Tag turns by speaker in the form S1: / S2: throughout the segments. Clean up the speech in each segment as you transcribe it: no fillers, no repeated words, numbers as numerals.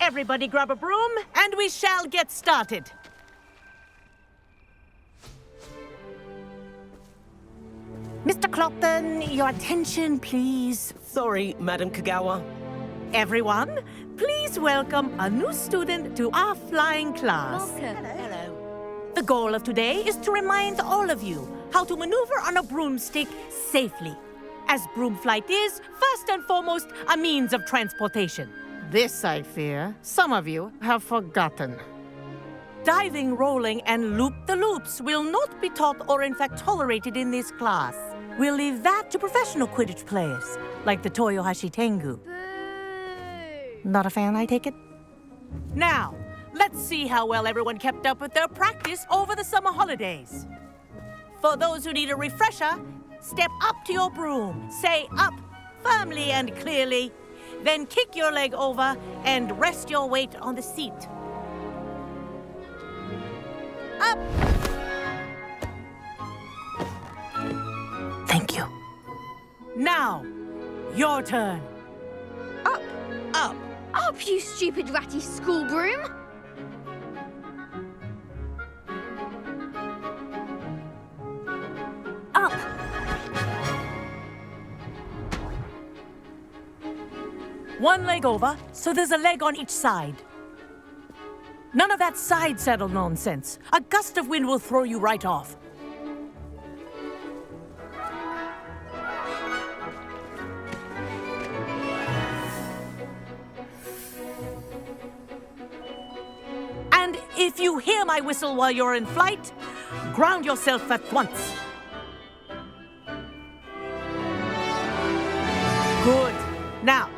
S1: Everybody grab a broom, and we shall get started. Mr. Clopton, your attention, please.
S2: Sorry, Madam Kagawa.
S1: Everyone, please welcome a new student to our flying class.
S3: Welcome.
S1: Hello. The goal of today is to remind all of you how to maneuver on a broomstick safely, as broom flight is, first and foremost, a means of transportation. This, I fear, some of you have forgotten. Diving, rolling, and loop-the-loops will not be taught or in fact tolerated in this class. We'll leave that to professional Quidditch players, like the Toyohashi Tengu.
S3: Boo!
S1: Not a fan, I take it? Now, let's see how well everyone kept up with their practice over the summer holidays. For those who need a refresher, step up to your broom, say up firmly and clearly, then kick your leg over and rest your weight on the seat. Up! Thank you. Now, your turn.
S3: Up!
S2: Up!
S3: Up, you stupid ratty school broom! Up!
S1: One leg over, so there's a leg on each side. None of that side saddle nonsense. A gust of wind will throw you right off. And if you hear my whistle while you're in flight, ground yourself at once. Good. Now,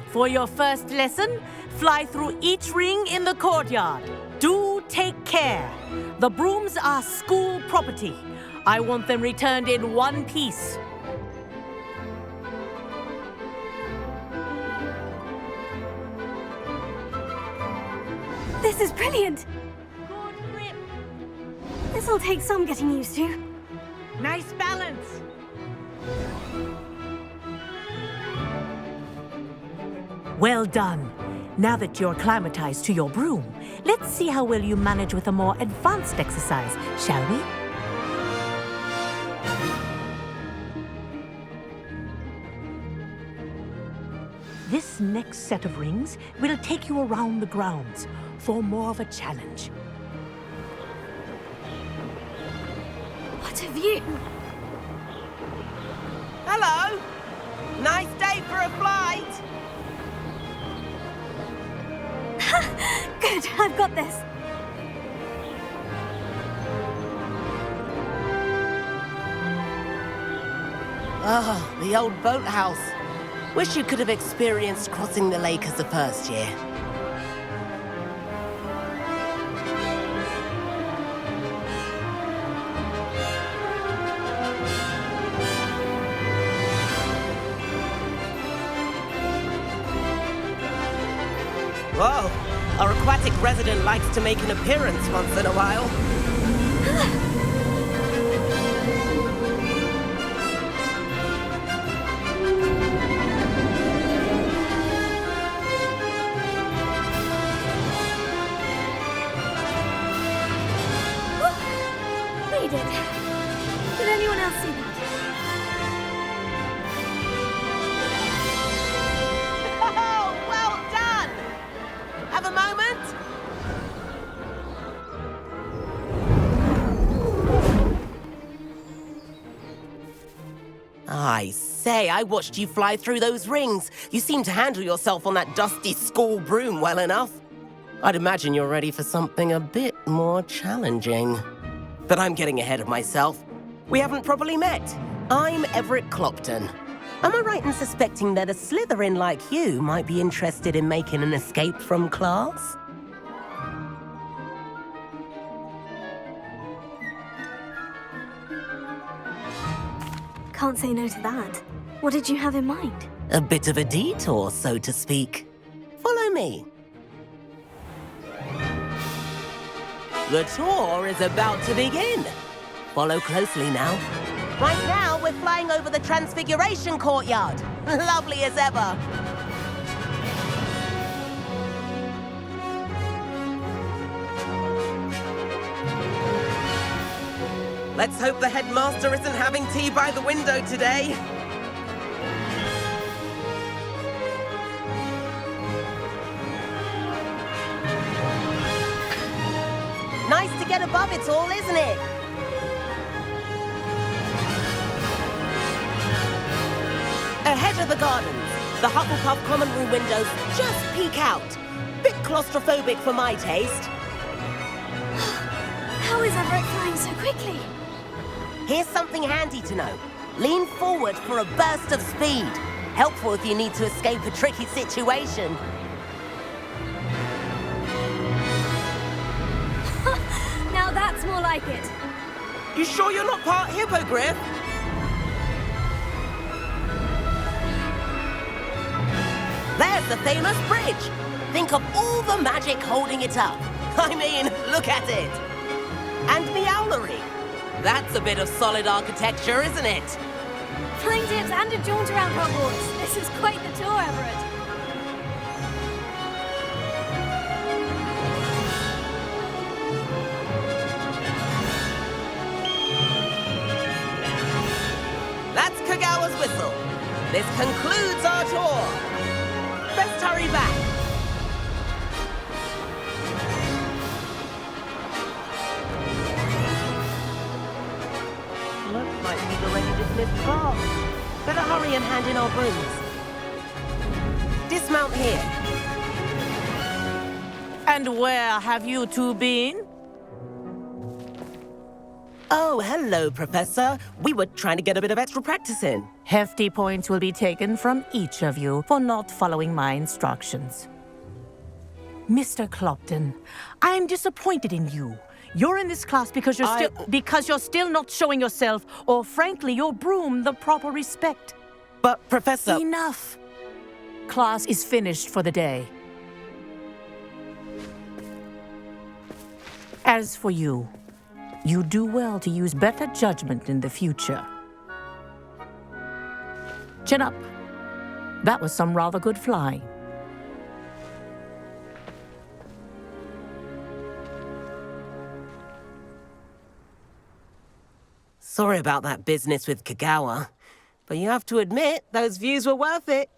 S1: for your first lesson, fly through each ring in the courtyard. Do take care. The brooms are school property. I want them returned in one piece.
S4: This is brilliant.
S1: Good grip.
S4: This'll take some getting used to.
S1: Nice balance. Well done. Now that you're acclimatized to your broom, let's see how well you manage with a more advanced exercise, shall we? This next set of rings will take you around the grounds for more of a challenge.
S4: What a view!
S2: Hello! Nice day for a flight!
S4: Good, I've got this.
S2: Ah, the old boathouse. Wish you could have experienced crossing the lake as a first year. Whoa, our aquatic resident likes to make an appearance once in a while.
S4: We did. Did anyone else see that?
S2: Oh, well done! Have a moment? I say, I watched you fly through those rings. You seem to handle yourself on that dusty school broom well enough. I'd imagine you're ready for something a bit more challenging. But I'm getting ahead of myself. We haven't properly met. I'm Everett Clopton. Am I right in suspecting that a Slytherin like you might be interested in making an escape from class?
S4: Can't say no to that. What did you have in mind?
S2: A bit of a detour, so to speak. Follow me. The tour is about to begin. Follow closely now. Right now, we're flying over the Transfiguration Courtyard. Lovely as ever. Let's hope the headmaster isn't having tea by the window today. Nice to get above it all, isn't it? Ahead of the gardens, the Hufflepuff common room windows just peek out. Bit claustrophobic for my taste.
S4: How is Everett flying so quickly?
S2: Here's something handy to know. Lean forward for a burst of speed. Helpful if you need to escape a tricky situation.
S4: Now that's more like it.
S2: You sure you're not part hippogriff? There's the famous bridge. Think of all the magic holding it up. I mean, look at it. And Meowlery. That's a bit of solid architecture, isn't it?
S4: Flying dips and a jaunt around Hogwarts. This is quite the tour, Everett.
S2: That's Kagawa's whistle. This concludes our tour. Best hurry back. Looks like we've already dismissed class. Better hurry and hand in our brooms. Dismount here.
S1: And where have you two been?
S2: Oh, hello, Professor. We were trying to get a bit of extra practice in.
S1: Hefty points will be taken from each of you for not following my instructions. Mr. Clopton, I am disappointed in you. You're in this class because you're still not showing yourself, or frankly, your broom the proper respect.
S2: But, Professor...
S1: Enough. Class is finished for the day. As for you, you do well to use better judgment in the future. Chin up. That was some rather good flying.
S2: Sorry about that business with Kagawa, but you have to admit, those views were worth it.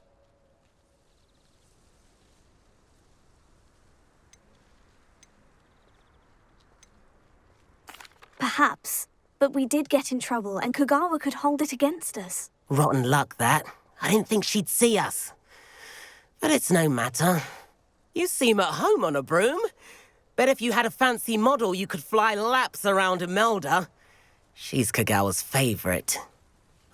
S4: Perhaps. But we did get in trouble, and Kagawa could hold it against us.
S2: Rotten luck, that. I didn't think she'd see us. But it's no matter. You seem at home on a broom. Bet if you had a fancy model, you could fly laps around Imelda. She's Kagawa's favorite.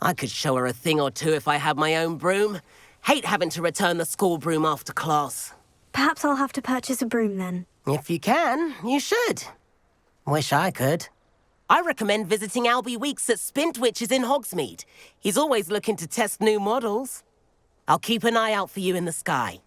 S2: I could show her a thing or two if I had my own broom. Hate having to return the school broom after class.
S4: Perhaps I'll have to purchase a broom then.
S2: If you can, you should. Wish I could. I recommend visiting Albie Weeks at Spintwitches in Hogsmeade. He's always looking to test new models. I'll keep an eye out for you in the sky.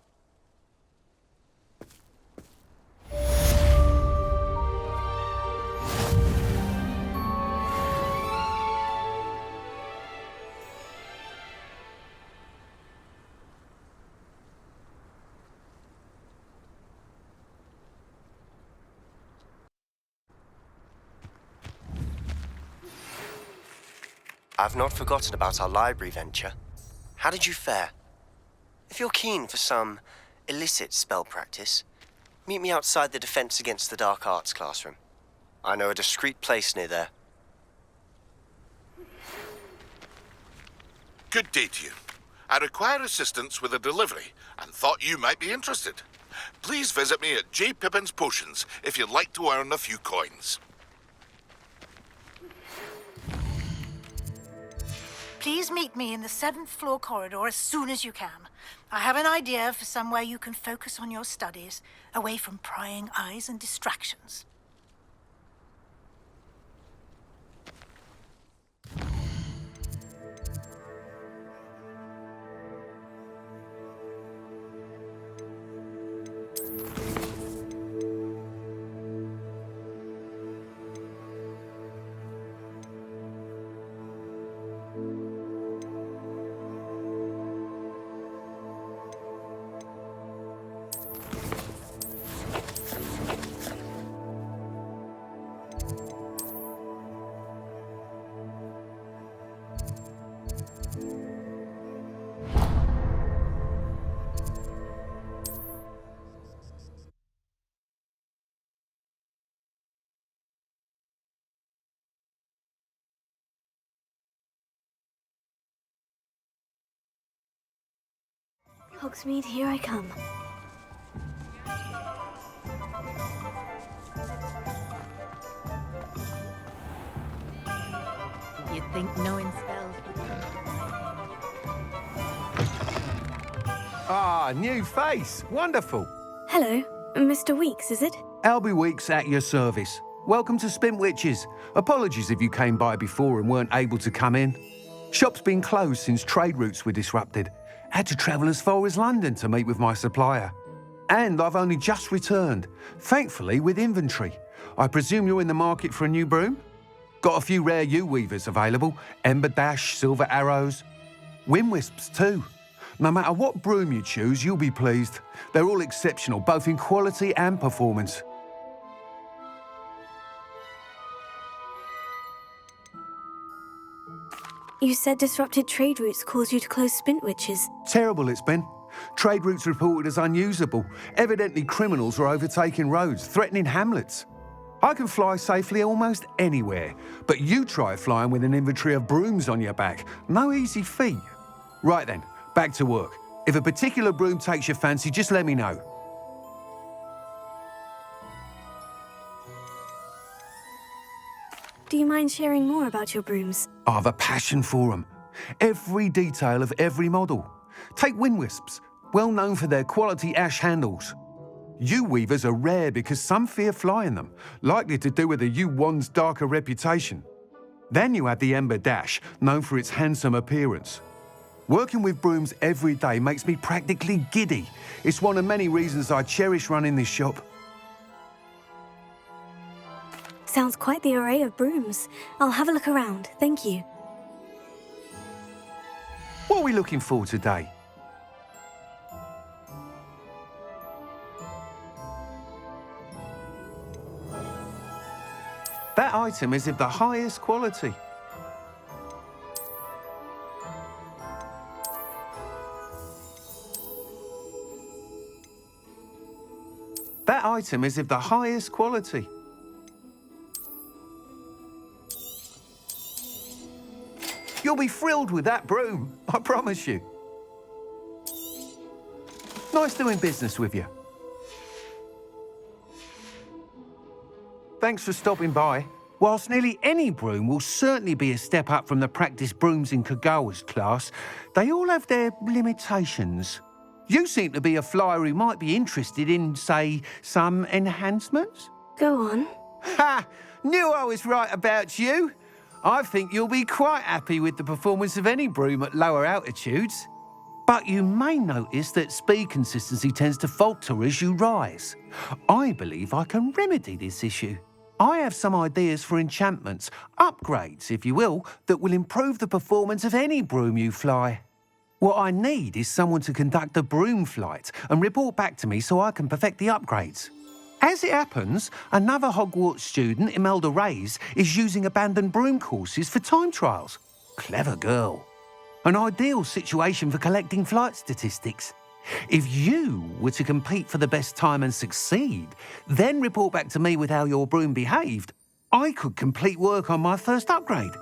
S5: I've not forgotten about our library venture. How did you fare? If you're keen for some illicit spell practice, meet me outside the Defense Against the Dark Arts classroom. I know a discreet place near there.
S6: Good day to you. I require assistance with a delivery and thought you might be interested. Please visit me at J. Pippin's Potions if you'd like to earn a few coins.
S7: Please meet me in the 7th floor corridor as soon as you can. I have an idea for somewhere you can focus on your studies, away from prying eyes and distractions.
S4: Hogsmeade, here I come.
S1: You'd think knowing spells.
S8: Ah, new face. Wonderful.
S4: Hello, Mr. Weeks, is it?
S8: Albie Weeks at your service. Welcome to Spintwitches. Apologies if you came by before and weren't able to come in. Shop's been closed since trade routes were disrupted. Had to travel as far as London to meet with my supplier. And I've only just returned, thankfully with inventory. I presume you're in the market for a new broom? Got a few rare U-weavers available. Ember Dash, Silver Arrows. Wind-Wisps too. No matter what broom you choose, you'll be pleased. They're all exceptional, both in quality and performance.
S4: You said disrupted trade routes caused you to close Spintwitches.
S8: Terrible it's been. Trade routes reported as unusable. Evidently criminals are overtaking roads, threatening hamlets. I can fly safely almost anywhere, but you try flying with an inventory of brooms on your back. No easy feat. Right then, back to work. If a particular broom takes your fancy, just let me know.
S4: Do you mind sharing more about your brooms?
S8: I've a passion for them. Every detail of every model. Take Wind-Wisps, well known for their quality ash handles. U-weavers are rare because some fear flying them, likely to do with the U-wand's darker reputation. Then you have the Ember Dash, known for its handsome appearance. Working with brooms every day makes me practically giddy. It's one of many reasons I cherish running this shop.
S4: Sounds quite the array of brooms. I'll have a look around, thank you.
S8: What are we looking for today? That item is of the highest quality. That item is of the highest quality. You'll be thrilled with that broom, I promise you. Nice doing business with you. Thanks for stopping by. Whilst nearly any broom will certainly be a step up from the practice brooms in Kagawa's class, they all have their limitations. You seem to be a flyer who might be interested in, say, some enhancements?
S4: Go on.
S8: Ha! Knew I was right about you. I think you'll be quite happy with the performance of any broom at lower altitudes. But you may notice that speed consistency tends to falter as you rise. I believe I can remedy this issue. I have some ideas for enchantments, upgrades, if you will, that will improve the performance of any broom you fly. What I need is someone to conduct a broom flight and report back to me so I can perfect the upgrades. As it happens, another Hogwarts student, Imelda Reyes, is using abandoned broom courses for time trials. Clever girl. An ideal situation for collecting flight statistics. If you were to compete for the best time and succeed, then report back to me with how your broom behaved, I could complete work on my first upgrade.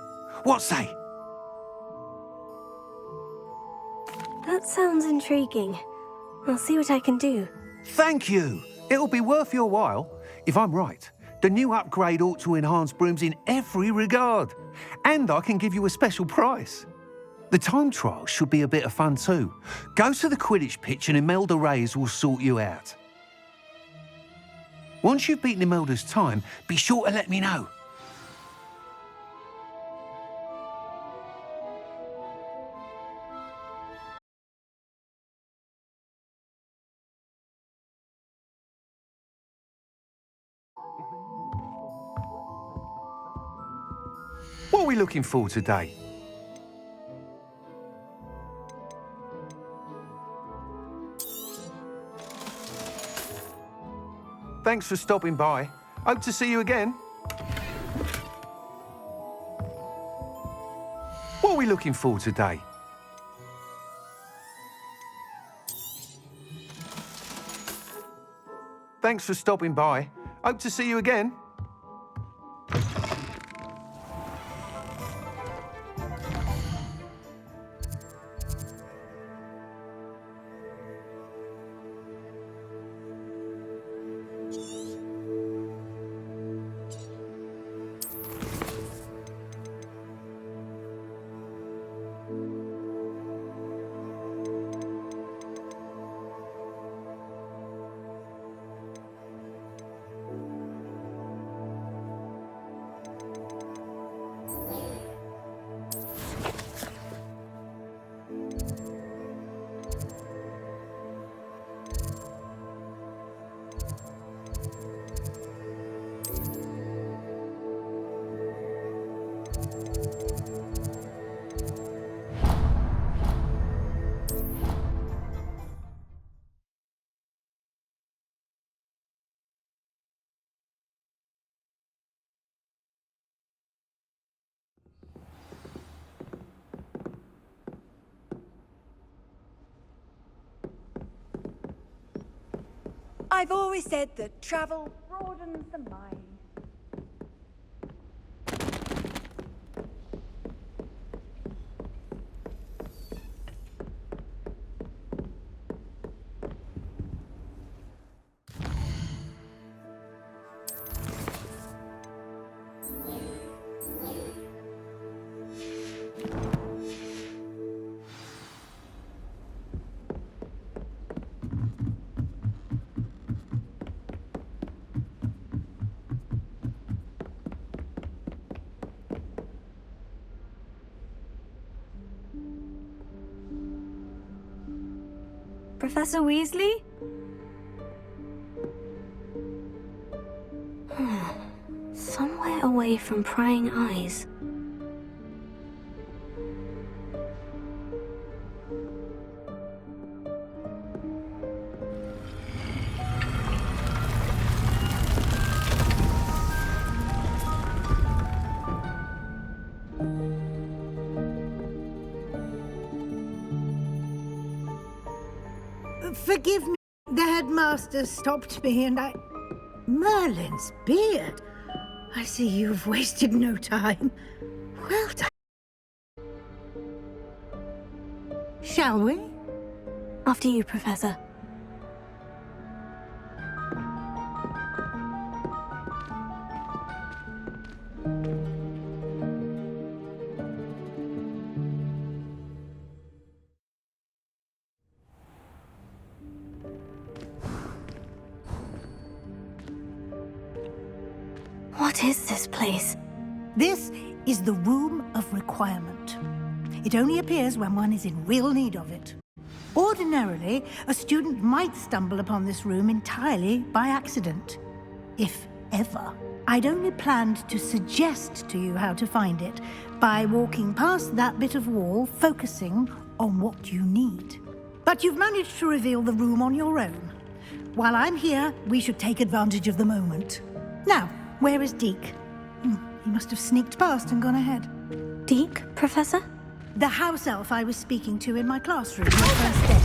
S8: What say?
S4: That sounds intriguing. I'll see what I can do.
S8: Thank you. It'll be worth your while. If I'm right, the new upgrade ought to enhance brooms in every regard. And I can give you a special price. The time trial should be a bit of fun too. Go to the Quidditch pitch and Imelda Reyes will sort you out. Once you've beaten Imelda's time, be sure to let me know. What are we looking for today? Thanks for stopping by. Hope to see you again. What are we looking for today? Thanks for stopping by. Hope to see you again.
S9: I've always said that travel broadens the mind.
S4: Professor Weasley? Somewhere away from prying eyes.
S7: Forgive me. The headmaster stopped me and I... Merlin's beard. I see you've wasted no time. Well done. Shall we?
S4: After you, Professor. What is this place?
S7: This is the Room of Requirement. It only appears when one is in real need of it. Ordinarily, a student might stumble upon this room entirely by accident, if ever. I'd only planned to suggest to you how to find it by walking past that bit of wall, focusing on what you need. But you've managed to reveal the room on your own. While I'm here, we should take advantage of the moment. Now, where is Deke? He must have sneaked past and gone ahead.
S4: Deke, Professor?
S7: The house elf I was speaking to in my classroom the first day.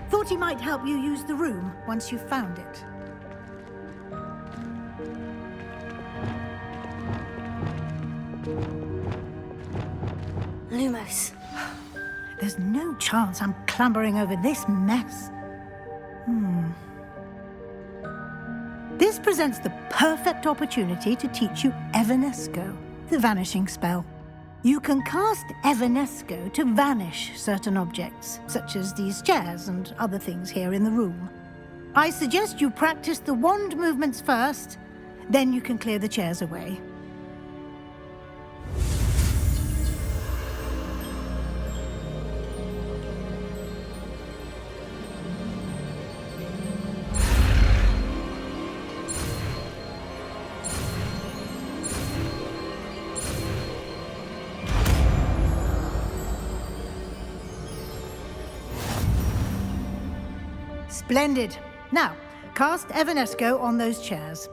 S7: Thought he might help you use the room once you've found it.
S4: Lumos.
S7: There's no chance I'm clambering over this mess. This presents the perfect opportunity to teach you Evanesco, the vanishing spell. You can cast Evanesco to vanish certain objects, such as these chairs and other things here in the room. I suggest you practice the wand movements first, then you can clear the chairs away. Splendid. Now, cast Evanesco on those chairs.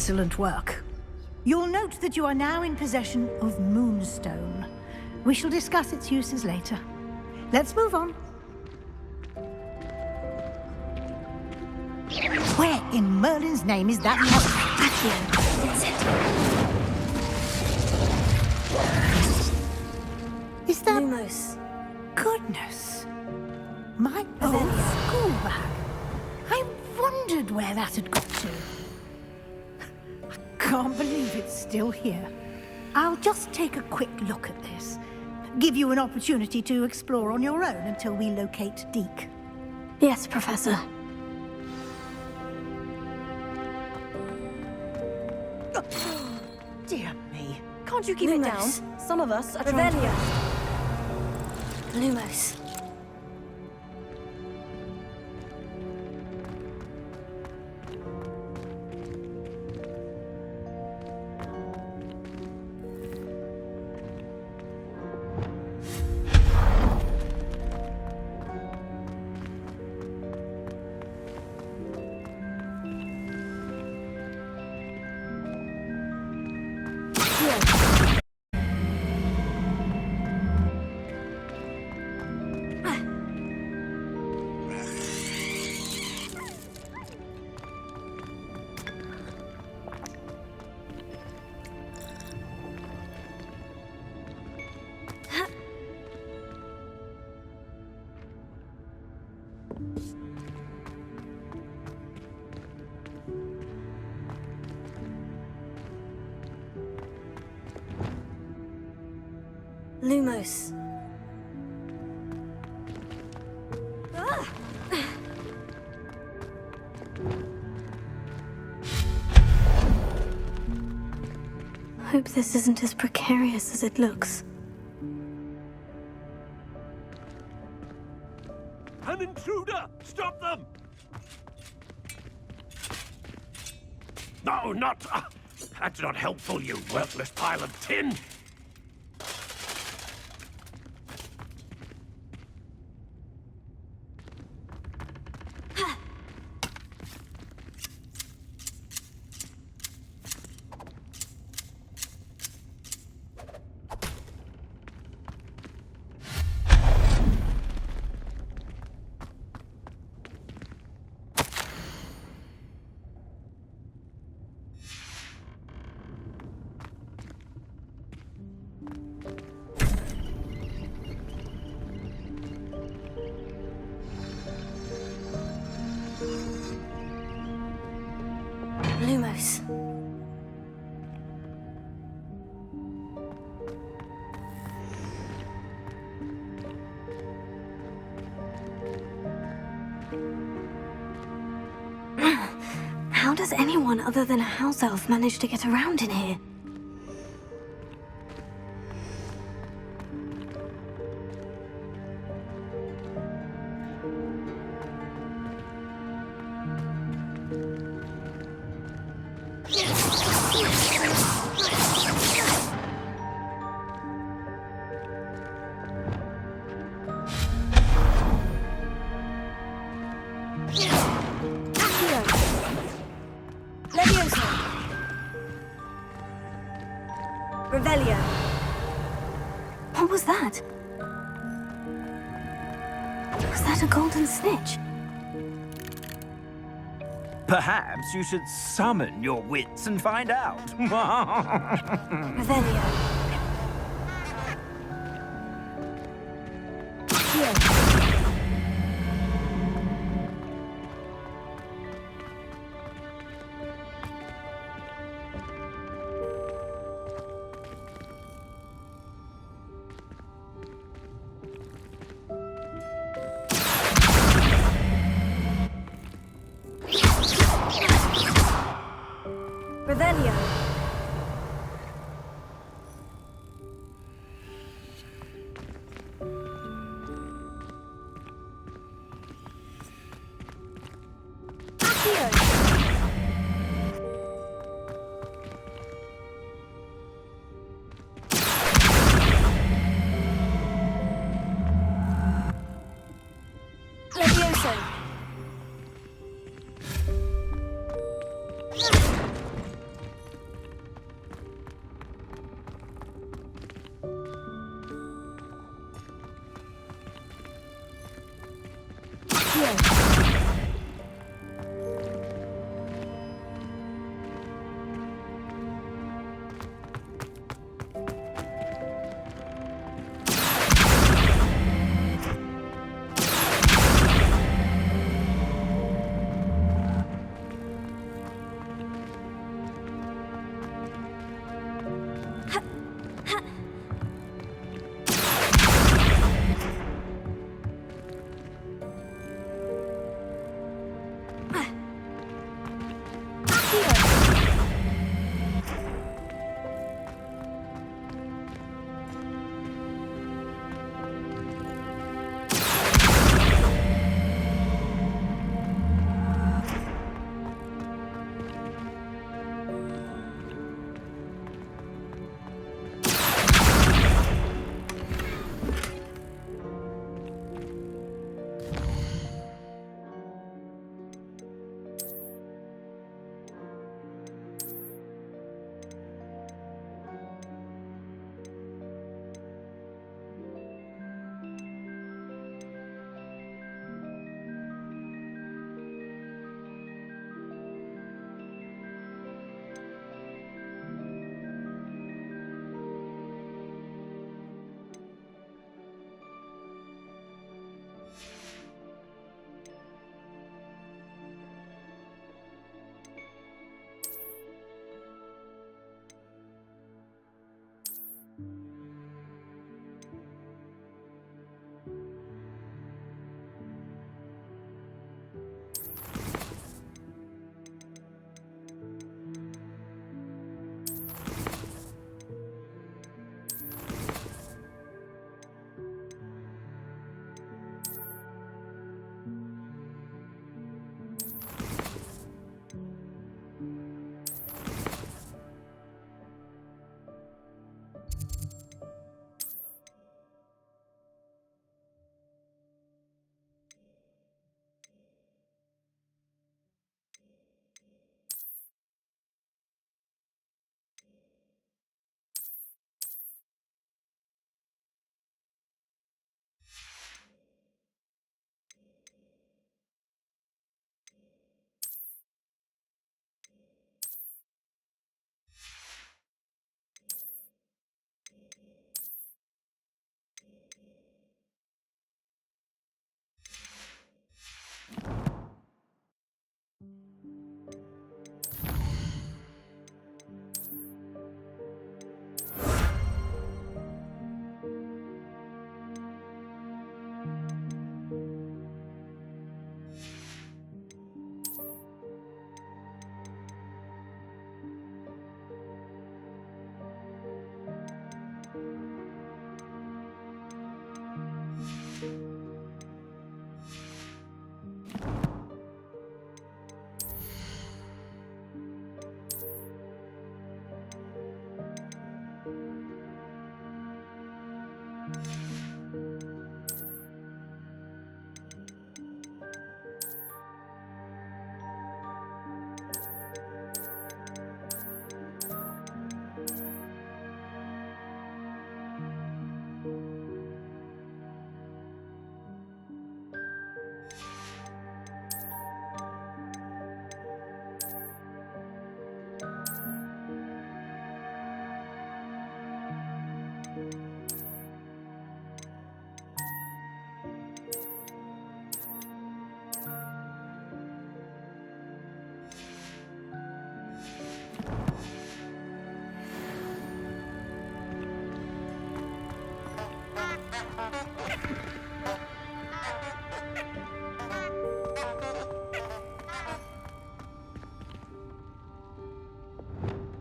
S7: Excellent work. You'll note that you are now in possession of Moonstone. We shall discuss its uses later. Let's move on. Where in Merlin's name is that monster? Is that...
S4: Lumos.
S7: Goodness. My old school bag. I wondered where that had got to. I can't believe it's still here. I'll just take a quick look at this. Give you an opportunity to explore on your own until we locate Deke.
S4: Yes, Professor.
S9: Dear me. Can't you keep it down?
S4: Lumos.
S9: Some of us are trying to...
S4: Revelio. Lumos. Lumos. Hope this isn't as precarious as it looks.
S8: An intruder! Stop them! No, not... that's not helpful, you worthless pile of tin!
S4: Lumos. How does anyone other than a house elf manage to get around in here?
S9: Revelio.
S4: What was that? Was that a golden snitch?
S10: Perhaps you should summon your wits and find out.
S4: Revelio.
S9: Revelio.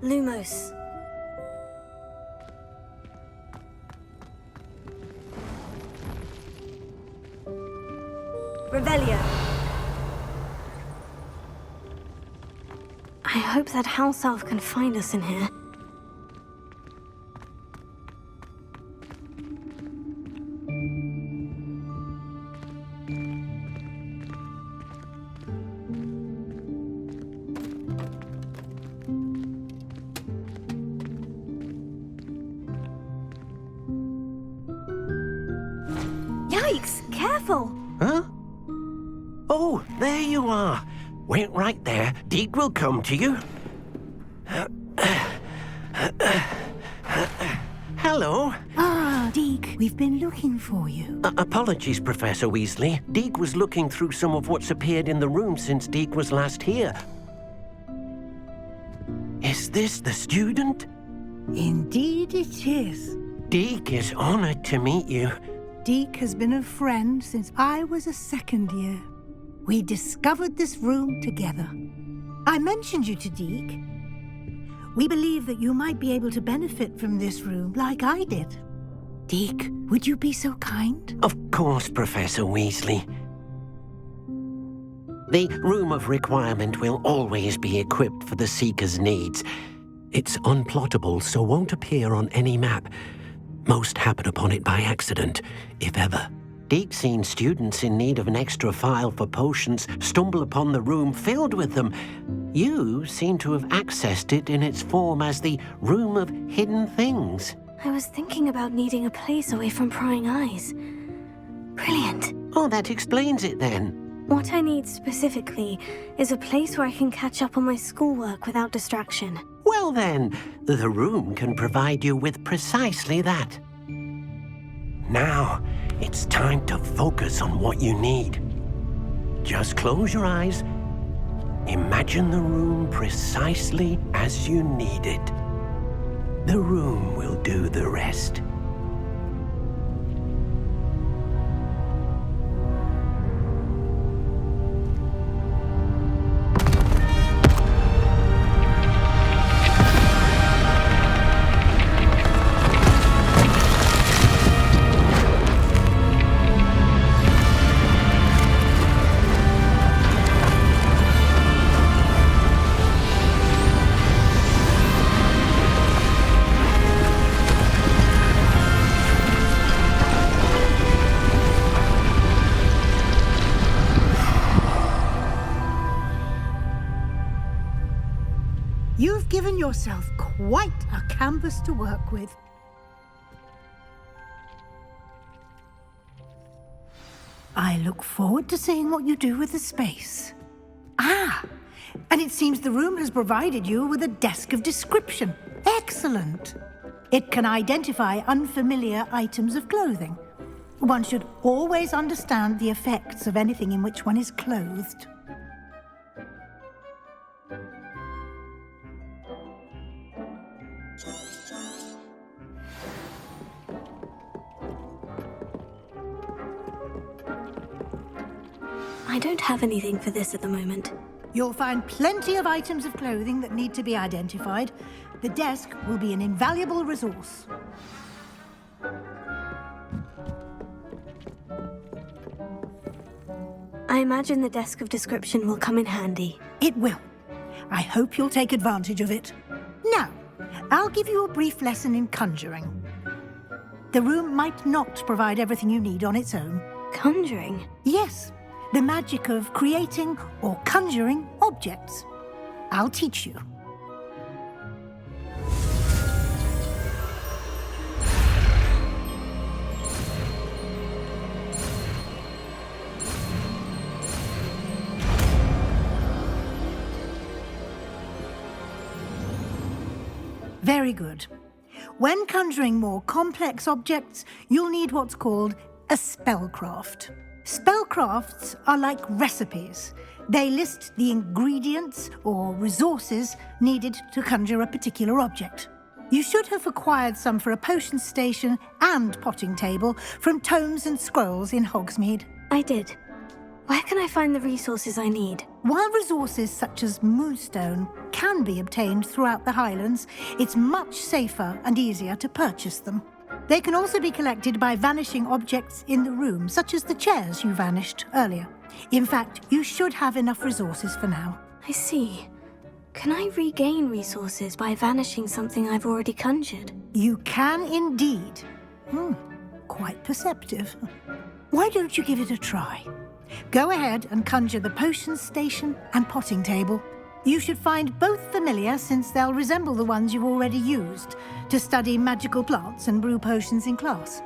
S4: Lumos.
S9: Revelio.
S4: I hope that house elf can find us in here.
S9: Yikes! Careful!
S11: Huh? Oh, there you are. Wait right there. Deke will come to you. Hello.
S7: Ah, Deke, we've been looking for you.
S11: Apologies, Professor Weasley. Deke was looking through some of what's appeared in the room since Deke was last here. Is this the student?
S7: Indeed it is.
S11: Deke is honored to meet you.
S7: Deke has been a friend since I was a second year. We discovered this room together. I mentioned you to Deke. We believe that you might be able to benefit from this room like I did. Deke, would you be so kind?
S11: Of course, Professor Weasley. The Room of Requirement will always be equipped for the Seeker's needs. It's unplottable, so won't appear on any map. Most happen upon it by accident, if ever. Deke's seen students in need of an extra file for potions stumble upon the room filled with them. You seem to have accessed it in its form as the Room of Hidden Things.
S4: I was thinking about needing a place away from prying eyes. Brilliant.
S11: Oh, that explains it then.
S4: What I need specifically is a place where I can catch up on my schoolwork without distraction.
S11: Well then, the room can provide you with precisely that. Now, it's time to focus on what you need. Just close your eyes. Imagine the room precisely as you need it. The room will do the rest.
S7: You've given yourself quite a canvas to work with. I look forward to seeing what you do with the space. Ah, and it seems the room has provided you with a desk of description. Excellent. It can identify unfamiliar items of clothing. One should always understand the effects of anything in which one is clothed.
S4: I don't have anything for this at the moment.
S7: You'll find plenty of items of clothing that need to be identified. The desk will be an invaluable resource.
S4: I imagine the desk of description will come in handy.
S7: It will. I hope you'll take advantage of it. Now, I'll give you a brief lesson in conjuring. The room might not provide everything you need on its own.
S4: Conjuring?
S7: Yes, the magic of creating or conjuring objects. I'll teach you. Very good. When conjuring more complex objects, you'll need what's called a spellcraft. Spellcrafts are like recipes. They list the ingredients or resources needed to conjure a particular object. You should have acquired some for a potion station and potting table from tomes and scrolls in Hogsmeade.
S4: I did. Where can I find the resources I need?
S7: While resources such as moonstone can be obtained throughout the Highlands, it's much safer and easier to purchase them. They can also be collected by vanishing objects in the room, such as the chairs you vanished earlier. In fact, you should have enough resources for now.
S4: I see. Can I regain resources by vanishing something I've already conjured?
S7: You can indeed. Quite perceptive. Why don't you give it a try? Go ahead and conjure the potion station and potting table. You should find both familiar, since they'll resemble the ones you've already used to study magical plants and brew potions in class.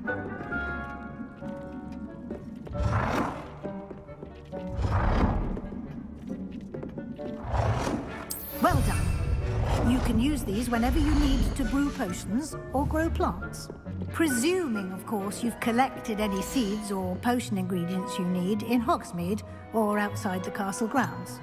S7: Well done. You can use these whenever you need to brew potions or grow plants. Presuming, of course, you've collected any seeds or potion ingredients you need in Hogsmeade or outside the castle grounds.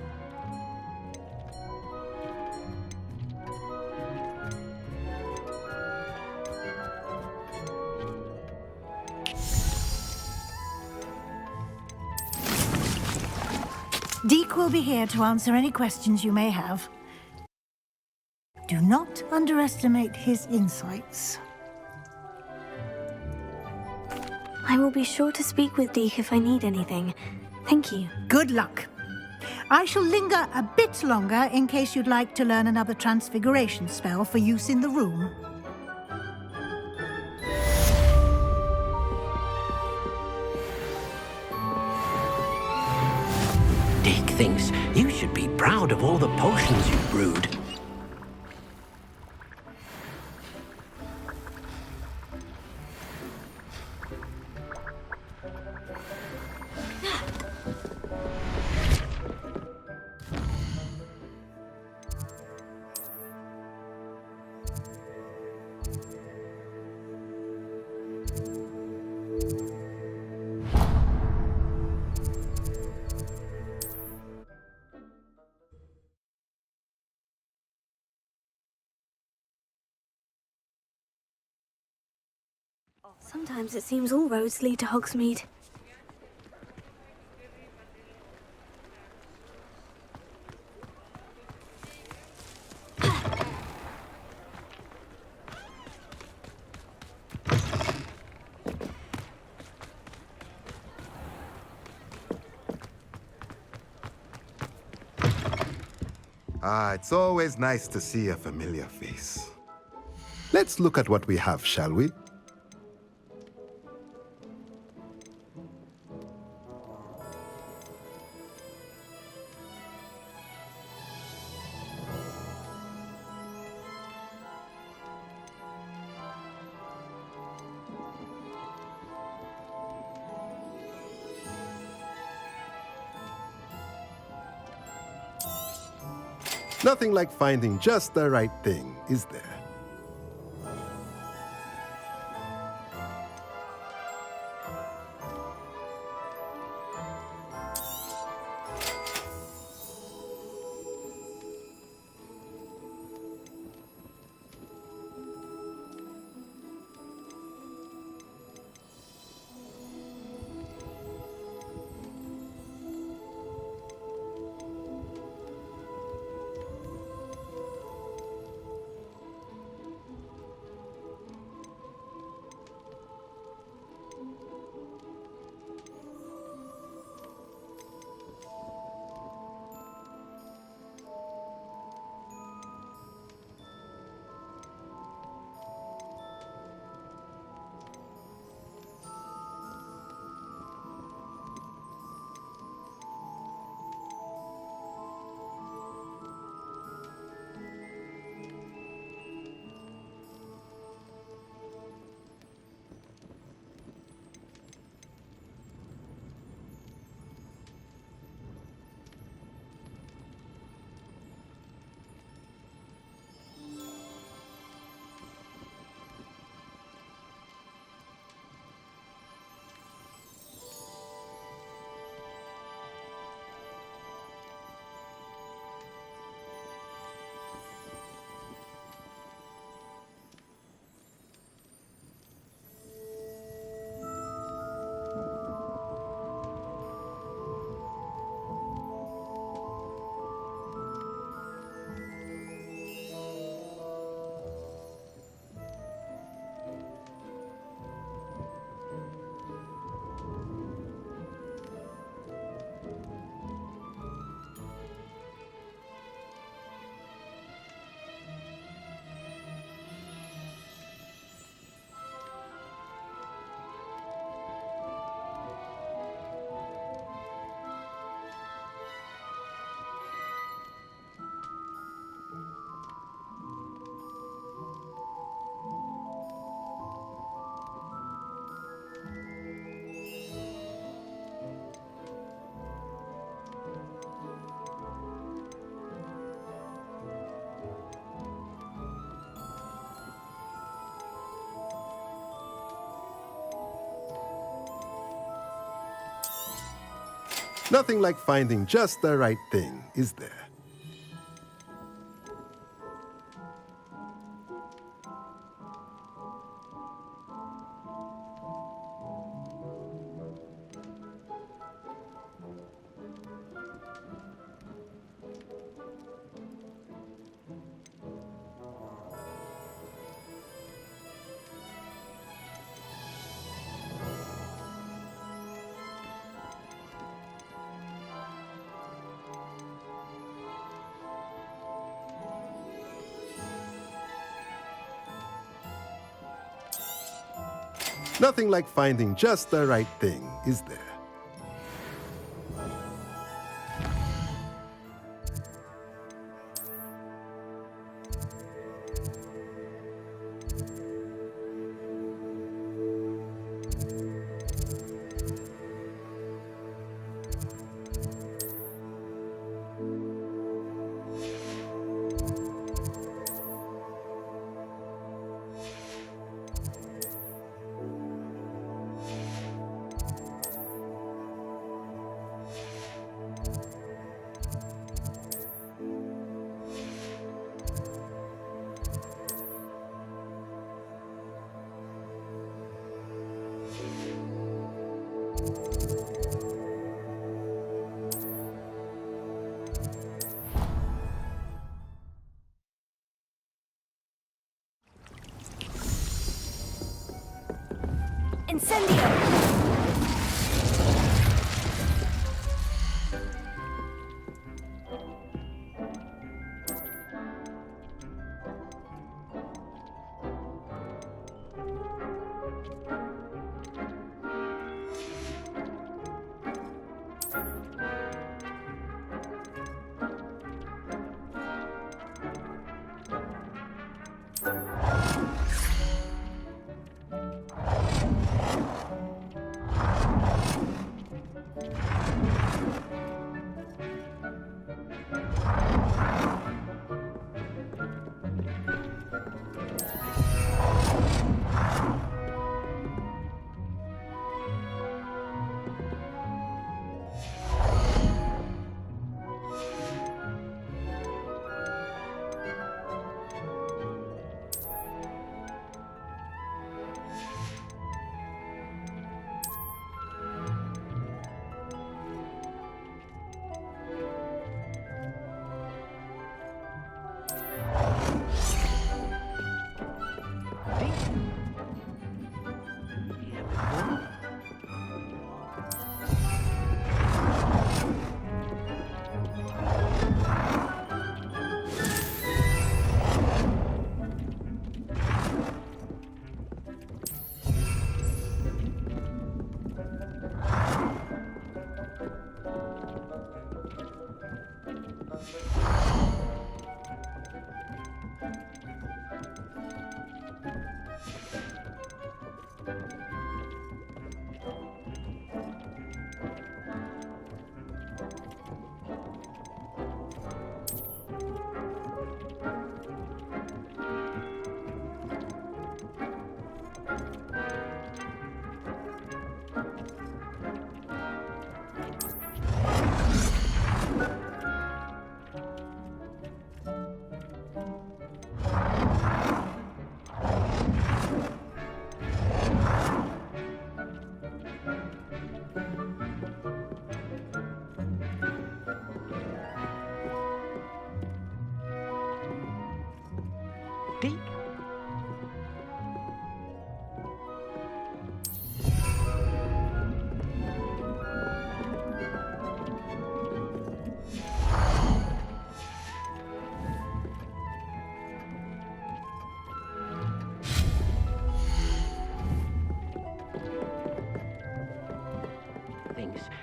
S7: Deke will be here to answer any questions you may have. Do not underestimate his insights.
S4: I will be sure to speak with Deke if I need anything. Thank you.
S7: Good luck. I shall linger a bit longer in case you'd like to learn another transfiguration spell for use in the room.
S11: Deke thinks you should be proud of all the potions you've brewed.
S4: Sometimes it seems all roads lead to Hogsmeade.
S12: It's always nice to see a familiar face. Let's look at what we have, shall we? Nothing like finding just the right thing, is there? Nothing like finding just the right thing, is there? Nothing like finding just the right thing, is there?
S9: Incendio!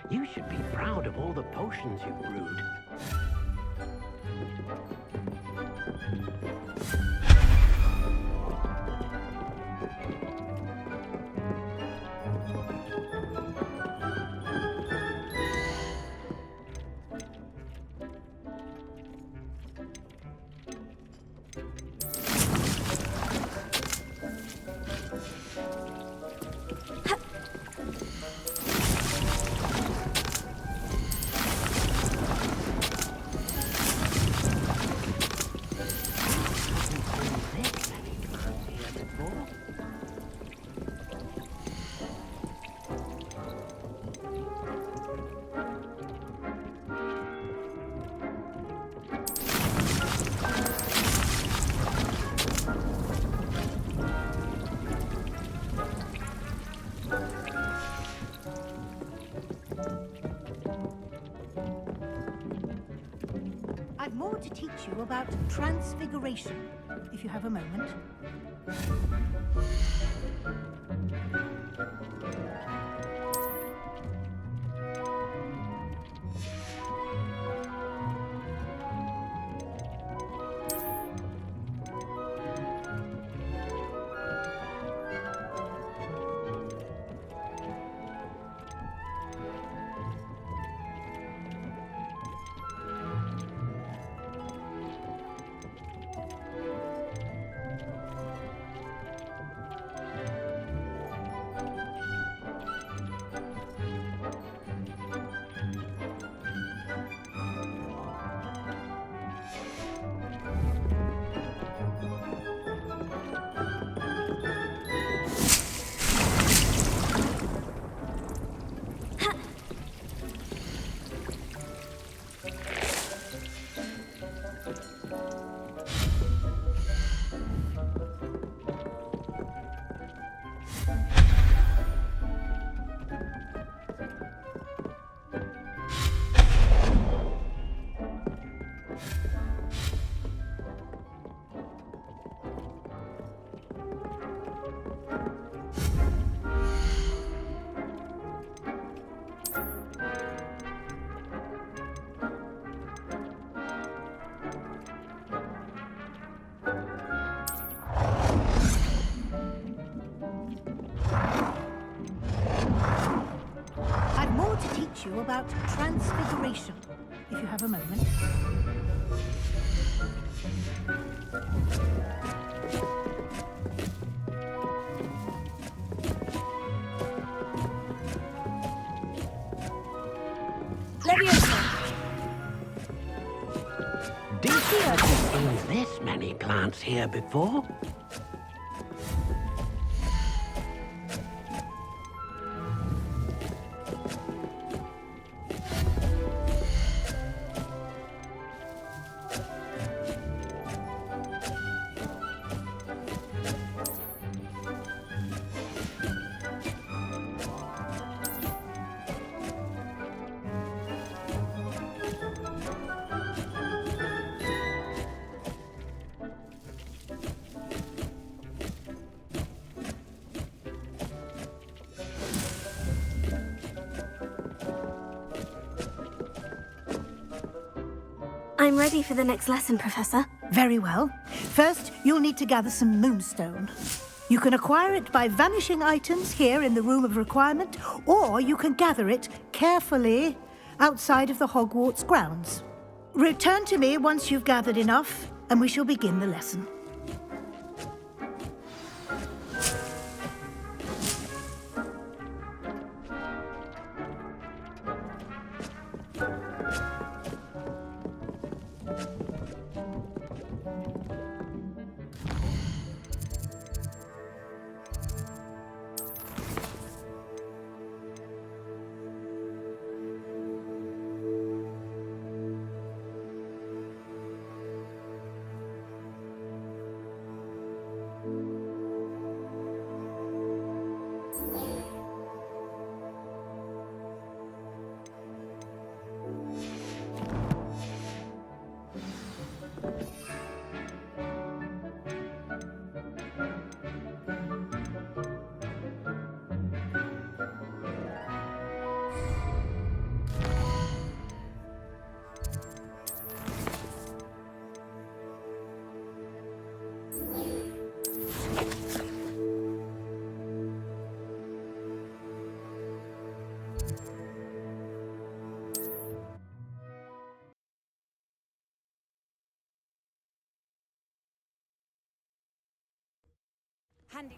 S11: You should be proud of all the potions you've brewed.
S7: more to teach you about transfiguration, if you have a moment. You about transfiguration, if you have a moment.
S11: Did you ever see this many plants here before?
S4: I'm ready for the next lesson, Professor.
S7: Very well. First, you'll need to gather some moonstone. You can acquire it by vanishing items here in the Room of Requirement, or you can gather it carefully outside of the Hogwarts grounds. Return to me once you've gathered enough, and we shall begin the lesson.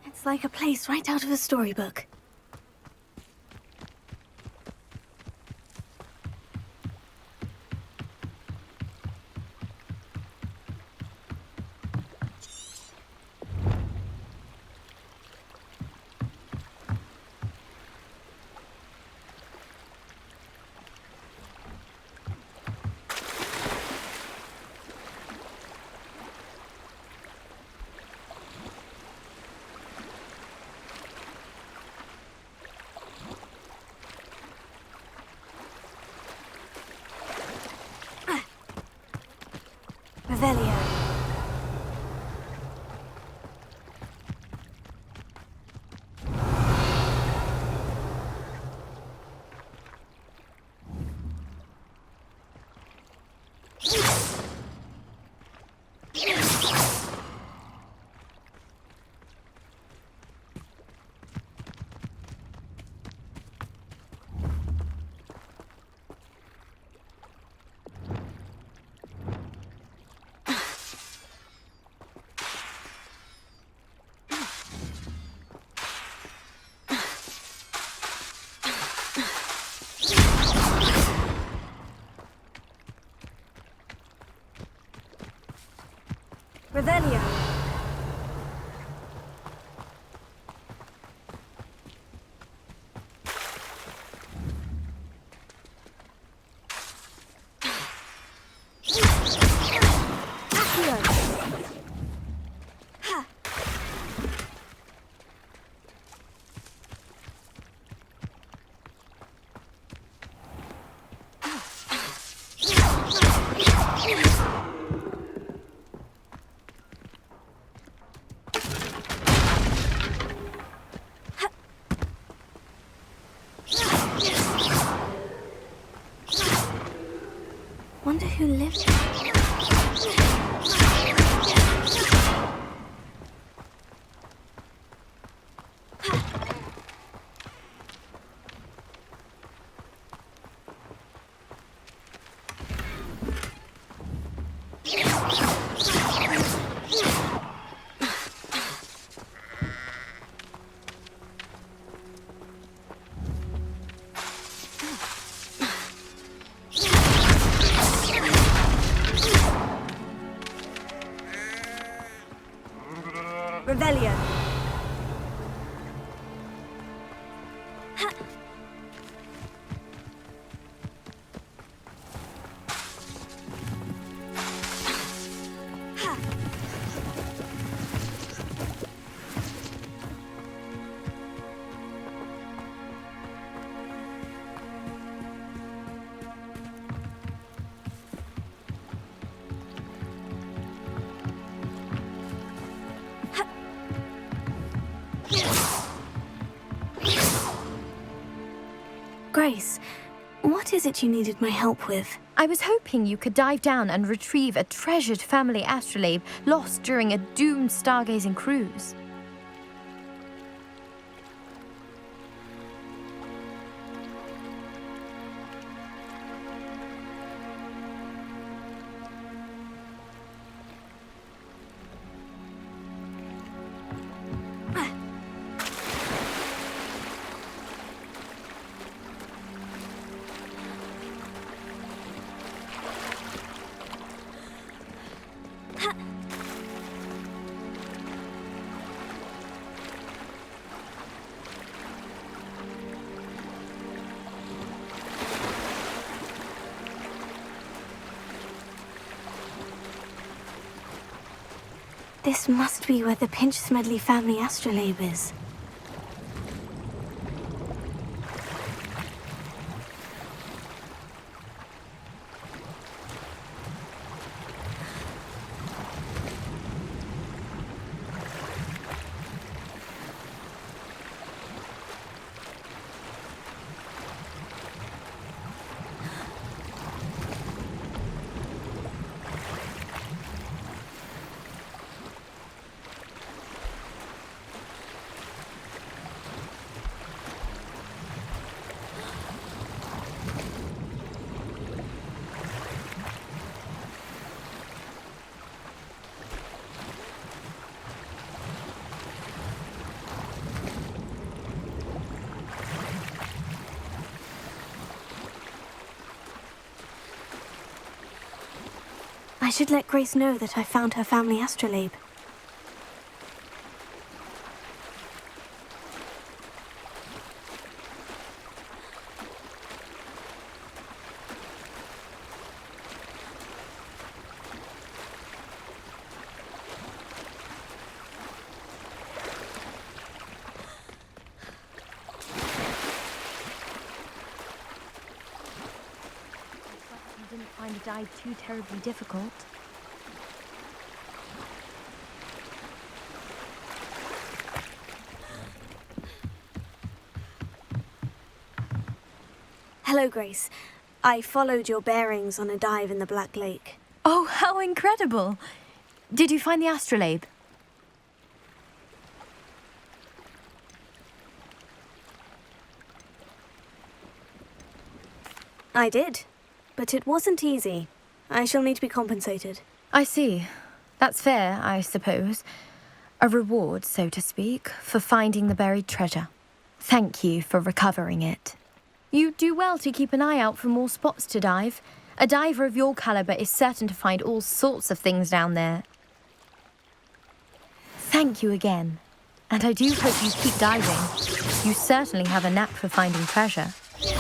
S4: It's like a place right out of a storybook. Revelio. Revelio. Wonder who lives here. Revelio. Grace, what is it you needed my help with?
S13: I was hoping you could dive down and retrieve a treasured family astrolabe lost during a doomed stargazing cruise.
S4: This must be where the Pinch-Smedley family astrolabe is. I should let Grace know that I found her family astrolabe.
S13: You didn't find the dive too terribly difficult.
S4: Hello, Grace. I followed your bearings on a dive in the Black Lake.
S13: Oh, how incredible! Did you find the astrolabe?
S4: I did, but it wasn't easy. I shall need to be compensated.
S13: I see. That's fair, I suppose. A reward, so to speak, for finding the buried treasure. Thank you for recovering it. You do well to keep an eye out for more spots to dive. A diver of your caliber is certain to find all sorts of things down there. Thank you again. And I do hope you keep diving. You certainly have a knack for finding treasure.
S4: Here,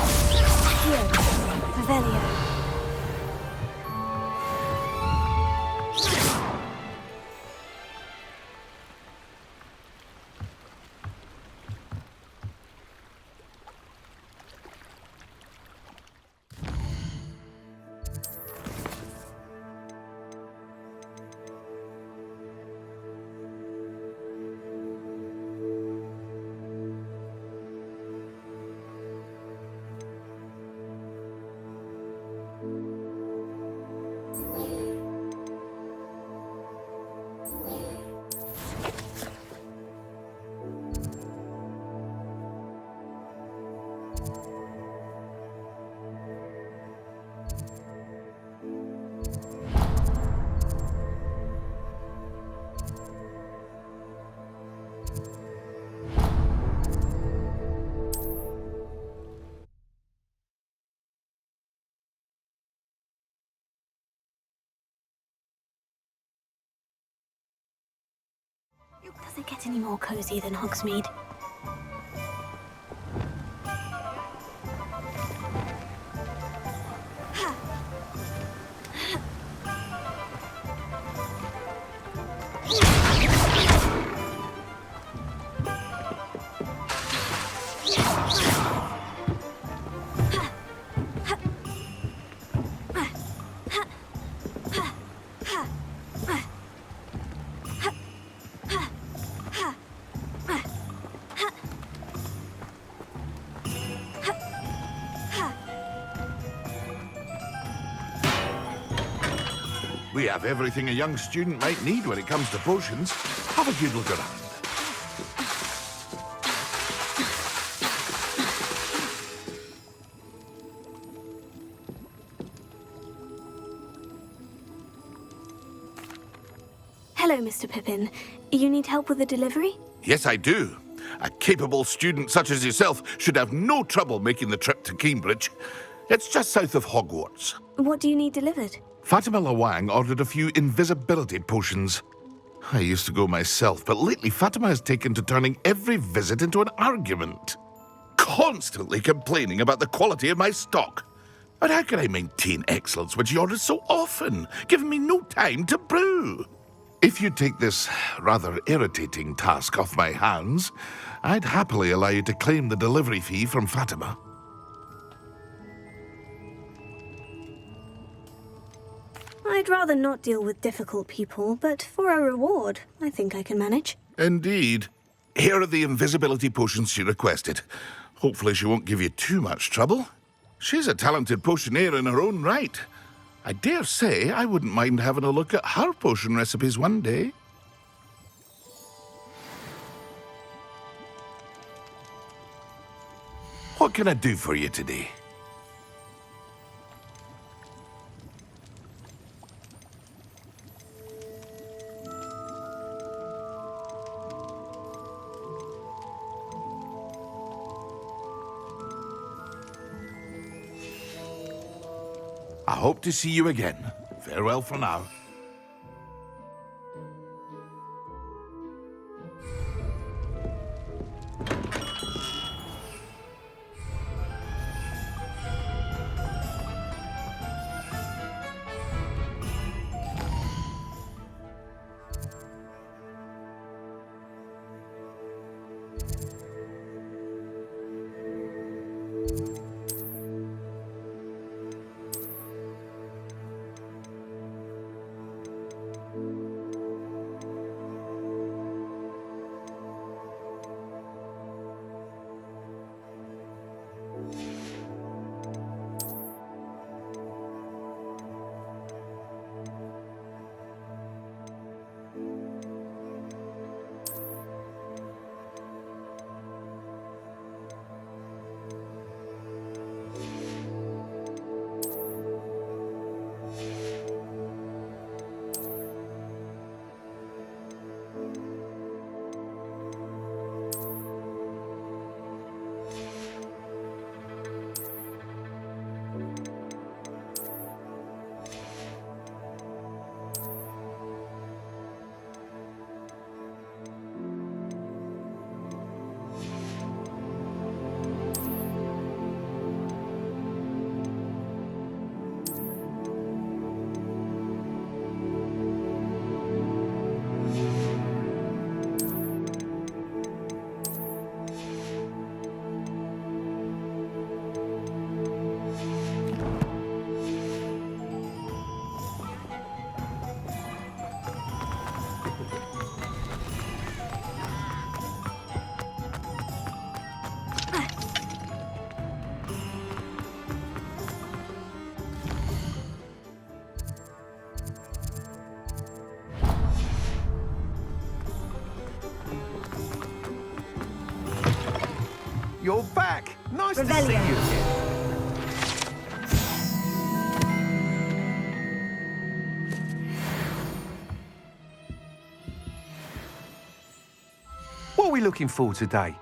S4: Pavelio. Does it get any more cozy than Hogsmeade?
S6: We have everything a young student might need when it comes to potions. Have a good look around.
S4: Hello, Mr. Pippin. You need help with the delivery?
S6: Yes, I do. A capable student such as yourself should have no trouble making the trip to Cambridge. It's just south of Hogwarts.
S4: What do you need delivered?
S6: Fatima Lawang ordered a few invisibility potions. I used to go myself, but lately Fatima has taken to turning every visit into an argument. Constantly complaining about the quality of my stock. But how can I maintain excellence when she orders so often, giving me no time to brew? If you take this rather irritating task off my hands, I'd happily allow you to claim the delivery fee from Fatima.
S4: I'd rather not deal with difficult people, but for a reward, I think I can manage.
S6: Indeed. Here are the invisibility potions she requested. Hopefully she won't give you too much trouble. She's a talented potioneer in her own right. I dare say I wouldn't mind having a look at her potion recipes one day. What can I do for you today? I hope to see you again. Farewell for now.
S8: you're back. Nice to see you again. What are we looking for today?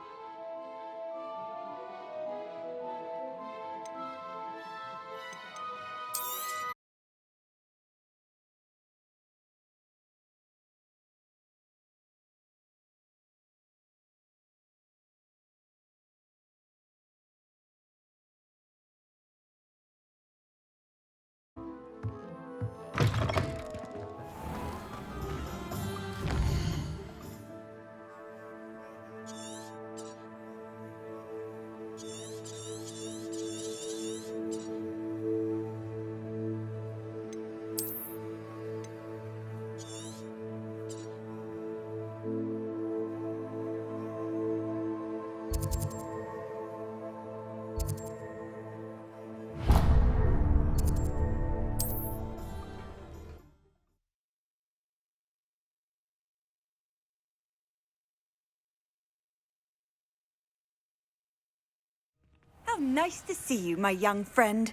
S14: How nice to see you, my young friend.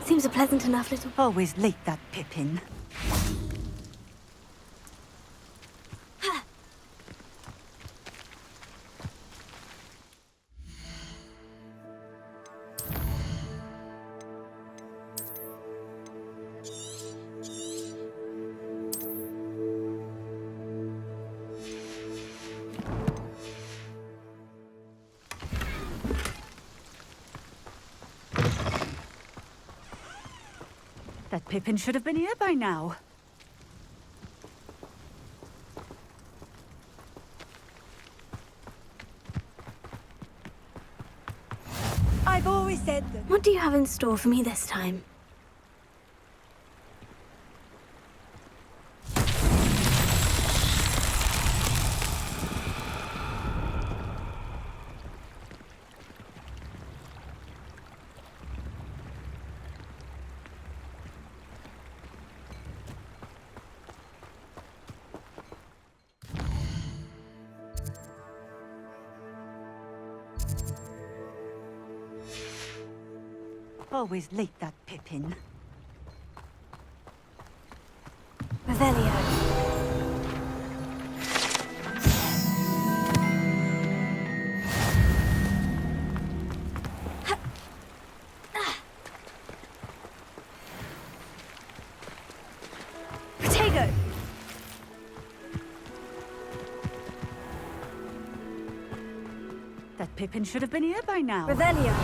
S4: Seems a pleasant enough little...
S14: Always late, that Pippin. That Pippin should have been here by now. I've always said that...
S4: What do you have in store for me this time?
S14: Always late, that Pippin.
S4: Revelio.
S14: Protego! That Pippin should have been here by now.
S4: Revelio.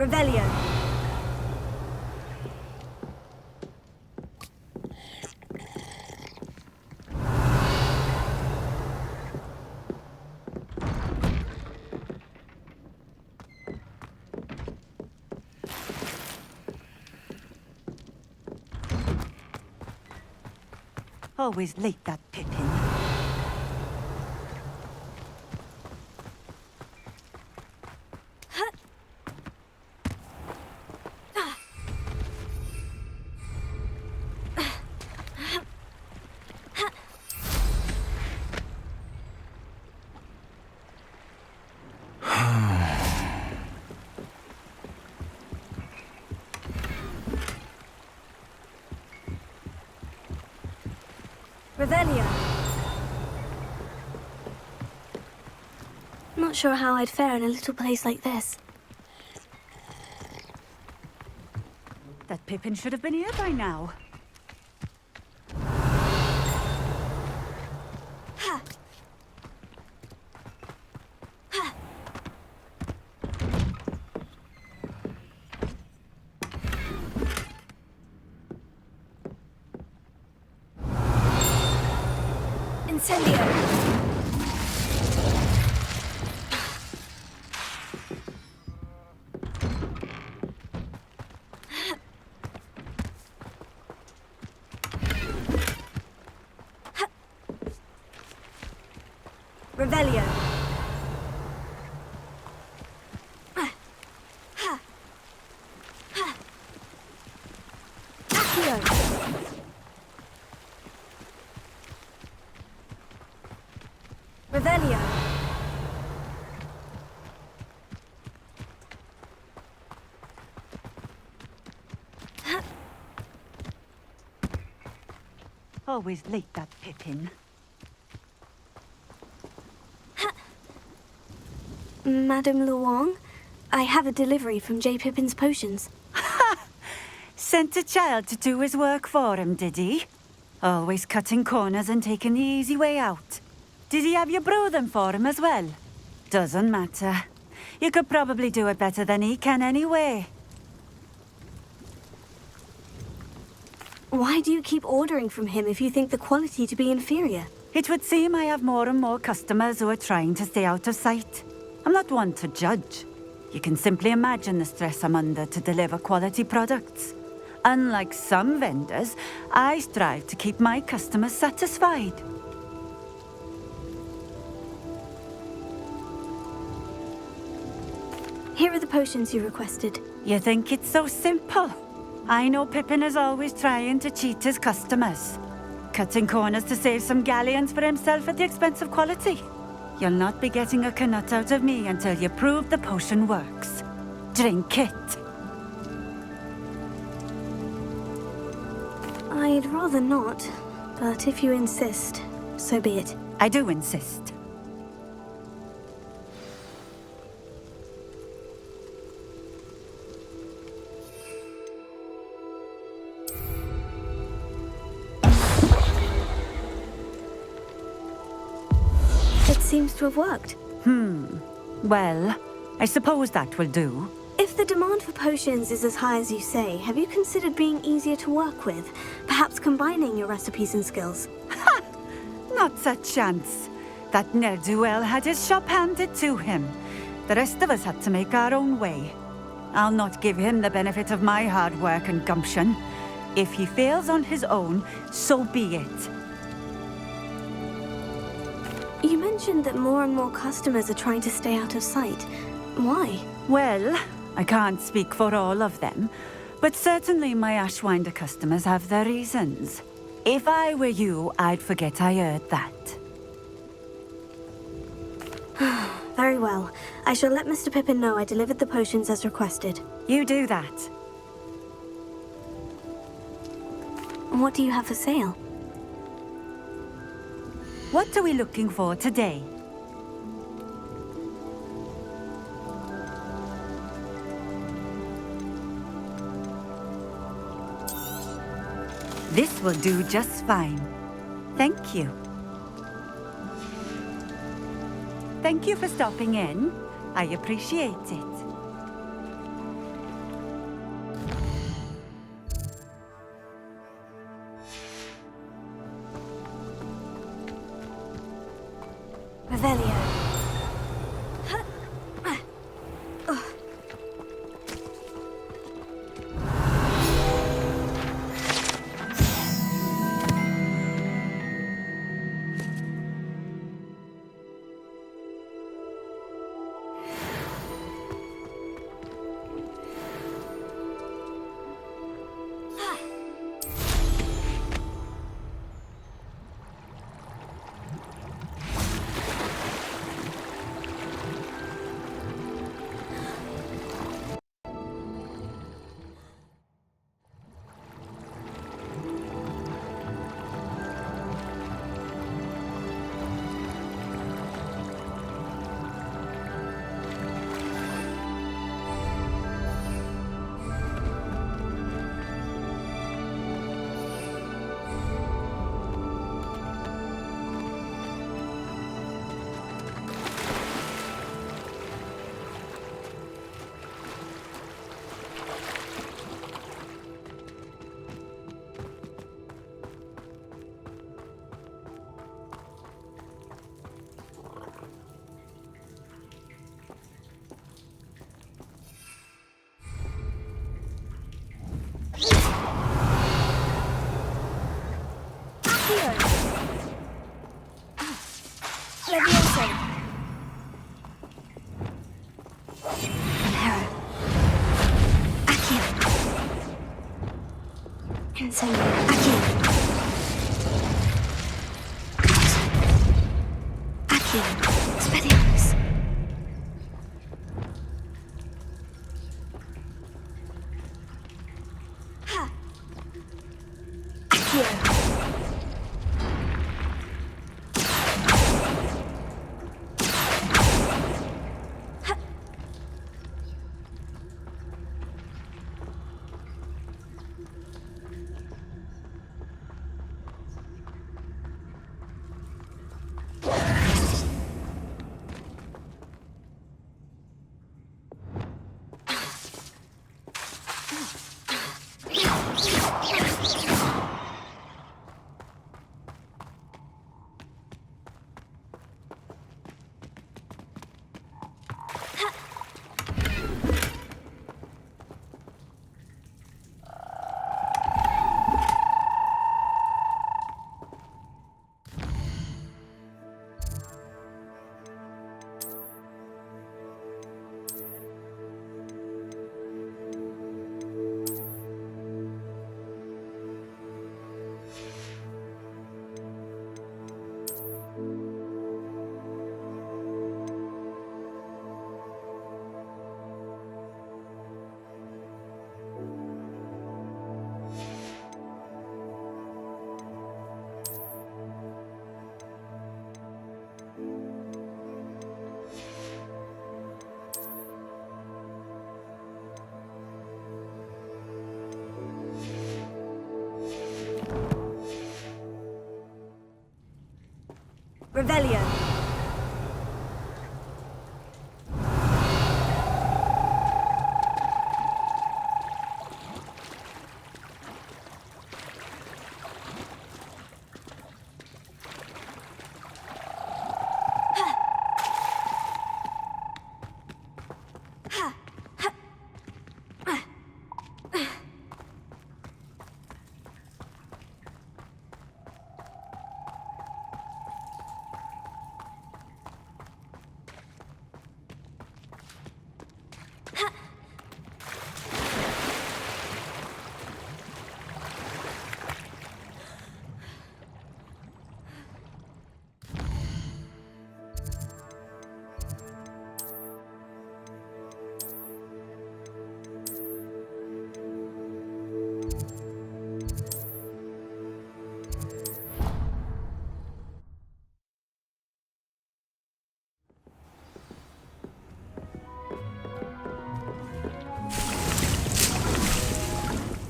S9: Revelio.
S14: Always late, that Pippin.
S9: Revelio.
S4: Not sure how I'd fare in a little place like this.
S14: That Pippin should have been here by now.
S9: Incendio. Revelio. Accio. Revelio.
S14: Always late, that Pippin.
S4: Madame Luong, I have a delivery from J. Pippin's Potions.
S14: Sent a child to do his work for him, did he? Always cutting corners and taking the easy way out. Did he have you brew them for him as well? Doesn't matter. You could probably do it better than he can anyway.
S4: Why do you keep ordering from him if you think the quality to be inferior?
S14: It would seem I have more and more customers who are trying to stay out of sight. I'm not one to judge. You can simply imagine the stress I'm under to deliver quality products. Unlike some vendors, I strive to keep my customers satisfied.
S4: Here are the potions you requested.
S14: You think it's so simple? I know Pippin is always trying to cheat his customers. Cutting corners to save some galleons for himself at the expense of quality. You'll not be getting a canut out of me until you prove the potion works. Drink it.
S4: I'd rather not, but if you insist, so be it.
S14: I do insist.
S4: Seems to have worked.
S14: Well, I suppose that will do.
S4: If the demand for potions is as high as you say, have you considered being easier to work with? Perhaps combining your recipes and skills?
S14: Ha! Not a chance. That ne'er-do-well had his shop handed to him. The rest of us had to make our own way. I'll not give him the benefit of my hard work and gumption. If he fails on his own, so be it.
S4: You mentioned that more and more customers are trying to stay out of sight. Why?
S14: Well, I can't speak for all of them, but certainly my Ashwinder customers have their reasons. If I were you, I'd forget I heard that.
S4: Very well. I shall let Mr. Pippin know I delivered the potions as requested.
S14: You do that.
S4: What do you have for sale?
S14: What are we looking for today? This will do just fine. Thank you. Thank you for stopping in. I appreciate it.
S4: Incendio. Aquí. Aquí. Expelliarmus. Ha. Accio.
S9: Revelio.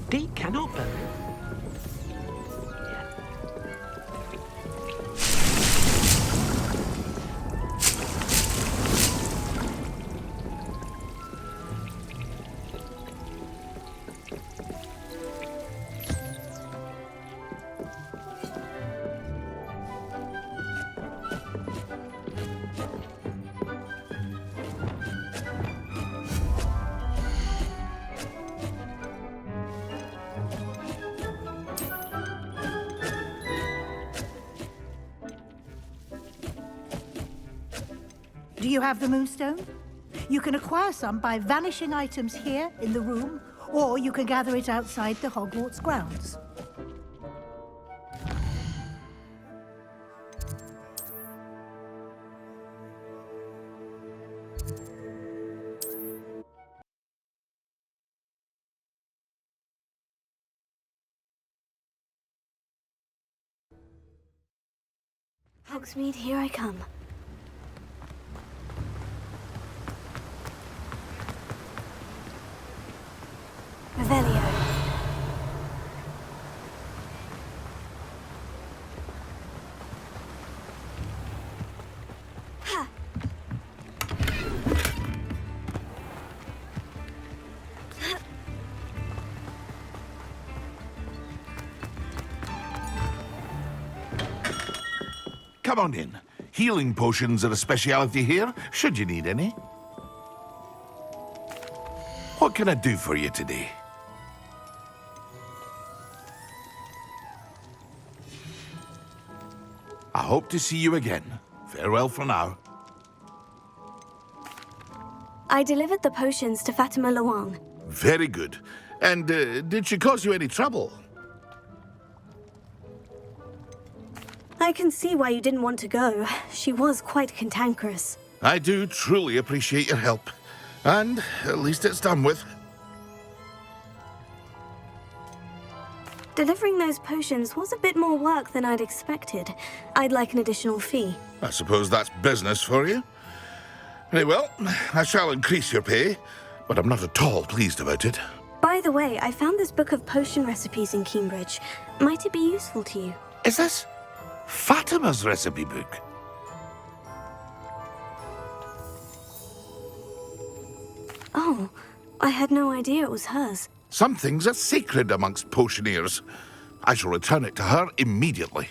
S11: They cannot be.
S7: Do you have the moonstone? You can acquire some by vanishing items here in the room, or you can gather it outside the Hogwarts grounds.
S4: Hogsmeade, here I come. Revelio. Ha!
S6: Come on in. Healing potions are a speciality here, should you need any. What can I do for you today? I hope to see you again. Farewell for now.
S4: I delivered the potions to Fatima Luang.
S6: Very good. And did she cause you any trouble?
S4: I can see why you didn't want to go. She was quite cantankerous.
S6: I do truly appreciate your help. And at least it's done with.
S4: Delivering those potions was a bit more work than I'd expected. I'd like an additional fee.
S6: I suppose that's business for you. Very well, I shall increase your pay, but I'm not at all pleased about it.
S4: By the way, I found this book of potion recipes in Cambridge. Might it be useful to you?
S6: Is this Fatima's recipe book?
S4: Oh, I had no idea it was hers.
S6: Some things are sacred amongst potioneers. I shall return it to her immediately.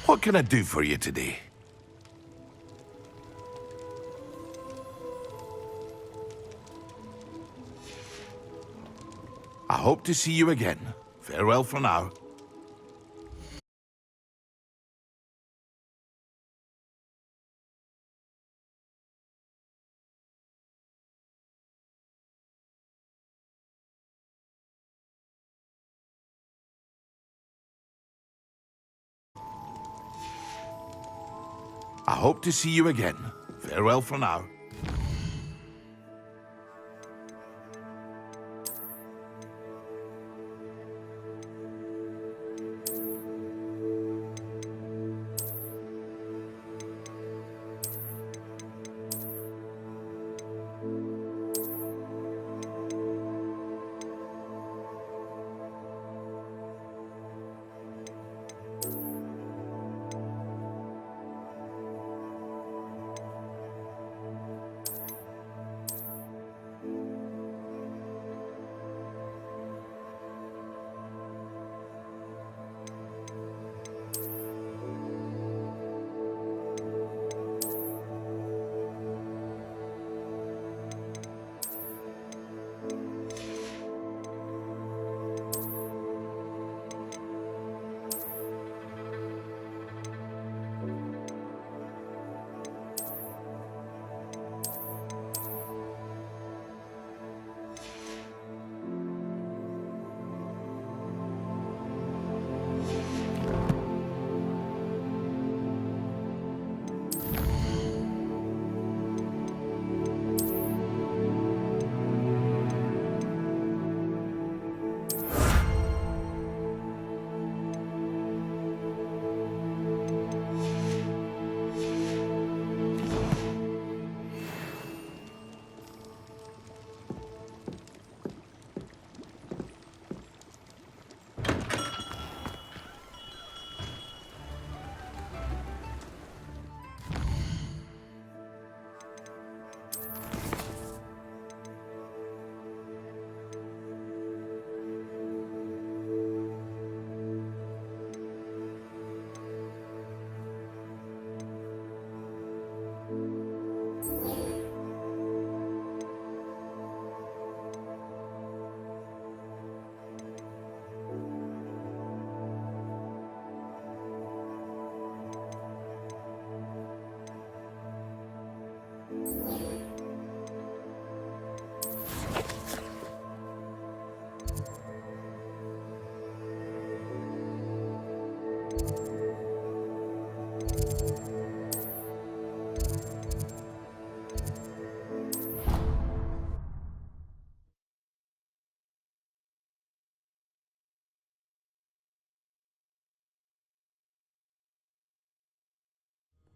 S6: What can I do for you today? I hope to see you again. Farewell for now. I hope to see you again. Farewell for now.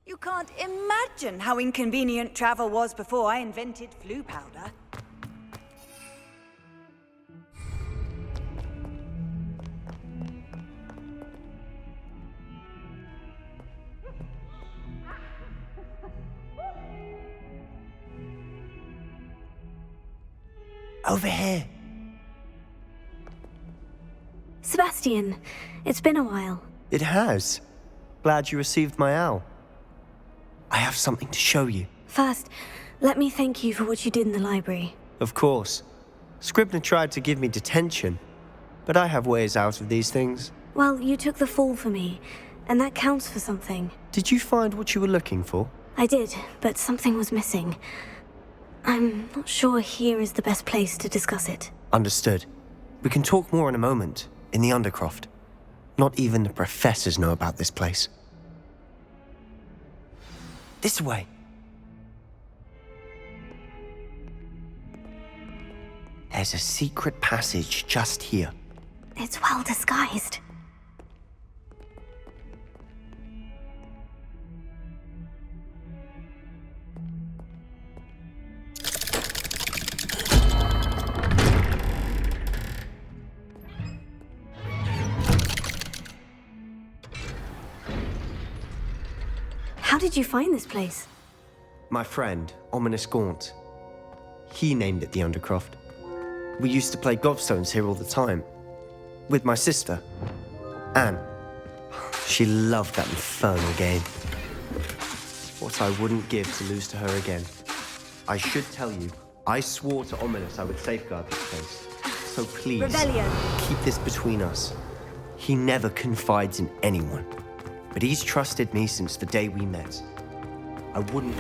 S9: You can't imagine how inconvenient travel was before I invented flu powder.
S5: Over here.
S4: Sebastian, it's been a while.
S5: It has. Glad you received my owl. I have something to show you.
S4: First, let me thank you for what you did in the library.
S5: Of course. Scribner tried to give me detention, but I have ways out of these things.
S4: Well, you took the fall for me, and that counts for something.
S5: Did you find what you were looking for?
S4: I did, but something was missing. I'm not sure here is the best place to discuss it.
S5: Understood. We can talk more in a moment, in the Undercroft. Not even the professors know about this place. This way. There's a secret passage just here.
S4: It's well disguised. How did you find this place?
S5: My friend, Ominous Gaunt. He named it the Undercroft. We used to play gobstones here all the time. With my sister, Anne. She loved that infernal game. What I wouldn't give to lose to her again. I should tell you, I swore to Ominous I would safeguard this place. So please,
S4: Rebellion.
S5: keep this between us. He never confides in anyone. But he's trusted me since the day we met. I wouldn't...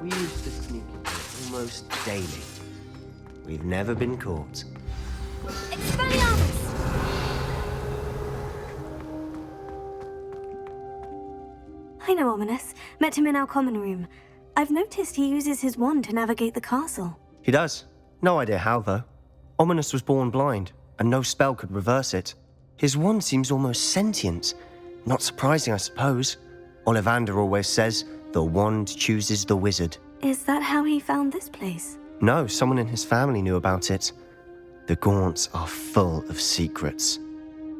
S5: We used to sneak in here almost daily. We've never been caught.
S3: Expelliarmus!
S4: I know Ominous. Met him in our common room. I've noticed he uses his wand to navigate the castle.
S5: He does. No idea how, though. Ominous was born blind, and no spell could reverse it. His wand seems almost sentient. Not surprising, I suppose. Ollivander always says, the wand chooses the wizard.
S4: Is that how he found this place?
S5: No, someone in his family knew about it. The Gaunts are full of secrets.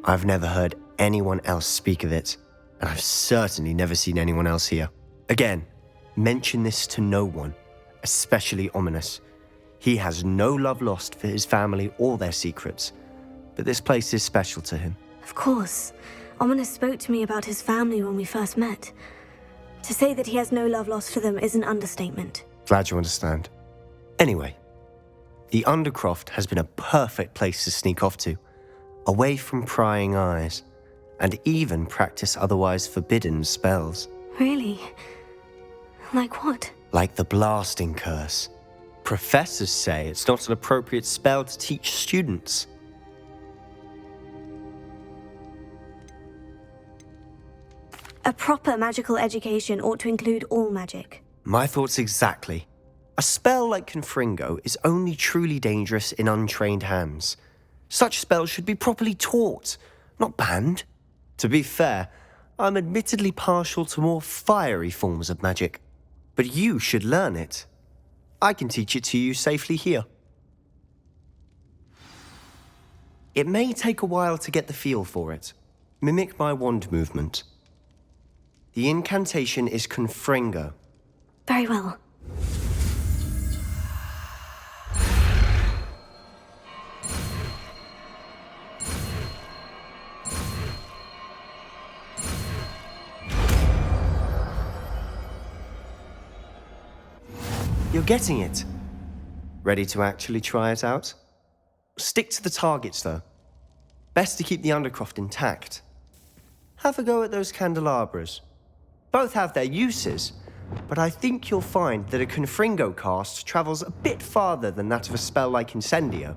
S5: I've never heard anyone else speak of it, and I've certainly never seen anyone else here. Again, mention this to no one, especially Ominous. He has no love lost for his family or their secrets, but this place is special to him.
S4: Of course. Ominous spoke to me about his family when we first met. To say that he has no love lost for them is an understatement.
S5: Glad you understand. Anyway, the Undercroft has been a perfect place to sneak off to, away from prying eyes, and even practice otherwise forbidden spells.
S4: Really? Like what?
S5: Like the blasting curse. Professors say it's not an appropriate spell to teach students.
S4: A proper magical education ought to include all magic.
S5: My thoughts exactly. A spell like Confringo is only truly dangerous in untrained hands. Such spells should be properly taught, not banned. To be fair, I'm admittedly partial to more fiery forms of magic. But you should learn it. I can teach it to you safely here. It may take a while to get the feel for it. Mimic my wand movement. The incantation is Confringo.
S4: Very well.
S5: You're getting it. Ready to actually try it out? Stick to the targets, though. Best to keep the Undercroft intact. Have a go at those candelabras. Both have their uses, but I think you'll find that a Confringo cast travels a bit farther than that of a spell like Incendio.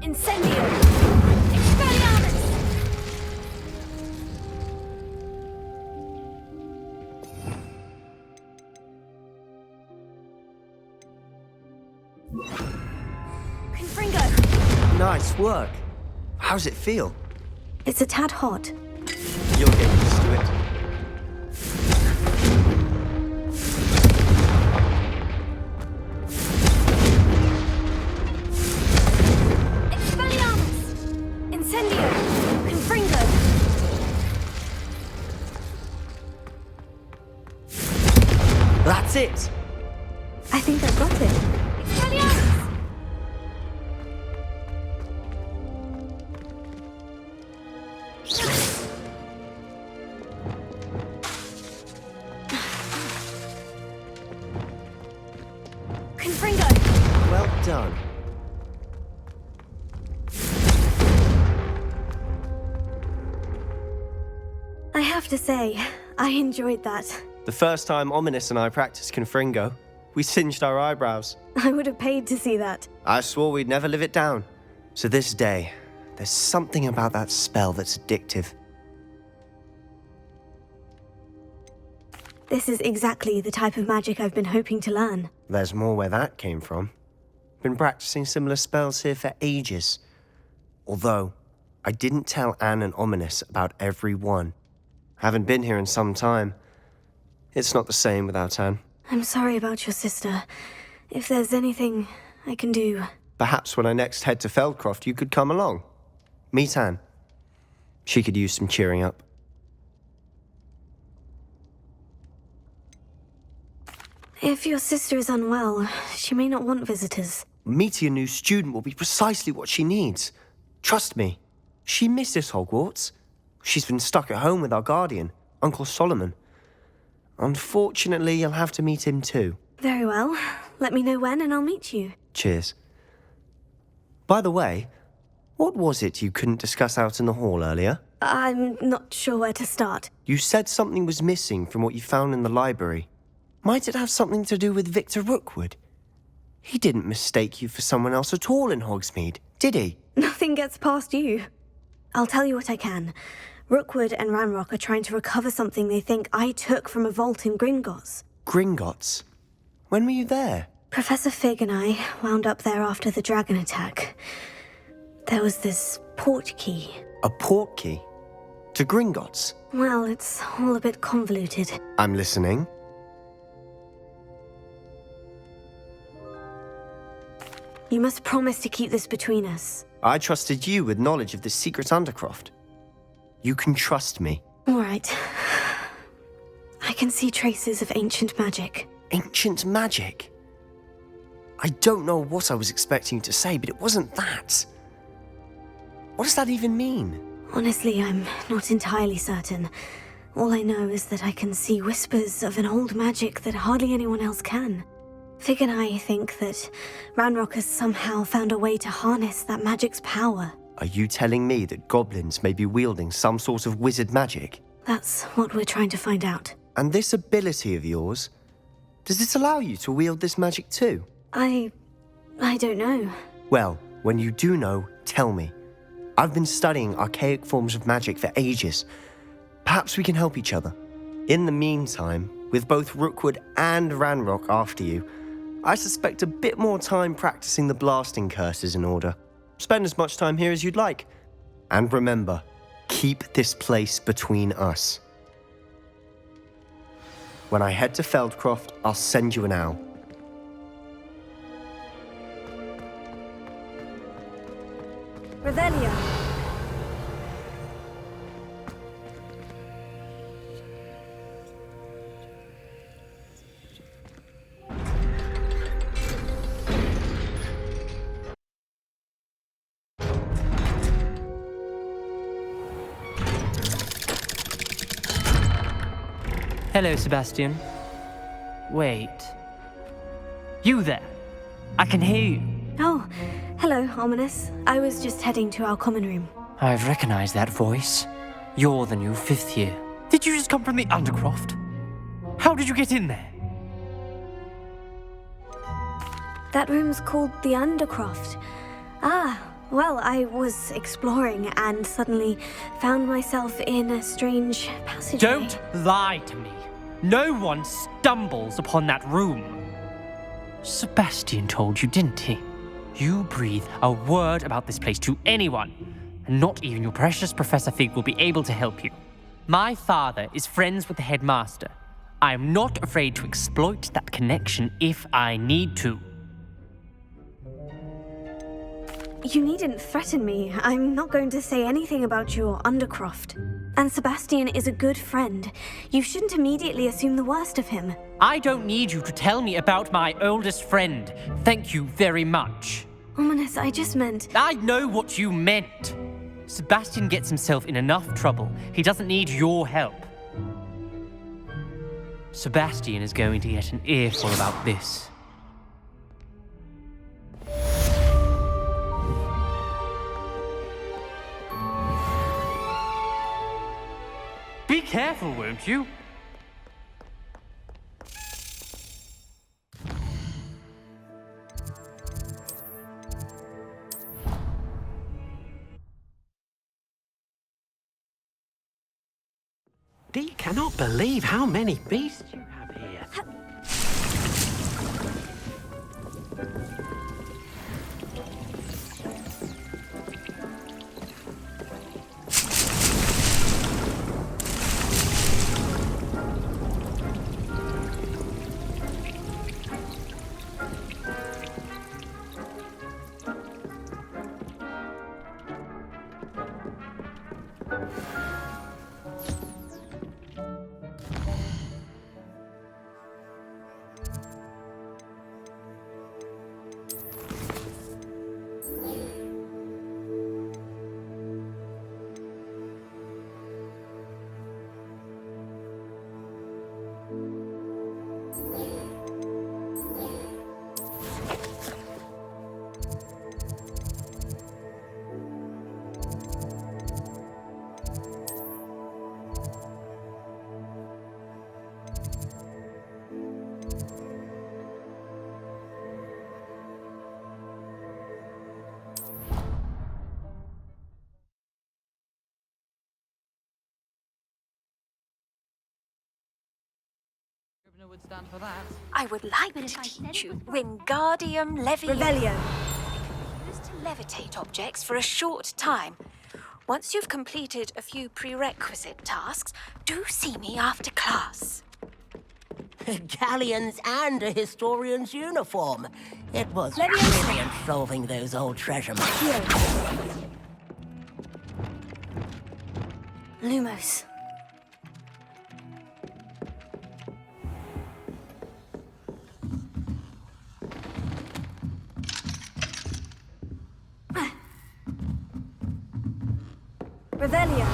S3: Incendio! Expelliarmus! Confringo!
S5: Nice work. How's it feel?
S4: It's a tad hot.
S5: You'll get used to it.
S3: Expelliarmus! Incendio! Confringo!
S5: That's it!
S4: I think I've got it.
S3: Expelliarmus! Confringo!
S5: Well done.
S4: I have to say, I enjoyed that.
S5: The first time Ominous and I practiced Confringo, we singed our eyebrows.
S4: I would have paid to see that.
S5: I swore we'd never live it down. So this day, there's something about that spell that's addictive.
S4: This is exactly the type of magic I've been hoping to learn.
S5: There's more where that came from. Been practicing similar spells here for ages. Although, I didn't tell Anne and Ominous about every one. Haven't been here in some time. It's not the same without Anne.
S4: I'm sorry about your sister. If there's anything I can do...
S5: Perhaps when I next head to Feldcroft, you could come along. Meet Anne. She could use some cheering up.
S4: If your sister is unwell, she may not want visitors.
S5: Meeting a new student will be precisely what she needs. Trust me. She misses Hogwarts. She's been stuck at home with our guardian, Uncle Solomon. Unfortunately, you'll have to meet him too.
S4: Very well. Let me know when and I'll meet you.
S5: Cheers. By the way, what was it you couldn't discuss out in the hall earlier?
S4: I'm not sure where to start.
S5: You said something was missing from what you found in the library. Might it have something to do with Victor Rookwood? He didn't mistake you for someone else at all in Hogsmeade, did he?
S4: Nothing gets past you. I'll tell you what I can. Rookwood and Ranrock are trying to recover something they think I took from a vault in Gringotts.
S5: Gringotts? When were you there?
S4: Professor Fig and I wound up there after the dragon attack. There was this port key.
S5: A port key? To Gringotts?
S4: Well, it's all a bit convoluted.
S5: I'm listening.
S4: You must promise to keep this between us.
S5: I trusted you with knowledge of the secret Undercroft. You can trust me.
S4: All right. I can see traces of ancient magic.
S5: Ancient magic? I don't know what I was expecting you to say, but it wasn't that. What does that even mean?
S4: Honestly, I'm not entirely certain. All I know is that I can see whispers of an old magic that hardly anyone else can. Fig and I think that Ranrock has somehow found a way to harness that magic's power.
S5: Are you telling me that goblins may be wielding some sort of wizard magic?
S4: That's what we're trying to find out.
S5: And this ability of yours, does it allow you to wield this magic too?
S4: I don't know.
S5: Well, when you do know, tell me. I've been studying archaic forms of magic for ages. Perhaps we can help each other. In the meantime, with both Rookwood and Ranrock after you, I suspect a bit more time practicing the blasting curse is in order. Spend as much time here as you'd like. And remember, keep this place between us. When I head to Feldcroft, I'll send you an owl.
S4: Revelio.
S15: Hello, Sebastian. Wait. You there? I can hear you.
S4: Oh, hello, Ominous. I was just heading to our common room.
S15: I've recognized that voice. You're the new 5th year. Did you just come from the Undercroft? How did you get in there?
S4: That room's called the Undercroft. Ah, well, I was exploring and suddenly found myself in a strange passageway.
S15: Don't lie to me. No one stumbles upon that room. Sebastian told you, didn't he? You breathe a word about this place to anyone, and not even your precious Professor Fig will be able to help you. My father is friends with the headmaster. I am not afraid to exploit that connection if I need to.
S4: You needn't threaten me. I'm not going to say anything about your Undercroft. And Sebastian is a good friend. You shouldn't immediately assume the worst of him.
S15: I don't need you to tell me about my oldest friend. Thank you very much.
S4: Ominous, I just meant...
S15: I know what you meant. Sebastian gets himself in enough trouble. He doesn't need your help. Sebastian is going to get an earful about this. Be careful, won't you?
S11: Dee cannot believe how many beasts you have here.
S16: Would stand for that.
S17: I would like to teach you Wingardium Leviosa.
S4: Revelio.
S17: Use to levitate objects for a short time. Once you've completed a few prerequisite tasks, do see me after class.
S2: Galleons and a historian's uniform. It was brilliant solving those old treasure maps.
S4: Lumos. Revelio.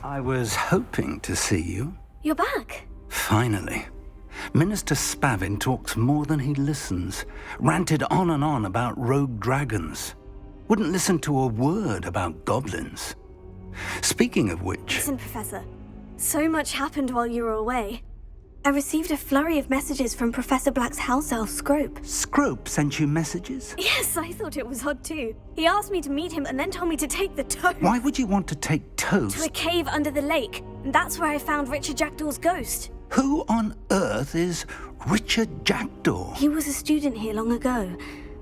S18: I was hoping to see you.
S4: You're back.
S18: Finally. Minister Spavin talks more than he listens. Ranted on and on about rogue dragons. Wouldn't listen to a word about goblins. Speaking of which...
S4: Listen, Professor. So much happened while you were away. I received a flurry of messages from Professor Black's house elf, Scrope.
S18: Scrope sent you messages?
S4: Yes, I thought it was odd too. He asked me to meet him and then told me to take the toad.
S18: Why would you want to take toads?
S4: To a cave under the lake. And that's where I found Richard Jackdaw's ghost.
S18: Who on earth is Richard Jackdaw?
S4: He was a student here long ago.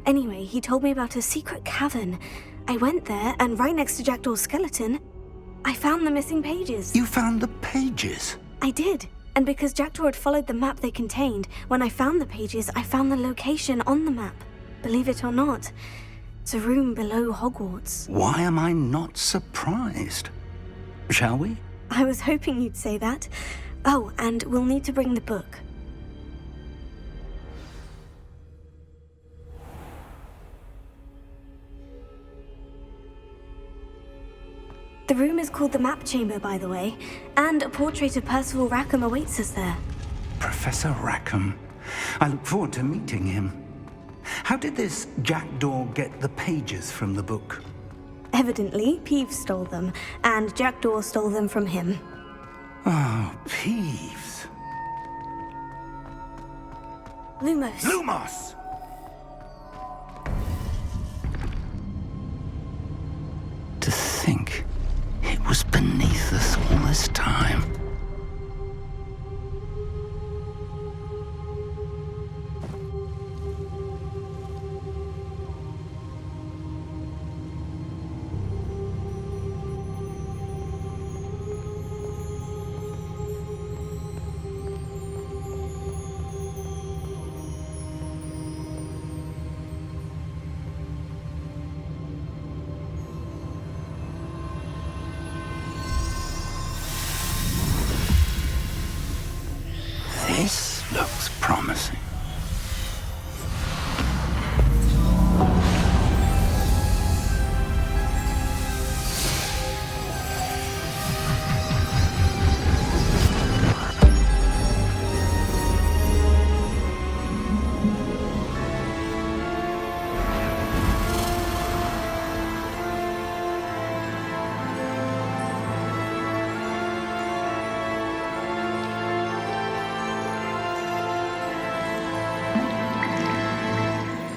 S4: Anyway, he told me about a secret cavern. I went there, and right next to Jackdaw's skeleton, I found the missing pages.
S18: You found the pages?
S4: I did. And because Jackdaw had followed the map they contained, when I found the pages, I found the location on the map. Believe it or not, it's a room below Hogwarts.
S18: Why am I not surprised? Shall we?
S4: I was hoping you'd say that. Oh, and we'll need to bring the book. The room is called the Map Chamber, by the way, and a portrait of Percival Rackham awaits us there.
S18: Professor Rackham. I look forward to meeting him. How did this jackdaw get the pages from the book?
S4: Evidently, Peeves stole them, and Jackdaw stole them from him.
S18: Oh, Peeves.
S4: Lumos.
S18: Lumos! To think it was beneath us all this time. This looks promising.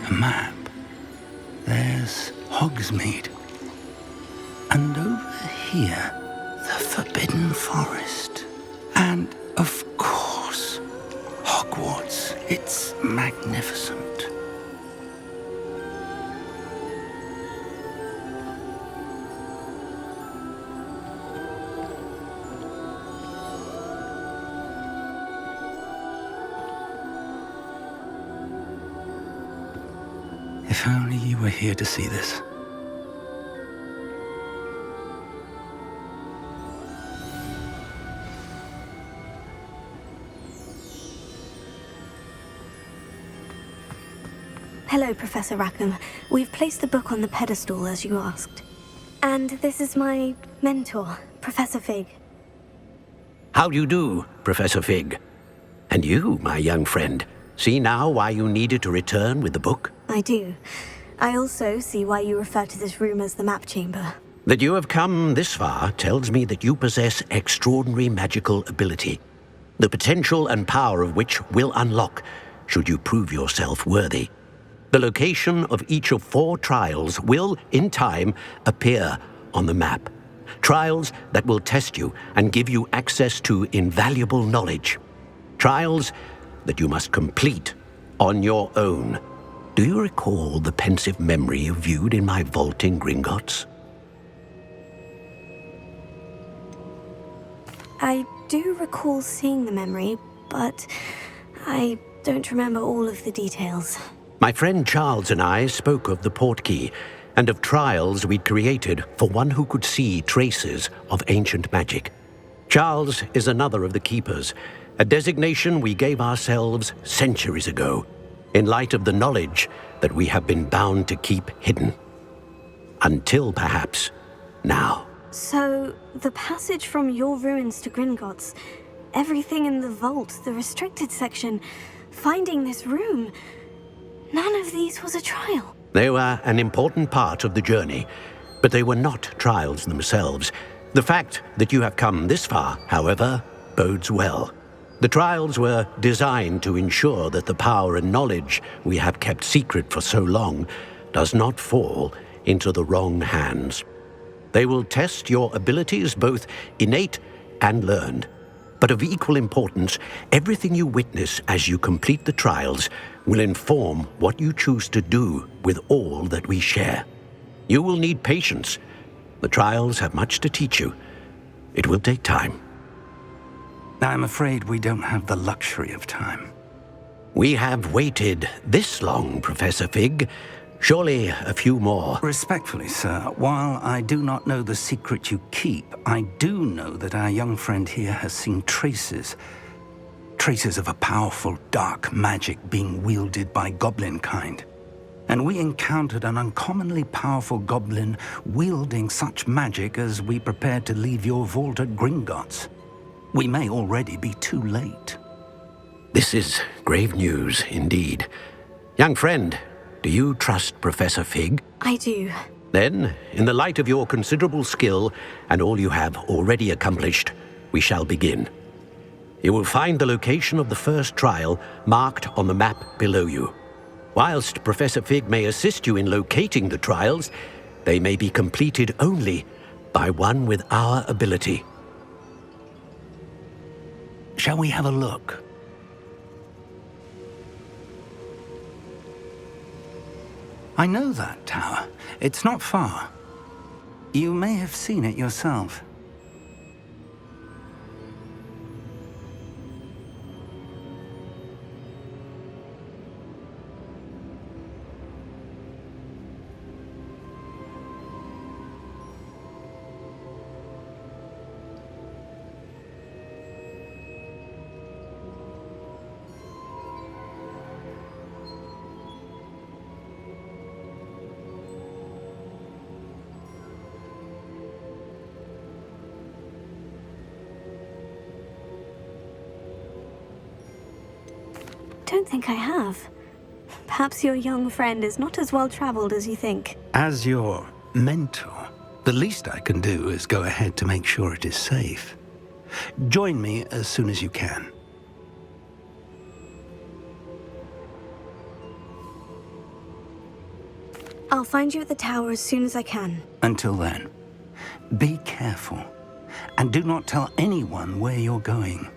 S18: A map. There's Hogsmeade. And over here, the Forbidden Forest. And, of course, Hogwarts. It's magnificent. If only you were here to see this.
S4: Hello, Professor Rackham. We've placed the book on the pedestal as you asked. And this is my mentor, Professor Fig.
S11: How do you do, Professor Fig? And you, my young friend, see now why you needed to return with the book?
S4: I do. I also see why you refer to this room as the map chamber.
S11: That you have come this far tells me that you possess extraordinary magical ability, the potential and power of which will unlock should you prove yourself worthy. The location of each of 4 trials will, in time, appear on the map. Trials that will test you and give you access to invaluable knowledge. Trials that you must complete on your own. Do you recall the pensive memory you viewed in my vault in Gringotts?
S4: I do recall seeing the memory, but I don't remember all of the details.
S11: My friend Charles and I spoke of the portkey and of trials we'd created for one who could see traces of ancient magic. Charles is another of the keepers, a designation we gave ourselves centuries ago, in light of the knowledge that we have been bound to keep hidden. Until perhaps now.
S4: So, the passage from your ruins to Gringotts, everything in the vault, the restricted section, finding this room, none of these was a trial.
S11: They were an important part of the journey, but they were not trials themselves. The fact that you have come this far, however, bodes well. The trials were designed to ensure that the power and knowledge we have kept secret for so long does not fall into the wrong hands. They will test your abilities, both innate and learned. But of equal importance, everything you witness as you complete the trials will inform what you choose to do with all that we share. You will need patience. The trials have much to teach you. It will take time.
S18: I'm afraid we don't have the luxury of time.
S11: We have waited this long, Professor Fig. Surely a few more.
S18: Respectfully, sir, while I do not know the secret you keep, I do know that our young friend here has seen traces of a powerful dark magic being wielded by goblin kind. And we encountered an uncommonly powerful goblin wielding such magic as we prepared to leave your vault at Gringotts. We may already be too late.
S11: This is grave news indeed. Young friend, Do you trust Professor Fig?
S4: I do.
S11: Then, in the light of your considerable skill and all you have already accomplished, we shall begin. You will find the location of the first trial marked on the map below you. Whilst Professor Fig may assist you in locating the trials, they may be completed only by one with our ability.
S18: Shall we have a look? I know that tower. It's not far. You may have seen it yourself.
S4: Don't think I have. Perhaps your young friend is not as well traveled as you think.
S18: As your mentor, the least I can do is go ahead to make sure it is safe. Join me as soon as you can.
S4: I'll find you at the tower as soon as I can.
S18: Until then, be careful, and do not tell anyone where you're going.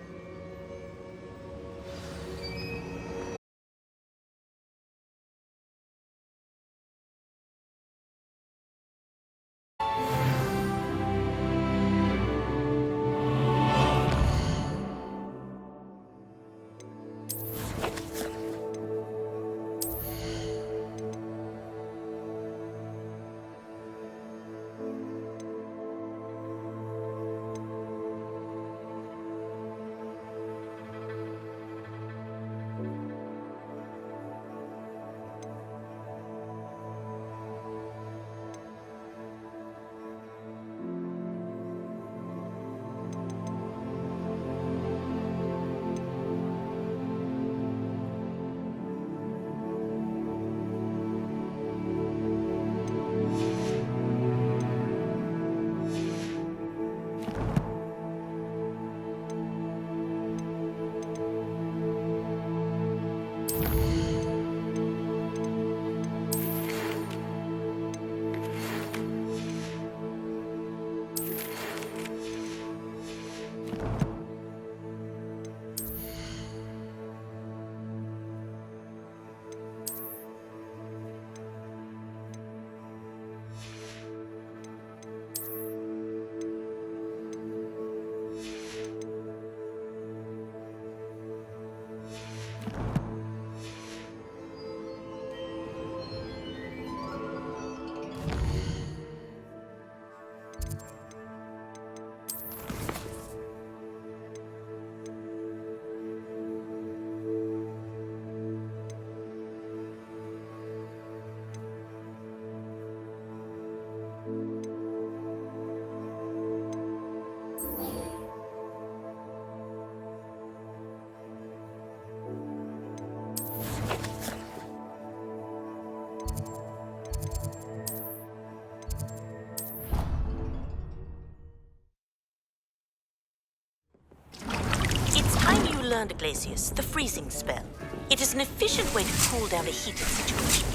S1: Learned Glacius, the freezing spell. It is an efficient way to cool down a heated situation.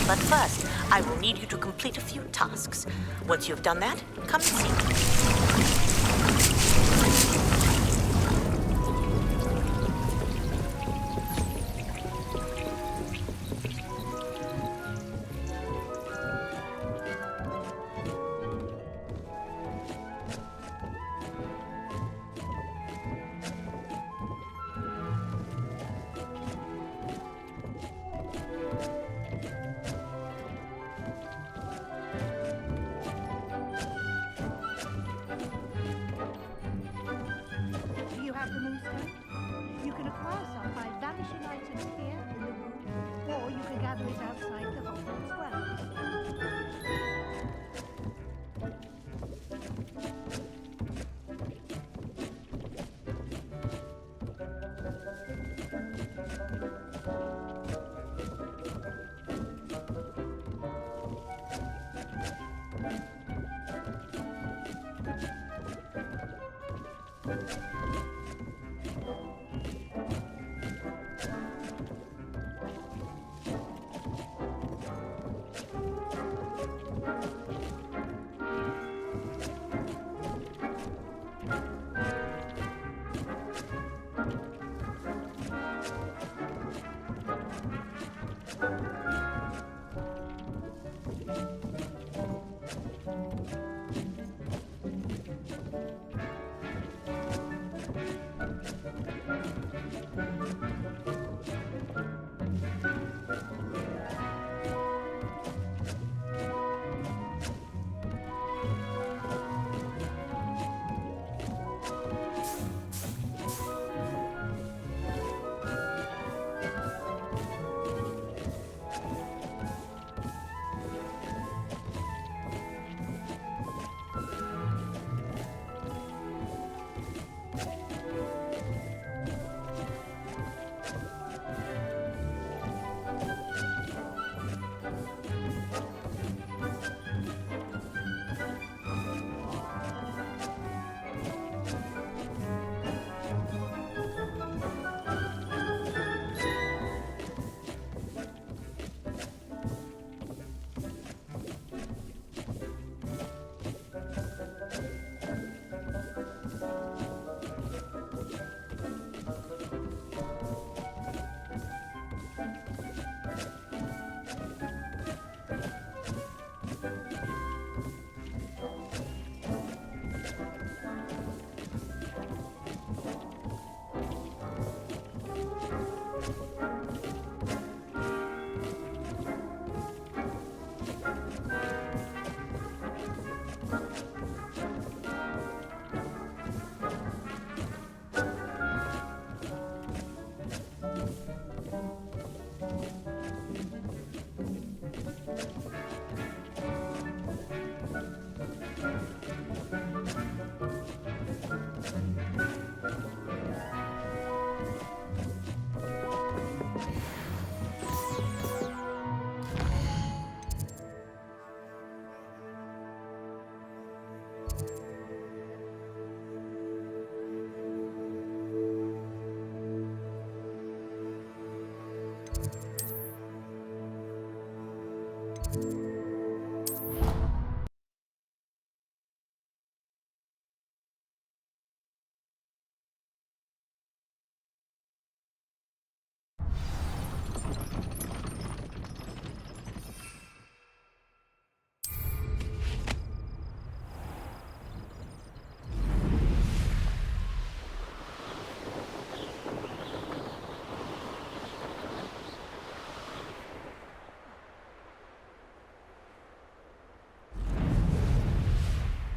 S1: But first, I will need you to complete a few tasks. Once you have done that, come and see me.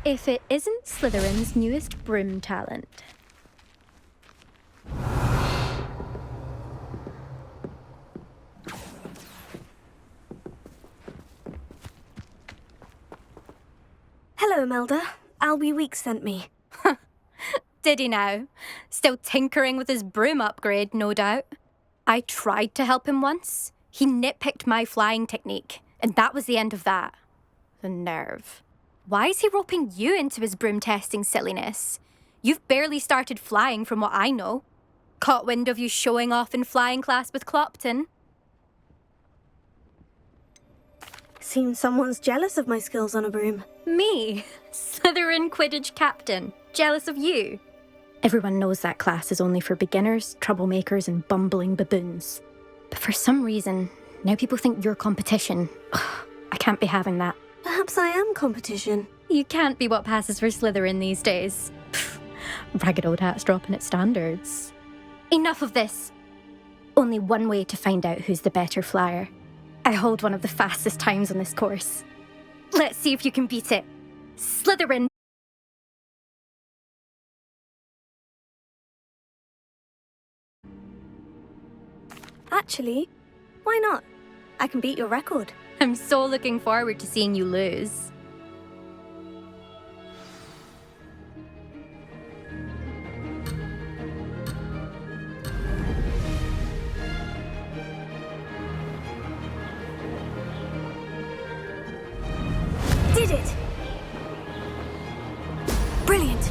S13: if it isn't Slytherin's newest broom talent.
S4: Hello, Melda. Albie Weeks sent me.
S13: Did he now? Still tinkering with his broom upgrade, no doubt. I tried to help him once. He nitpicked my flying technique, and that was the end of that. The nerve. Why is he roping you into his broom testing silliness? You've barely started flying from what I know. Caught wind of you showing off in flying class with Clopton.
S4: Seems someone's jealous of my skills on a broom.
S13: Me? Slytherin Quidditch captain. Jealous of you? Everyone knows that class is only for beginners, troublemakers, and bumbling baboons. But for some reason, now people think you're competition. Ugh, I can't be having that.
S4: Perhaps I am competition.
S13: You can't be what passes for Slytherin these days. Ragged old hat's dropping its standards. Enough of this. Only one way to find out who's the better flyer. I hold one of the fastest times on this course. Let's see if you can beat it. Slytherin.
S4: Actually, why not? I can beat your record.
S13: I'm so looking forward to seeing you lose.
S4: Did it! Brilliant!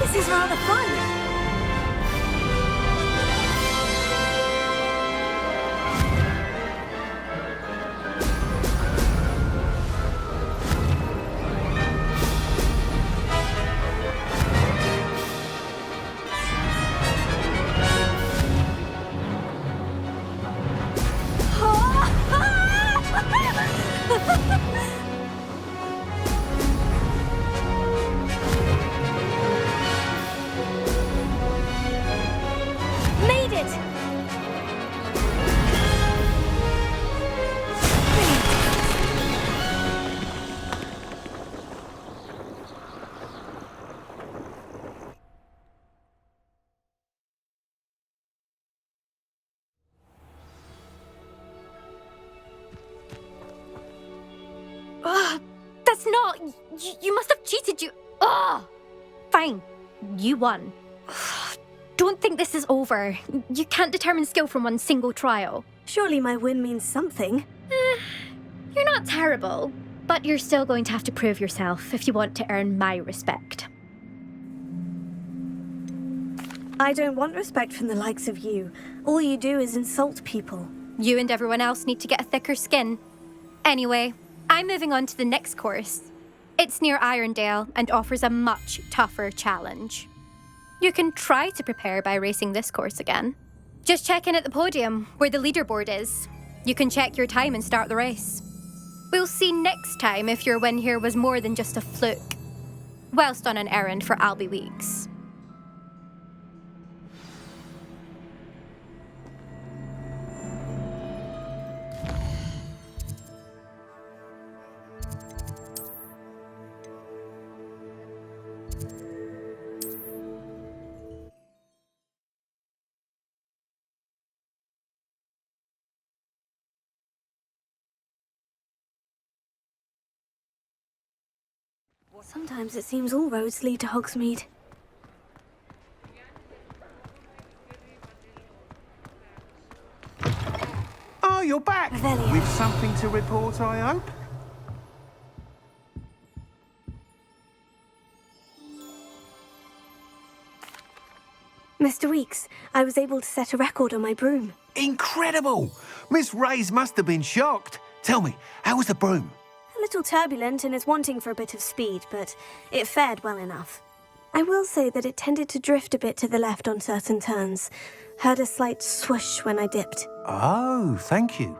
S4: This is rather fun.
S13: That's not... You must have cheated, you... Ugh! Fine. You won. Don't think this is over. You can't determine skill from one single trial.
S4: Surely my win means something.
S13: You're not terrible, but you're still going to have to prove yourself if you want to earn my respect.
S4: I don't want respect from the likes of you. All you do is insult people.
S13: You and everyone else need to get a thicker skin. Anyway, I'm moving on to the next course. It's near Irondale and offers a much tougher challenge. You can try to prepare by racing this course again. Just check in at the podium, where the leaderboard is. You can check your time and start the race. We'll see next time if your win here was more than just a fluke, whilst on an errand for Albie Weeks.
S4: Sometimes it seems all roads lead to Hogsmeade.
S8: you're back.
S4: Revelio.
S8: With something to report, I hope?
S4: Mr. Weeks, I was able to set a record on my broom.
S8: Incredible! Miss Reyes must have been shocked. Tell me, how was the broom?
S4: A little turbulent and is wanting for a bit of speed, but it fared well enough. I will say that it tended to drift a bit to the left on certain turns. Heard a slight swoosh when I dipped.
S8: Oh, thank you.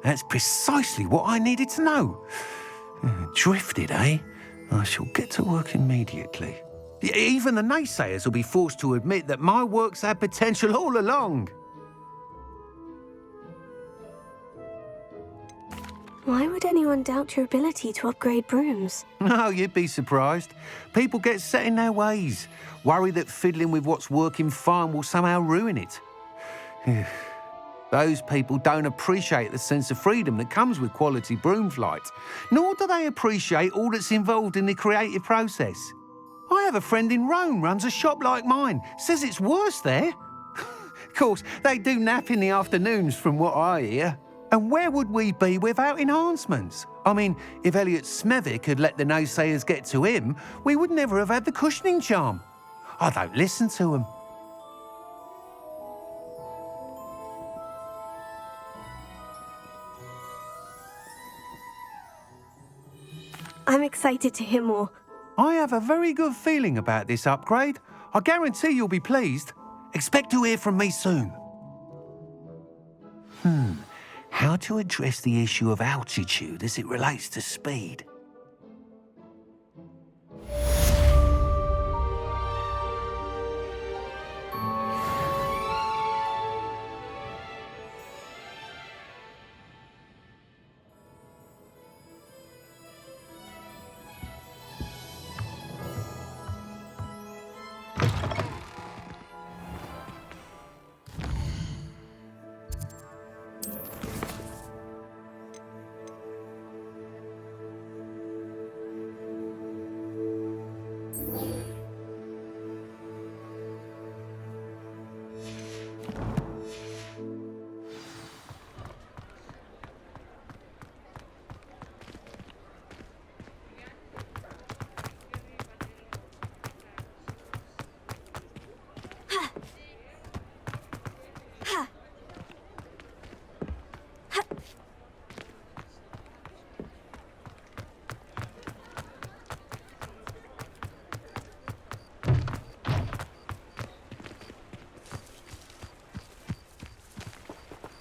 S8: That's precisely what I needed to know. Drifted, eh? I shall get to work immediately. Even the naysayers will be forced to admit that my work's had potential all along.
S4: Why would anyone doubt your ability to upgrade brooms?
S8: No, you'd be surprised. People get set in their ways, worry that fiddling with what's working fine will somehow ruin it. Those people don't appreciate the sense of freedom that comes with quality broom flight, nor do they appreciate all that's involved in the creative process. I have a friend in Rome runs a shop like mine, says it's worse there. Of course, they do nap in the afternoons from what I hear. And where would we be without enhancements? I mean, if Elliot Smethwick had let the naysayers get to him, we would never have had the cushioning charm. I don't listen to them.
S4: I'm excited to hear more.
S8: I have a very good feeling about this upgrade. I guarantee you'll be pleased. Expect to hear from me soon. How to address the issue of altitude as it relates to speed?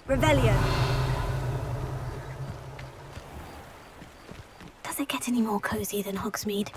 S4: Revelio. Does it get any more cozy than Hogsmeade?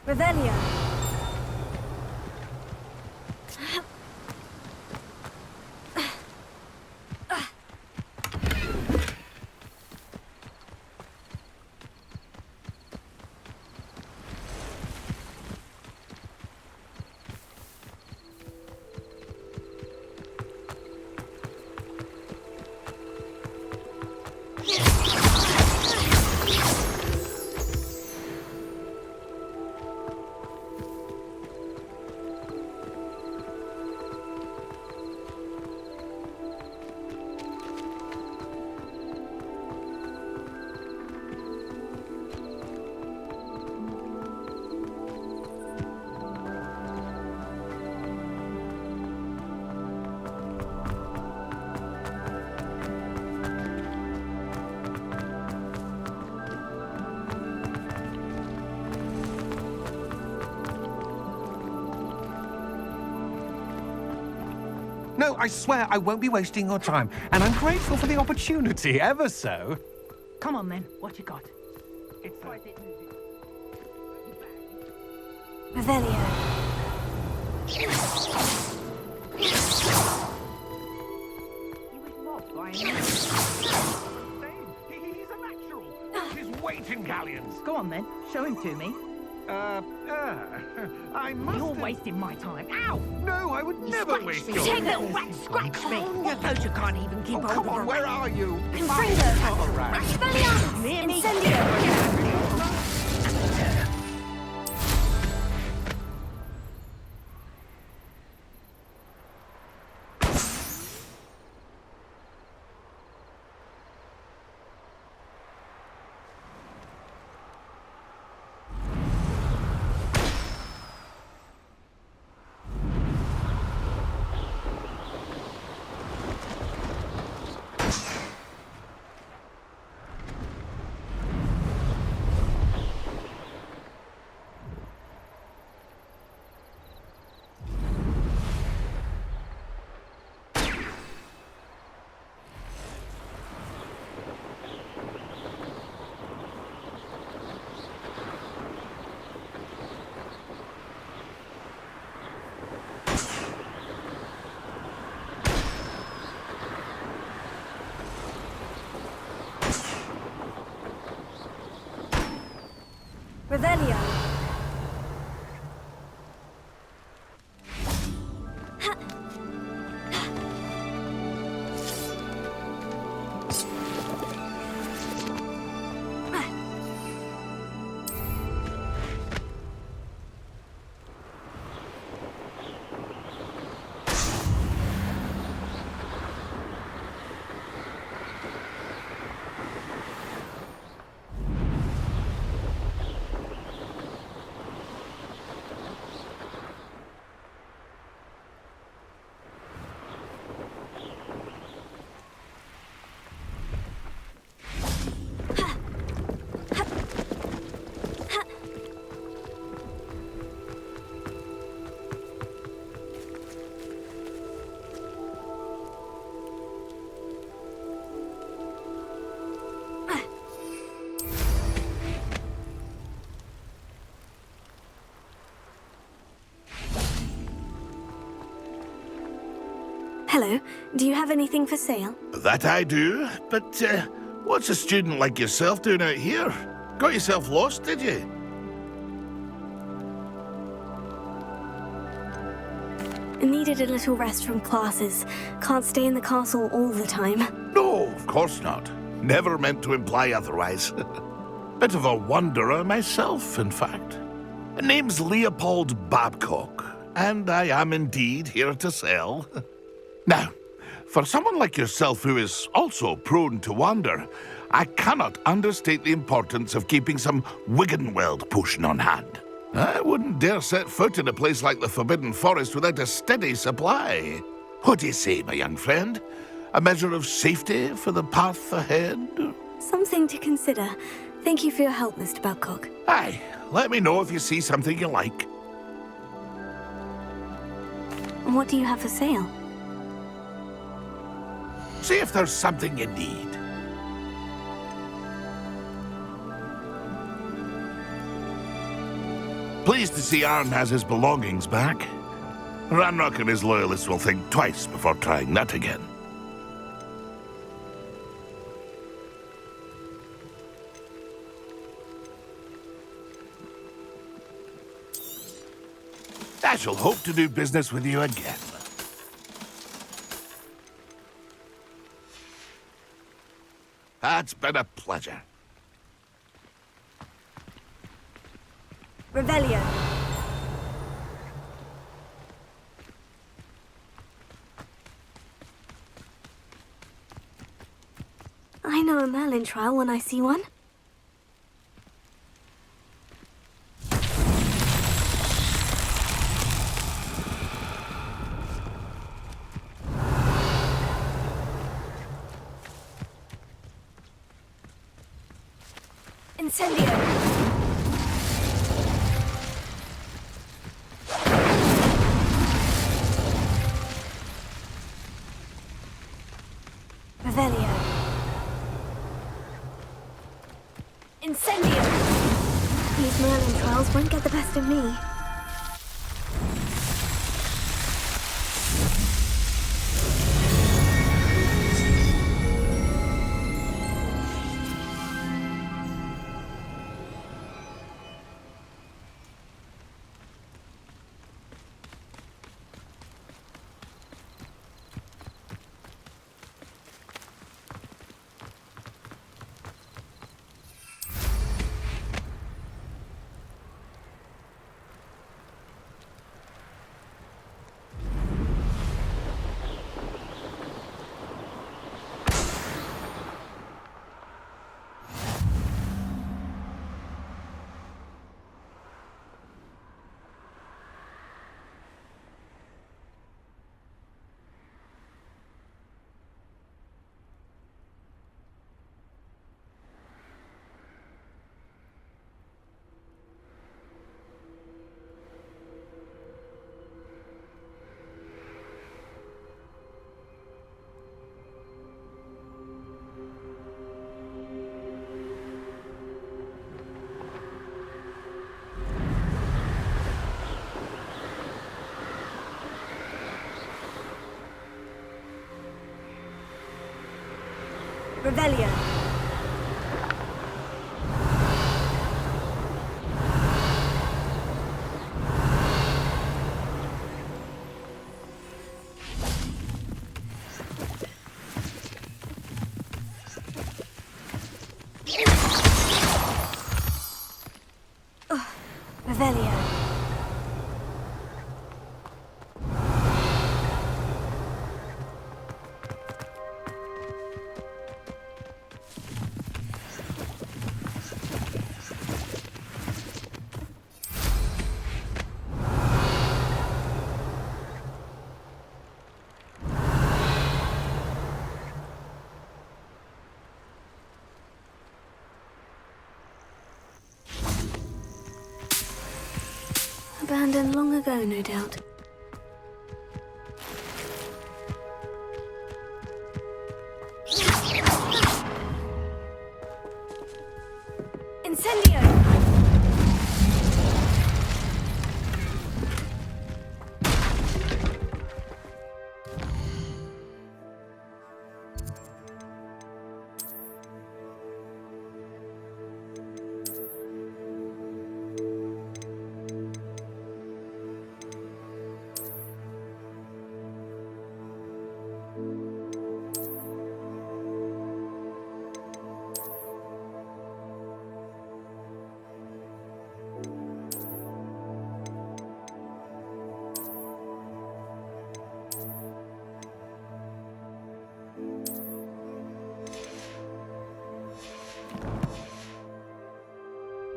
S4: Revelio.
S8: No, I swear I won't be wasting your time, and I'm grateful for the opportunity, ever so.
S7: Come on, then. What you got?
S4: Revelio.
S19: He's a natural. His weight in galleons.
S1: Go on then, show him to me.
S19: I must.
S1: You're wasting my time. Ow!
S19: No, I would never waste your
S1: Take little rat, scratch me. Suppose you can't even keep hold
S19: come
S1: of
S19: on,
S1: a
S19: where
S1: rat.
S19: are you?
S3: Confringo. Expelliarmus.
S1: Near me.
S3: Incendio. Revelio.
S4: Hello, do you have anything for sale?
S6: That I do, but what's a student like yourself doing out here? Got yourself lost, did you?
S4: I needed a little rest from classes. Can't stay in the castle all the time.
S6: No, of course not. Never meant to imply otherwise. Bit of a wanderer myself, in fact. Name's Leopold Babcock, and I am indeed here to sell. Now, for someone like yourself who is also prone to wander, I cannot understate the importance of keeping some Wiggenweld potion on hand. I wouldn't dare set foot in a place like the Forbidden Forest without a steady supply. What do you say, my young friend? A measure of safety for the path ahead?
S4: Something to consider. Thank you for your help, Mr. Babcock.
S6: Aye, let me know if you see something you like.
S4: What do you have for sale?
S6: See if there's something you need. Pleased to see Arn has his belongings back. Ranrock and his loyalists will think twice before trying that again. I shall hope to do business with you again. That's been a pleasure.
S4: Revelio. I know a Merlin trial when I see one.
S3: Incendio. Revelio.
S4: Incendio! These Merlin trials won't get the best of me. Revelio. Revelio. Abandoned long ago, no doubt. Incendio!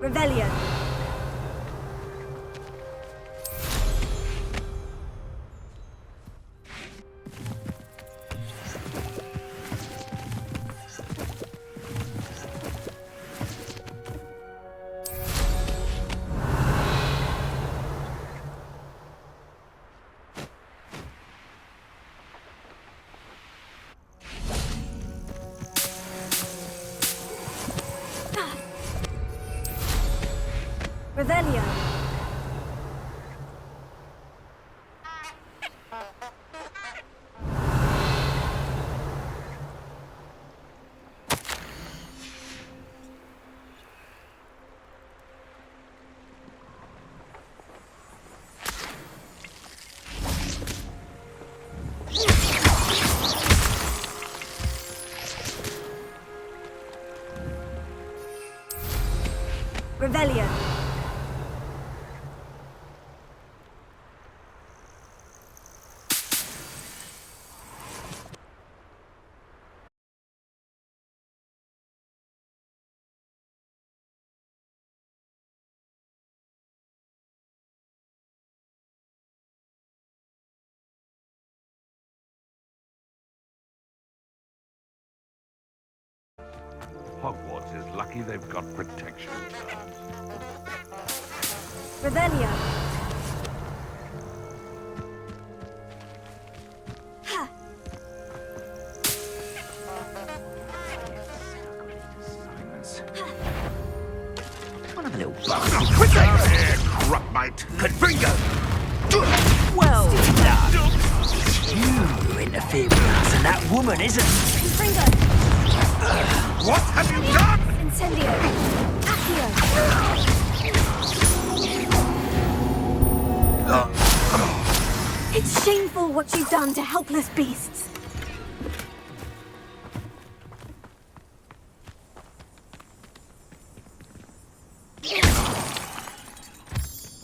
S4: Revelio. Revelio. Revelio.
S19: Hogwarts is lucky they've got protection.
S4: Revelio. Ha!
S18: Silence.
S10: The little bastard.
S6: Quit there, Crupmite!
S10: Confringo! Well done! You interfere with us, and that woman isn't.
S4: Confringo!
S6: What have you done?
S4: Incendio! Accio! It's shameful what you've done to helpless beasts.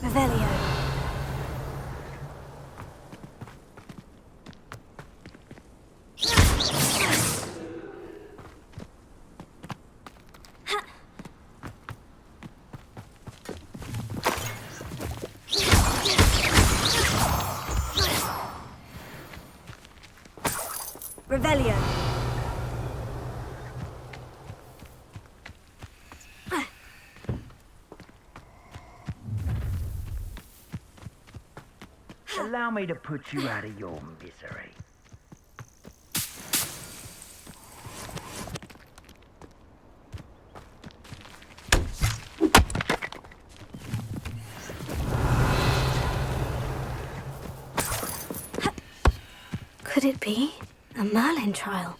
S4: Revelio. Revelio.
S10: Allow me to put you out of your misery.
S4: Could it be a Merlin trial?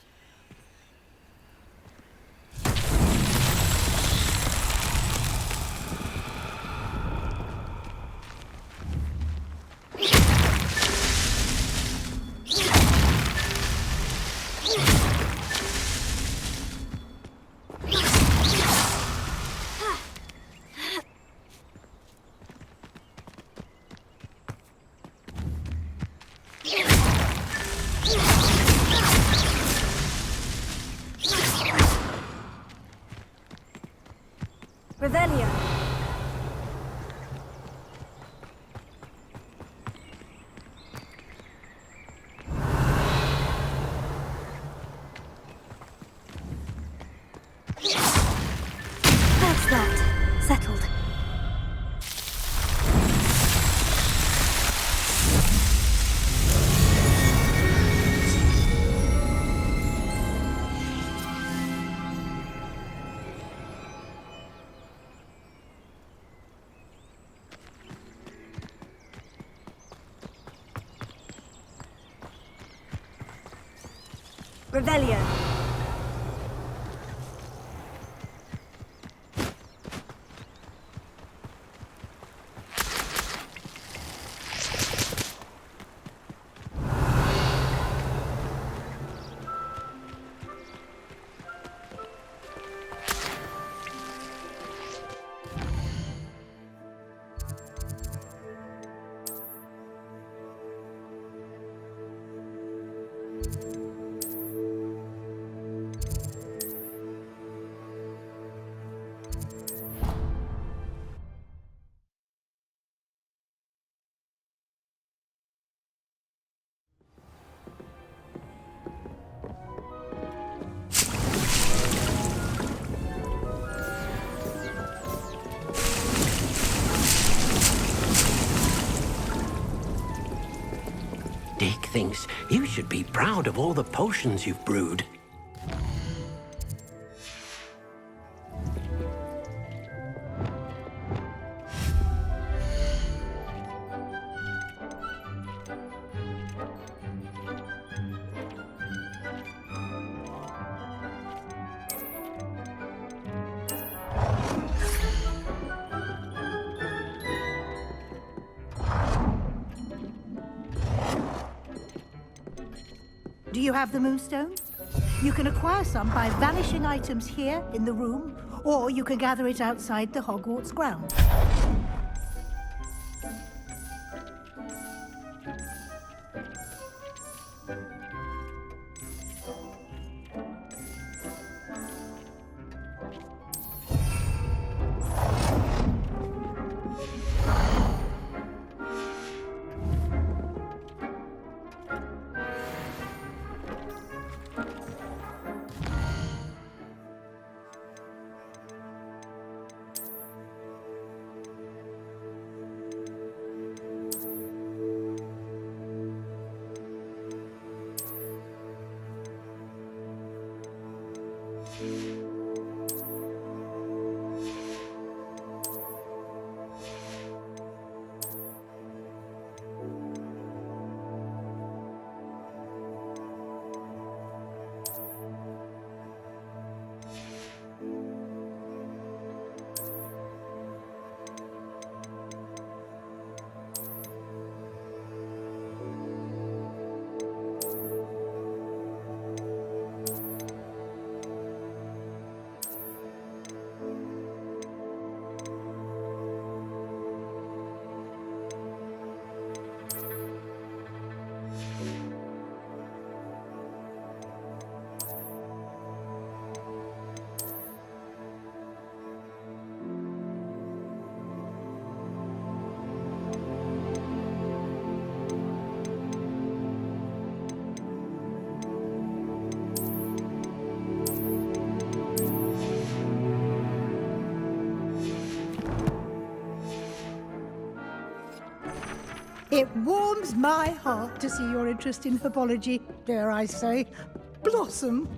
S4: Revelio. That's that. Settled. Revelio.
S11: Dick thinks you should be proud of all the potions you've brewed.
S7: Do you have the moonstone? You can acquire some by vanishing items here in the room, or you can gather it outside the Hogwarts grounds. It warms my heart to see your interest in herbology, dare I say, blossom.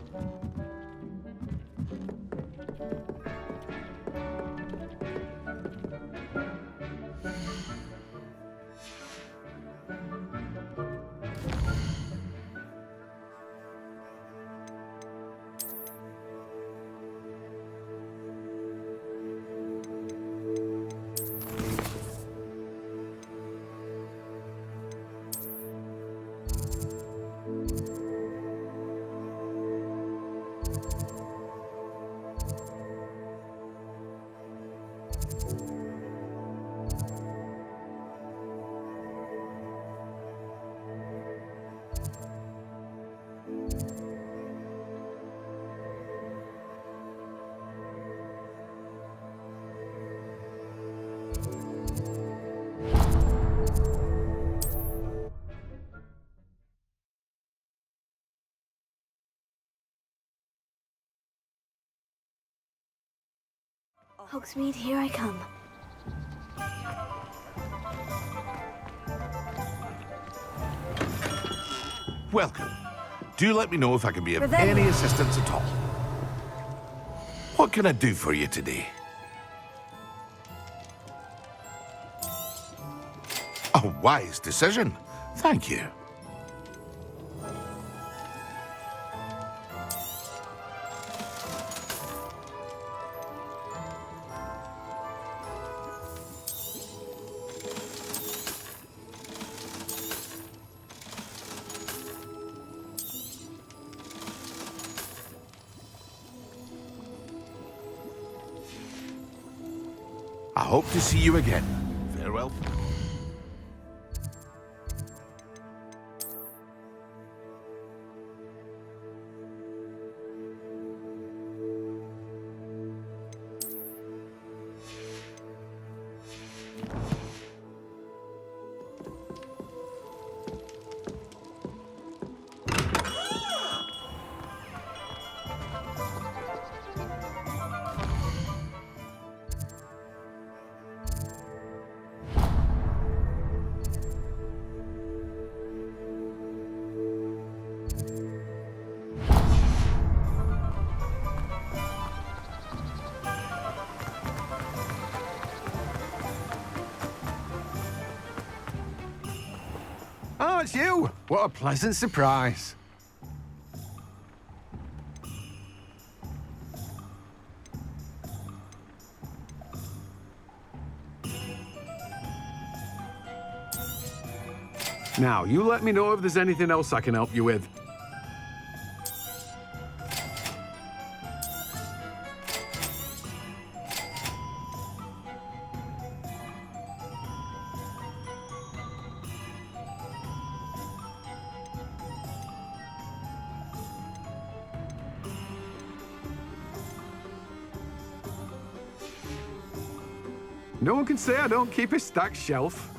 S4: Hogsmeade, here I come.
S6: Welcome. Do let me know if I can be of
S4: Revelio.
S6: any assistance at all. What can I do for you today? A wise decision. Thank you. I hope to see you again. Farewell.
S8: Oh, it's you! What a pleasant surprise. Now, you let me know if there's anything else I can help you with. No one can say I don't keep a stacked shelf.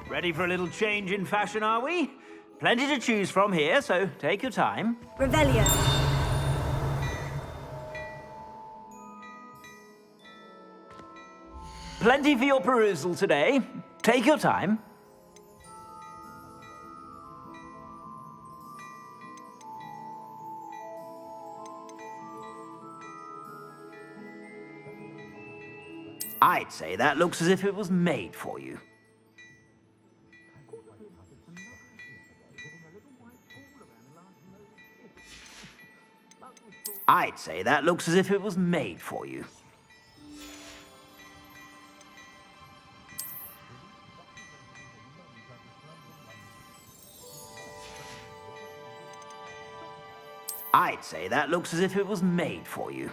S10: Ready for a little change in fashion, are we? Plenty to choose from here, so take your time.
S4: Revelio.
S10: Plenty for your perusal today. Take your time. I'd say that looks as if it was made for you. I'd say that looks as if it was made for you. I'd say that looks as if it was made for you.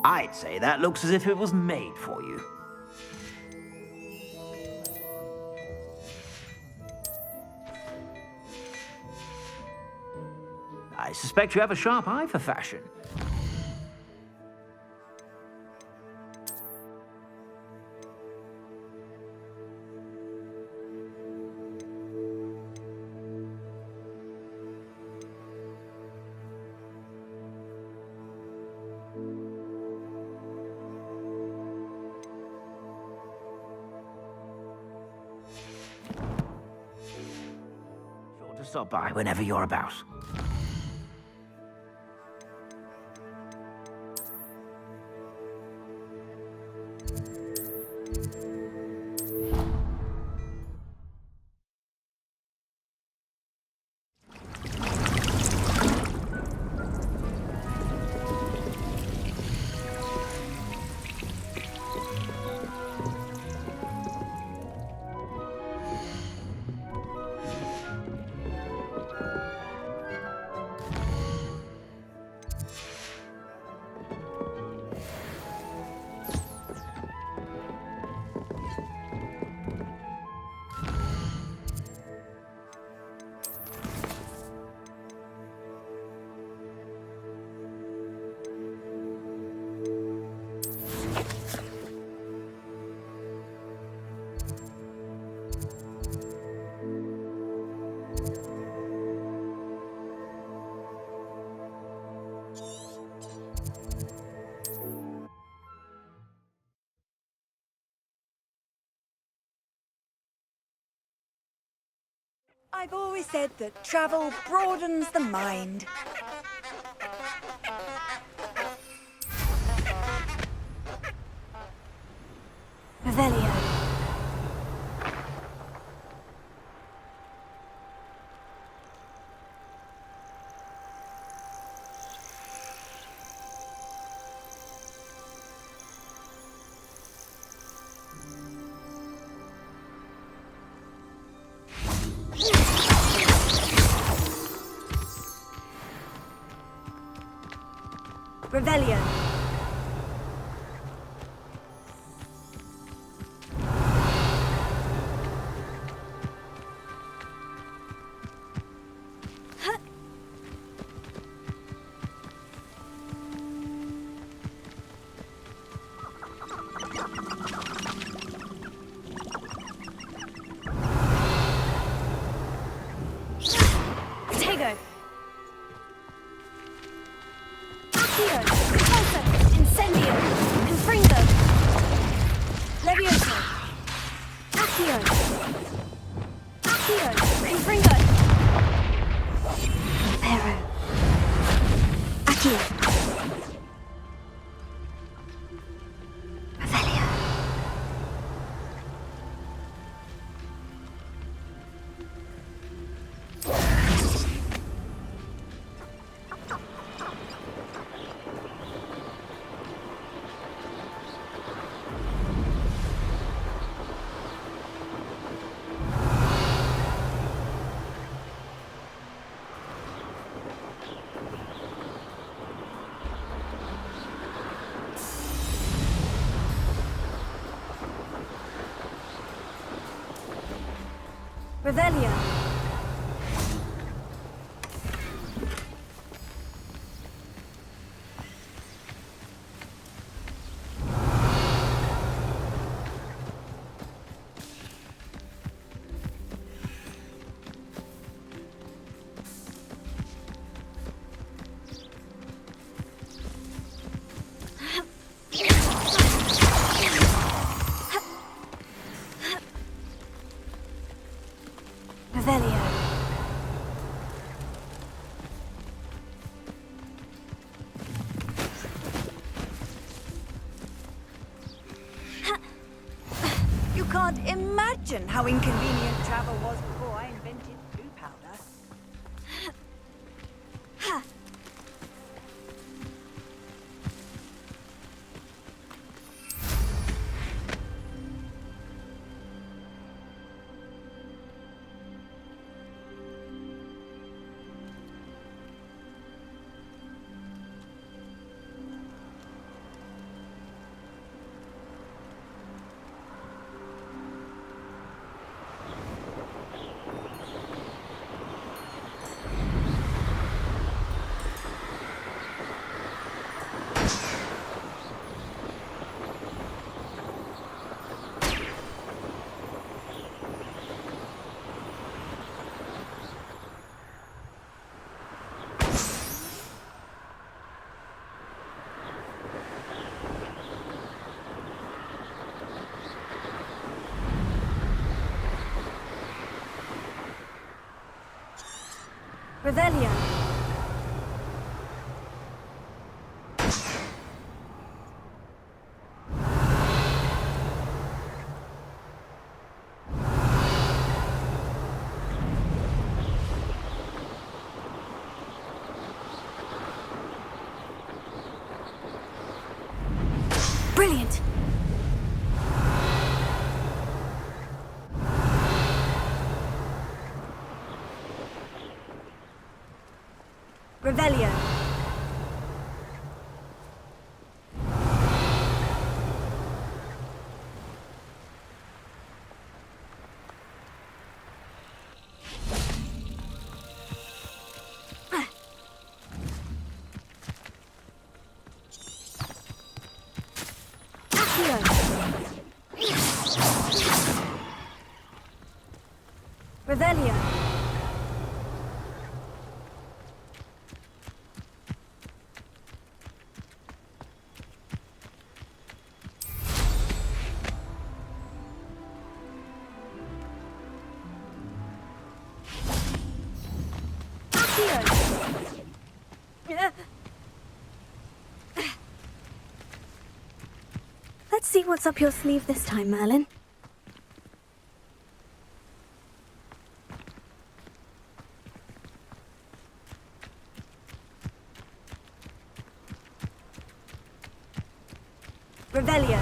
S10: I'd say that looks as if it was made for you. I suspect you have a sharp eye for fashion. Sure to stop by whenever you're about.
S9: I've always said that travel broadens the mind.
S4: Revelio. Revelio. Tego. Accio. Repulsor. Incendio. Confringo. Levioso. Accio. Accio. Confringo. Pero. Accio. Revelio. Revelio. Revelio.
S9: You can't imagine how inconvenient travel was before I invented blue powder.
S4: Revelio. Brilliant. Revelio. Revelio. Let's see what's up your sleeve this time, Merlin. Revelio.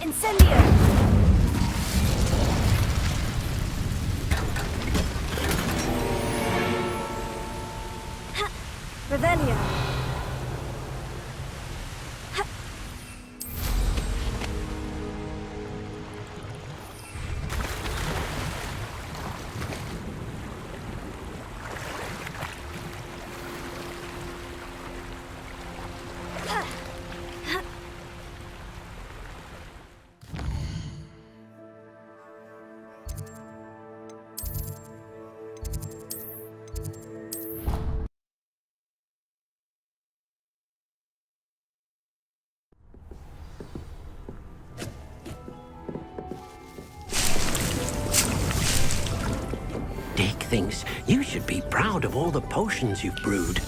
S4: Incendio! Revelio.
S11: thinks you should be proud of all the potions you've brewed.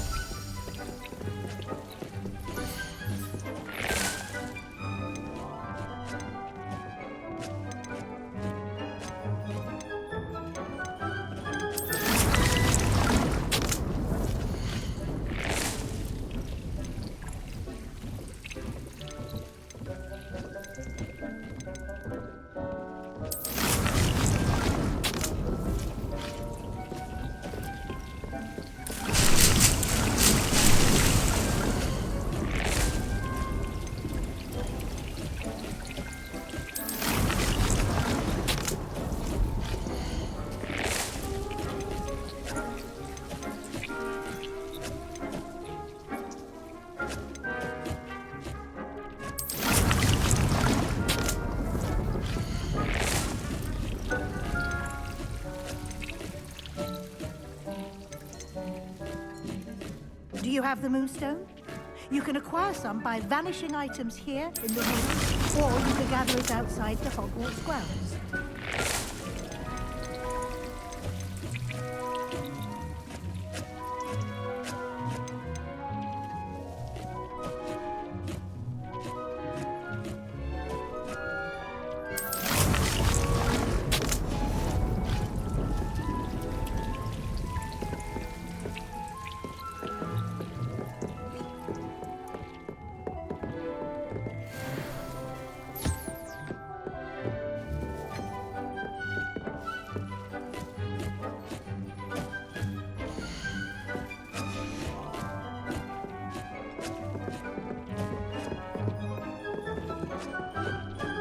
S7: Do you have the Moonstone? You can acquire some by vanishing items here in the room, or you can gather it outside the Hogwarts grounds.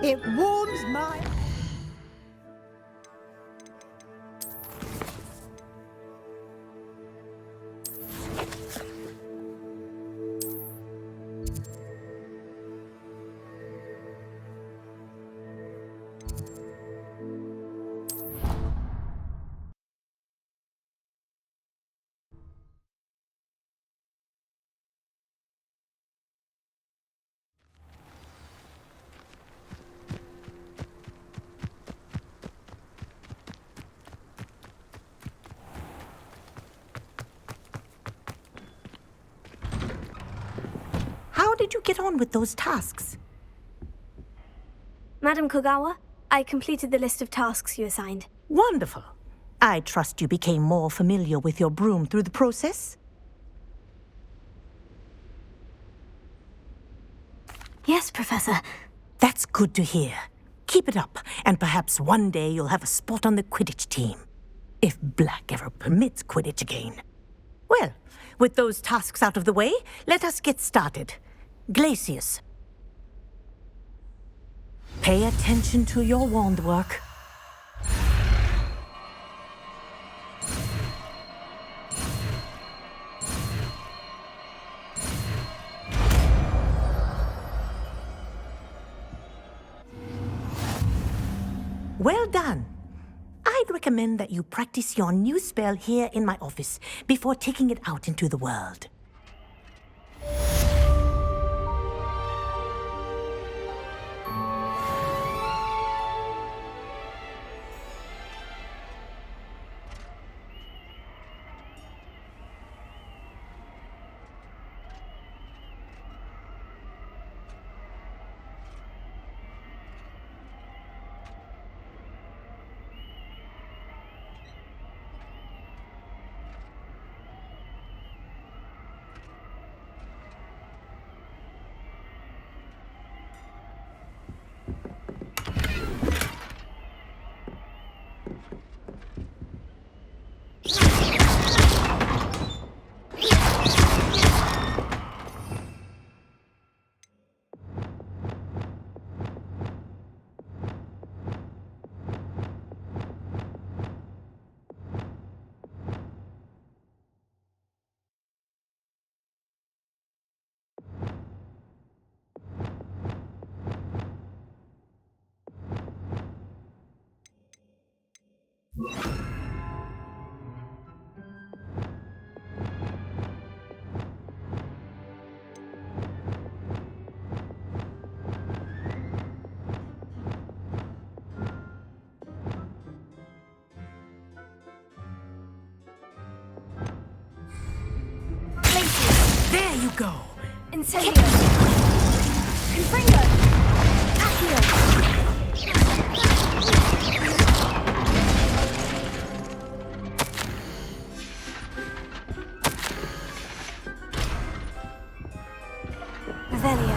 S7: It warms my...
S1: How did you get on with those tasks?
S4: Madam Kogawa, I completed the list of tasks you assigned.
S1: Wonderful. I trust you became more familiar with your broom through the process?
S4: Yes, Professor.
S1: That's good to hear. Keep it up, and perhaps one day you'll have a spot on the Quidditch team. If Black ever permits Quidditch again. Well, with those tasks out of the way, let us get started. Glacius. Pay attention to your wand work. Well done. I'd recommend that you practice your new spell here in my office before taking it out into the world. There you go.
S4: Incendio. Confringo. Accio. Revelio.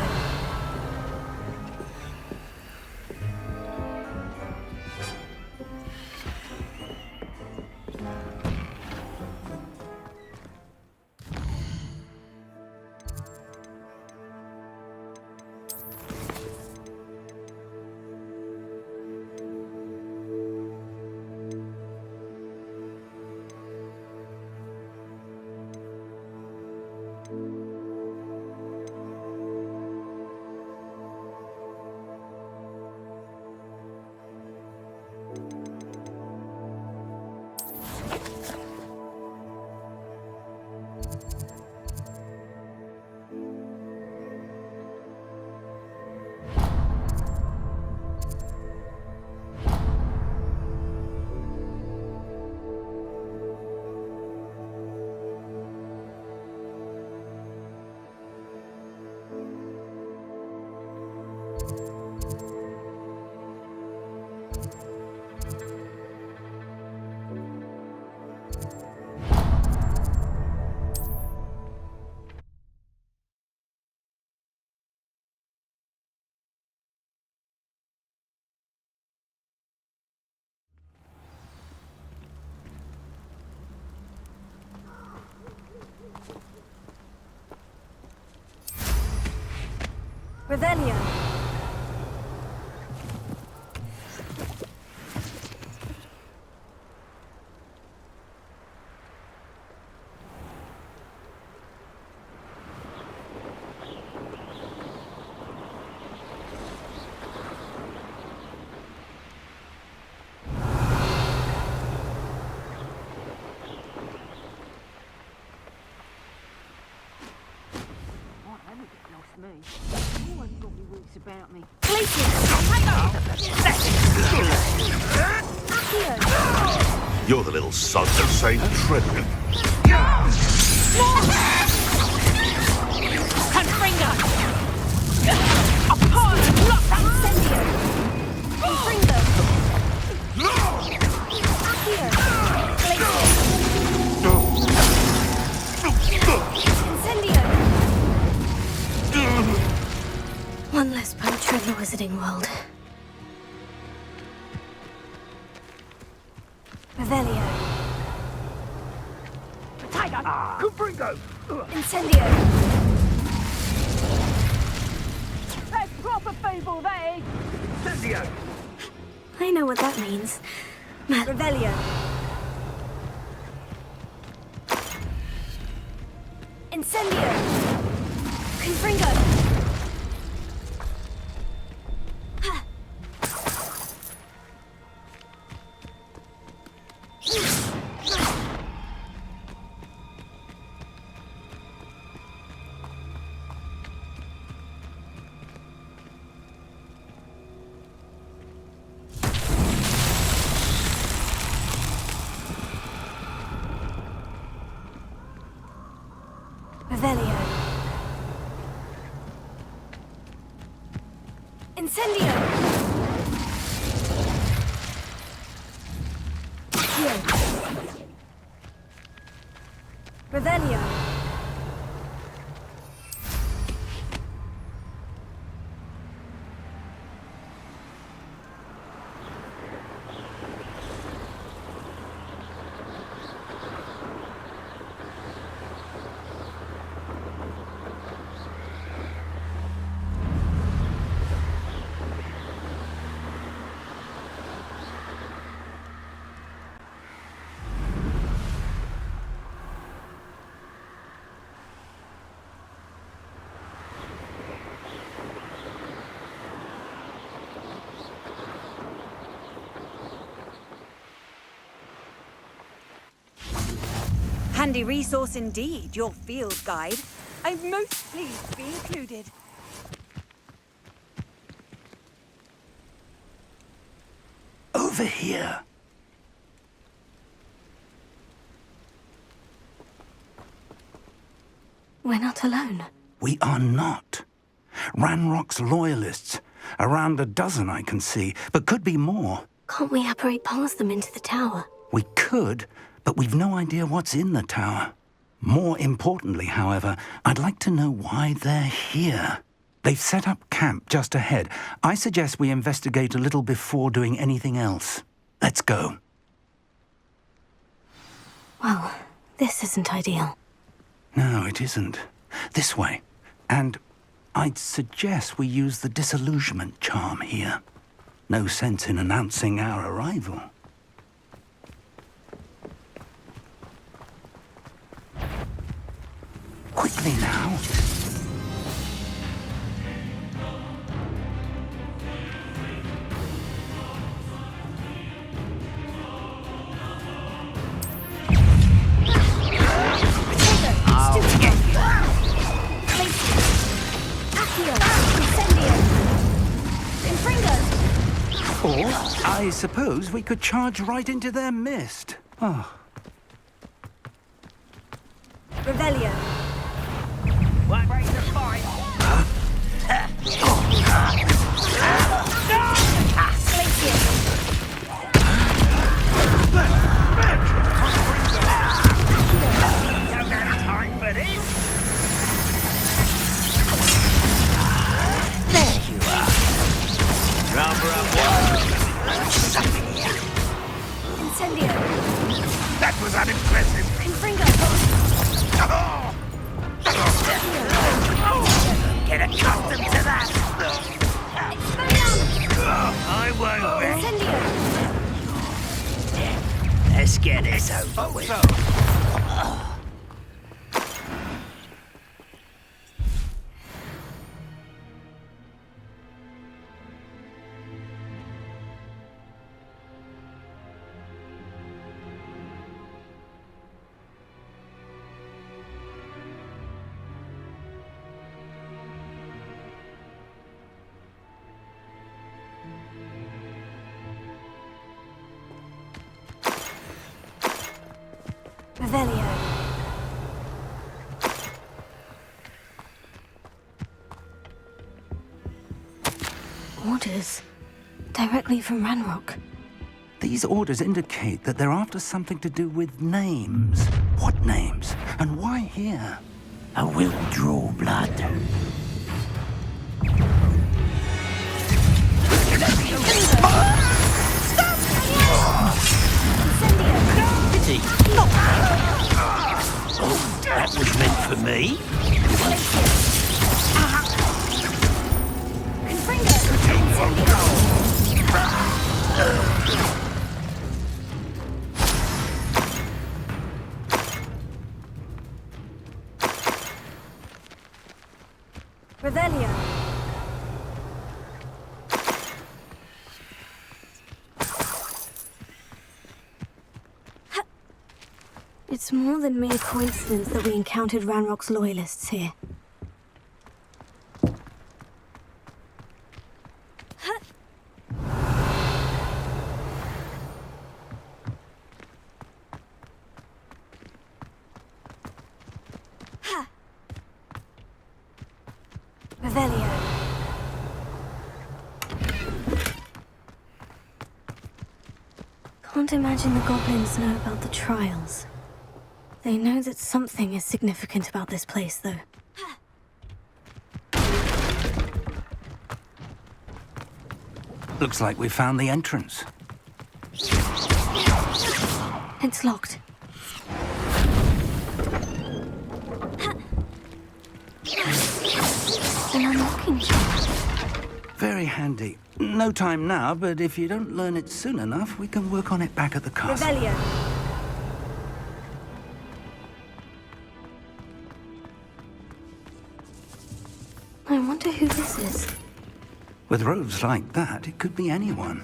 S4: Revelio.
S3: About me.
S6: You're the little sod that saved Trippitt.
S1: Confringo! Upon lock!
S4: Incendio! Confringo! Accio! Incendio! One less poacher in the Wizarding World. Revelio.
S19: Tiger! Confringo!
S4: Incendio.
S3: That's proper fable, they!
S19: Incendio!
S4: I know what that means. Revelio. Incendio. Confringo. Revelio. Incendio. Accio. Revelio.
S9: Handy resource indeed, your field guide. I'm most pleased to be included.
S18: Over here.
S4: We're not alone.
S18: We are not. Ranrock's loyalists. Around a dozen I can see, but could be more.
S4: Can't we apparate past them into the tower?
S18: We could, but we've no idea what's in the tower. More importantly, however, I'd like to know why they're here. They've set up camp just ahead. I suggest we investigate a little before doing anything else. Let's go.
S4: Well, this isn't ideal.
S18: No, it isn't. This way. And I'd suggest we use the disillusionment charm here. No sense in announcing our arrival. Quickly now. Or, I suppose we could charge right into their mist. Oh.
S9: Revelio.
S10: One break the fight. Don't have time for this. There you are. Rubber up one.
S4: Incendio.
S6: That was unimpressive.
S4: Confringo.
S10: Get accustomed to that. I won't be. Let's get this over with.
S4: Revelio. Orders. Directly from Ranrock.
S18: These orders indicate that they're after something to do with names. What names? And why here?
S10: I will draw blood. Pity. Oh, that was meant for me.
S9: Revelio.
S4: It's more than mere coincidence that we encountered Ranrock's loyalists here. Revelio. Can't imagine the goblins know about the trials. They know that something is significant about this place, though.
S18: Looks like we found the entrance.
S4: It's locked. An unlocking key.
S18: Very handy. No time now, but if you don't learn it soon enough, we can work on it back at the castle.
S9: Revelio.
S4: I wonder who this is.
S18: With robes like that, it could be anyone.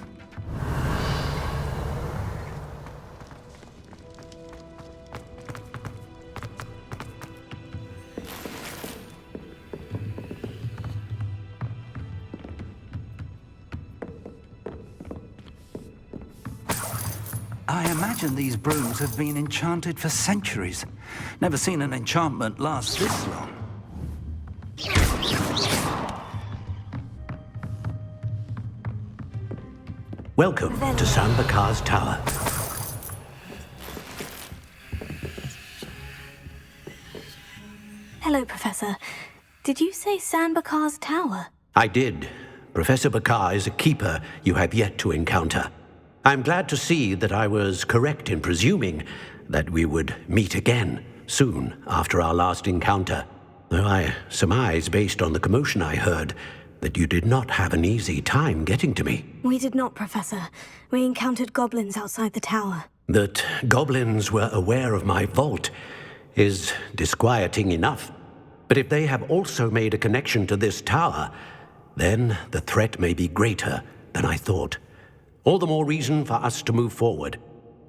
S18: I imagine these brooms have been enchanted for centuries. Never seen an enchantment last this long.
S11: Welcome to Sanbakar's Tower.
S4: Hello, Professor. Did you say Sanbakar's Tower?
S11: I did. Professor Bakar is a keeper you have yet to encounter. I'm glad to see that I was correct in presuming that we would meet again soon after our last encounter, though I surmise, based on the commotion I heard, that you did not have an easy time getting to me.
S4: We did not, Professor. We encountered goblins outside the tower.
S11: That goblins were aware of my vault is disquieting enough. But if they have also made a connection to this tower, then the threat may be greater than I thought. All the more reason for us to move forward.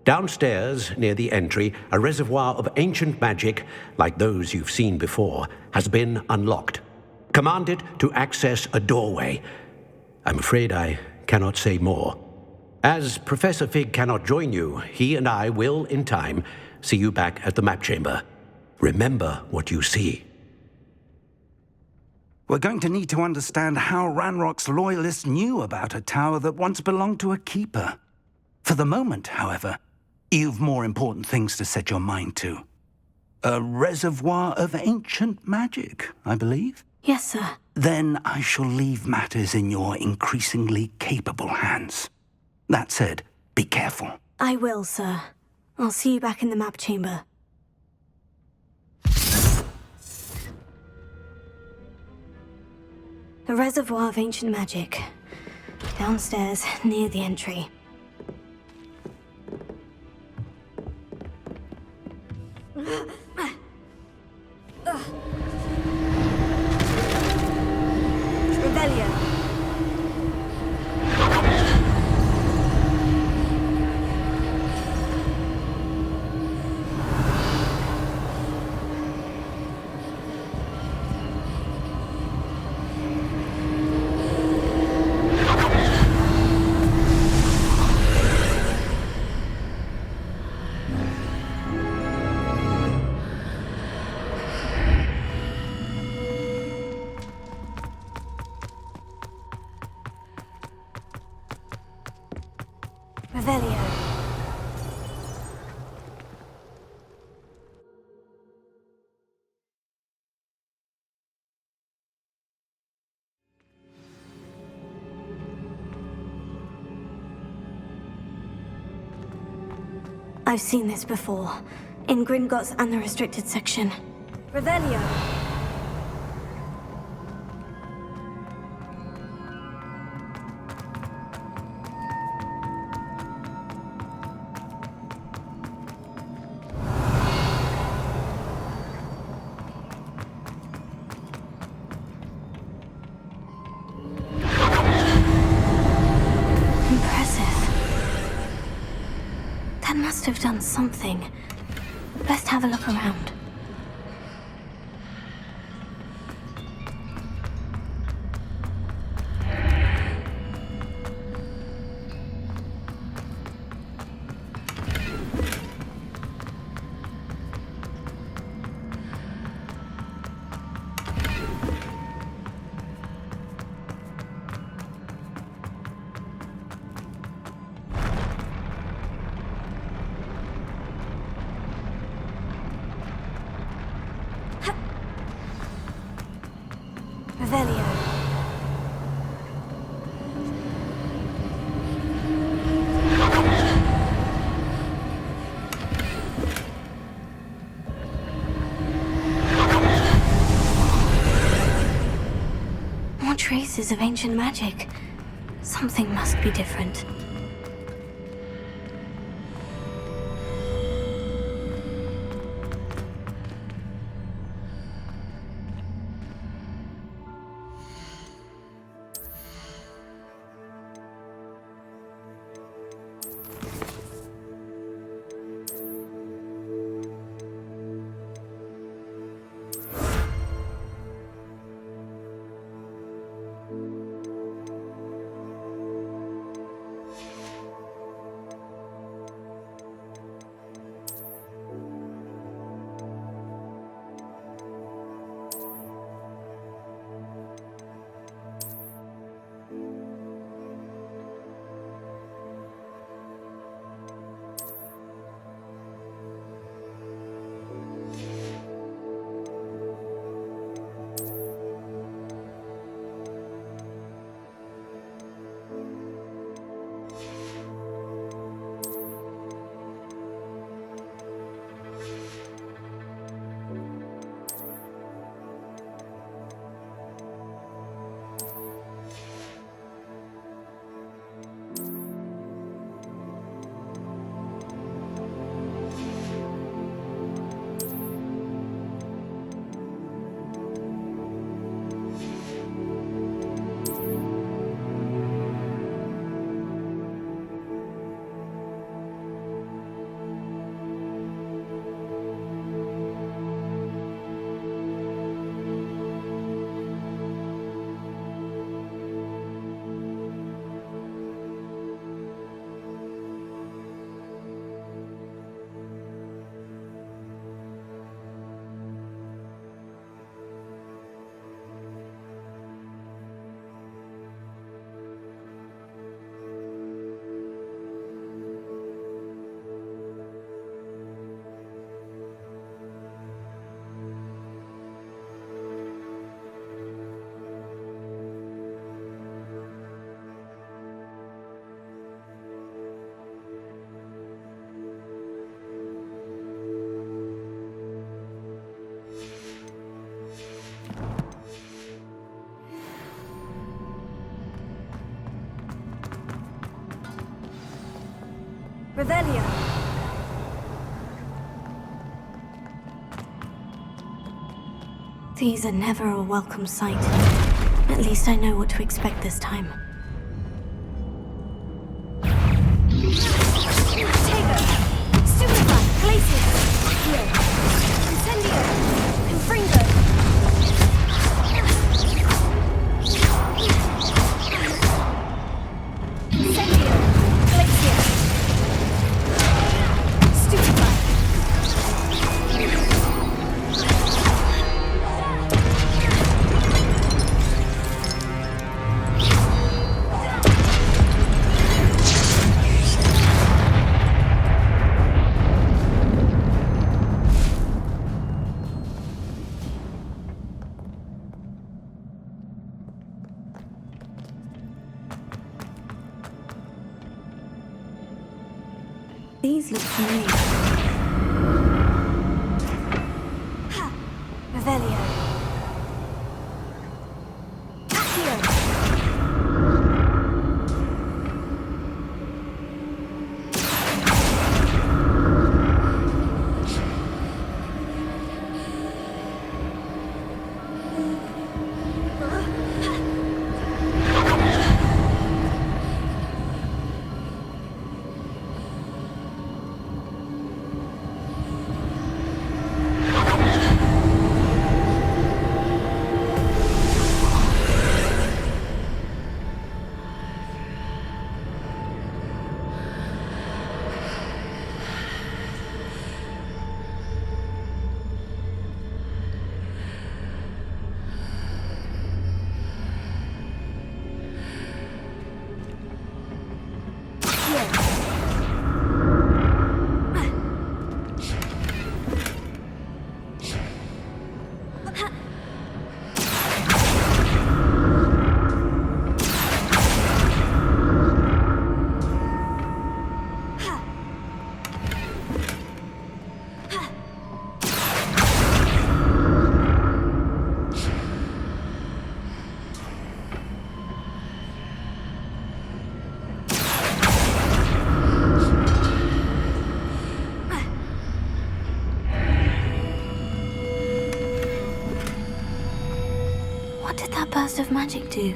S11: Downstairs, near the entry, a reservoir of ancient magic, like those you've seen before, has been unlocked. Commanded to access a doorway. I'm afraid I cannot say more. As Professor Fig cannot join you, he and I will, in time, see you back at the map chamber. Remember what you see.
S18: We're going to need to understand how Ranrock's loyalists knew about a tower that once belonged to a keeper. For the moment, however, you've more important things to set your mind to. A reservoir of ancient magic, I believe?
S4: Yes, sir.
S18: Then I shall leave matters in your increasingly capable hands. That said, be careful.
S4: I will, sir. I'll see you back in the map chamber. A reservoir of ancient magic. Downstairs, near the entry. Rebellion. Revelio. I've seen this before. In Gringotts and the restricted section. Revelio. Have done something. Best have a look around. Traces of ancient magic. Something must be different. Revelio. These are never a welcome sight. At least I know what to expect this time. Tago! Stupefy! Glacius! Accio! Incendio! Confringo! Incendio! Glacius! Stupefy! These look familiar. Ha! Revelio. Accio! What did that burst of magic do?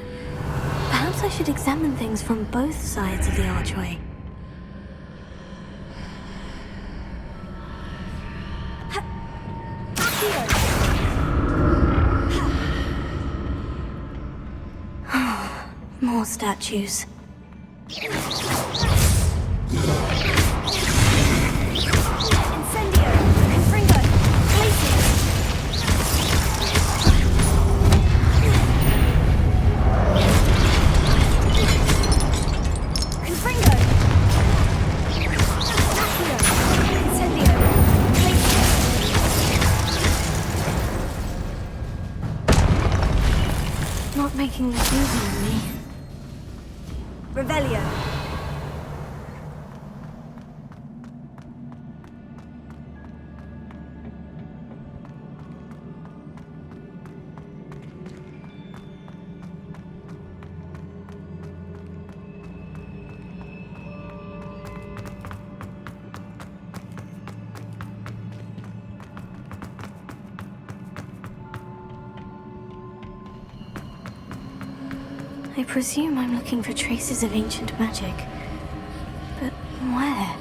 S4: Perhaps I should examine things from both sides of the archway. More statues. Incendio! Confringo! Glacius! Confringo! Accio! Incendio! Glacius! Not making this easy on me. Revelio. I presume I'm looking for traces of ancient magic. But where?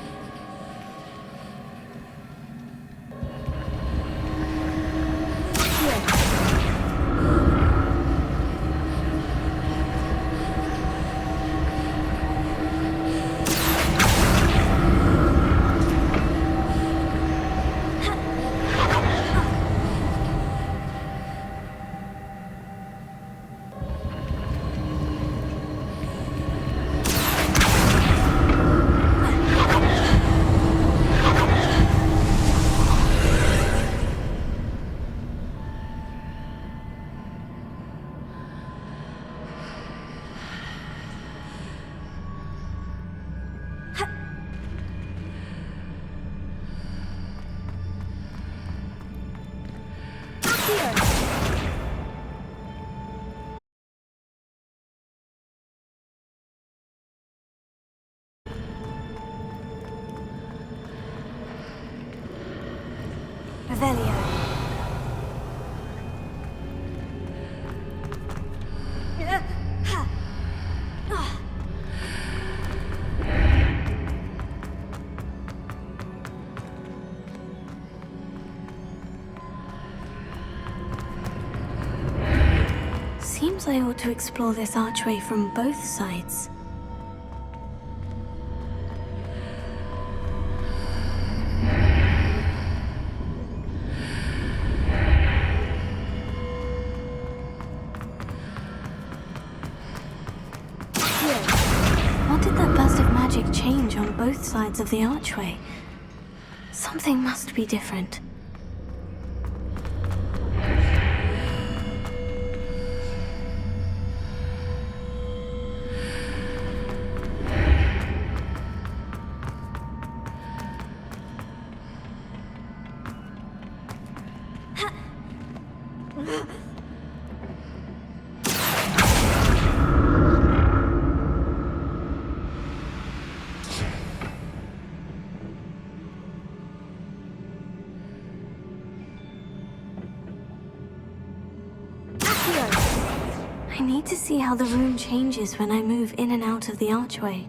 S4: Revelio. Seems I ought to explore this archway from both sides. What did that burst of magic change on both sides of the archway? Something must be different. I need to see how the room changes when I move in and out of the archway.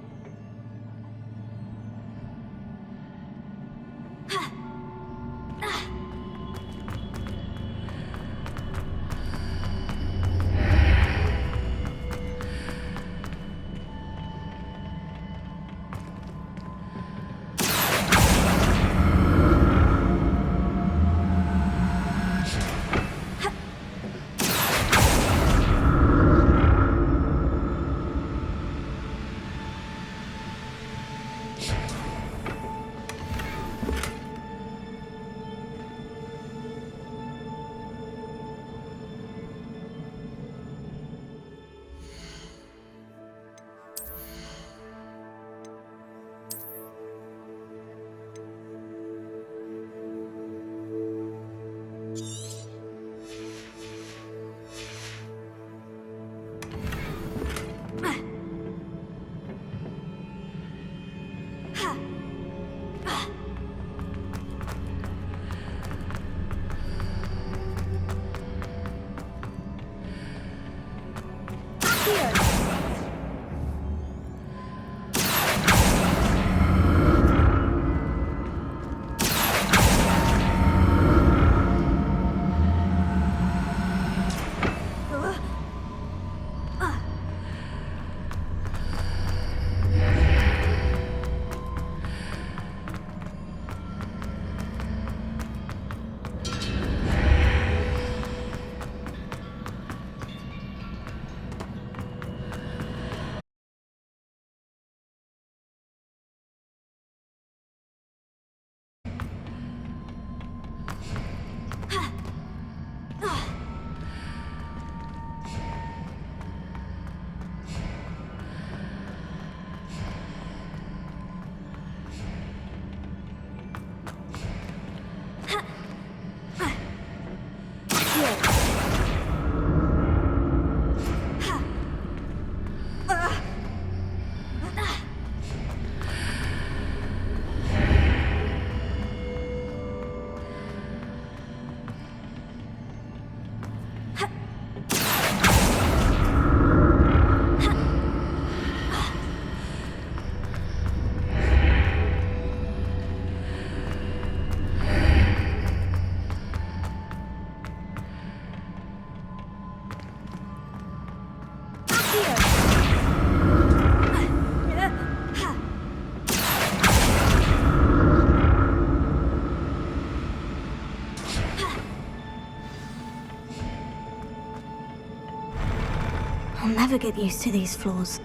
S4: I'll never get used to these floors.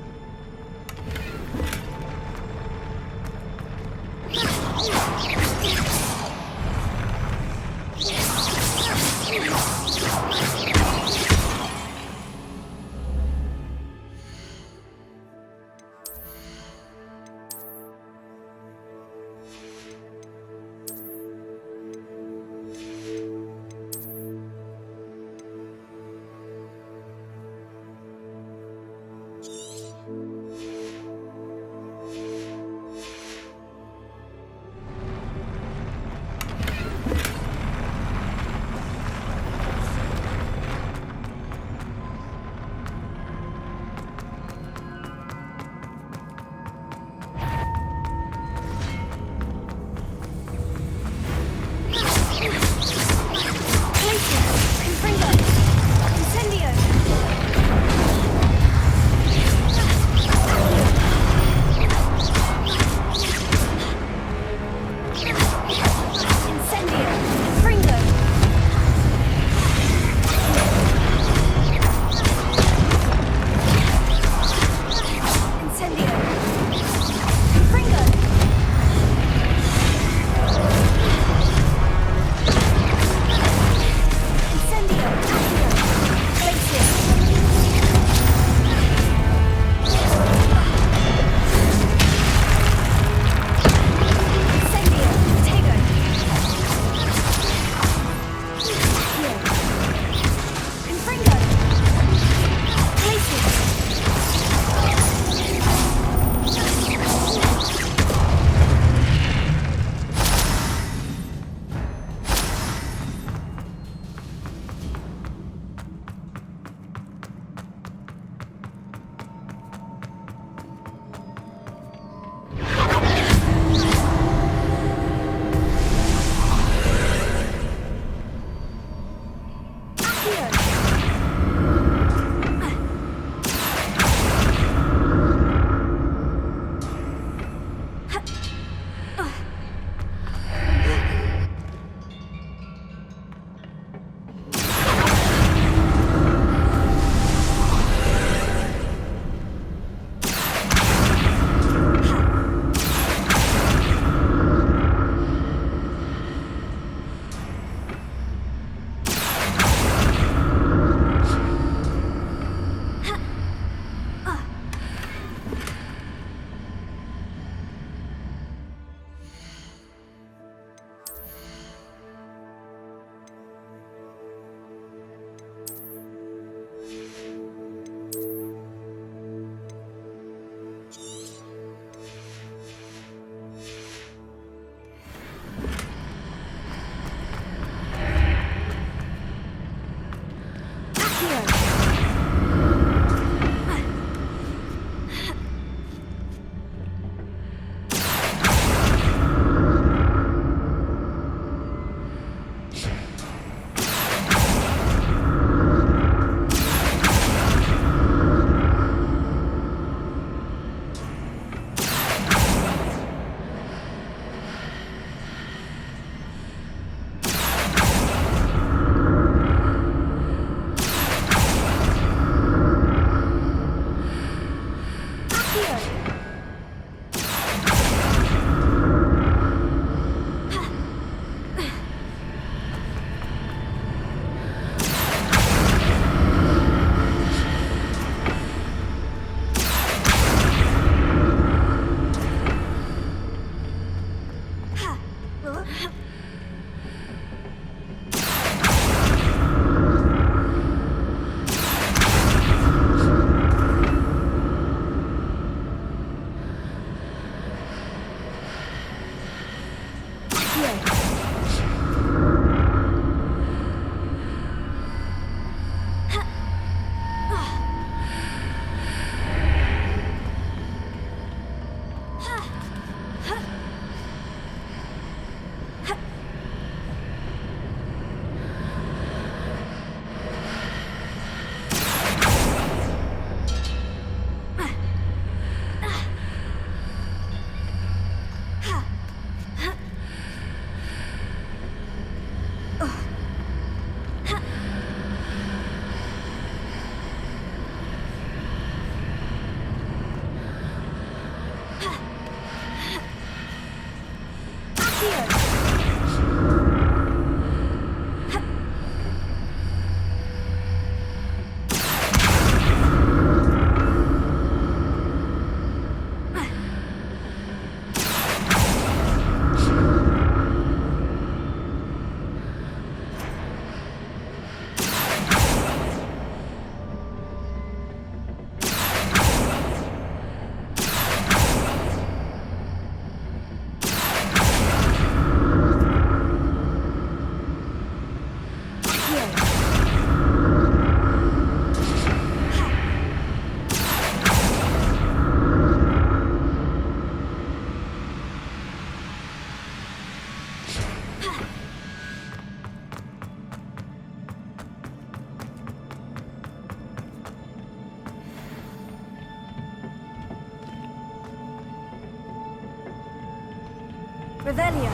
S4: Revelio.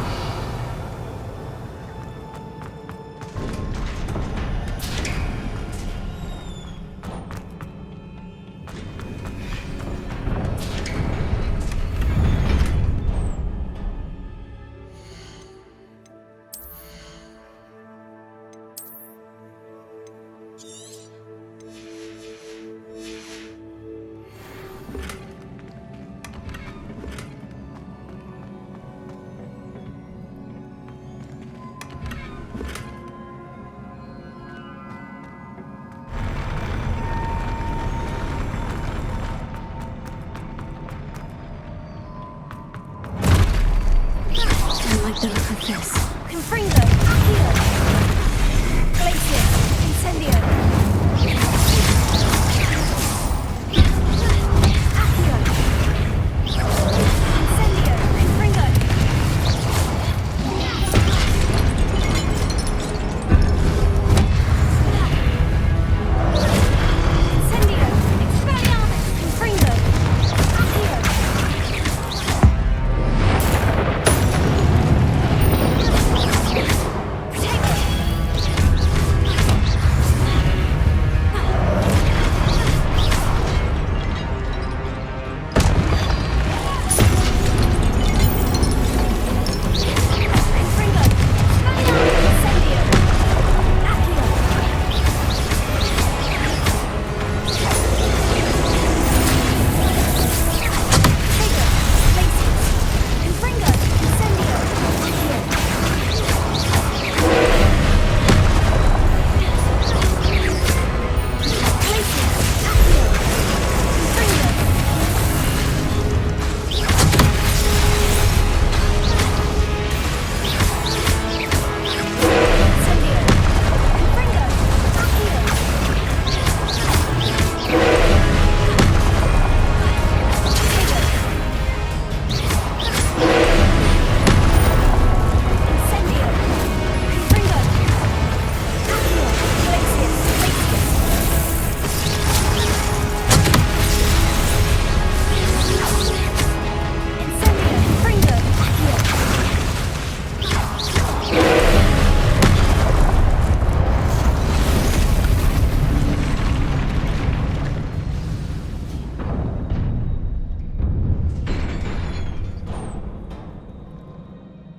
S4: The look of this. Confringo! Accio! Glacier! Incendio! Accio! Incendio! Confringo! Incendio! Expelliarmus! Confringo! Accio!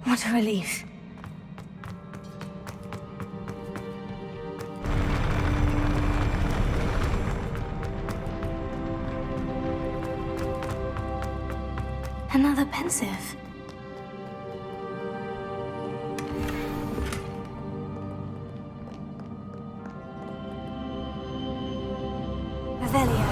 S4: What a relief. Another pensive. Revelio.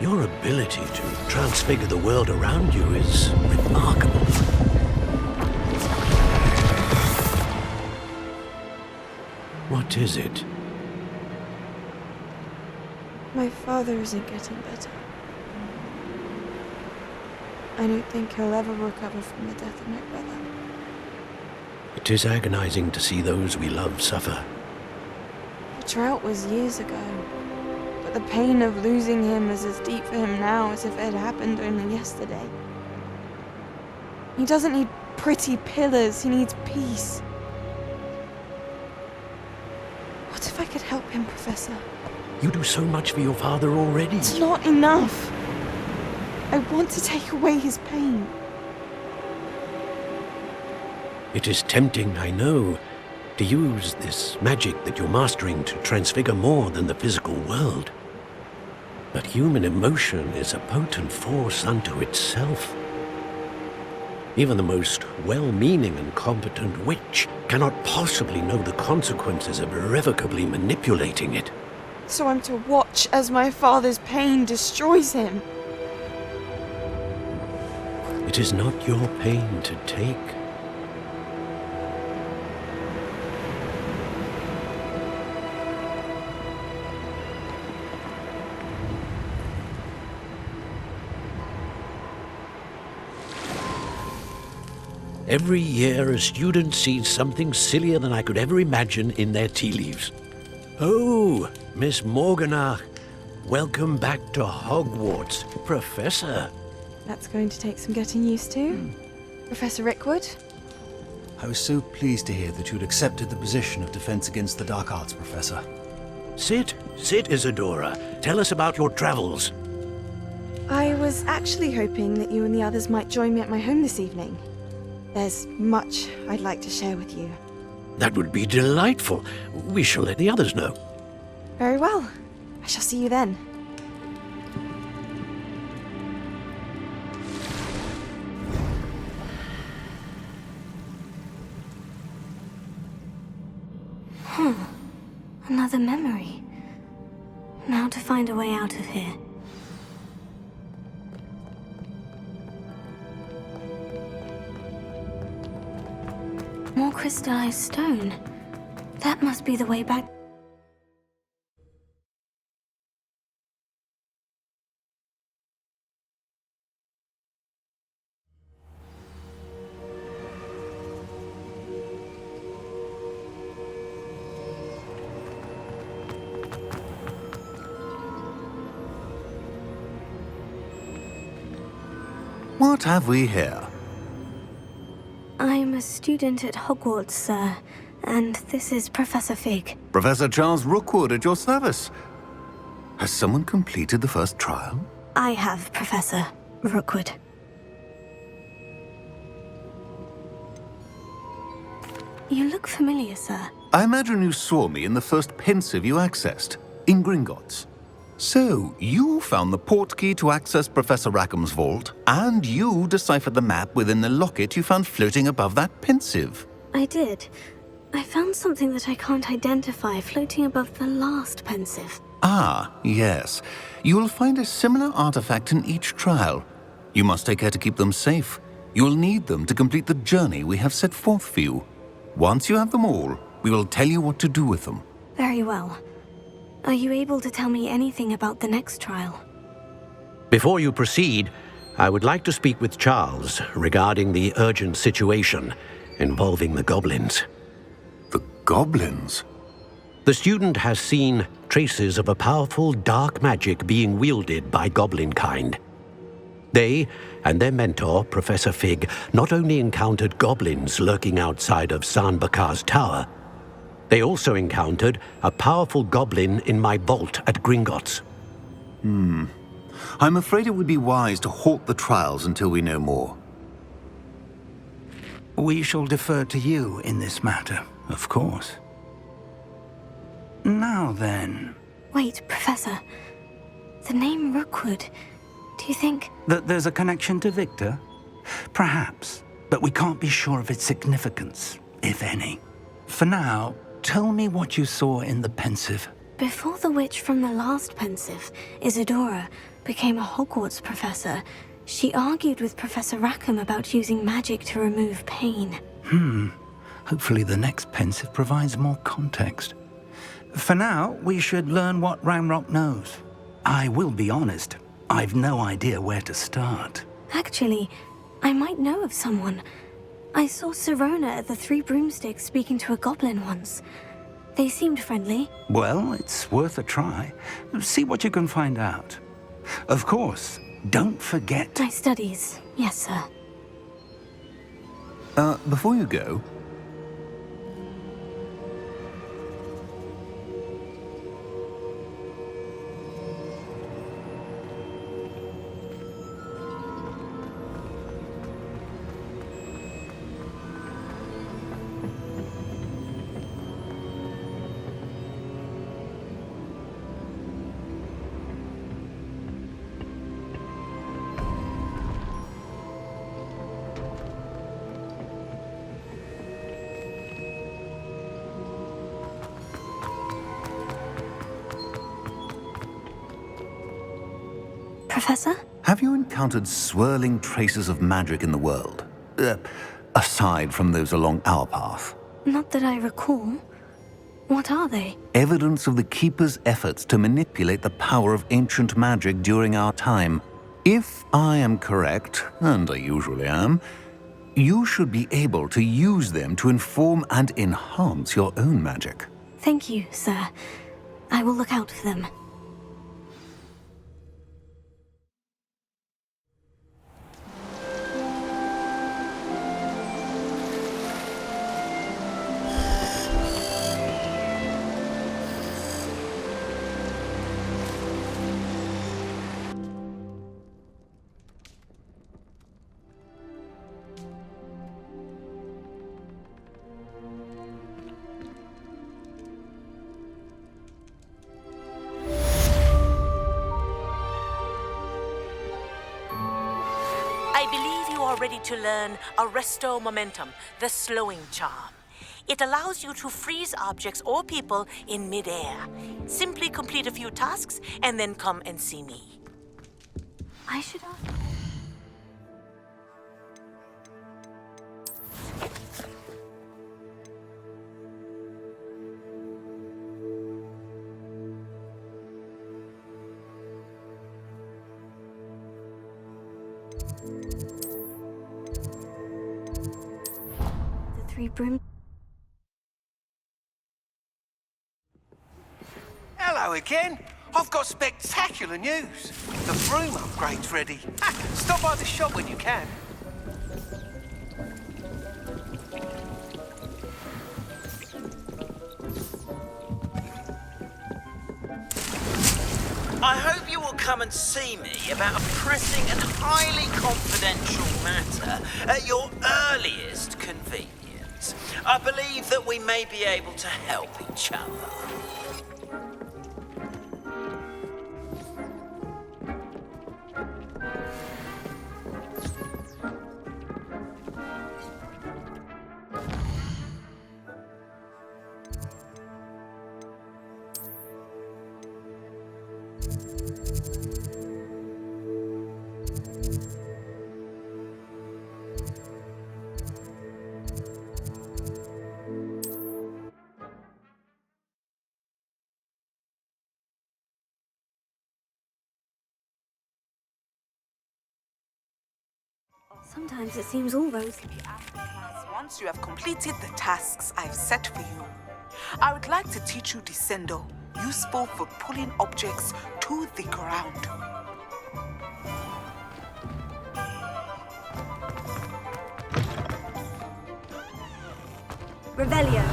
S11: Your ability to transfigure the world around you is remarkable. What is it?
S20: My father isn't getting better. I don't think he'll ever recover from the death of my brother.
S11: It is agonizing to see those we love suffer.
S20: The drought was years ago, but the pain of losing him is as deep for him now as if it had happened only yesterday. He doesn't need pretty pillars, he needs peace. What if I could help him, Professor?
S11: You do so much for your father already.
S20: It's not enough. I want to take away his pain.
S11: It is tempting, I know, to use this magic that you're mastering to transfigure more than the physical world. But human emotion is a potent force unto itself. Even the most well-meaning and competent witch cannot possibly know the consequences of irrevocably manipulating it.
S20: So I'm to watch as my father's pain destroys him.
S11: It is not your pain to take. Every year, a student sees something sillier than I could ever imagine in their tea leaves. Oh, Miss Morganach, welcome back to Hogwarts, Professor.
S20: That's going to take some getting used to. Professor Rickwood?
S21: I was so pleased to hear that you'd accepted the position of Defense Against the Dark Arts, Professor.
S11: Sit, Isadora. Tell us about your travels.
S20: I was actually hoping that you and the others might join me at my home this evening. There's much I'd like to share with you.
S11: That would be delightful. We shall let the others know.
S20: Very well. I shall see you then.
S4: Another memory. Now to find a way out of here. More crystallized stone. That must be the way back.
S18: What have we here?
S4: I'm a student at Hogwarts, sir, and this is Professor Fig.
S18: Professor Charles Rookwood at your service. Has someone completed the first trial?
S4: I have, Professor Rookwood. You look familiar, sir.
S18: I imagine you saw me in the first pensive you accessed, in Gringotts. So, you found the portkey to access Professor Rackham's vault, and you deciphered the map within the locket you found floating above that pensive.
S4: I did. I found something that I can't identify floating above the last pensive.
S18: Ah, yes. You will find a similar artifact in each trial. You must take care to keep them safe. You will need them to complete the journey we have set forth for you. Once you have them all, we will tell you what to do with them.
S4: Very well. Are you able to tell me anything about the next trial?
S11: Before you proceed, I would like to speak with Charles regarding the urgent situation involving the goblins.
S18: The goblins?
S11: The student has seen traces of a powerful dark magic being wielded by goblin kind. They and their mentor, Professor Fig, not only encountered goblins lurking outside of Sanbakar's tower, they also encountered a powerful goblin in my vault at Gringotts.
S18: I'm afraid it would be wise to halt the trials until we know more.
S21: We shall defer to you in this matter, of course. Now then...
S4: Wait, Professor. The name Rookwood. Do you think...
S21: that there's a connection to Victor? Perhaps, but we can't be sure of its significance, if any. For now, tell me what you saw in the pensive.
S4: Before the witch from the last pensive, Isadora, became a Hogwarts professor, she argued with Professor Rackham about using magic to remove pain.
S21: Hopefully the next pensive provides more context. For now, we should learn what Ranrock knows. I will be honest, I've no idea where to start.
S4: Actually, I might know of someone. I saw Sirona at the Three Broomsticks speaking to a goblin once. They seemed friendly.
S21: Well, it's worth a try. See what you can find out. Of course, don't forget...
S4: My studies, yes, sir.
S18: Before you go...
S4: Professor?
S18: Have you encountered swirling traces of magic in the world? Aside from those along our path?
S4: Not that I recall. What are they?
S18: Evidence of the Keeper's efforts to manipulate the power of ancient magic during our time. If I am correct, and I usually am, you should be able to use them to inform and enhance your own magic.
S4: Thank you, sir. I will look out for them.
S1: I believe you are ready to learn Arresto Momentum, the slowing charm. It allows you to freeze objects or people in midair. Simply complete a few tasks and then come and see me.
S4: I should ask. The 3 Broom.
S8: Hello again. I've got spectacular news. The Broom upgrade's ready. Stop by the shop when you can.
S10: I hope you will come and see me about a pressing and highly confidential matter at your earliest convenience. I believe that we may be able to help each other.
S4: Sometimes it seems all rosy.
S12: Once you have completed the tasks I've set for you, I would like to teach you Descendo, useful for pulling objects to the ground.
S4: Revelio.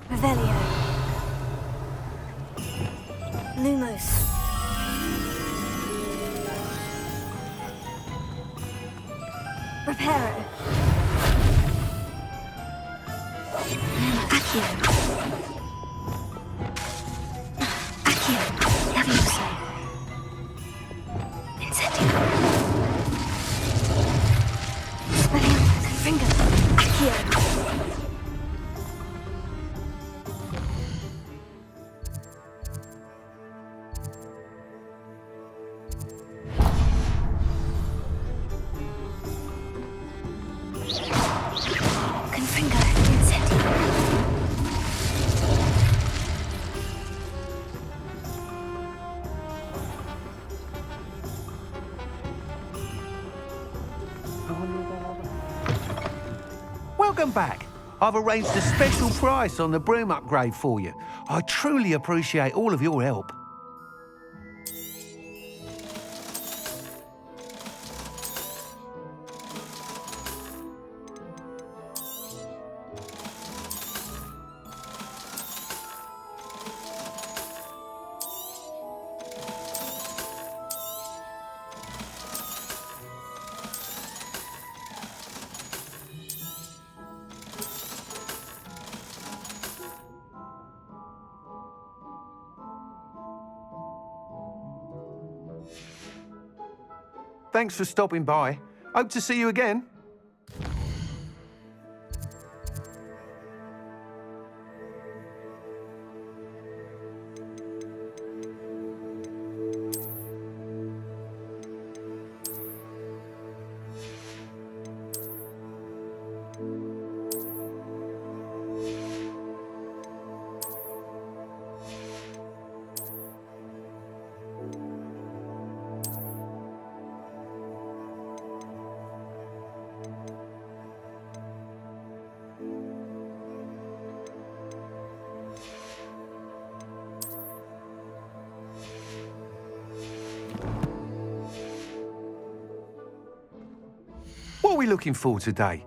S4: Revelio. Lumos. Reparo. Accio. Accio. Levioso. Incendio. Spellium. Confringo. Accio.
S8: Welcome back. I've arranged a special price on the Broom upgrade for you. I truly appreciate all of your help. Thanks for stopping by. Hope to see you again. What are we looking for today?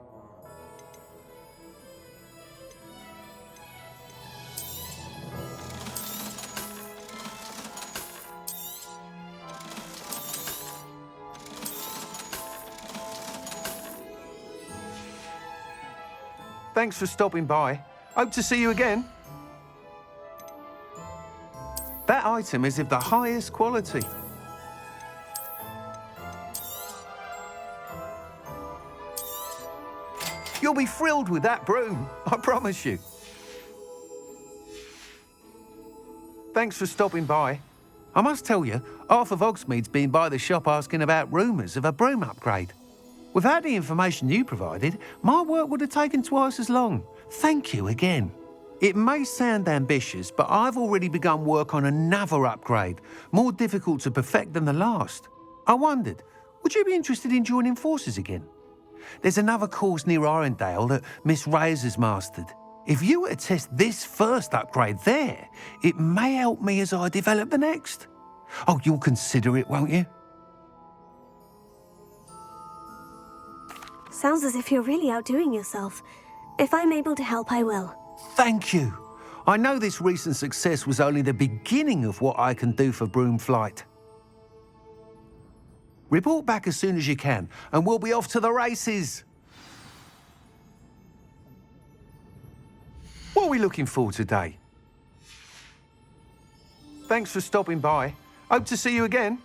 S8: Thanks for stopping by. Hope to see you again. That item is of the highest quality. You'll be thrilled with that broom, I promise you. Thanks for stopping by. I must tell you, half of Hogsmeade's been by the shop asking about rumours of a broom upgrade. Without the information you provided, my work would have taken twice as long. Thank you again. It may sound ambitious, but I've already begun work on another upgrade, more difficult to perfect than the last. I wondered, would you be interested in joining forces again? There's another course near Arendelle that Miss Reyes has mastered. If you were to test this first upgrade there, it may help me as I develop the next. Oh, you'll consider it, won't you?
S4: Sounds as if you're really outdoing yourself. If I'm able to help, I will.
S8: Thank you. I know this recent success was only the beginning of what I can do for Broom Flight. Report back as soon as you can, and we'll be off to the races. What are we looking for today? Thanks for stopping by. Hope to see you again.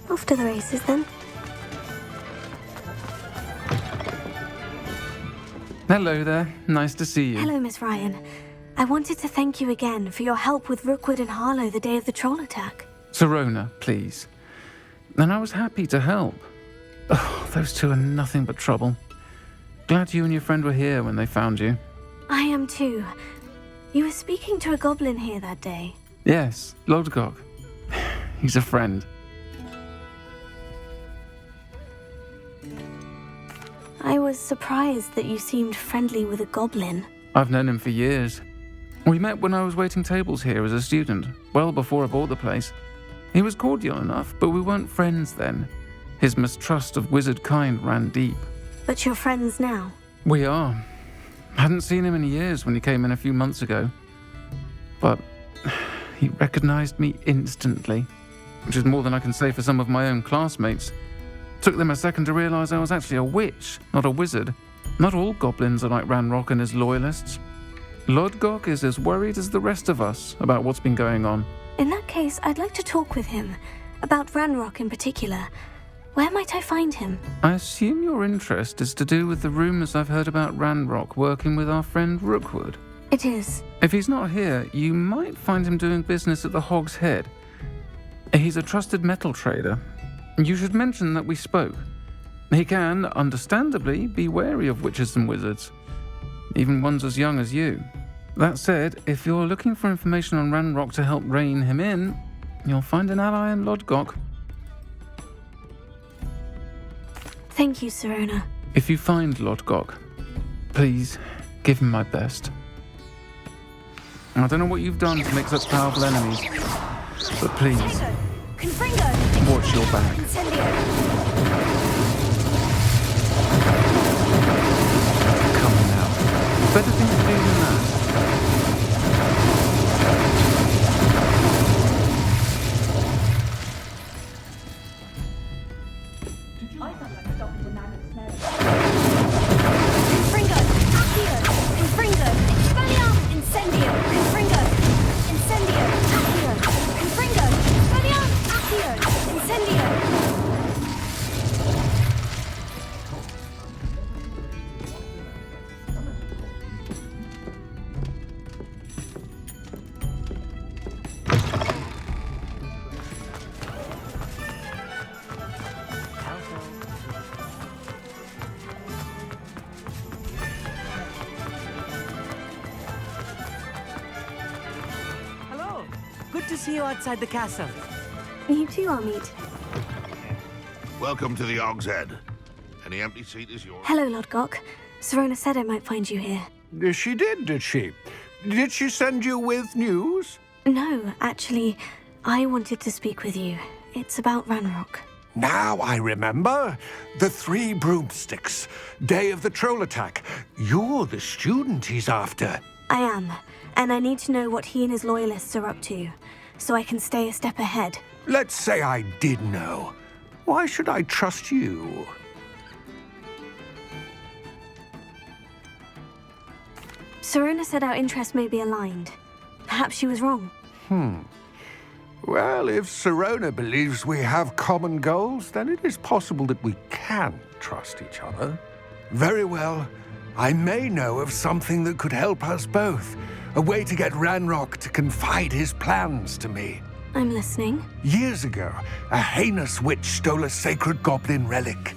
S4: Off to the races then.
S14: Hello there. Nice to see you.
S4: Hello, Miss Ryan. I wanted to thank you again for your help with Rookwood and Harlow the day of the troll attack.
S14: Sirona, please. And I was happy to help. Oh, those two are nothing but trouble. Glad you and your friend were here when they found you.
S4: I am too. You were speaking to a goblin here that day.
S14: Yes, Lodgok. He's a friend.
S4: I was surprised that you seemed friendly with a goblin.
S14: I've known him for years. We met when I was waiting tables here as a student, well before I bought the place. He was cordial enough, but we weren't friends then. His mistrust of wizard kind ran deep.
S4: But you're friends now?
S14: We are. Hadn't seen him in years when he came in a few months ago. But he recognized me instantly, which is more than I can say for some of my own classmates. Took them a second to realize I was actually a witch, not a wizard. Not all goblins are like Ranrock and his loyalists. Lodgok is as worried as the rest of us about what's been going on.
S4: In that case, I'd like to talk with him. About Ranrock in particular. Where might I find him?
S14: I assume your interest is to do with the rumors I've heard about Ranrock working with our friend Rookwood.
S4: It is.
S14: If he's not here, you might find him doing business at the Hog's Head. He's a trusted metal trader. You should mention that we spoke. He can, understandably, be wary of witches and wizards, even ones as young as you. That said, if you're looking for information on Ranrock to help rein him in, you'll find an ally in Lodgok.
S4: Thank you, Sirona.
S14: If you find Lodgok, please give him my best. I don't know what you've done to make such powerful enemies, but please, watch your back. Come on now. Better things to do than that.
S22: Good to see you outside the castle.
S4: You too, Amit.
S6: Welcome to the Hog's Head. Any empty seat is yours.
S4: Hello, Lodgok. Sirona said I might find you here.
S8: She did she? Did she send you with news?
S4: No, actually, I wanted to speak with you. It's about Ranrock.
S8: Now I remember. The 3 broomsticks. Day of the troll attack. You're the student he's after.
S4: I am, and I need to know what he and his loyalists are up to, so I can stay a step ahead.
S8: Let's say I did know. Why should I trust you?
S4: Sirona said our interests may be aligned. Perhaps she was wrong.
S8: Well, if Sirona believes we have common goals, then it is possible that we can trust each other. Very well. I may know of something that could help us both. A way to get Ranrock to confide his plans to me.
S4: I'm listening.
S8: Years ago, a heinous witch stole a sacred goblin relic.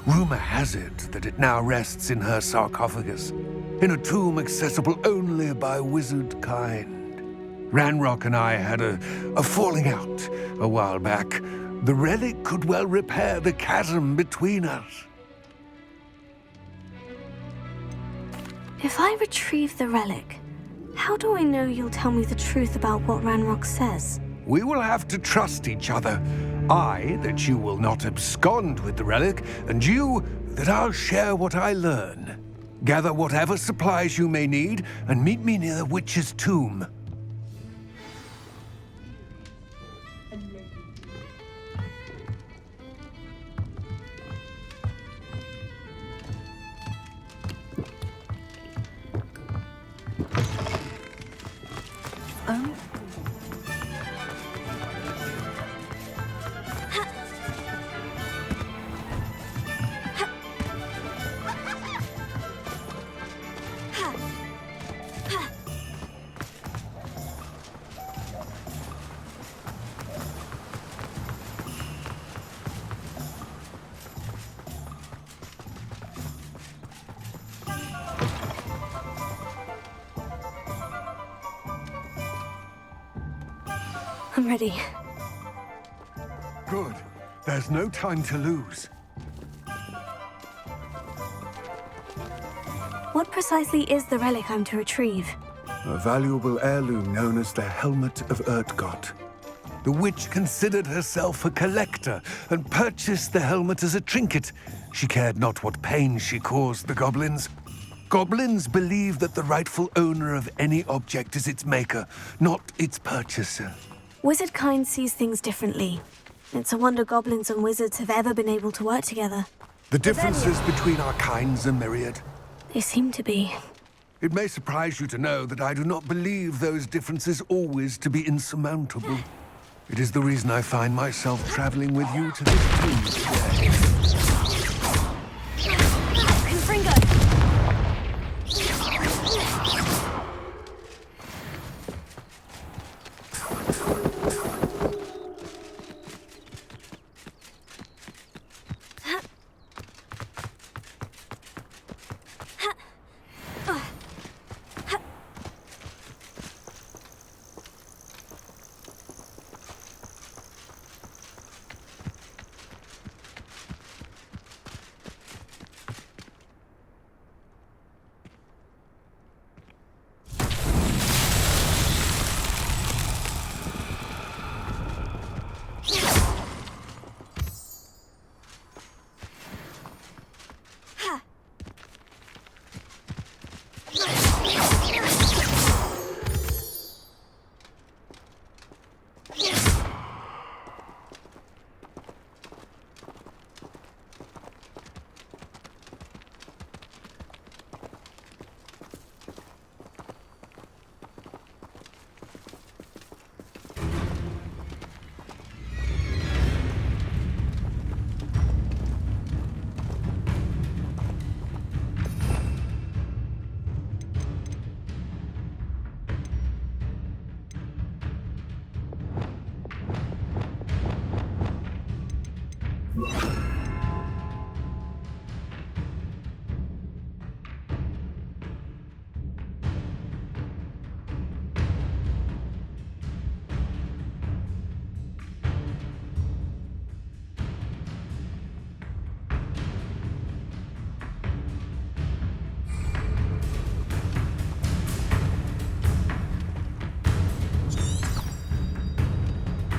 S8: Rumor has it that it now rests in her sarcophagus, in a tomb accessible only by wizard kind. Ranrock and I had a falling out a while back. The relic could well repair the chasm between us.
S4: If I retrieve the relic, how do I know you'll tell me the truth about what Ranrock says?
S8: We will have to trust each other. I, that you will not abscond with the relic, and you, that I'll share what I learn. Gather whatever supplies you may need, and meet me near the witch's tomb.
S4: I'm ready.
S5: Good. There's no time to lose.
S4: What precisely is the relic I'm to retrieve?
S5: A valuable heirloom known as the Helmet of Urtgott. The witch considered herself a collector and purchased the helmet as a trinket. She cared not what pain she caused the goblins. Goblins believe that the rightful owner of any object is its maker, not its purchaser.
S4: Wizard kind sees things differently. It's a wonder goblins and wizards have ever been able to work together.
S5: The differences between our kinds are myriad.
S4: They seem to be.
S5: It may surprise you to know that I do not believe those differences always to be insurmountable. It is the reason I find myself traveling with you to this tomb today.
S4: Confringo!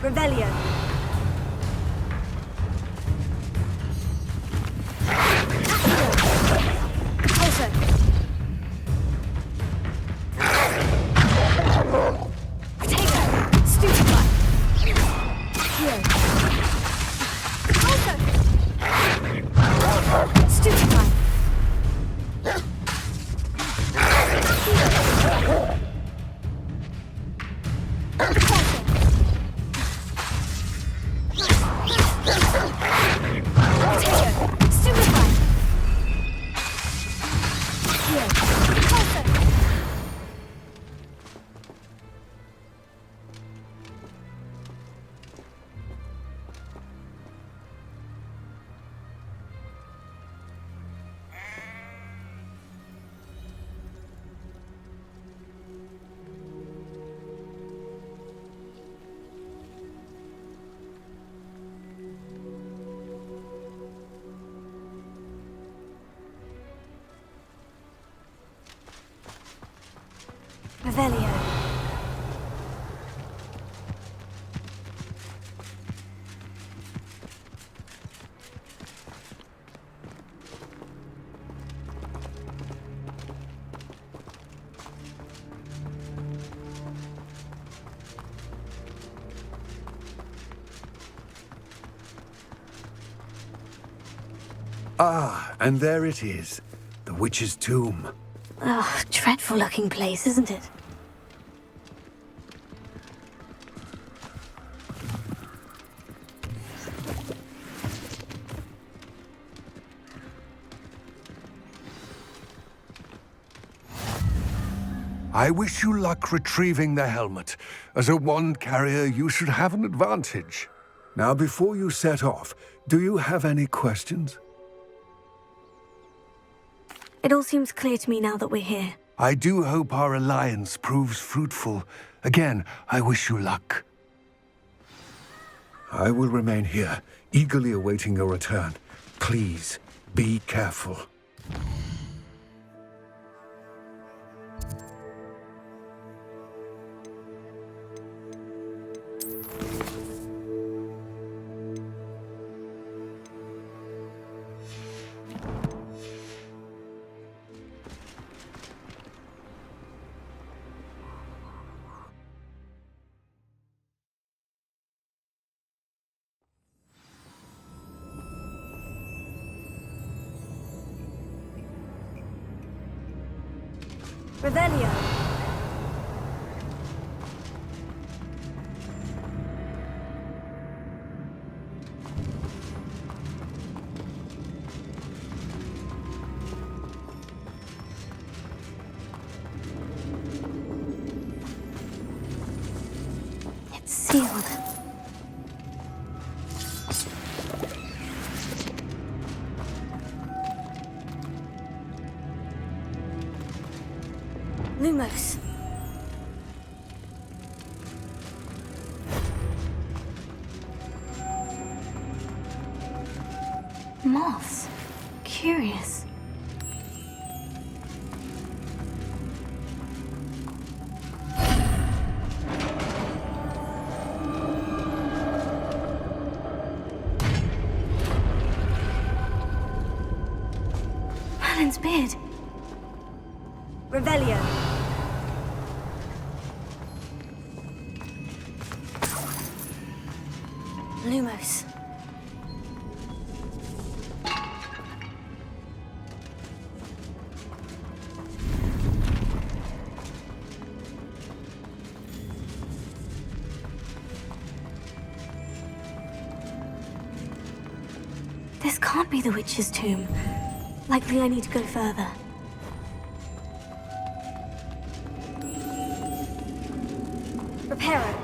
S4: Revelio. Also. Potato. Stupefy. Here. Also. Stupefy. Revelio.
S5: Ah, and there it is. The witch's tomb.
S4: Oh, dreadful looking place, isn't it?
S5: I wish you luck retrieving the helmet. As a wand carrier, you should have an advantage. Now, before you set off, do you have any questions?
S4: It all seems clear to me now that we're here.
S5: I do hope our alliance proves fruitful. Again, I wish you luck. I will remain here, eagerly awaiting your return. Please, be careful.
S4: Revelio. It's sealed. Lumos. Moths. Curious. Merlin's beard. Revelio. Lumos. This can't be the witch's tomb. Likely I need to go further. Reparo.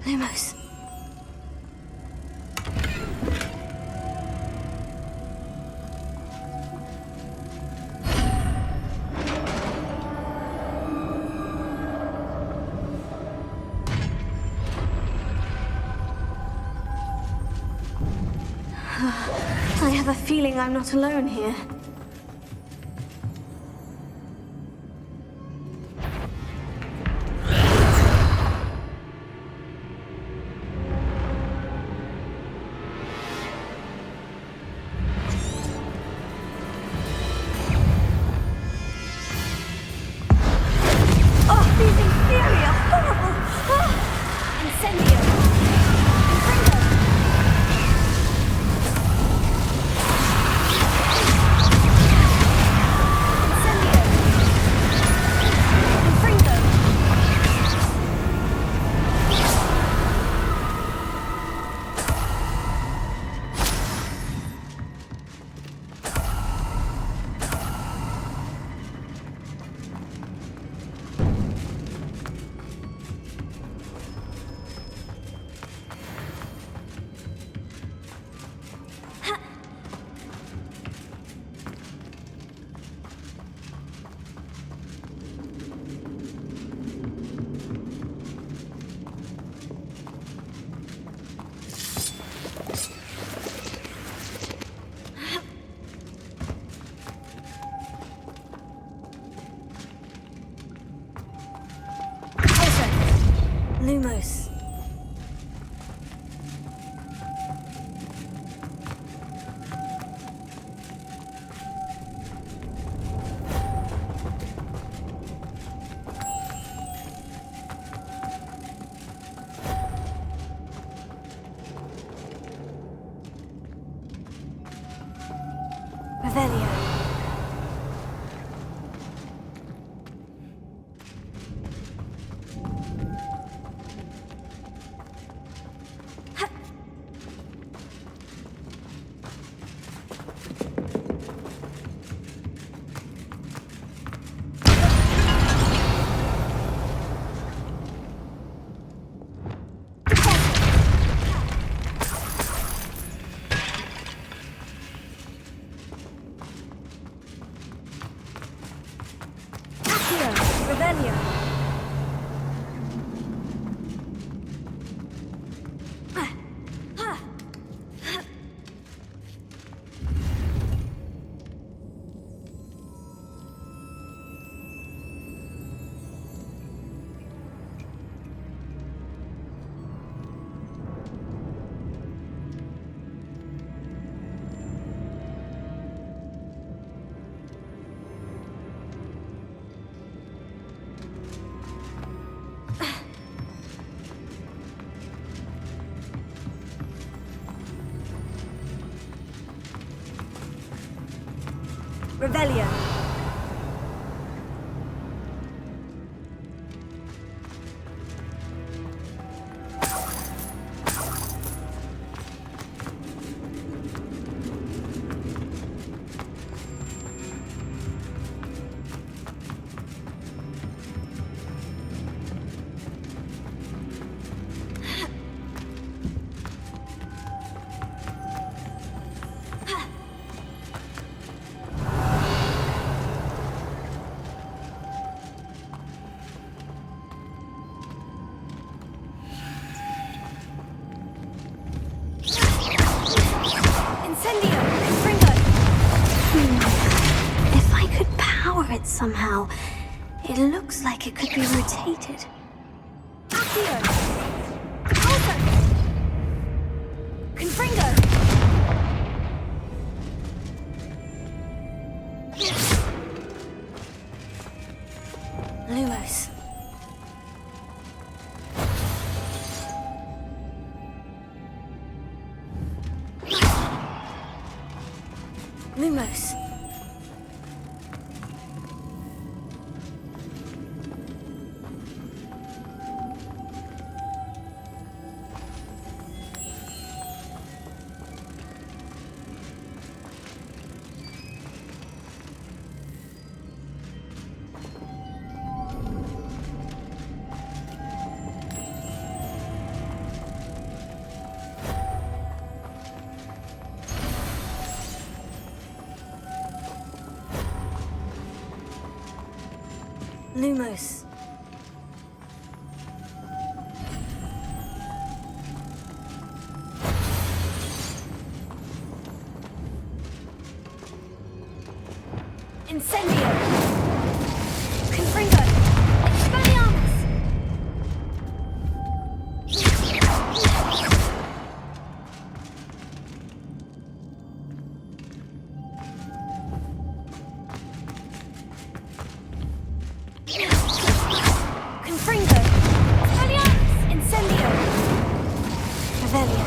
S4: Lumos. I have a feeling I'm not alone here. Oh, these inferior, horrible! Oh! Incendio! Lumos. Revelio. Revelio. If I could power it somehow, it looks like it could be rotated.
S17: Confringo!
S4: Lumos. Lumos. Lumos.
S17: Incendio! Confringo! Expelliarmus! Confringo! Expelliarmus! Incendio!
S4: Revelio.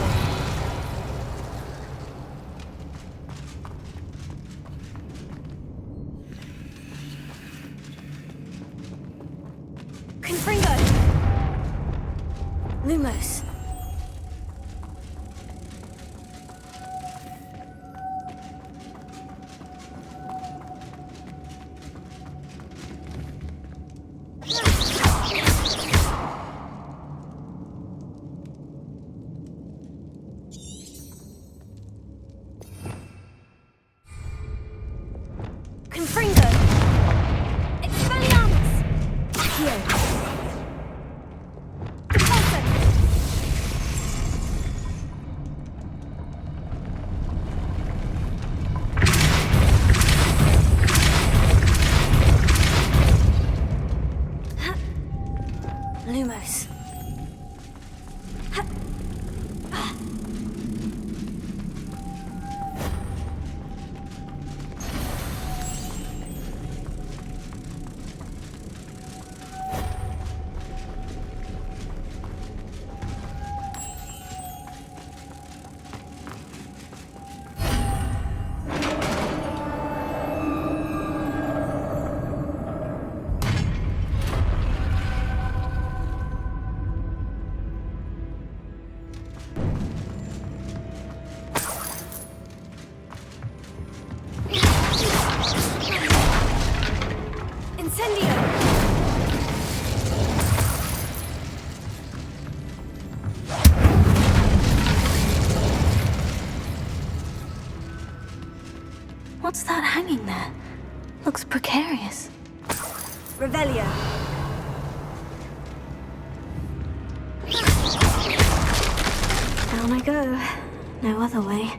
S17: Confringo!
S4: Lumos.
S17: Confringo! Expelliarmus! Accio! Repulsor!
S4: Lumos.
S17: Incendio!
S4: What's that hanging there? Looks precarious.
S17: Revelio!
S4: Down I go. No other way.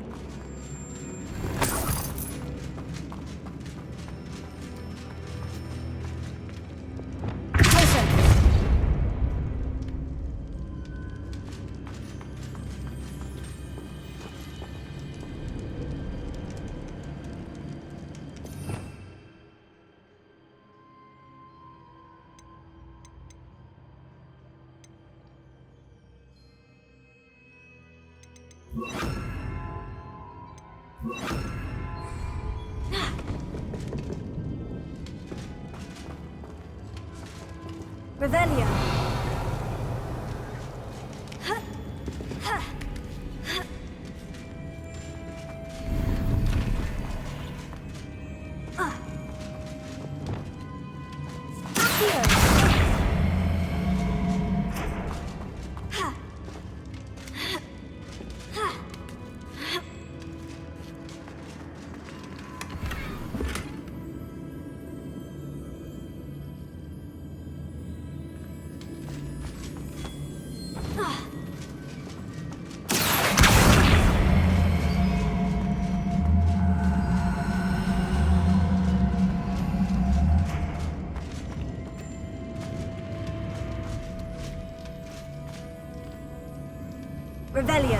S4: Revelio. Revelio.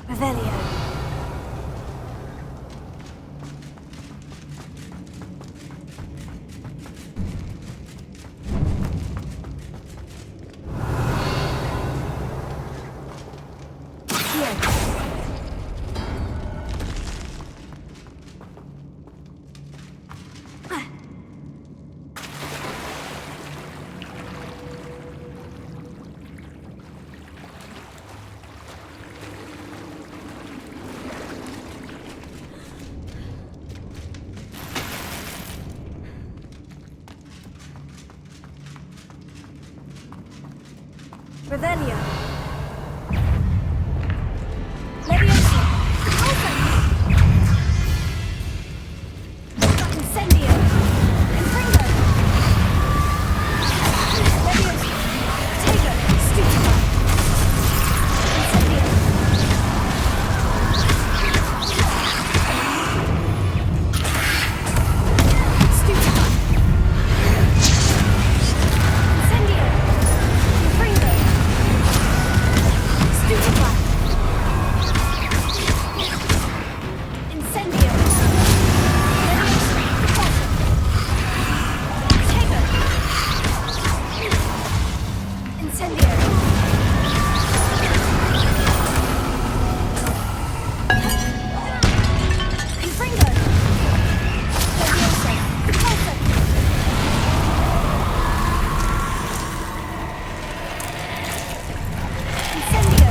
S4: Revelio. Revelio. Leviosa. Open. Incendio. Confringo. Leviosa. Tego. Stupefy. Incendio. Stupefy. Incendio. Confringo. Stupefy. Incendio. Leviosa. Repulsion. Tego. Incendio. Confringo. Leviosa. Repulsion. Incendio.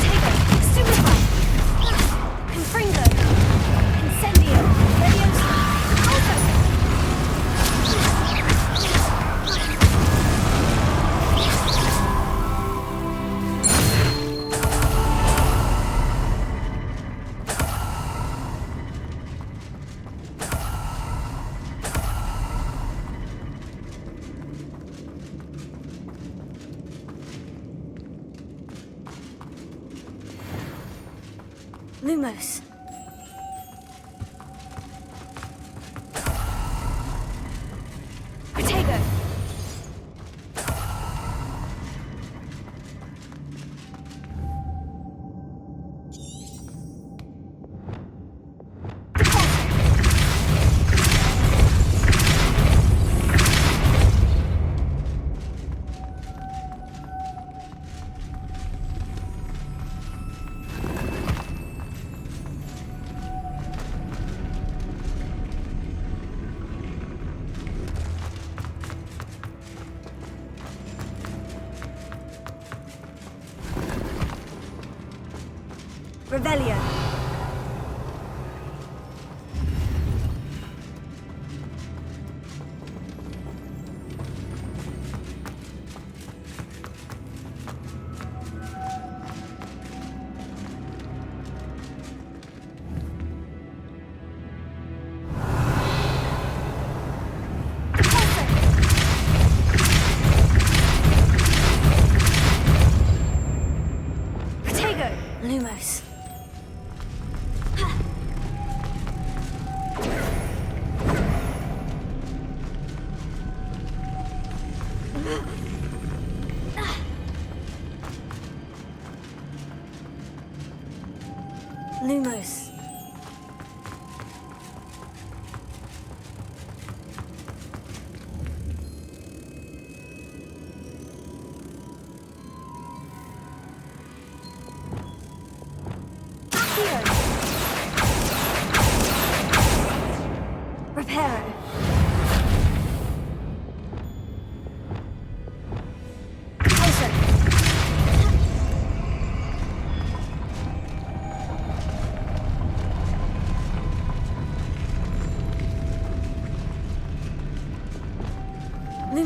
S4: Tego. Stupefy. Confringo. Incendio. Leviosa. Repulsion. Lumos. Protego. Revelio.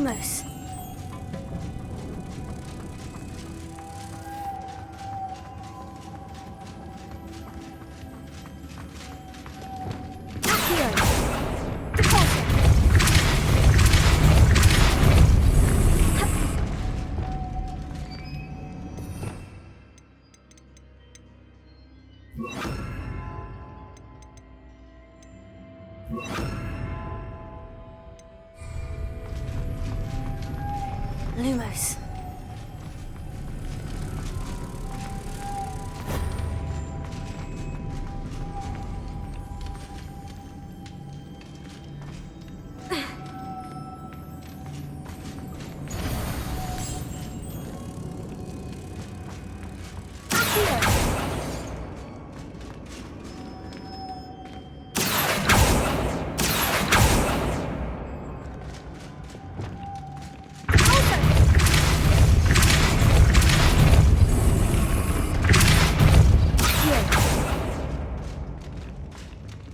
S4: Lumos. Lumos.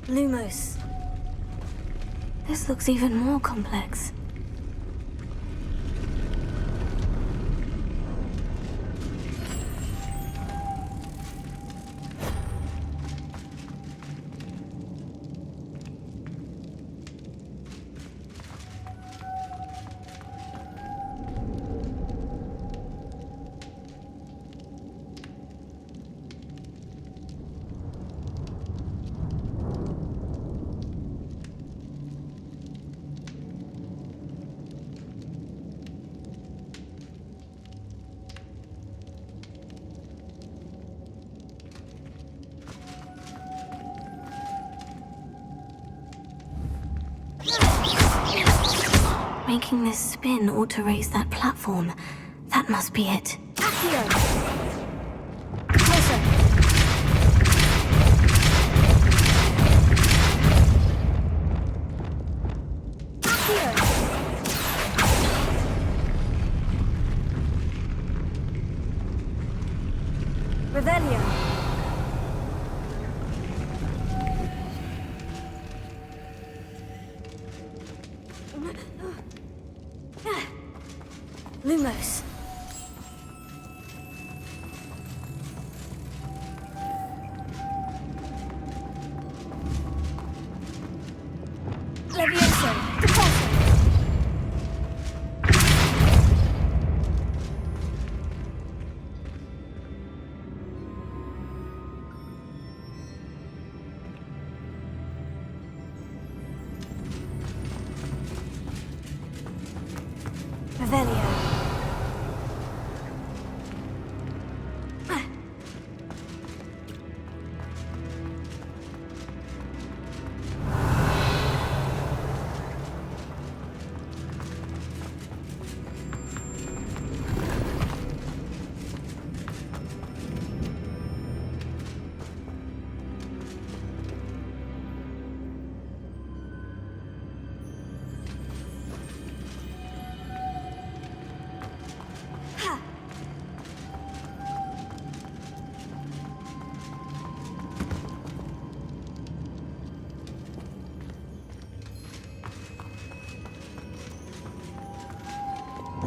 S4: Lumos. This looks even more complex. Making this spin ought to raise that platform. That must be it. Revelio. Lumos. Levioso. Deposit. Revelio.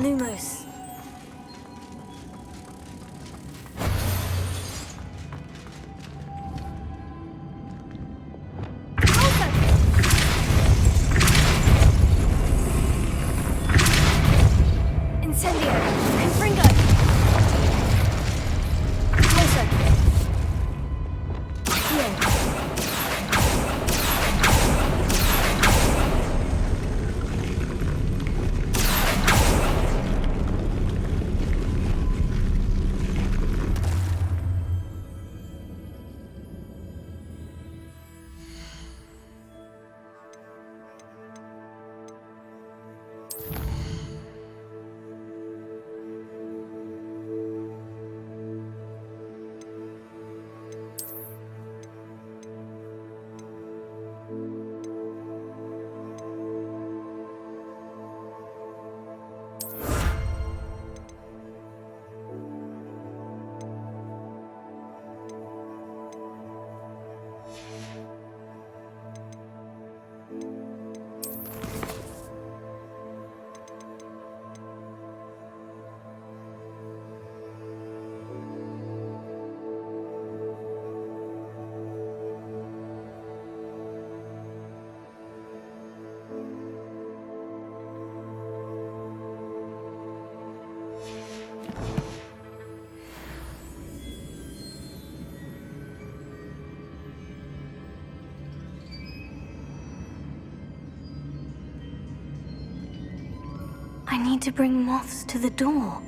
S4: Lumos. Incendio. Confringo. Closer. Here. I need to bring moths to the door.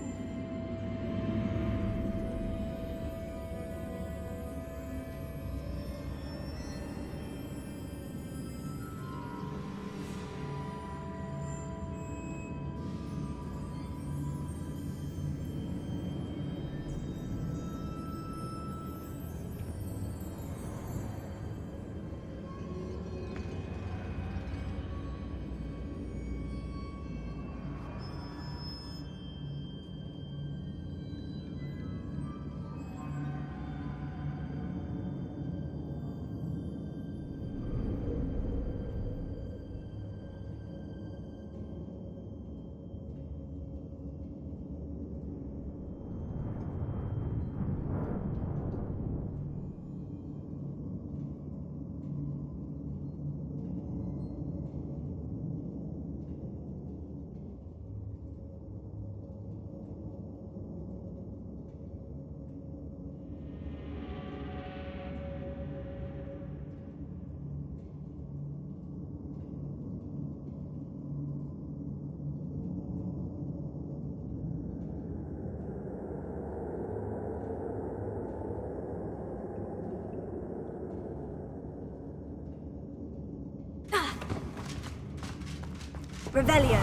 S4: Revelio.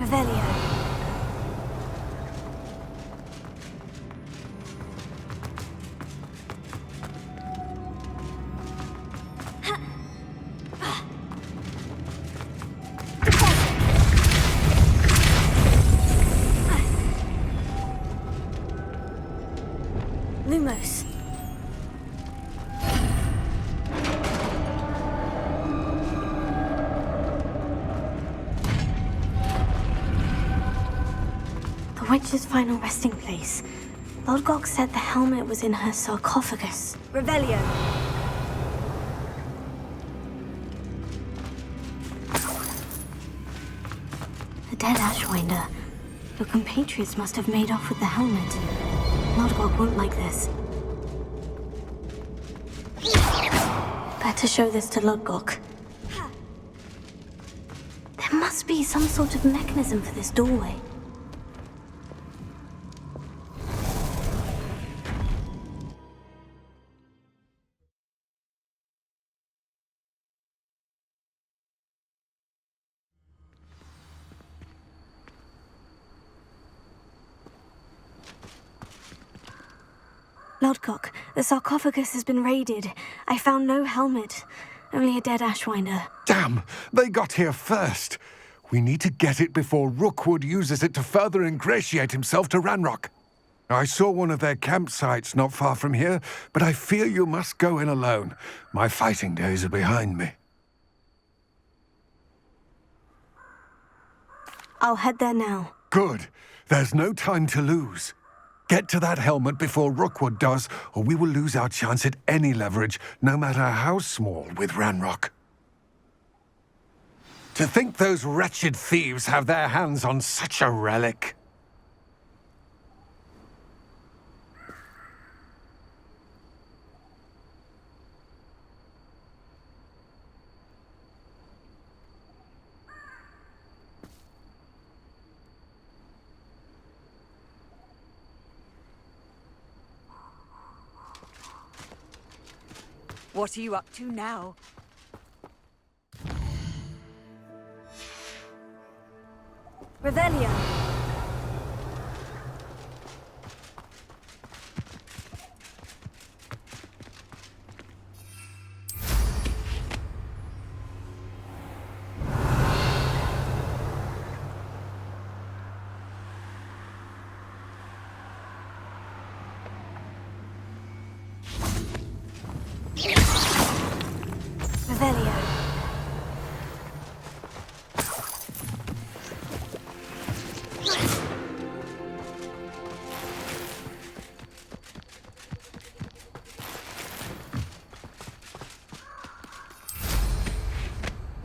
S4: Revelio. Lumos. The witch's final resting place. Lodgok said the helmet was in her sarcophagus. Revelio. The dead Ashwinder. Your compatriots must have made off with the helmet. Lodgok won't like this. Better show this to Lodgok. There must be some sort of mechanism for this doorway. Lodgok, the sarcophagus has been raided. I found no helmet, only a dead Ashwinder.
S5: Damn! They got here first. We need to get it before Rookwood uses it to further ingratiate himself to Ranrock. I saw one of their campsites not far from here, but I fear you must go in alone. My fighting days are behind me.
S4: I'll head there now.
S5: Good. There's no time to lose. Get to that helmet before Rookwood does, or we will lose our chance at any leverage, no matter how small, with Ranrock. To think those wretched thieves have their hands on such a relic.
S9: What are you up to now?
S4: Revelio.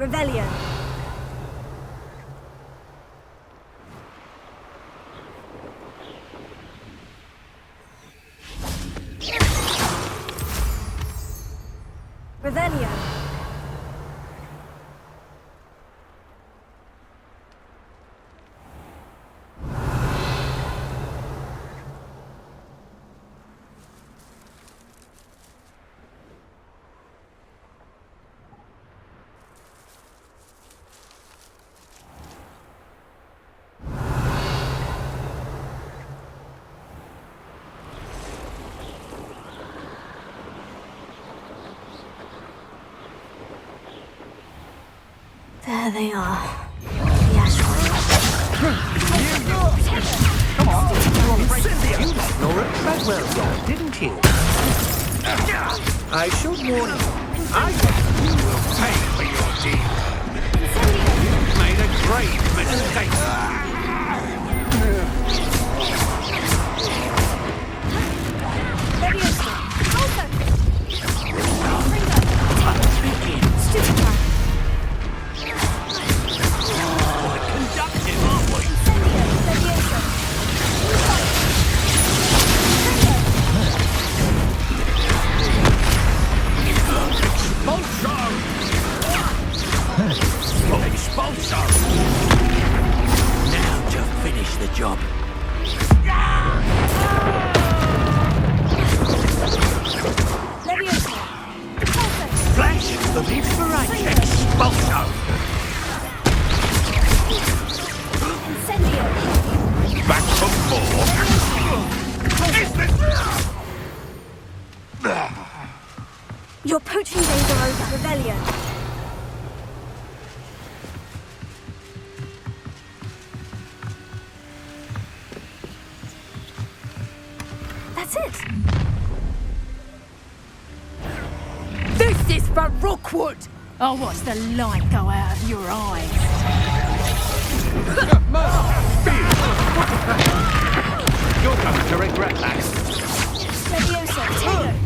S4: Revelio. Revelio. There they are. The Ashwinders.
S21: Come on, you let Laura Treadwell down, didn't you? I should warn you, I think you will pay for your deed. You've made a grave mistake.
S11: Now to finish the job.
S21: Flash of inspiration. Expulso.
S6: Back for more.
S4: Your poaching days are over, Revelio. That's it.
S1: This is for Rookwood! I'll watch the light go out of your eyes.
S21: You're going to regret that.
S4: Leviosa, take it.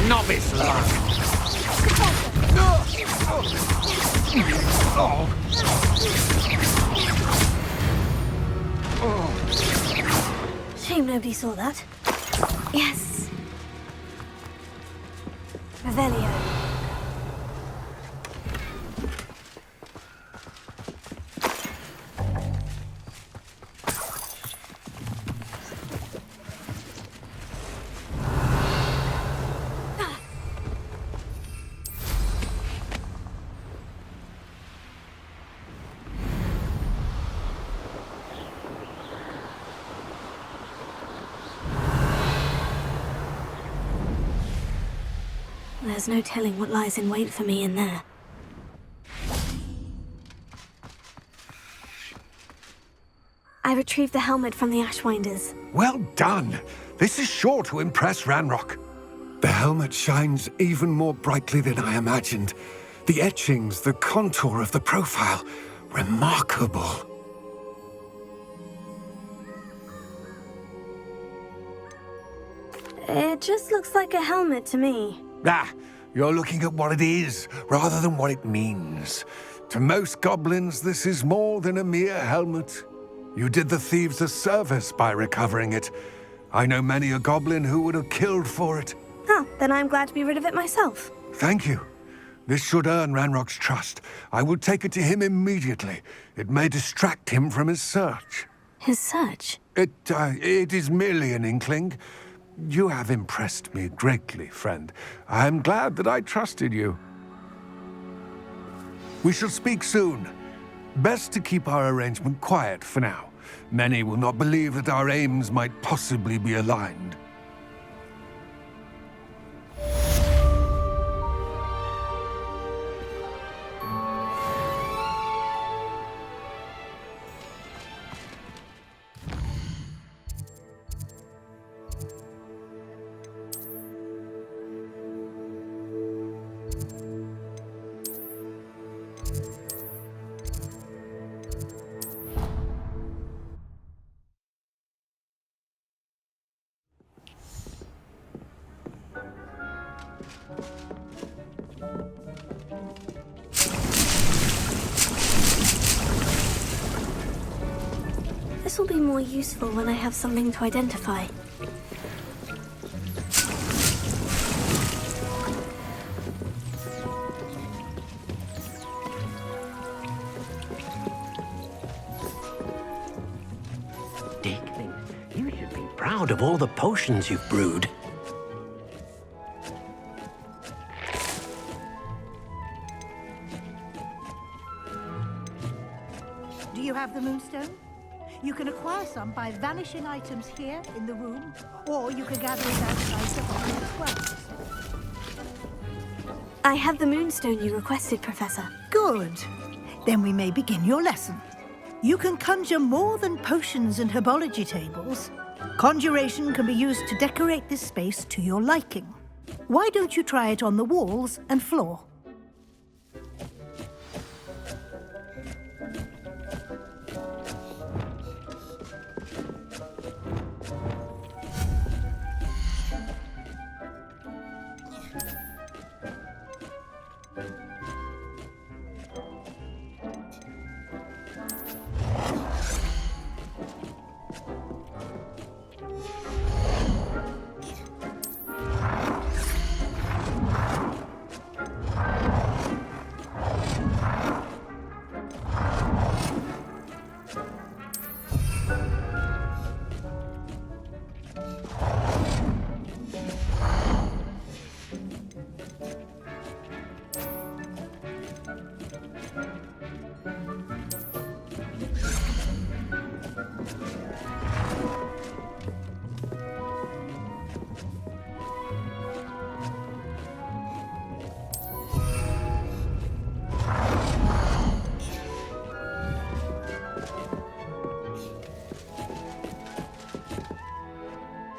S21: Novice luck.
S4: Shame nobody saw that. Yes. Revelio. There's no telling what lies in wait for me in there. I retrieved the helmet from the Ashwinders.
S5: Well done. This is sure to impress Ranrock. The helmet shines even more brightly than I imagined. The etchings, the contour of the profile, remarkable.
S4: It just looks like a helmet to me.
S5: Ah, you're looking at what it is, rather than what it means. To most goblins, this is more than a mere helmet. You did the thieves a service by recovering it. I know many a goblin who would have killed for it.
S4: Oh, then I'm glad to be rid of it myself.
S5: Thank you. This should earn Ranrock's trust. I will take it to him immediately. It may distract him from his search.
S4: His search?
S5: It is merely an inkling. You have impressed me greatly, friend. I am glad that I trusted you. We shall speak soon. Best to keep our arrangement quiet for now. Many will not believe that our aims might possibly be aligned.
S4: will be more useful when I have something to identify.
S11: You should be proud of all the potions you've brewed.
S7: Do you have the Moonstone? You can acquire some by vanishing items here in the room, or you can gather it outside the Hogwarts grounds.
S4: I have the Moonstone you requested, Professor.
S7: Good. Then we may begin your lesson. You can conjure more than potions and herbology tables. Conjuration can be used to decorate this space to your liking. Why don't you try it on the walls and floor?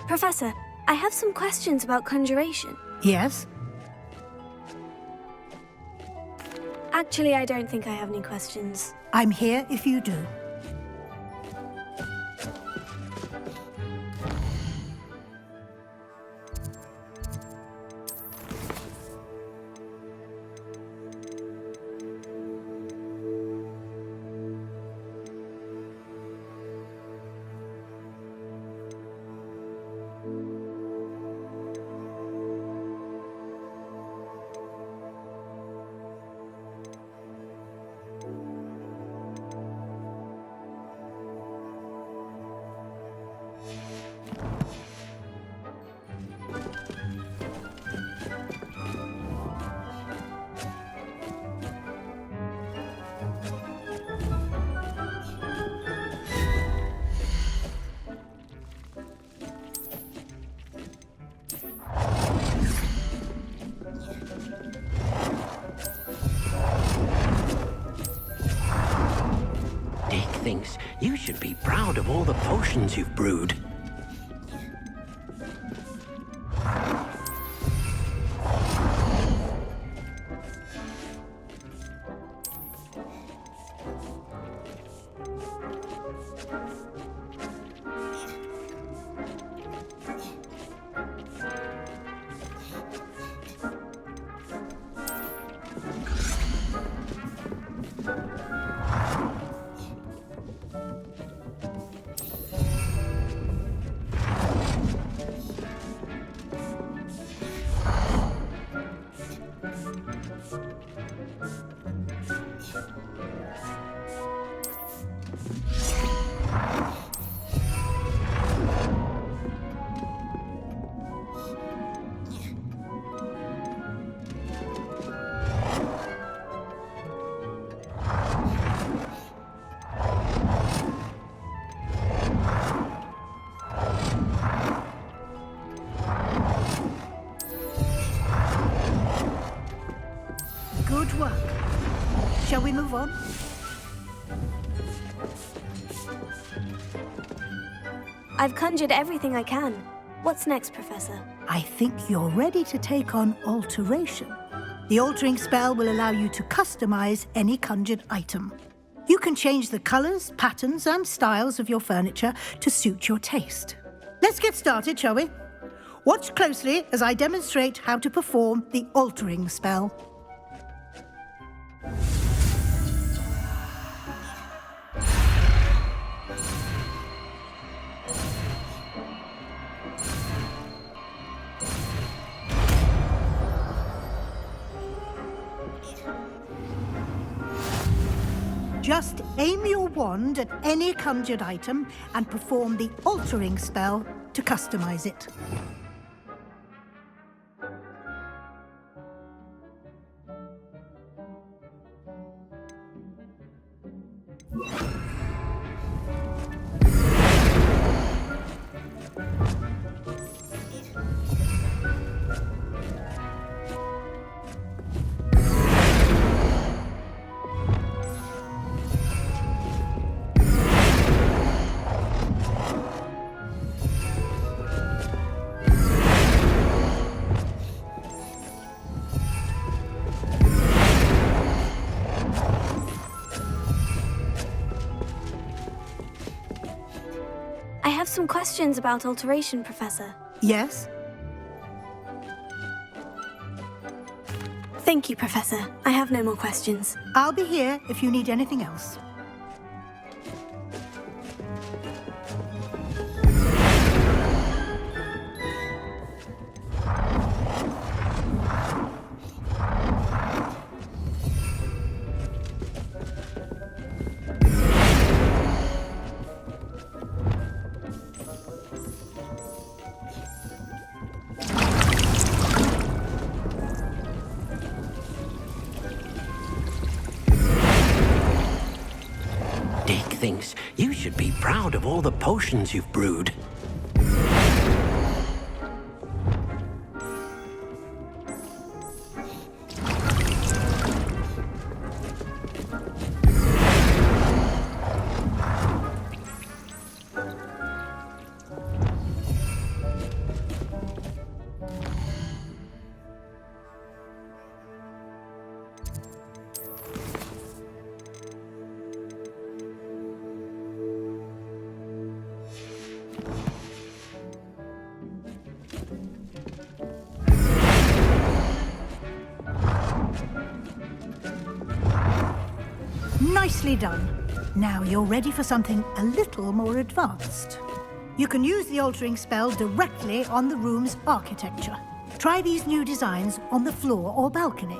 S4: Professor, I have some questions about conjuration.
S7: Yes?
S4: Actually, I don't think I have any questions.
S7: I'm here if you do.
S11: Thinks you should be proud of all the potions you've brewed. Good work. Shall we move on?
S4: I've conjured everything I can. What's next, Professor?
S7: I think you're ready to take on alteration. The altering spell will allow you to customize any conjured item. You can change the colors, patterns, and styles of your furniture to suit your taste. Let's get started, shall we? Watch closely as I demonstrate how to perform the altering spell. Just aim your wand at any conjured item and perform the altering spell to customize it.
S4: I have some questions about alteration, Professor.
S7: Yes?
S4: Thank you, Professor. I have no more questions.
S7: I'll be here if you need anything else.
S11: Dick thinks you should be proud of all the potions you've brewed.
S7: Nicely done. Now you're ready for something a little more advanced. You can use the altering spell directly on the room's architecture. Try these new designs on the floor or balcony.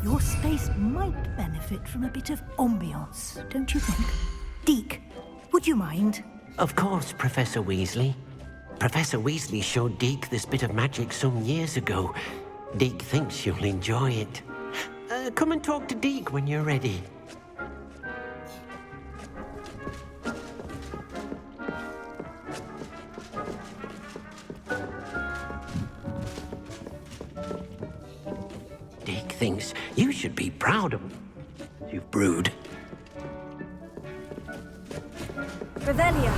S7: Your space might benefit from a bit of ambiance, don't you think? Deke, would you mind?
S11: Of course, Professor Weasley. Professor Weasley showed Deke this bit of magic some years ago. Deke thinks you'll enjoy it. Come and talk to Deke when you're ready. Deke thinks you should be proud of you've brewed.
S4: Revelio.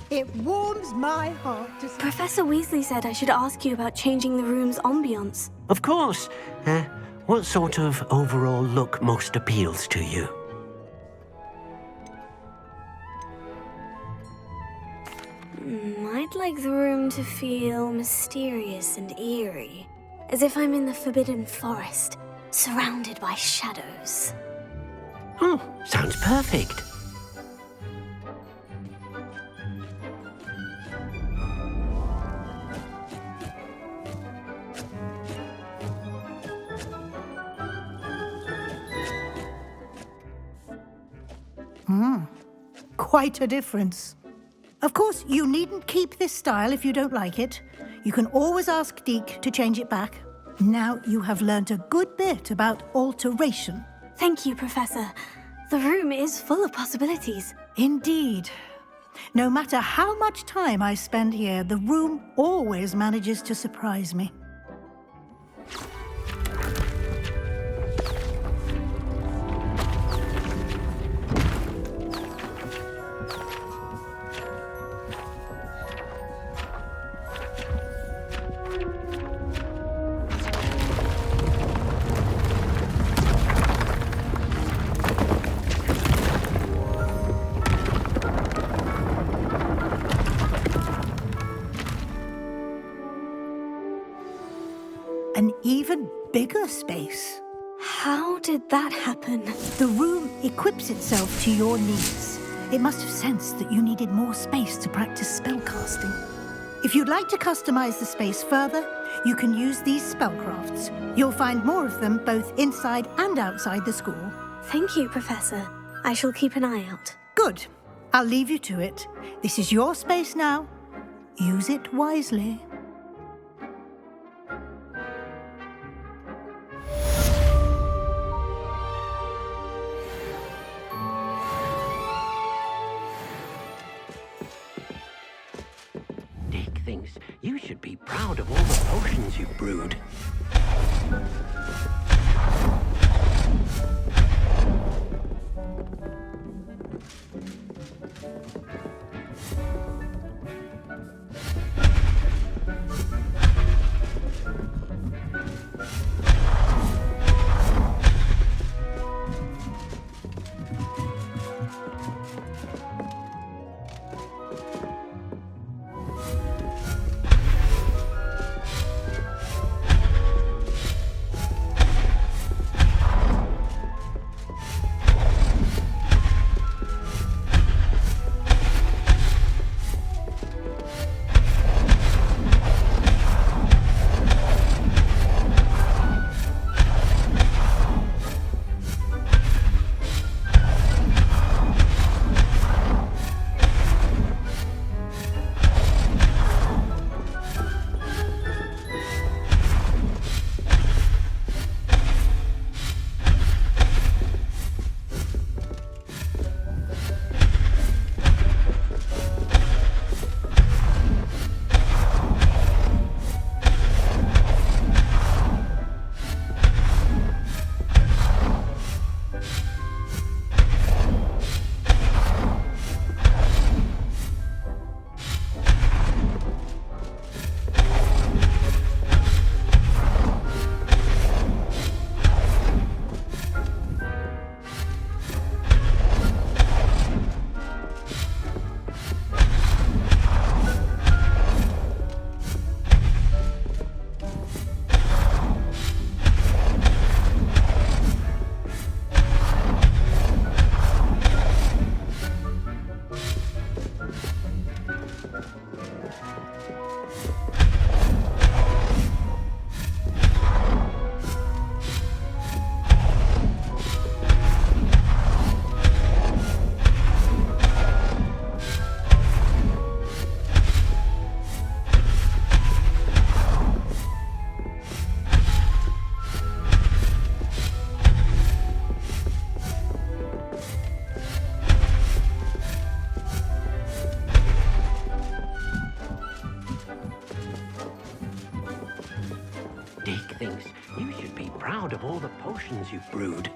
S7: It warms my heart to see.
S4: Professor Weasley said I should ask you about changing the room's ambience.
S11: Of course. What sort of overall look most appeals to you?
S4: I'd like the room to feel mysterious and eerie, as if I'm in the Forbidden Forest, surrounded by shadows.
S11: Oh, sounds perfect.
S7: Quite a difference. Of course, you needn't keep this style if you don't like it. You can always ask Deke to change it back. Now you have learnt a good bit about alteration.
S4: Thank you, Professor. The room is full of possibilities.
S7: Indeed. No matter how much time I spend here, the room always manages to surprise me. An even bigger space.
S4: How did that happen?
S7: The room equips itself to your needs. It must have sensed that you needed more space to practice spellcasting. If you'd like to customize the space further, you can use these spellcrafts. You'll find more of them both inside and outside the school.
S4: Thank you, Professor. I shall keep an eye out.
S7: Good. I'll leave you to it. This is your space now. Use it wisely.
S11: Dick thinks you should be proud of all the potions you've brewed. Dick thinks you should be proud of all the potions you've brewed.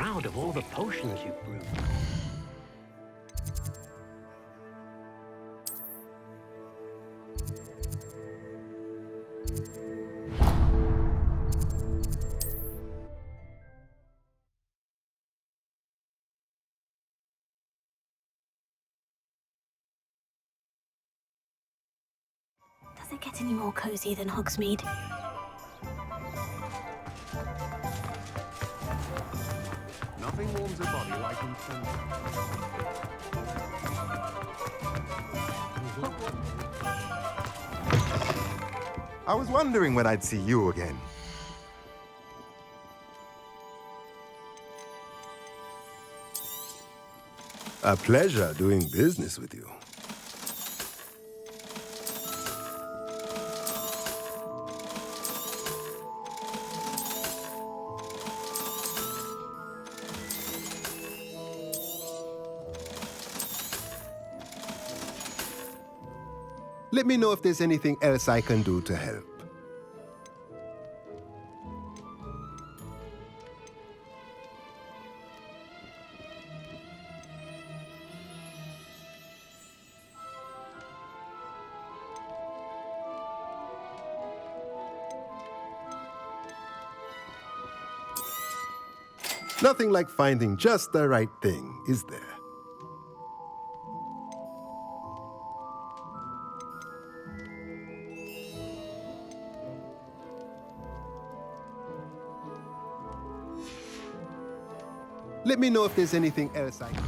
S11: proud of all the potions you've brewed.
S4: Does it get any more cozy than Hogsmeade?
S15: Nothing warms a body like incense.
S16: I was wondering when I'd see you again. A pleasure doing business with you. Let me know if there's anything else I can do to help. Nothing like finding just the right thing, is there? Let me know if there's anything else I can...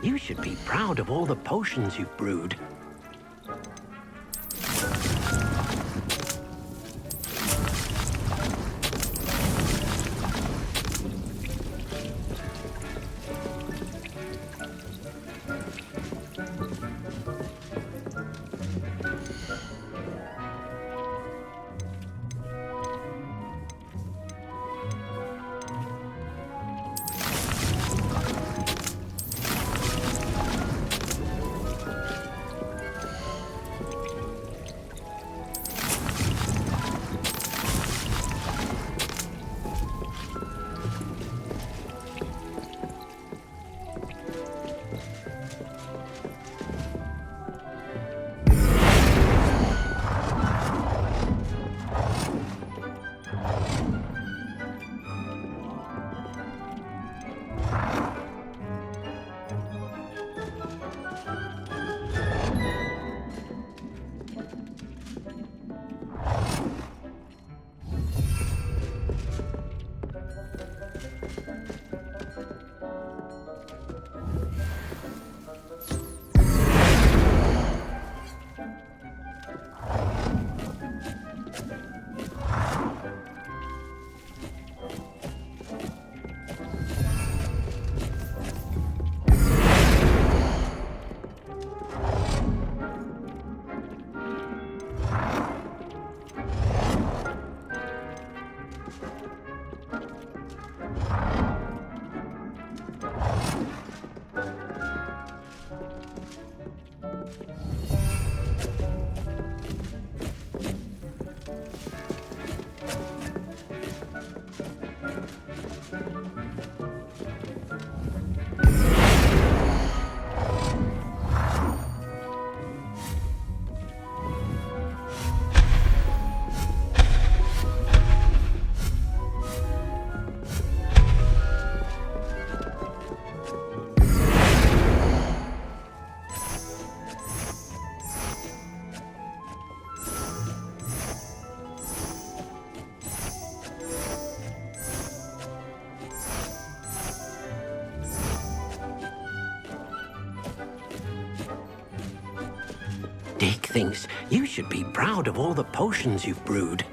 S11: You should be proud of all the potions you've brewed. things. You should be proud of all the potions you've brewed.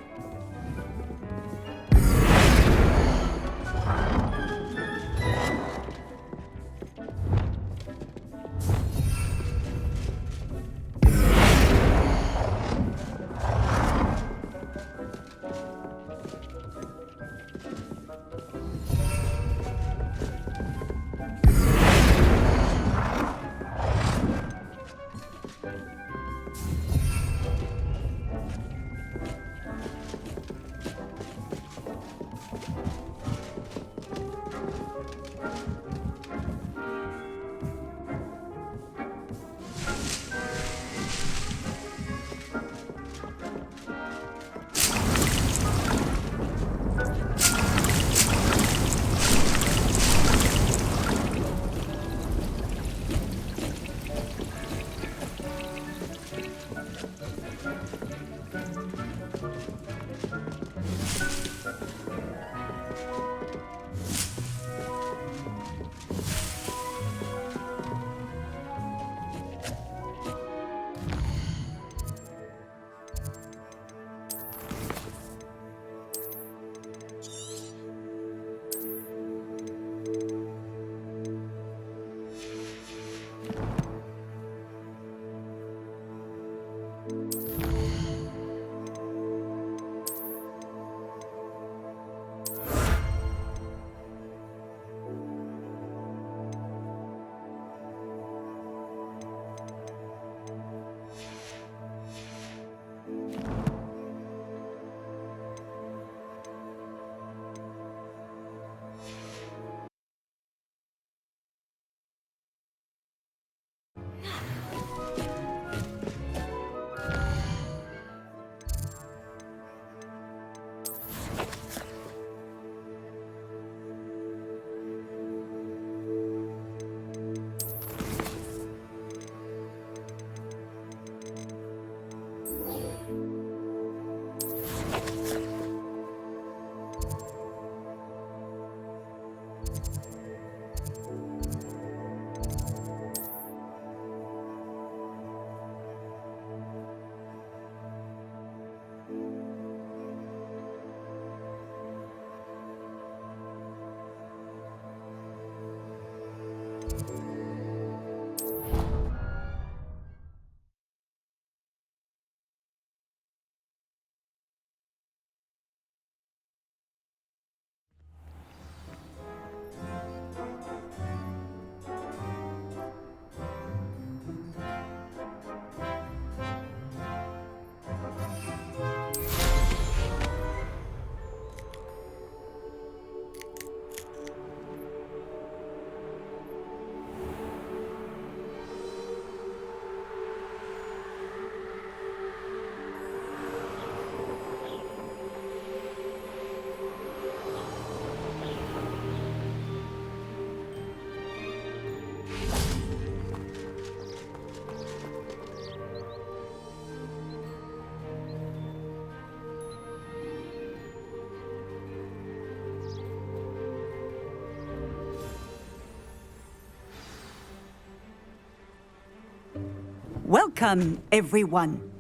S2: Welcome, everyone.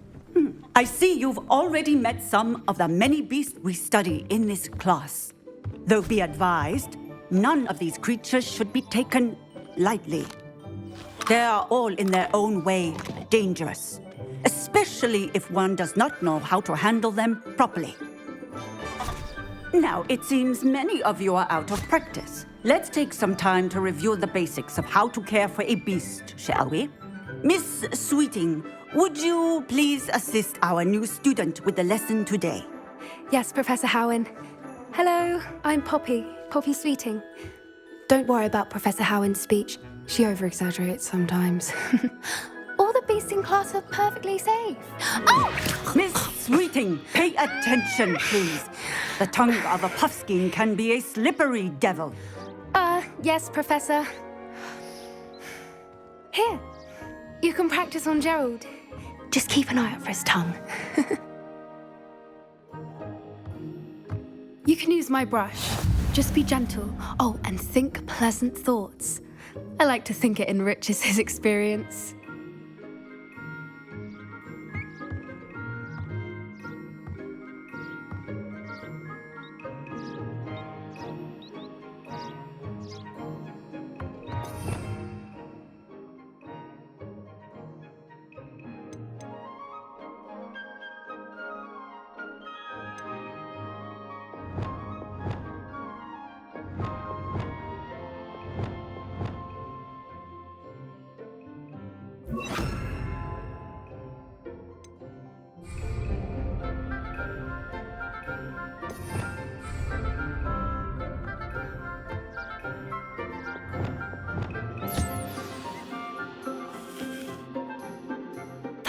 S2: I see you've already met some of the many beasts we study in this class. Though be advised, none of these creatures should be taken lightly. They are all in their own way dangerous, especially if one does not know how to handle them properly. Now, it seems many of you are out of practice. Let's take some time to review the basics of how to care for a beast, shall we? Miss Sweeting, would you please assist our new student with the lesson today?
S13: Yes, Professor Howen. Hello, I'm Poppy Sweeting. Don't worry about Professor Howen's speech. She over-exaggerates sometimes. All the beasts in class are perfectly safe. Oh!
S2: Miss Sweeting, pay attention, please. The tongue of a puffskein can be a slippery devil.
S13: Yes, Professor. Here, you can practice on Gerald. Just keep an eye out for his tongue. You can use my brush. Just be gentle. Oh, and think pleasant thoughts. I like to think it enriches his experience.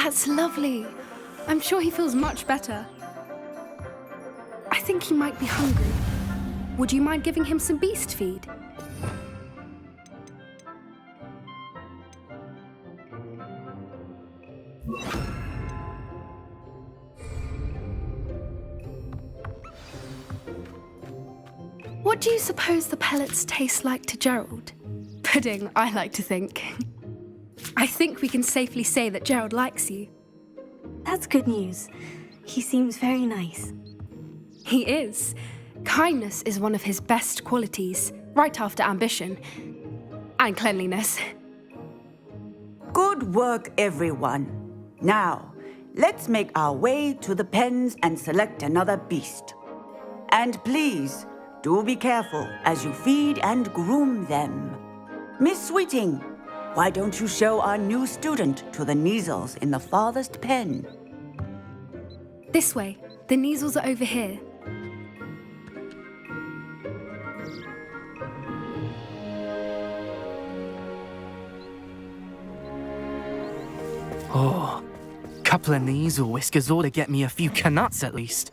S13: That's lovely. I'm sure he feels much better. I think he might be hungry. Would you mind giving him some beast feed? What do you suppose the pellets taste like to Gerald? Pudding, I like to think. I think we can safely say that Gerald likes you.
S4: That's good news. He seems very nice.
S13: He is. Kindness is one of his best qualities, right after ambition. And cleanliness.
S2: Good work, everyone. Now, let's make our way to the pens and select another beast. And please, do be careful as you feed and groom them. Miss Sweeting, why don't you show our new student to the Neasels in the farthest pen?
S13: This way. The Neasels are over here.
S3: Oh, couple of Neasel whiskers ought to get me a few canuts at least.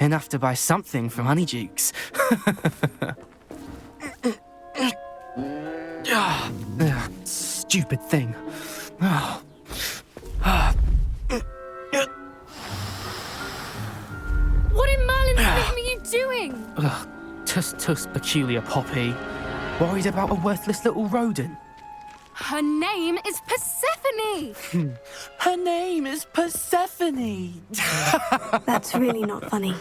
S3: Enough to buy something from Honeydukes. Stupid thing.
S13: What in Merlin's name are you doing?
S3: Tuss peculiar Poppy. Worried about a worthless little rodent.
S13: Her name is Persephone!
S3: Her name is Persephone!
S4: That's really not funny.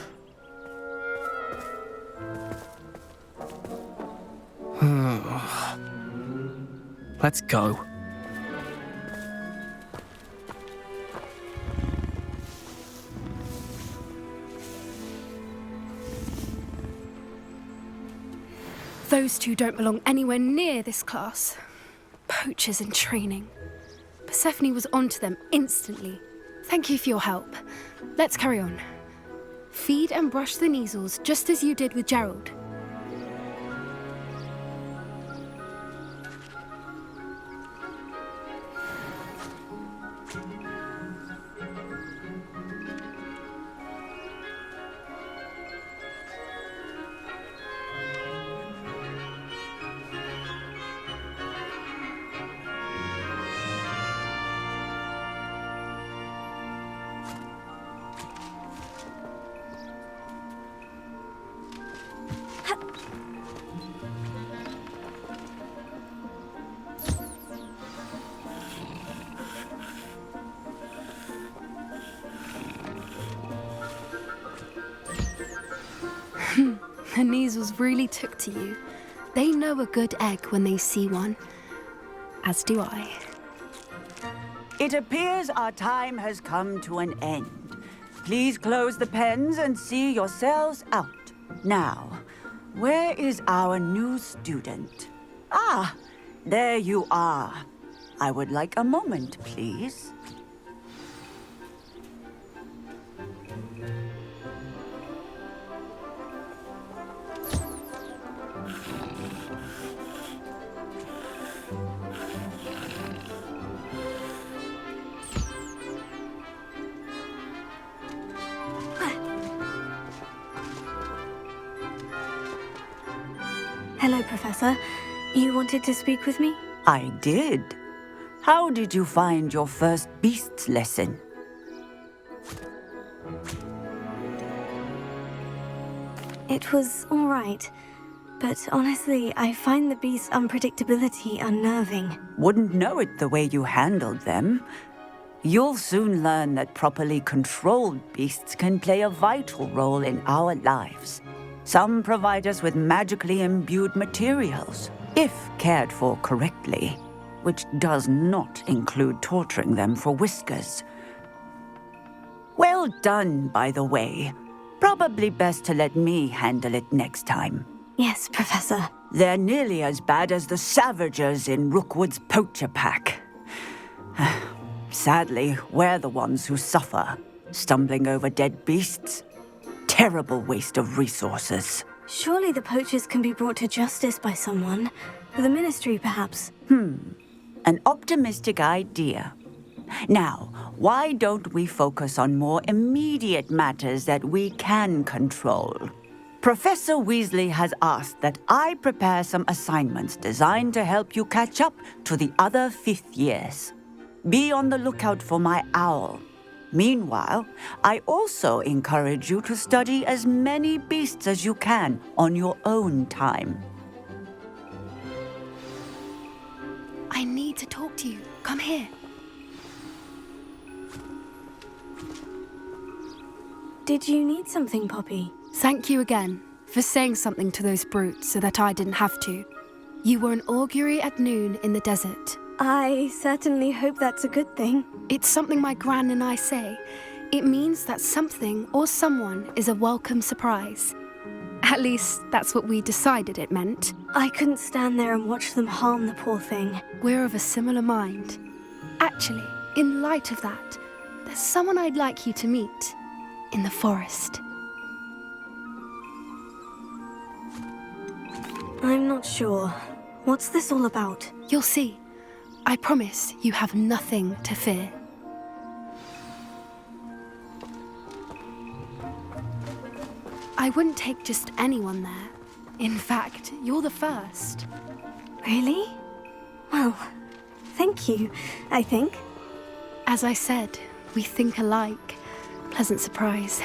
S3: Let's go.
S13: Those two don't belong anywhere near this class. Poachers in training. Persephone was onto them instantly. Thank you for your help. Let's carry on. Feed and brush the Neasels just as you did with Gerald. The Neasels really took to you. They know a good egg when they see one. As do I.
S2: It appears our time has come to an end. Please close the pens and see yourselves out. Now, where is our new student? Ah, there you are. I would like a moment, please.
S4: Hello, Professor. You wanted to speak with me?
S2: I did. How did you find your first beasts lesson?
S4: It was all right. But honestly, I find the beast's unpredictability unnerving.
S2: Wouldn't know it the way you handled them. You'll soon learn that properly controlled beasts can play a vital role in our lives. Some provide us with magically imbued materials, if cared for correctly, which does not include torturing them for whiskers. Well done, by the way. Probably best to let me handle it next time.
S4: Yes, Professor.
S2: They're nearly as bad as the Savagers in Rookwood's poacher pack. Sadly, we're the ones who suffer, stumbling over dead beasts. Terrible waste of resources.
S4: Surely the poachers can be brought to justice by someone. The Ministry, perhaps.
S2: An optimistic idea. Now, why don't we focus on more immediate matters that we can control? Professor Weasley has asked that I prepare some assignments designed to help you catch up to the other 5th years. Be on the lookout for my owl. Meanwhile, I also encourage you to study as many beasts as you can on your own time.
S13: I need to talk to you. Come here.
S4: Did you need something, Poppy?
S13: Thank you again for saying something to those brutes so that I didn't have to. You were an augury at noon in the desert.
S4: I certainly hope that's a good thing.
S13: It's something my gran and I say. It means that something or someone is a welcome surprise. At least, that's what we decided it meant.
S4: I couldn't stand there and watch them harm the poor thing.
S13: We're of a similar mind. Actually, in light of that, there's someone I'd like you to meet in the forest.
S4: I'm not sure. What's this all about?
S13: You'll see. I promise you have nothing to fear. I wouldn't take just anyone there. In fact, you're the first.
S4: Really? Well, thank you, I think.
S13: As I said, we think alike. Pleasant surprise.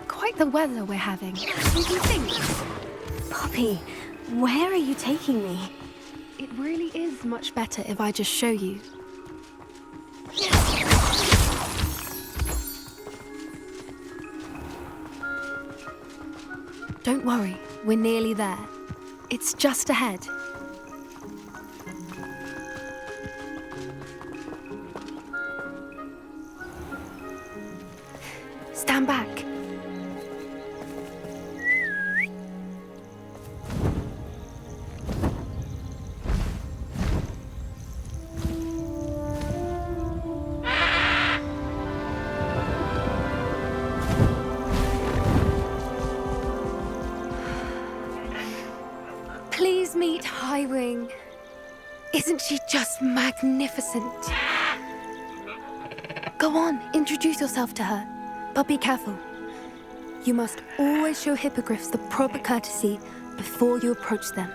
S13: Quite the weather we're having. What do you think?
S4: Poppy, where are you taking me?
S13: It really is much better if I just show you. Don't worry, we're nearly there. It's just ahead. Stand back. Please meet Highwing. Isn't she just magnificent? Go on, introduce yourself to her. But be careful. You must always show hippogriffs the proper courtesy before you approach them.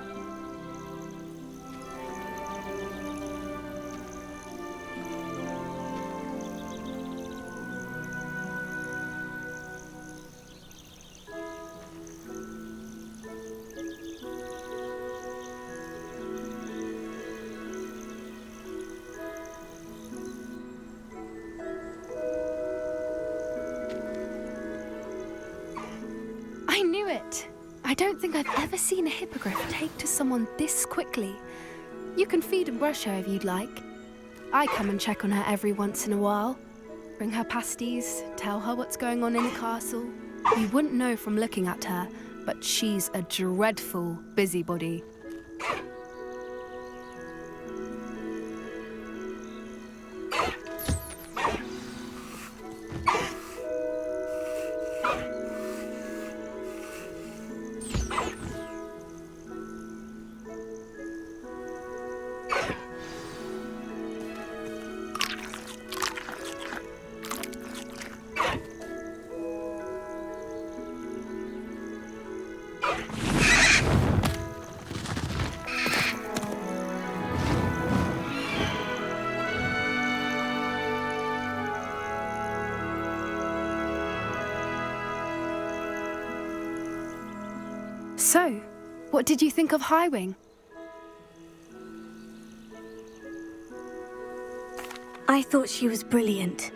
S13: I knew it! I don't think I've ever seen a hippogriff take to someone this quickly. You can feed and brush her if you'd like. I come and check on her every once in a while. Bring her pasties, tell her what's going on in the castle. You wouldn't know from looking at her, but she's a dreadful busybody. So, what did you think of Highwing?
S4: I thought she was brilliant.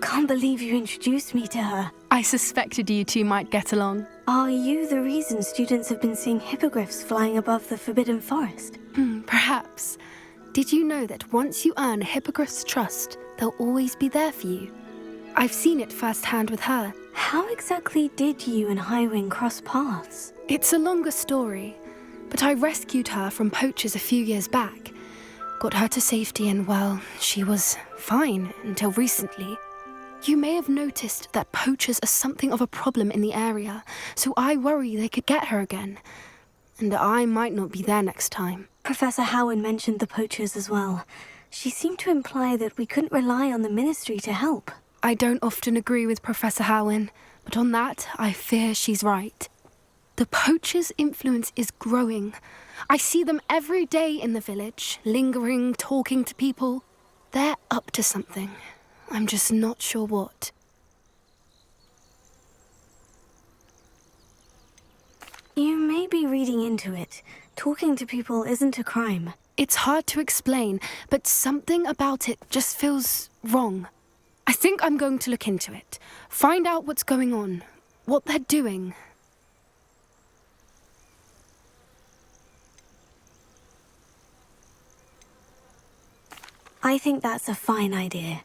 S4: Can't believe you introduced me to her.
S13: I suspected you two might get along.
S4: Are you the reason students have been seeing hippogriffs flying above the Forbidden Forest?
S13: Perhaps. Did you know that once you earn a hippogriff's trust, they'll always be there for you? I've seen it firsthand with her.
S4: How exactly did you and Highwing cross paths?
S13: It's a longer story, but I rescued her from poachers a few years back. Got her to safety and, well, she was fine until recently. You may have noticed that poachers are something of a problem in the area, so I worry they could get her again. And I might not be there next time.
S4: Professor Howard mentioned the poachers as well. She seemed to imply that we couldn't rely on the Ministry to help.
S13: I don't often agree with Professor Howard, but on that, I fear she's right. The poachers' influence is growing. I see them every day in the village, lingering, talking to people. They're up to something. I'm just not sure what.
S4: You may be reading into it. Talking to people isn't a crime.
S13: It's hard to explain, but something about it just feels wrong. I think I'm going to look into it, find out what's going on, what they're doing.
S4: I think that's a fine idea.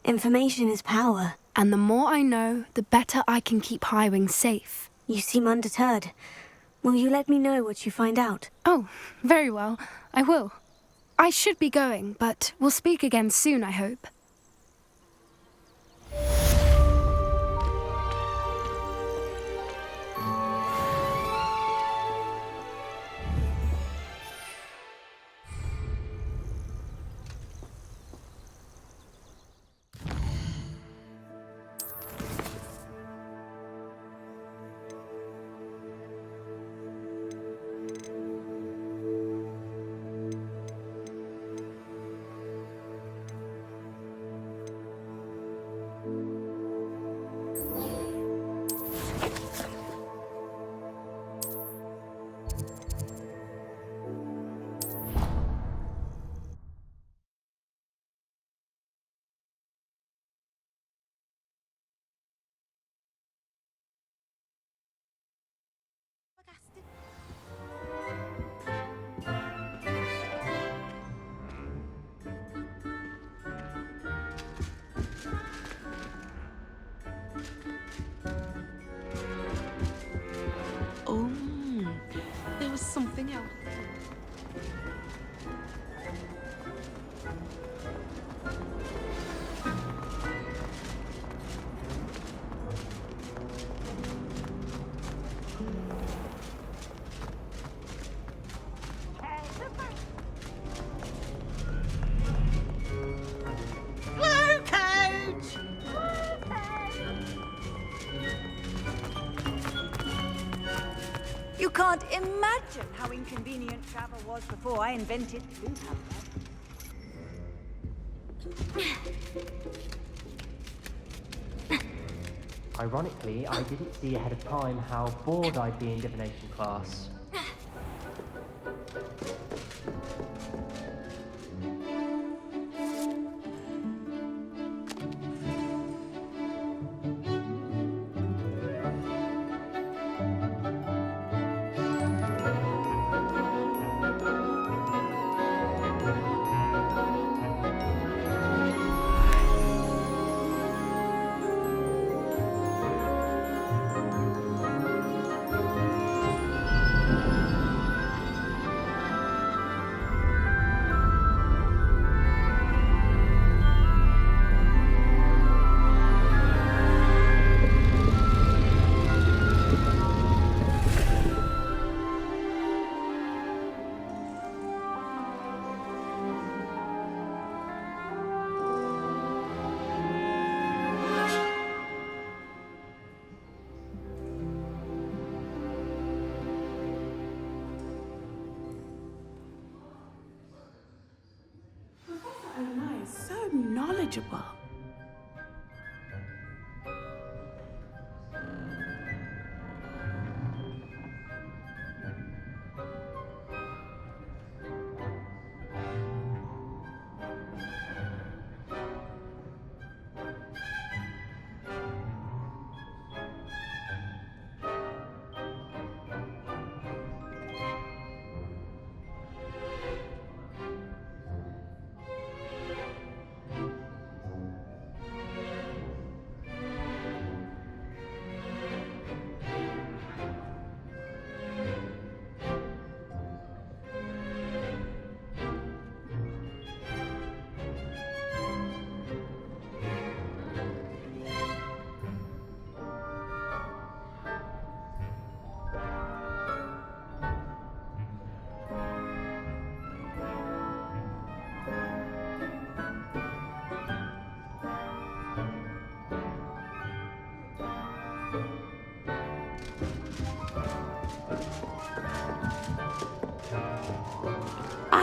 S4: Information is power.
S13: And the more I know, the better I can keep Highwing safe.
S4: You seem undeterred. Will you let me know what you find out?
S13: Oh, very well. I will. I should be going, but we'll speak again soon, I hope.
S19: Oh, there was something else.
S9: You can't imagine how inconvenient travel was before I invented food.
S20: Ironically, I didn't see ahead of time how bored I'd be in divination class.
S19: So knowledgeable.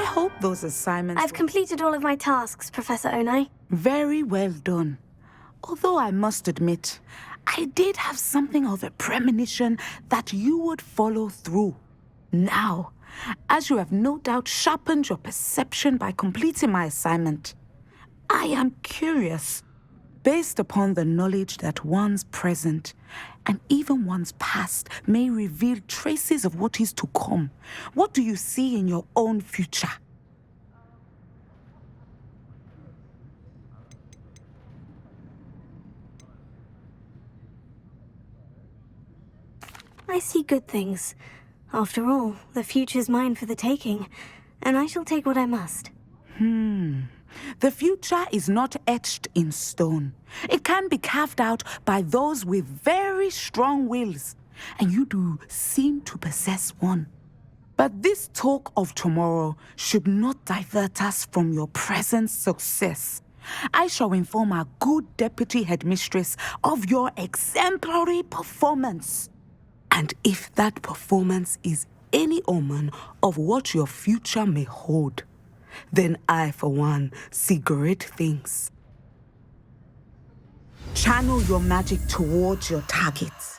S10: I hope those assignments...
S4: I've completed all of my tasks, Professor Onai.
S10: Very well done. Although I must admit, I did have something of a premonition that you would follow through. Now, as you have no doubt sharpened your perception by completing my assignment, I am curious, based upon the knowledge that one's present and even one's past may reveal traces of what is to come. What do you see in your own future?
S4: I see good things. After all, the future's mine for the taking, and I shall take what I must.
S10: The future is not etched in stone. It can be carved out by those with very strong wills, and you do seem to possess one. But this talk of tomorrow should not divert us from your present success. I shall inform our good deputy headmistress of your exemplary performance. And if that performance is any omen of what your future may hold, then I, for one, see great things. Channel your magic towards your targets.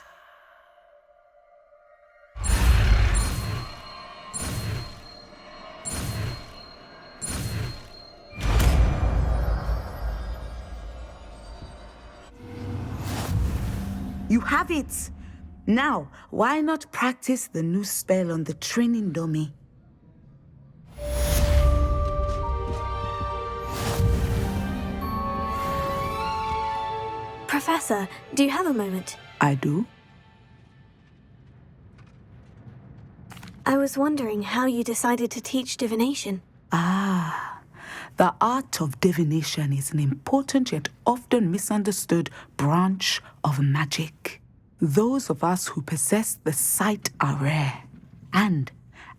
S10: You have it! Now, why not practice the new spell on the training dummy?
S4: Professor, do you have a moment?
S10: I do.
S4: I was wondering how you decided to teach divination.
S10: The art of divination is an important yet often misunderstood branch of magic. Those of us who possess the sight are rare, and,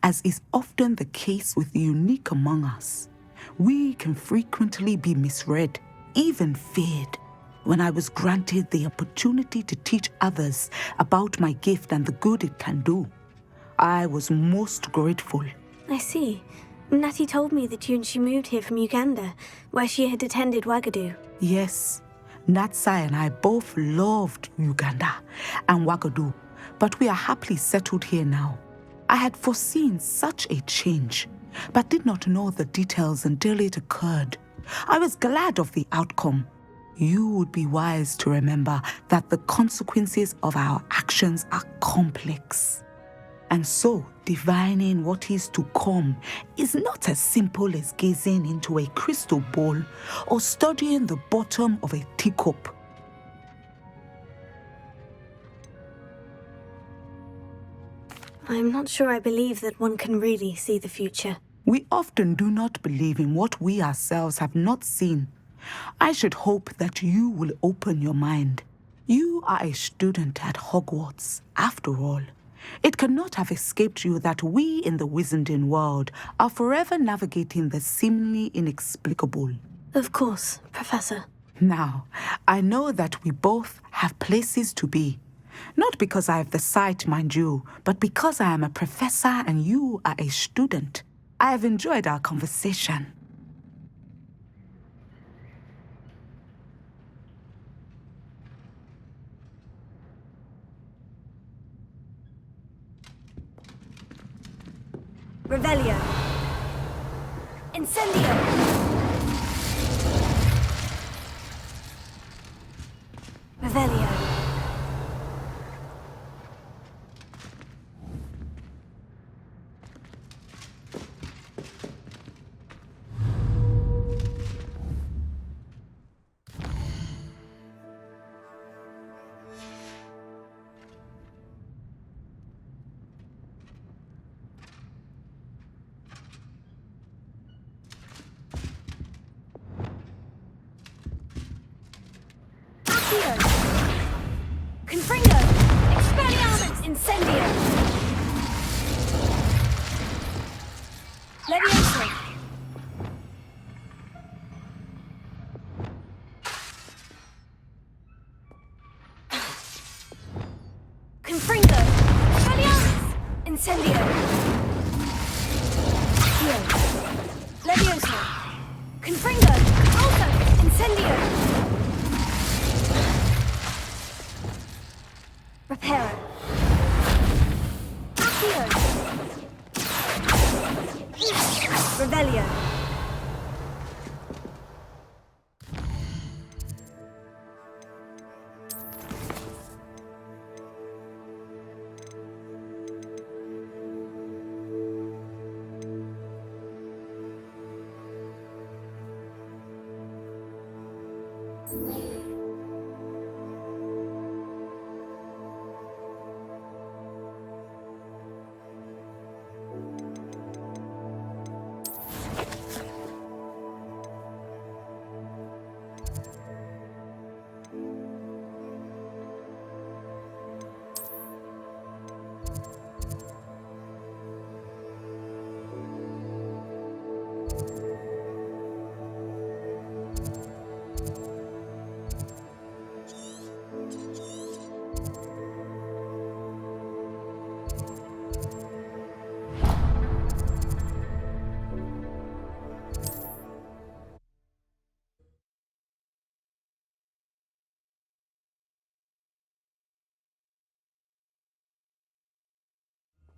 S10: as is often the case with the unique among us, we can frequently be misread, even feared. When I was granted the opportunity to teach others about my gift and the good it can do, I was most grateful.
S4: I see. Natty told me that you and she moved here from Uganda, where she had attended Wagadu.
S10: Yes, Natsai and I both loved Uganda and Wagadu, but we are happily settled here now. I had foreseen such a change, but did not know the details until it occurred. I was glad of the outcome. You would be wise to remember that the consequences of our actions are complex. And so, divining what is to come is not as simple as gazing into a crystal ball or studying the bottom of a teacup.
S4: I'm not sure I believe that one can really see the future.
S10: We often do not believe in what we ourselves have not seen. I should hope that you will open your mind. You are a student at Hogwarts, after all. It cannot have escaped you that we in the Wizarding world are forever navigating the seemingly inexplicable.
S4: Of course, Professor.
S10: Now, I know that we both have places to be. Not because I have the sight, mind you, but because I am a professor and you are a student. I have enjoyed our conversation.
S4: Revelio. Incendio. Revelio.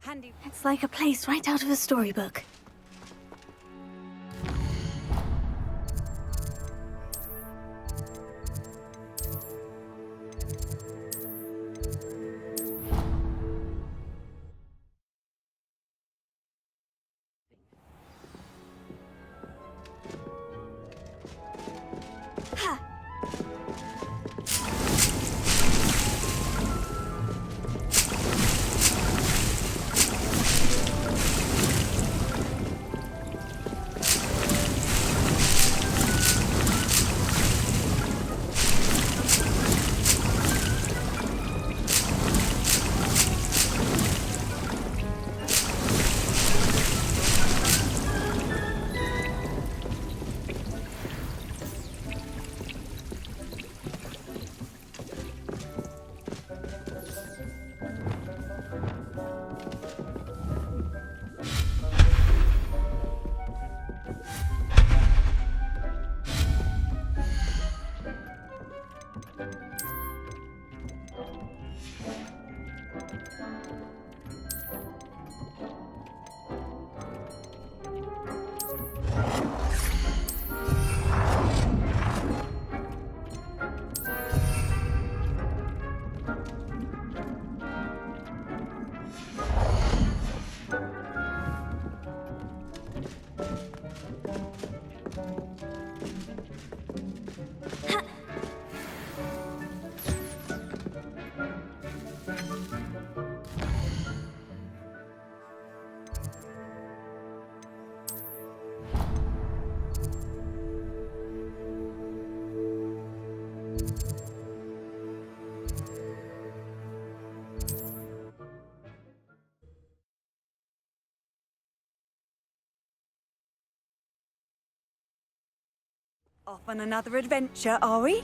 S9: Handy.
S4: It's like a place right out of a storybook.
S9: Off on another adventure, are we?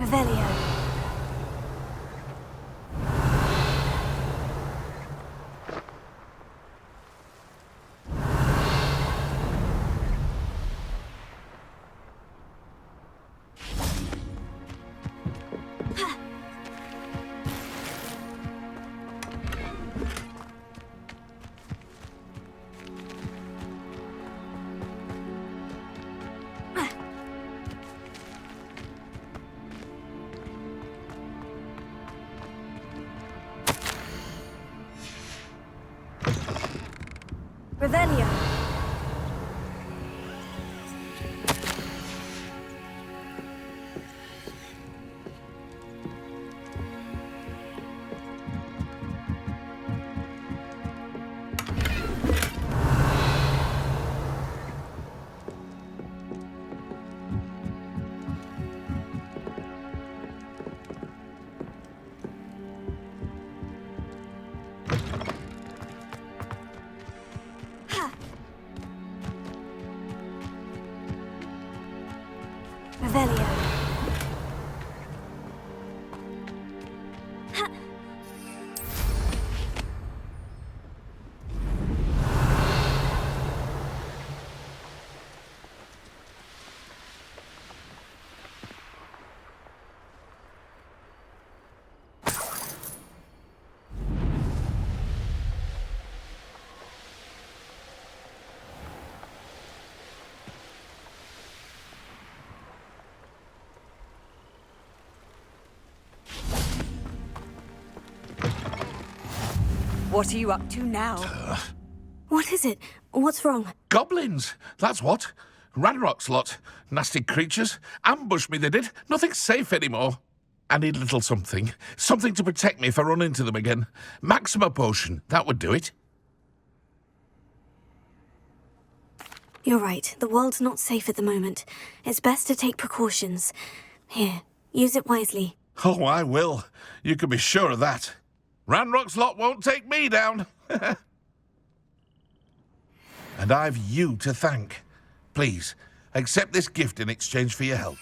S4: Revelio. Revelio. Revelio.
S9: What are you up to now?
S4: What is it? What's wrong?
S6: Goblins, that's what. Ranrock's lot. Nasty creatures. Ambushed me, they did. Nothing's safe anymore. I need a little something. Something to protect me if I run into them again. Maxima potion, that would do it.
S4: You're right. The world's not safe at the moment. It's best to take precautions. Here, use it wisely.
S6: Oh, I will. You can be sure of that. Ranrock's lot won't take me down. And I've you to thank. Please, accept this gift in exchange for your help.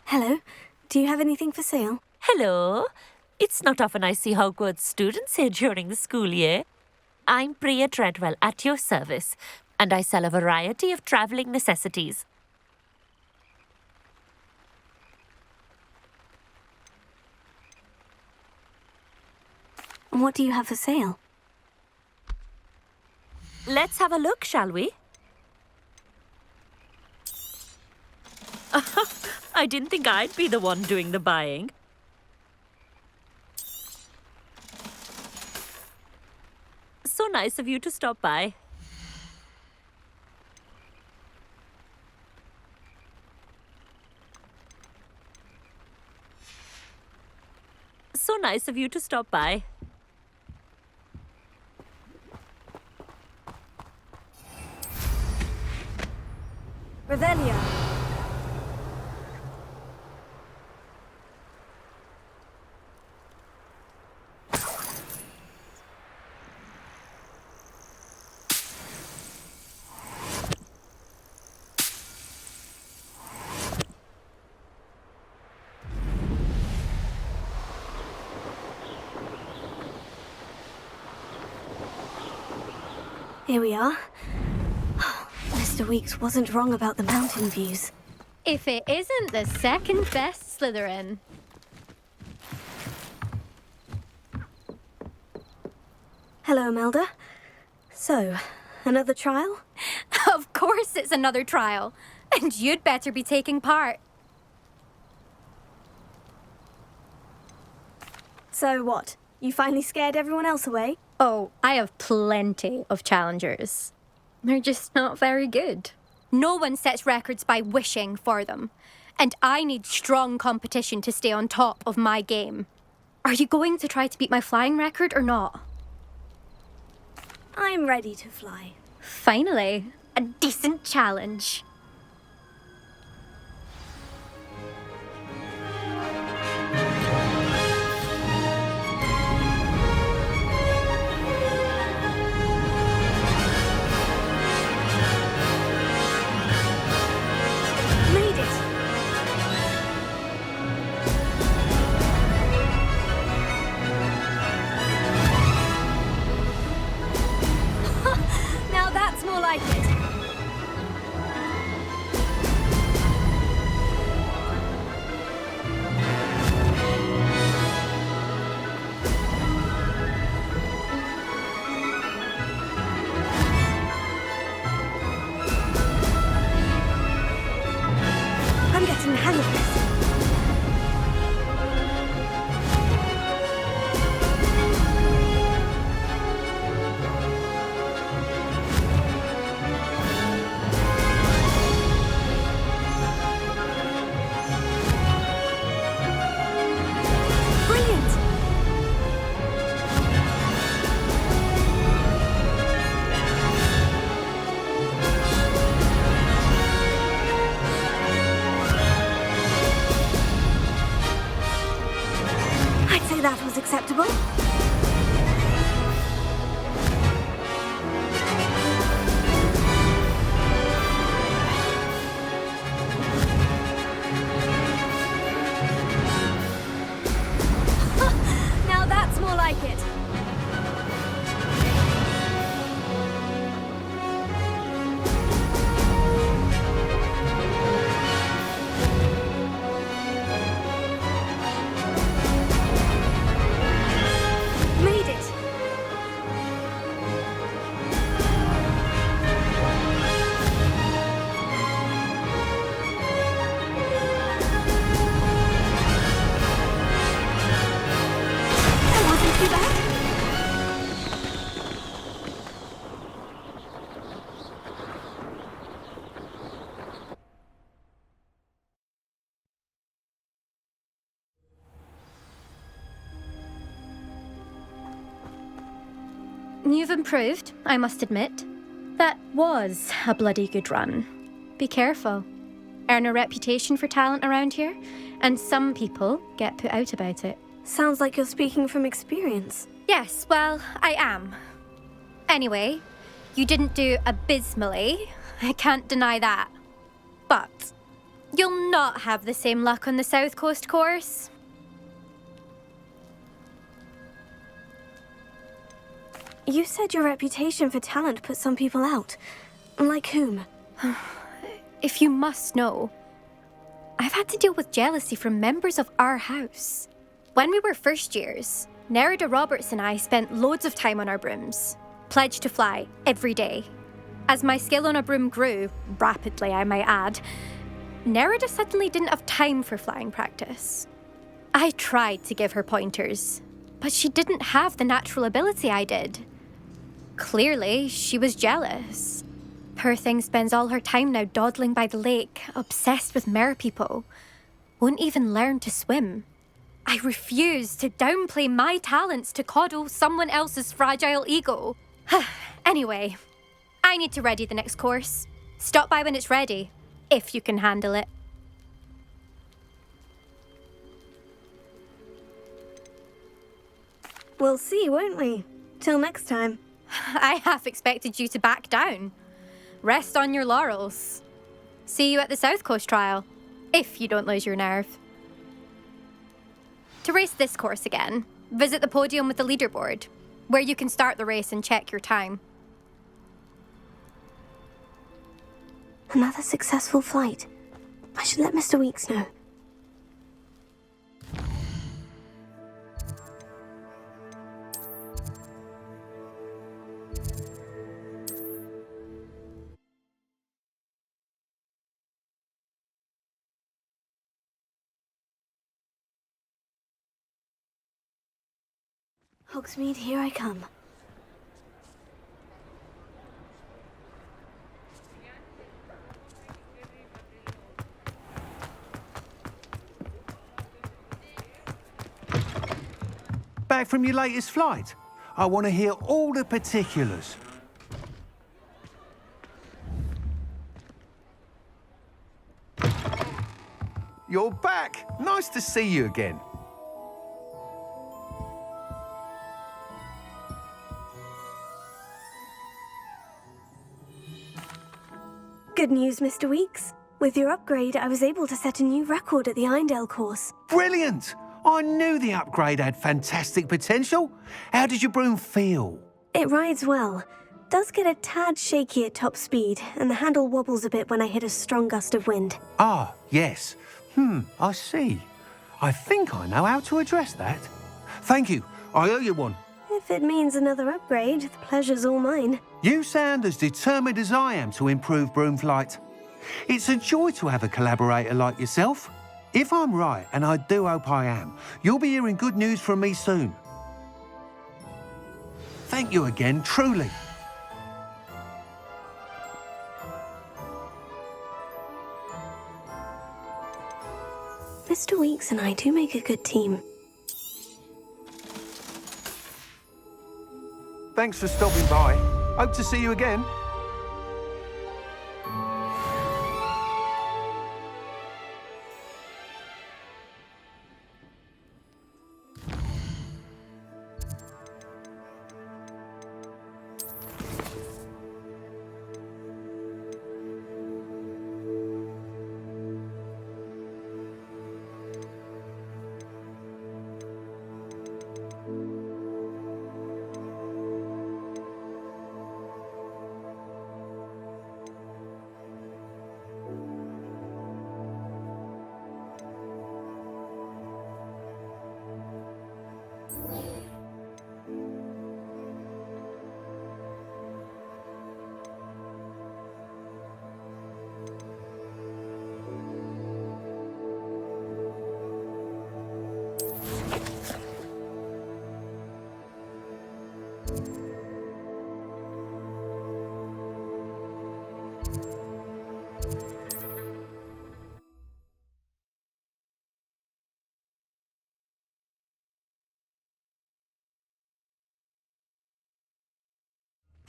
S4: Hello. Do you have anything for sale?
S12: Hello. It's not often I see Hogwarts students here during the school year. I'm Priya Treadwell, at your service, and I sell a variety of travelling necessities.
S4: What do you have for sale?
S12: Let's have a look, shall we? I didn't think I'd be the one doing the buying. So nice of you to stop by. So nice of you to stop by.
S4: Revelio. Here we are. Mr. Weeks wasn't wrong about the mountain views.
S18: If it isn't the second best Slytherin.
S4: Hello, Imelda. So, another trial?
S18: Of course it's another trial. And you'd better be taking part.
S4: So what? You finally scared everyone else away?
S18: Oh, I have plenty of challengers. They're just not very good. No one sets records by wishing for them. And I need strong competition to stay on top of my game. Are you going to try to beat my flying record or not?
S4: I'm ready to fly.
S18: Finally, a decent challenge.
S4: Like it. I'm getting the hang of this. Brilliant!
S18: You've improved, I must admit. That was a bloody good run. Be careful. Earn a reputation for talent around here, and some people get put out about it.
S4: Sounds like you're speaking from experience.
S18: Yes, well, I am. Anyway, you didn't do abysmally. I can't deny that. But you'll not have the same luck on the South Coast course.
S4: You said your reputation for talent put some people out. Like whom?
S18: If you must know, I've had to deal with jealousy from members of our house. When we were first years, Nerida Roberts and I spent loads of time on our brooms, pledged to fly every day. As my skill on a broom grew, rapidly I might add, Nerida suddenly didn't have time for flying practice. I tried to give her pointers, but she didn't have the natural ability I did. Clearly, she was jealous. Poor thing spends all her time now dawdling by the lake, obsessed with merpeople. Won't even learn to swim. I refuse to downplay my talents to coddle someone else's fragile ego. Anyway, I need to ready the next course. Stop by when it's ready, if you can handle it.
S4: We'll see, won't we? Till next time.
S18: I half expected you to back down. Rest on your laurels. See you at the South Coast trial, if you don't lose your nerve. To race this course again, visit the podium with the leaderboard, where you can start the race and check your time.
S4: Another successful flight. I should let Mr. Weeks know. Hogsmeade, here I come.
S8: Back from your latest flight? I want to hear all the particulars. You're back! Nice to see you again.
S4: Good news, Mr. Weeks. With your upgrade, I was able to set a new record at the Irondale course.
S8: Brilliant! I knew the upgrade had fantastic potential. How did your broom feel?
S4: It rides well. Does get a tad shaky at top speed, and the handle wobbles a bit when I hit a strong gust of wind.
S8: Ah, yes. I see. I think I know how to address that. Thank you. I owe you one.
S4: If it means another upgrade, the pleasure's all mine.
S8: You sound as determined as I am to improve broom flight. It's a joy to have a collaborator like yourself. If I'm right, and I do hope I am, you'll be hearing good news from me soon. Thank you again, truly.
S4: Mr. Weeks and I do make a good team.
S8: Thanks for stopping by. Hope to see you again.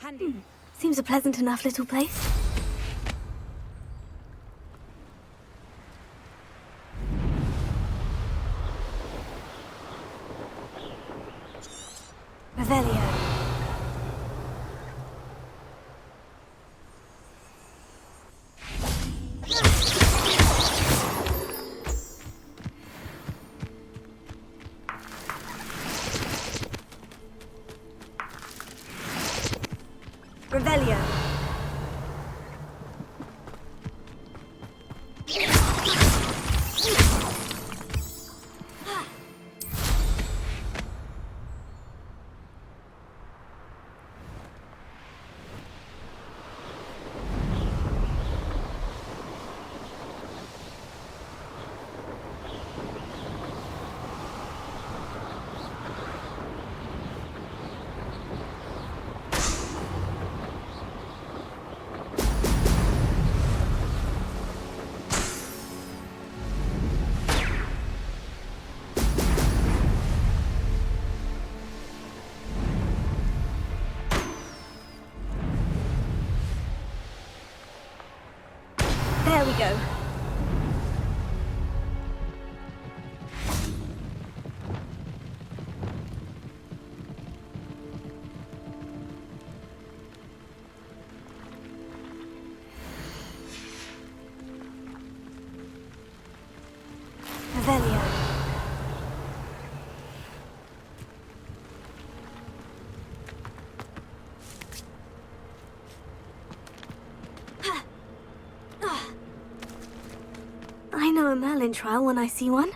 S9: Handy.
S4: Seems a pleasant enough little place. Revelio. Revelio. There we go. Revelio. I know a Merlin trial when I see one.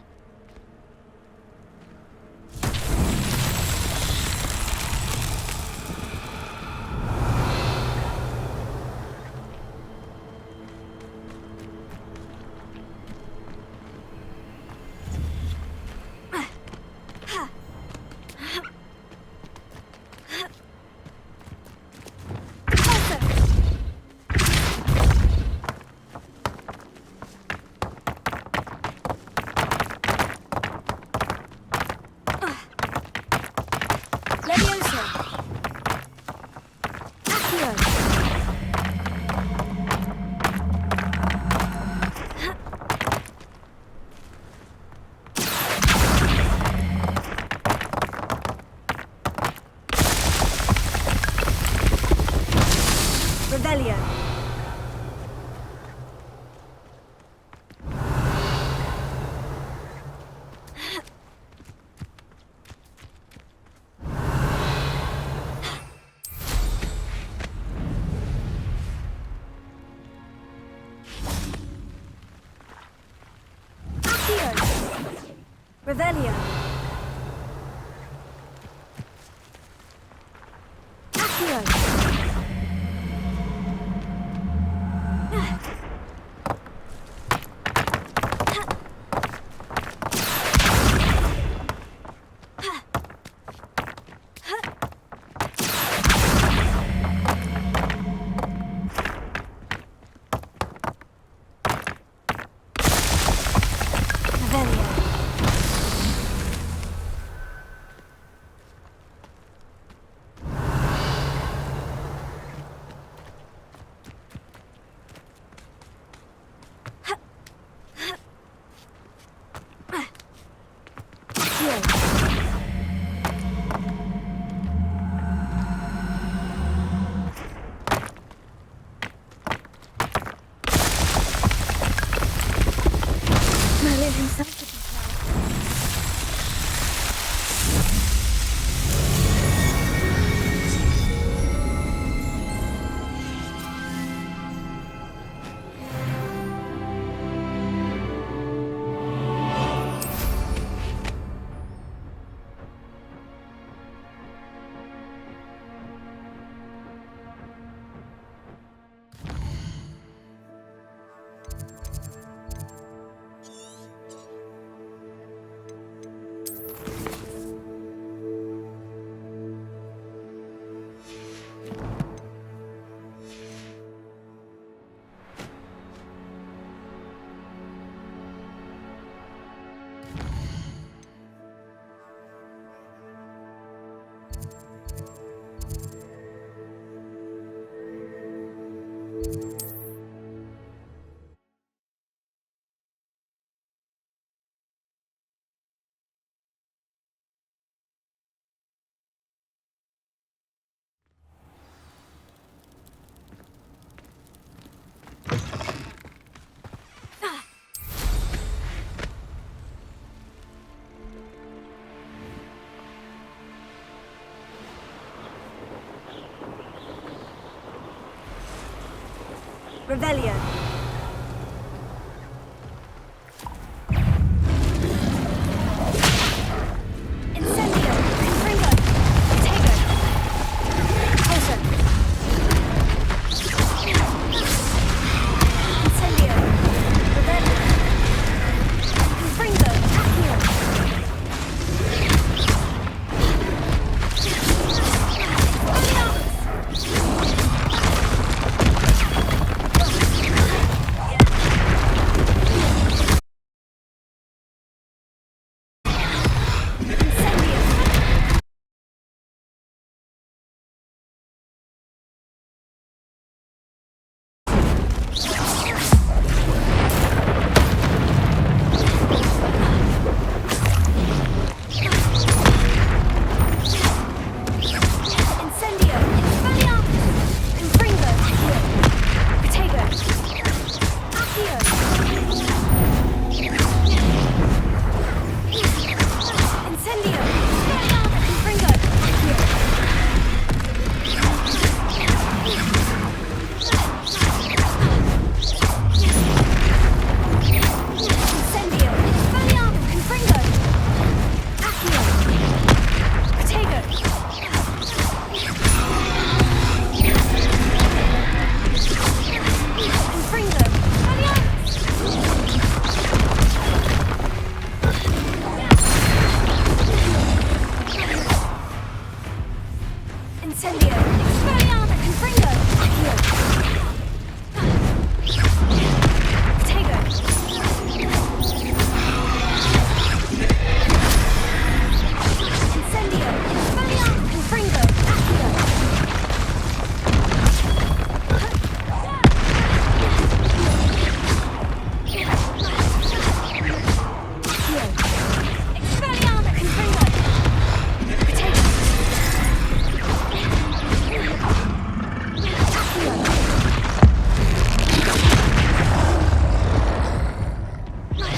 S4: Revelio. Revelio. Accio. Merlin himself would be
S9: Revelio. Incendio. Confringo. Tego. Potion. Incendio. Revelio. Confringo. Accio. Incendio. Expelliarmus. Confringo. Protego. Accio. Incendio. Expelliarmus. Confringo. Incendio. Expelliarmus. Confringo. Accio. Protego. Confringo. Incendio. Expelliarmus. Confringo. Accio. Protego. Incendio. Expelliarmus. Confringo. Accio. Expelliarmus. Confringo. Protego.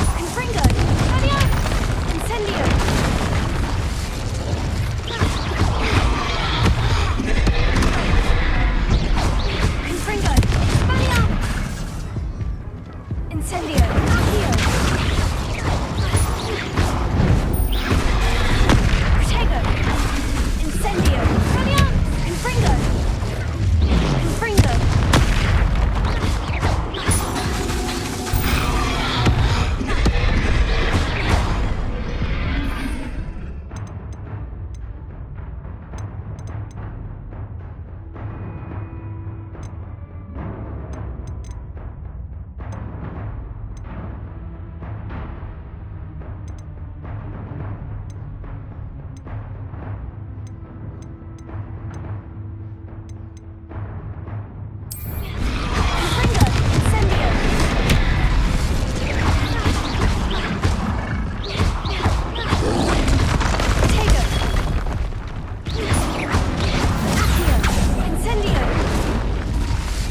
S9: Confringo. Expelliarmus. Incendio. Confringo. Expelliarmus. Incendio. Accio. Protego. Incendio. Expelliarmus. Confringo. Confringo.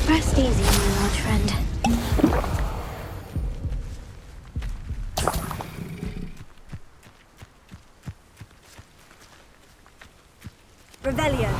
S9: Rest easy, my large friend. Revelio.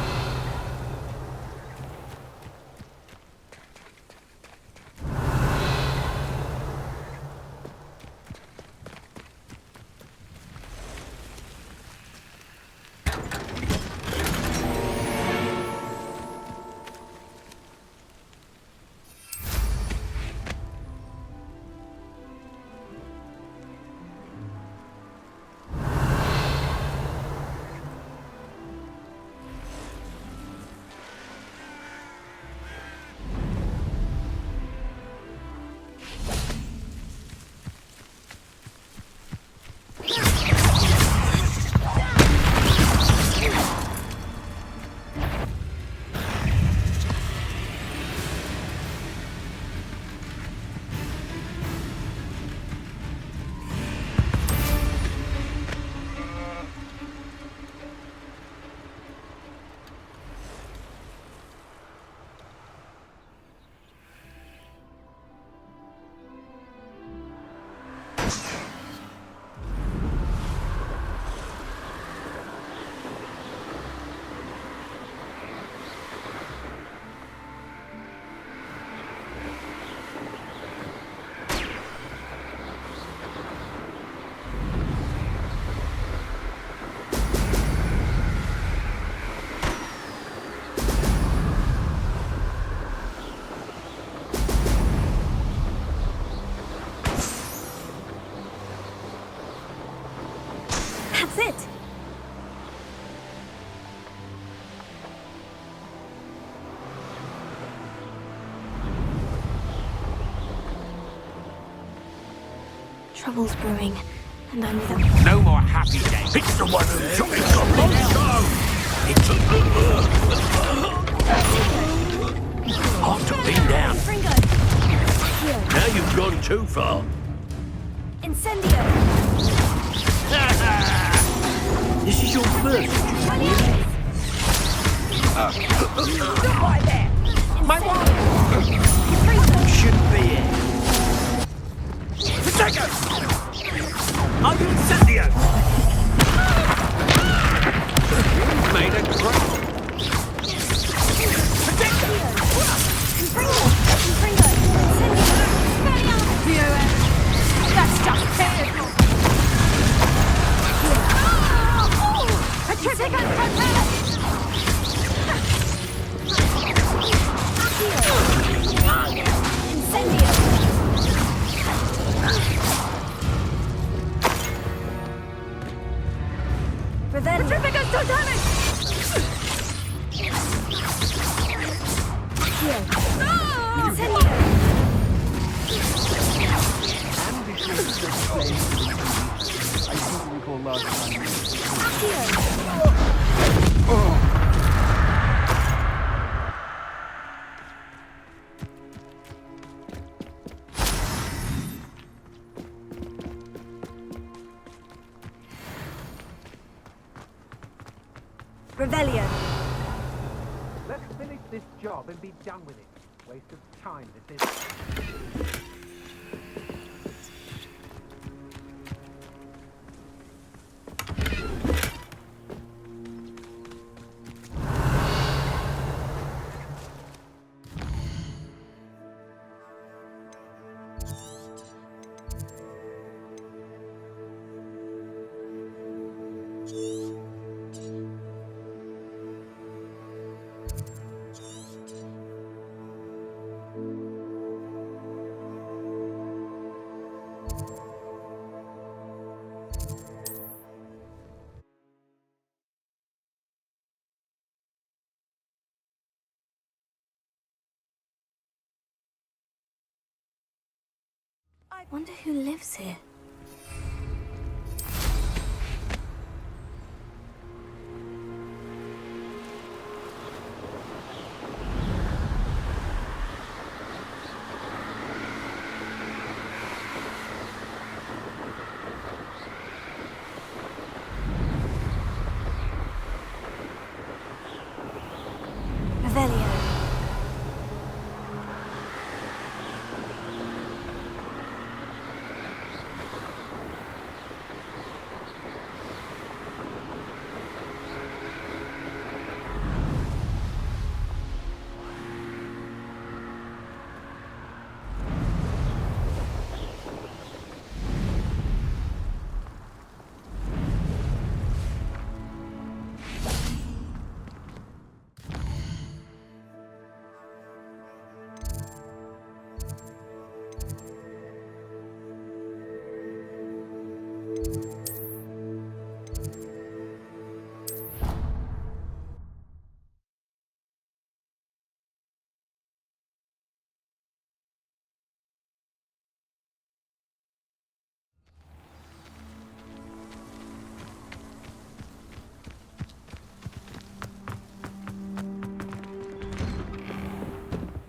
S4: Trouble's brewing, and I need them.
S14: No more happy days. It's the one who took it Hard to pin down. Now you've gone too far.
S4: Incendio!
S14: This is your first.
S9: Stop right there! My wand!
S14: Shouldn't be here. Protego! I'll do Incendio! Made a great... Protego!
S9: That's just terrible! A triple
S4: Revenant!
S9: so damaged! Revelio.
S15: Let's finish this job and be done with it. Waste of time, this is.
S4: I wonder who lives here. Revelio.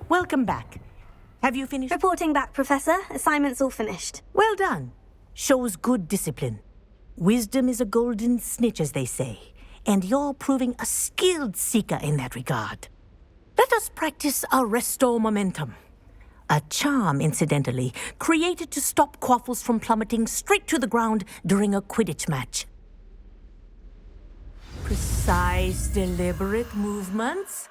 S1: Welcome back. Have you finished?
S4: Reporting back, Professor. Assignment's all finished.
S1: Well done. Shows good discipline. Wisdom is a golden snitch, as they say, and you're proving a skilled seeker in that regard. Let us practice our Restore Momentum. A charm, incidentally, created to stop Quaffles from plummeting straight to the ground during a Quidditch match. Precise, deliberate movements.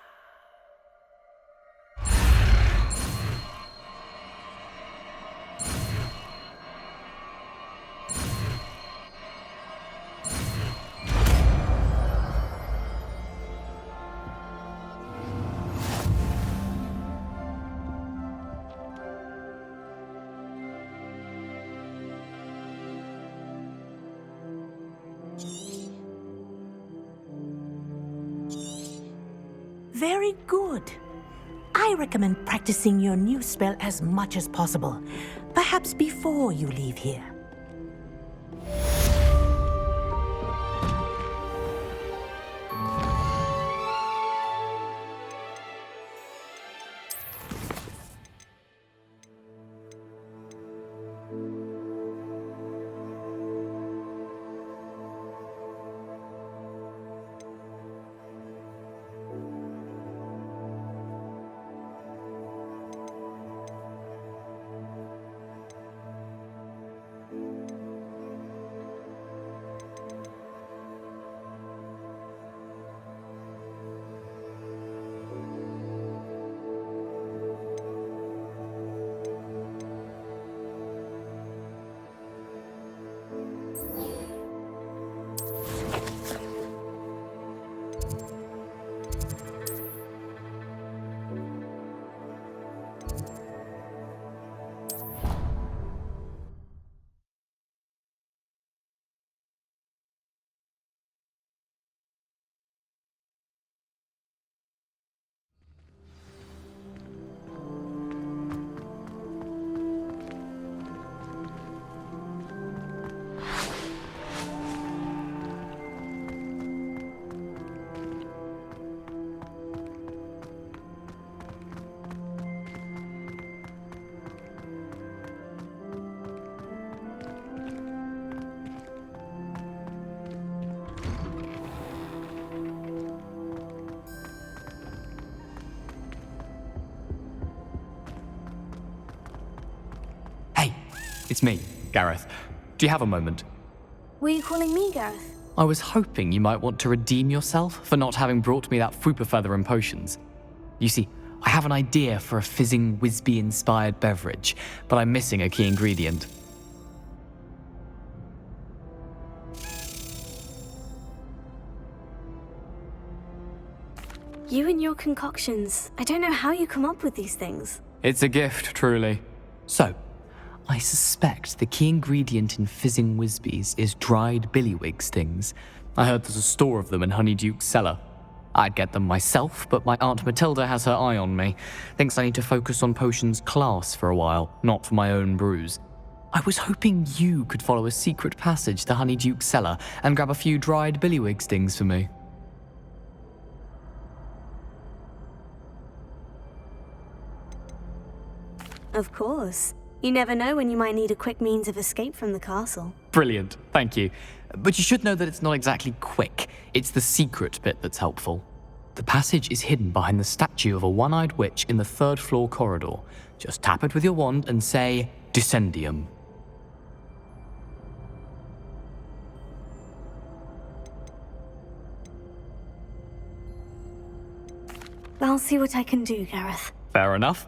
S1: Very good. I recommend practicing your new spell as much as possible, perhaps before you leave here.
S17: it's me, Gareth. Do you have a moment?
S4: Were you calling me, Gareth?
S17: I was hoping you might want to redeem yourself for not having brought me that Fupa Feather and potions. You see, I have an idea for a fizzing Whizbee-inspired beverage, but I'm missing a key ingredient.
S4: You and your concoctions. I don't know how you come up with these things.
S17: It's a gift, truly. So, I suspect the key ingredient in fizzing Whizbees is dried billywig stings. I heard there's a store of them in Honeyduke's cellar. I'd get them myself, but my Aunt Matilda has her eye on me. Thinks I need to focus on potions class for a while, not for my own brews. I was hoping you could follow a secret passage to Honeyduke's cellar and grab a few dried billywig stings for me.
S4: Of course. You never know when you might need a quick means of escape from the castle.
S17: Brilliant, thank you. But you should know that it's not exactly quick. It's the secret bit that's helpful. The passage is hidden behind the statue of a one-eyed witch in the 3rd floor corridor. Just tap it with your wand and say, Descendium.
S4: I'll see what I can do, Gareth.
S17: Fair enough.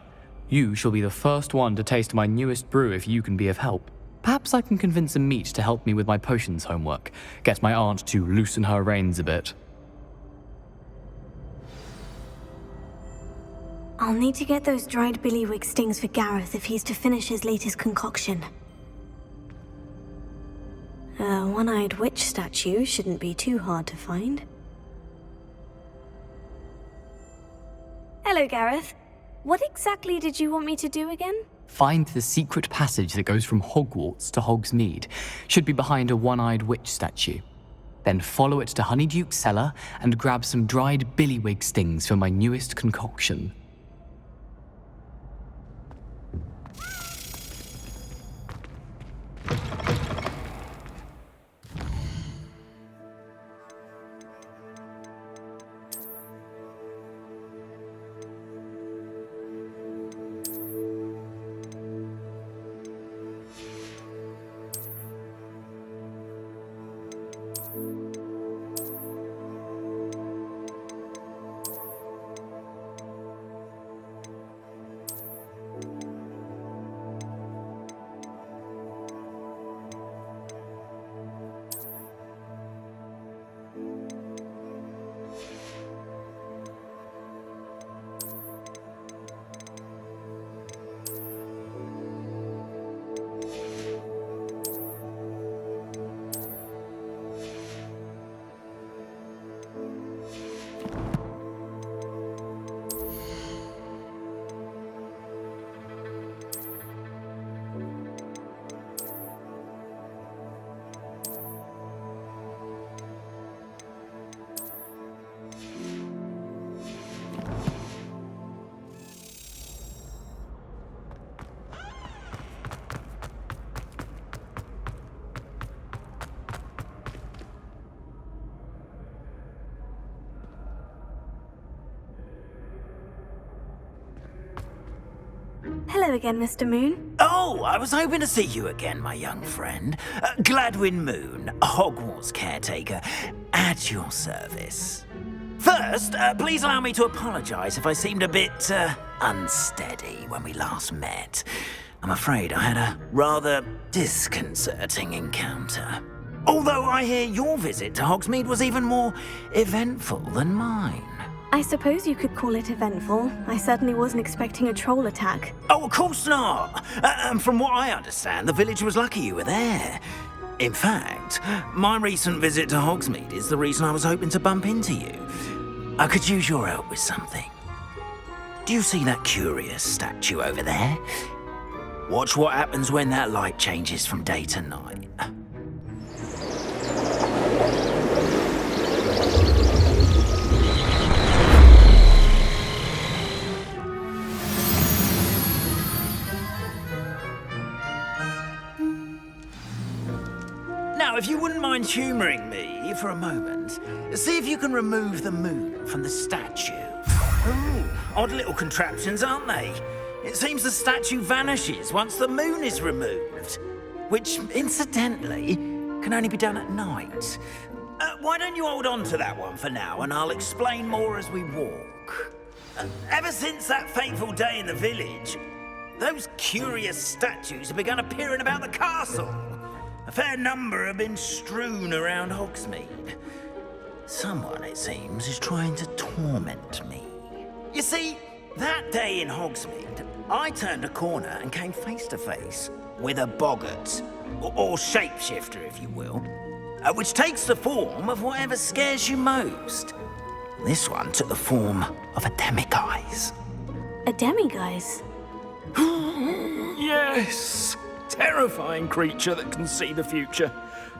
S17: You shall be the first one to taste my newest brew if you can be of help. Perhaps I can convince a meat to help me with my potions homework. Get my aunt to loosen her reins a bit.
S4: I'll need to get those dried billywig stings for Gareth if he's to finish his latest concoction. A one-eyed witch statue shouldn't be too hard to find. Hello, Gareth. What exactly did you want me to do again?
S17: Find the secret passage that goes from Hogwarts to Hogsmeade. Should be behind a one-eyed witch statue. Then follow it to Honeyduke's cellar and grab some dried billywig stings for my newest concoction.
S4: Hello again, Mr. Moon.
S22: Oh, I was hoping to see you again, my young friend. Gladwin Moon, Hogwarts caretaker, at your service. First, please allow me to apologize if I seemed a bit, unsteady when we last met. I'm afraid I had a rather disconcerting encounter. Although I hear your visit to Hogsmeade was even more eventful than mine.
S4: I suppose you could call it eventful. I certainly wasn't expecting a troll attack.
S22: Oh, of course not. And from what I understand, the village was lucky you were there. In fact, my recent visit to Hogsmeade is the reason I was hoping to bump into you. I could use your help with something. Do you see that curious statue over there? Watch what happens when that light changes from day to night. Now, if you wouldn't mind humouring me for a moment, see if you can remove the moon from the statue. Ooh, odd little contraptions, aren't they? It seems the statue vanishes once the moon is removed, which, incidentally, can only be done at night. Why don't you hold on to that one for now, and I'll explain more as we walk. Ever since that fateful day in the village, those curious statues have begun appearing about the castle. A fair number have been strewn around Hogsmeade. Someone, it seems, is trying to torment me. You see, that day in Hogsmeade, I turned a corner and came face to face with a boggart, or shapeshifter, if you will, which takes the form of whatever scares you most. This one took the form of a demiguise.
S4: A demiguise?
S22: Yes! Terrifying creature that can see the future.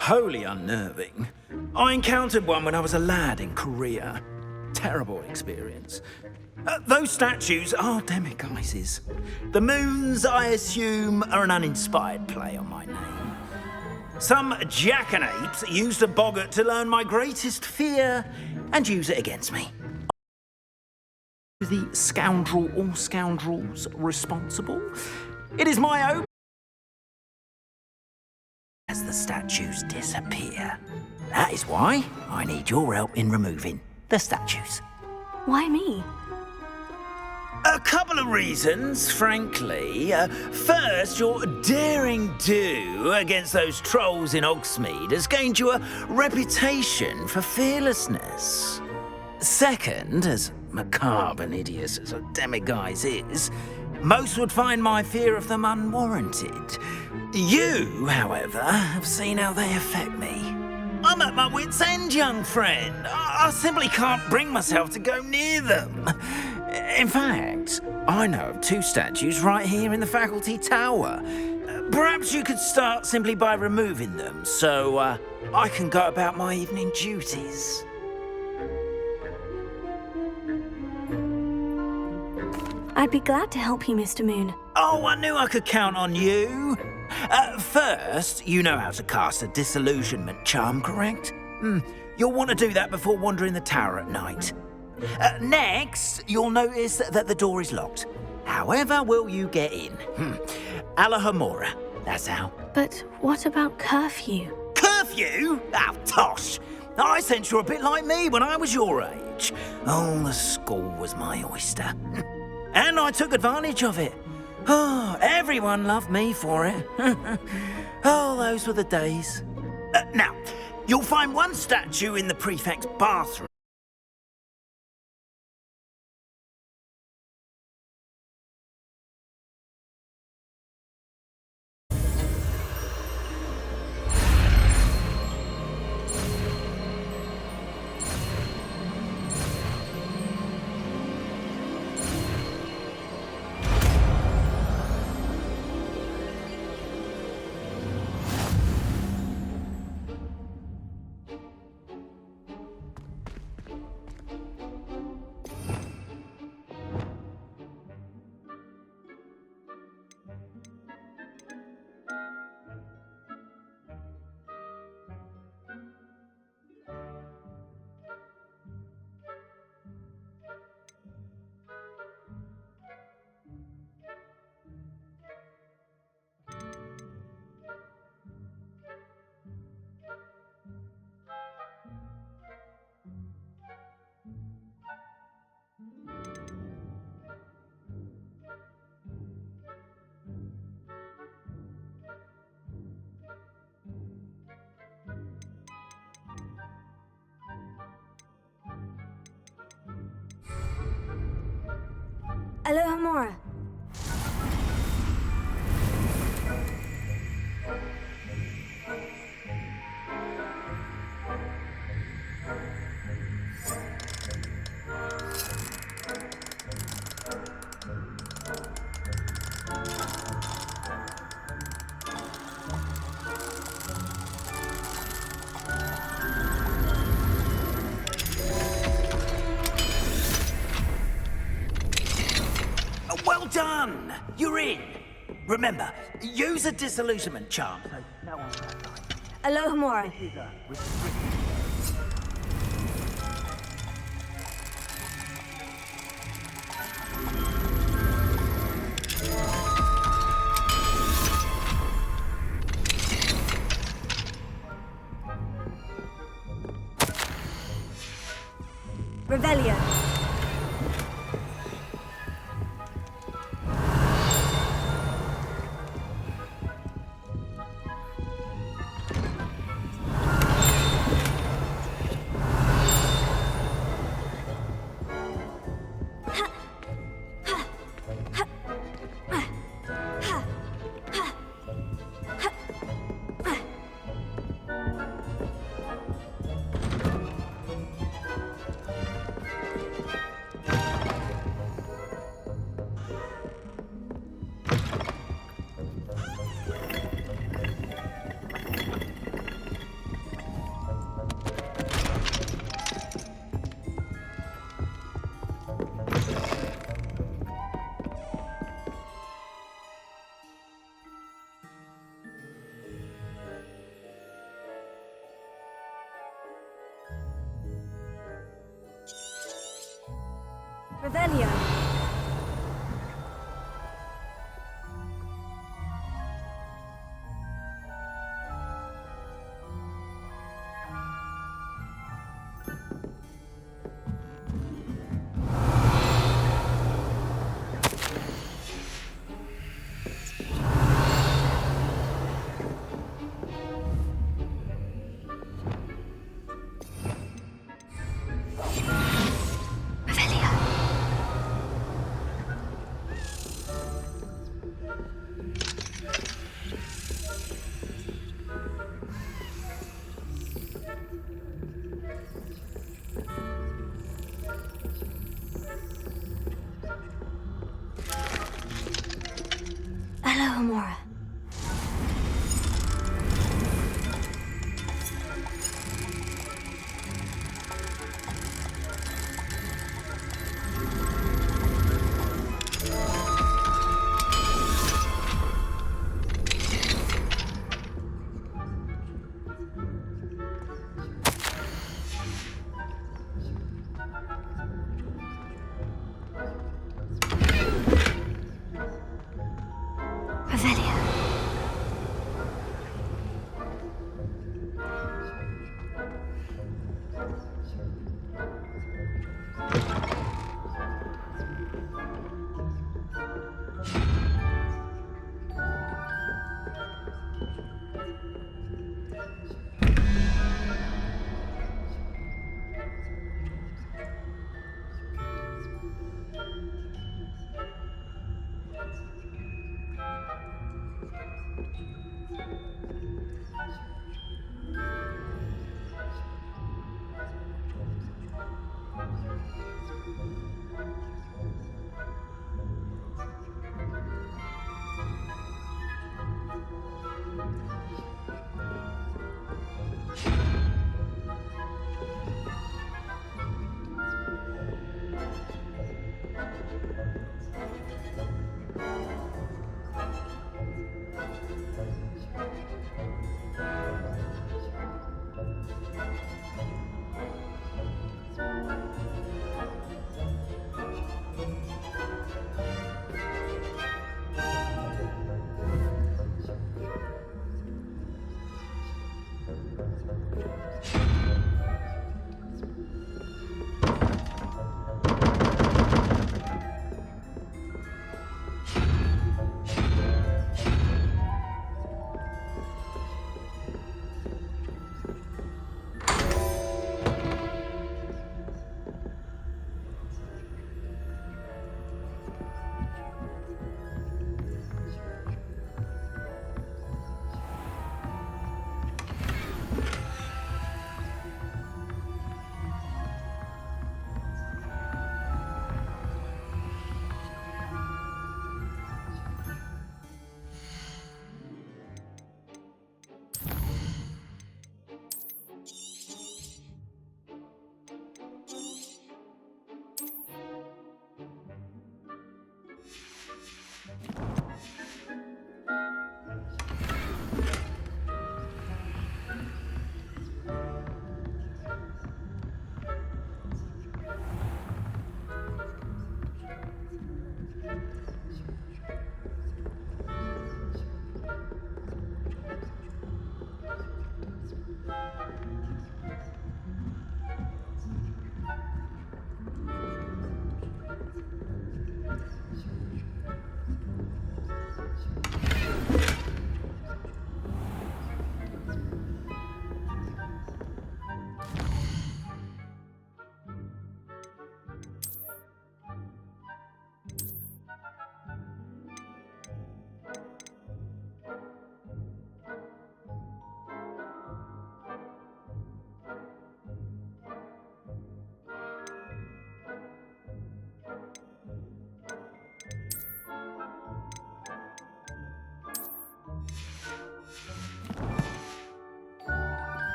S22: Wholly unnerving. I encountered one when I was a lad in Korea. Terrible experience. Those statues are demiguises. The moons, I assume, are an uninspired play on my name. Some jackanapes used a boggart to learn my greatest fear and use it against me. The scoundrel or scoundrels responsible? It is my hope as the statues disappear. That is why I need your help in removing the statues.
S4: Why me?
S22: A couple of reasons, frankly. First, your daring do against those trolls in Hogsmeade has gained you a reputation for fearlessness. Second, as macabre and hideous as a demiguise is, most would find my fear of them unwarranted. You, however, have seen how they affect me. I'm at my wit's end, young friend. I simply can't bring myself to go near them. In fact, I know of 2 statues right here in the faculty tower. Perhaps you could start simply by removing them, so I can go about my evening duties.
S4: I'd be glad to help you, Mr. Moon.
S22: Oh, I knew I could count on you. First, you know how to cast a disillusionment charm, correct? You'll want to do that before wandering the tower at night. Next, you'll notice that the door is locked. However will you get in? Alahomora, that's how.
S4: But what about curfew?
S22: Curfew? Oh, tosh! I sense you're a bit like me when I was your age. Oh, the school was my oyster. And I took advantage of it. Oh, everyone loved me for it. Oh, those were the days. Now, you'll find one statue in the prefect's bathroom.
S4: Alahomora.
S22: Well done! You're in. Remember, use a disillusionment charm.
S4: Alahomora.
S9: Revelio. Revelio.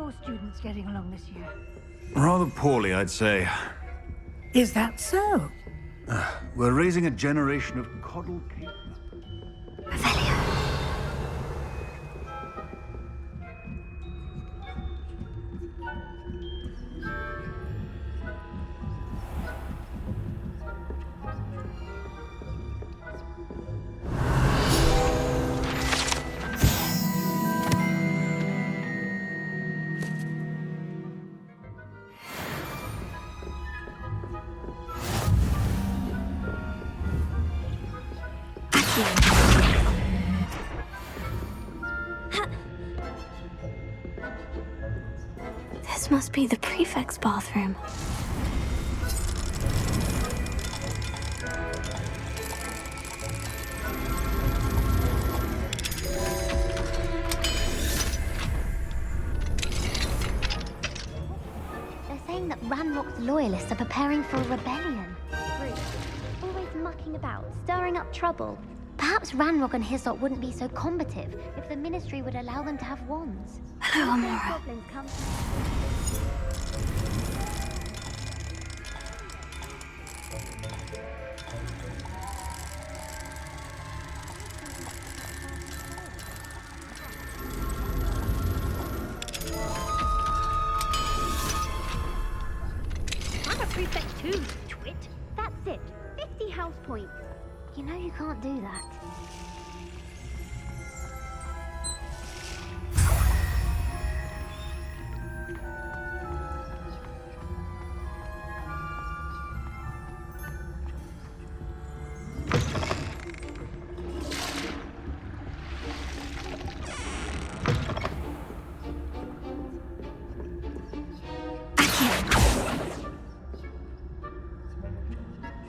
S7: your students getting along this year?
S5: Rather poorly, I'd say.
S7: Is that so?
S5: We're raising a generation of coddle capers.
S4: This must be the prefect's bathroom.
S21: They're saying that Ranrock's loyalists are preparing for a rebellion. Always mucking about, stirring up trouble. Perhaps Ranrock and his lot wouldn't be so combative if the Ministry would allow them to have wands.
S4: Hello, Amora.
S21: Goblins come. I'm a prefect too, twit. That's it. 50 house points. You know you can't do that.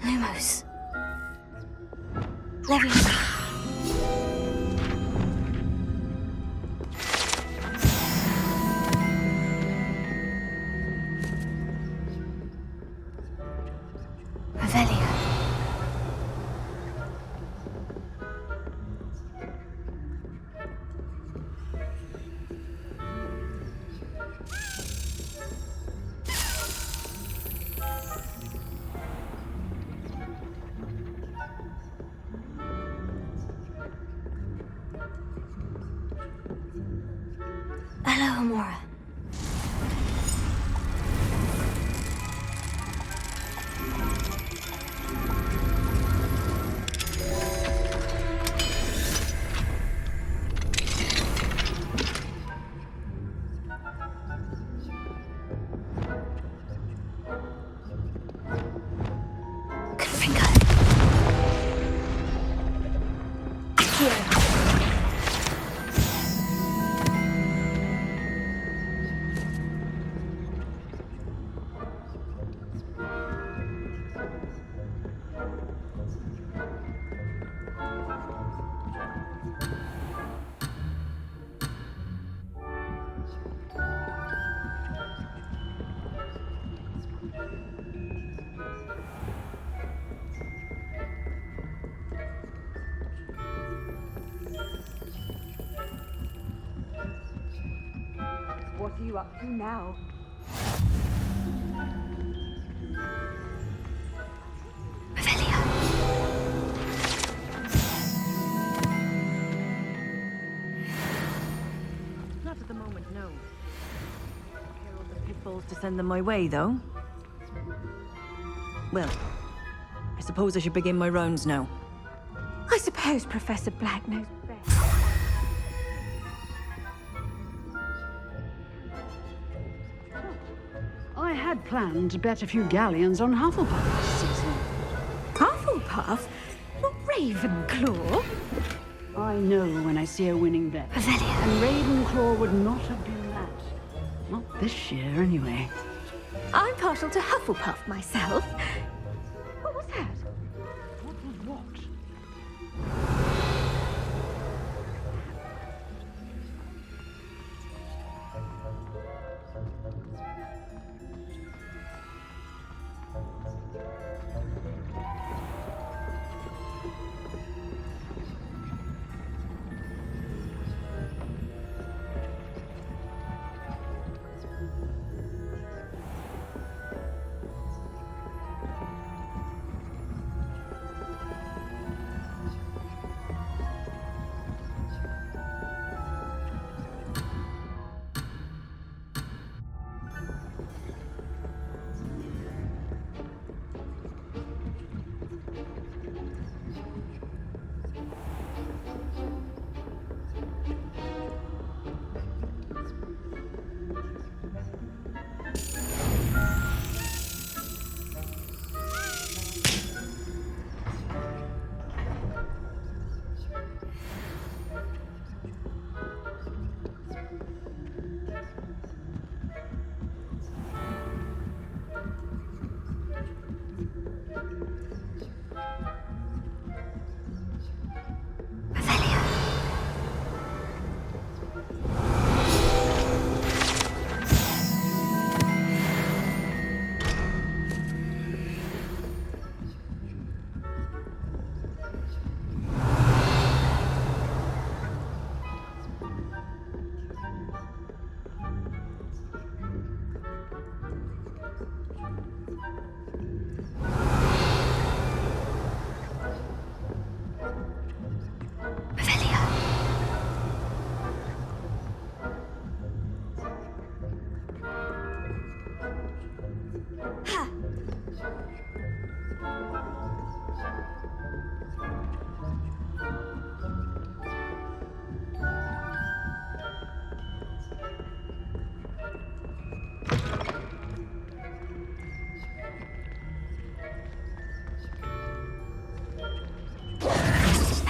S4: Lumos. Leviosa. Revelio. Hello, Amora.
S23: What are you up to now?
S9: Not at the moment, no. Herald the pitfalls to send them my way, though. Well, I suppose I should begin my rounds now.
S23: I suppose Professor Black knows best.
S24: I had planned to bet a few galleons on Hufflepuff this season.
S23: Hufflepuff? Not Ravenclaw?
S24: I know when I see a winning bet. And Ravenclaw would not have been that. Not this year, anyway.
S23: I'm partial to Hufflepuff myself. What was that?
S24: What was what?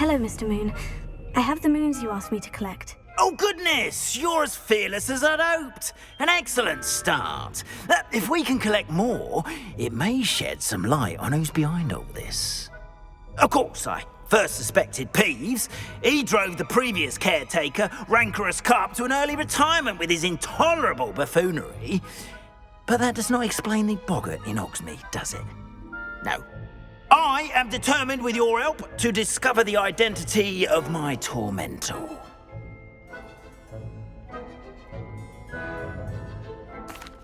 S4: Hello, Mr. Moon. I have the moons you asked me to collect.
S22: Oh, goodness! You're as fearless as I'd hoped. An excellent start. If we can collect more, it may shed some light on who's behind all this. Of course, I first suspected Peeves. He drove the previous caretaker, Rancorous Carp, to an early retirement with his intolerable buffoonery. But that does not explain the boggart in Hogsmeade, does it? No. I am determined, with your help, to discover the identity of my tormentor.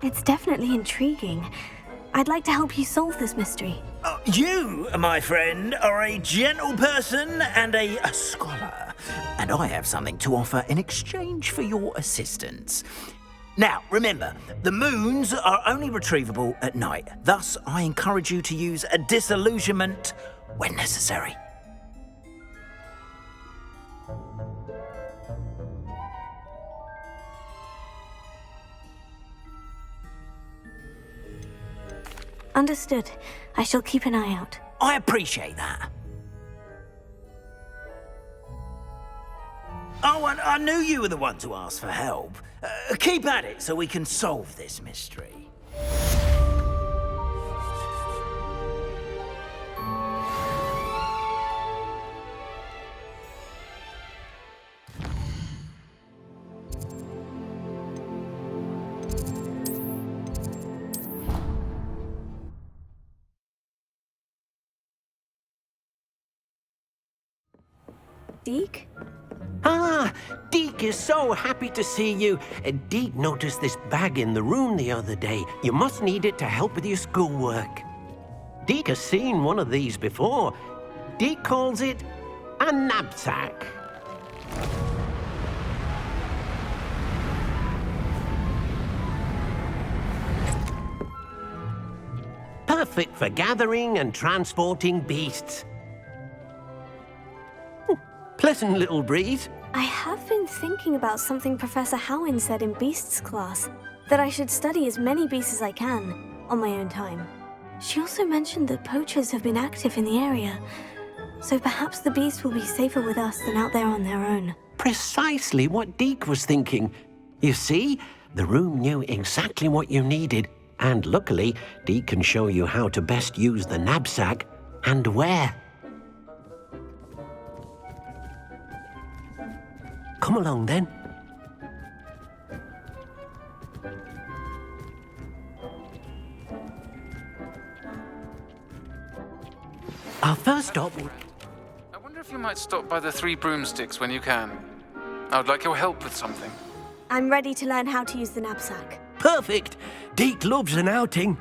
S4: It's definitely intriguing. I'd like to help you solve this mystery.
S22: You, my friend, are a gentle person and a scholar, and I have something to offer in exchange for your assistance. Now, remember, the moons are only retrievable at night. Thus, I encourage you to use a disillusionment when necessary.
S4: Understood. I shall keep an eye out.
S22: I appreciate that. Oh, and I knew you were the one to ask for help. Keep at it so we can solve this mystery.
S4: Deke?
S14: Ah, Deke is so happy to see you. Deke noticed this bag in the room the other day. You must need it to help with your schoolwork. Deke has seen one of these before. Deke calls it a knapsack. Perfect for gathering and transporting beasts. Pleasant little breeze.
S4: I have been thinking about something Professor Howin said in Beasts class, that I should study as many beasts as I can, on my own time. She also mentioned that poachers have been active in the area, so perhaps the beasts will be safer with us than out there on their own.
S14: Precisely what Deke was thinking. You see, the room knew exactly what you needed, and luckily, Deke can show you how to best use the knapsack and where. Come along, then. Our first stop...
S2: I wonder if you might stop by the Three Broomsticks when you can. I would like your help with something.
S4: I'm ready to learn how to use the knapsack.
S14: Perfect! Deke loves an outing.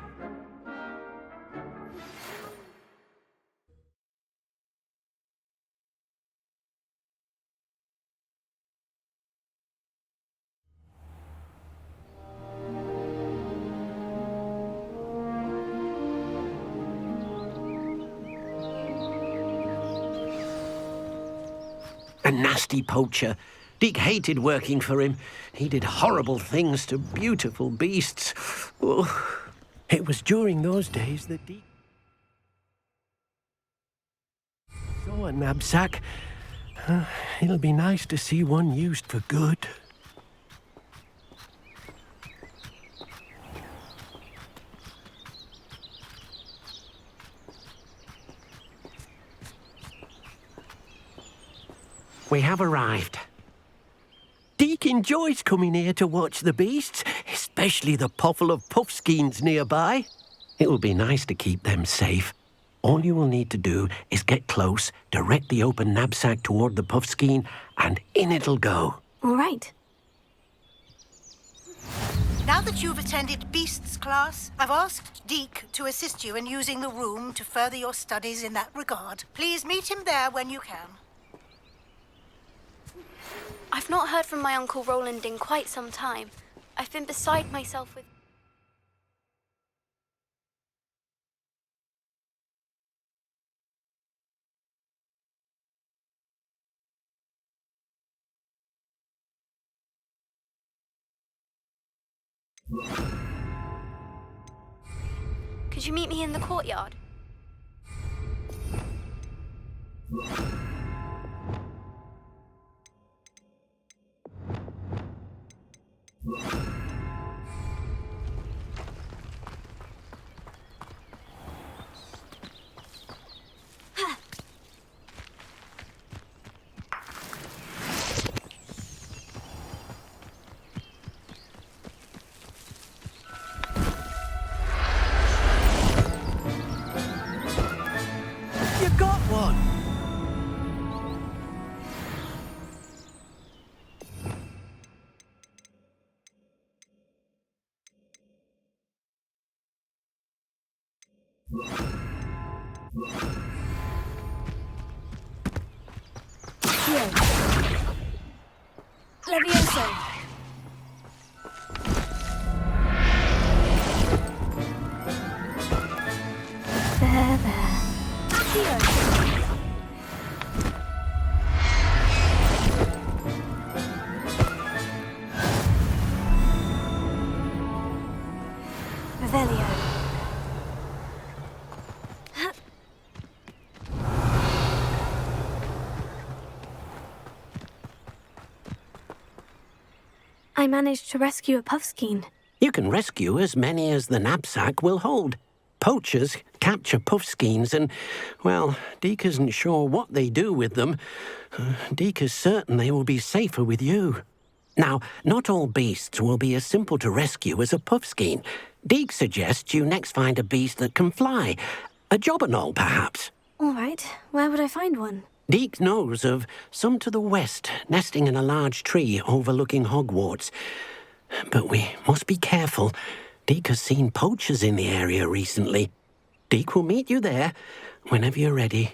S14: A nasty poacher. Deke hated working for him. He did horrible things to beautiful beasts. Oh, it was during those days that Deke saw a knapsack. It'll be nice to see one used for good. We have arrived. Deke enjoys coming here to watch the beasts, especially the puffle of puffskeins nearby. It will be nice to keep them safe. All you will need to do is get close, direct the open knapsack toward the puffskein, and in it'll go.
S4: All right.
S7: Now that you've attended Beasts class, I've asked Deke to assist you in using the room to further your studies in that regard. Please meet him there when you can.
S3: I've not heard from my Uncle Roland in quite some time. I've been beside myself with... Could you meet me in the courtyard?
S18: Here. Levioso.
S4: There, there.
S18: Here.
S4: Revelio. I managed to rescue a Puffskein.
S14: You can rescue as many as the knapsack will hold. Poachers capture Puffskeins and, well, Deke isn't sure what they do with them. Deke is certain they will be safer with you. Now, not all beasts will be as simple to rescue as a Puffskein. Deke suggests you next find a beast that can fly. A Jobberknoll, perhaps.
S4: All right, where would I find one?
S14: Deke knows of some to the west, nesting in a large tree overlooking Hogwarts. But we must be careful. Deke has seen poachers in the area recently. Deke will meet you there whenever you're ready.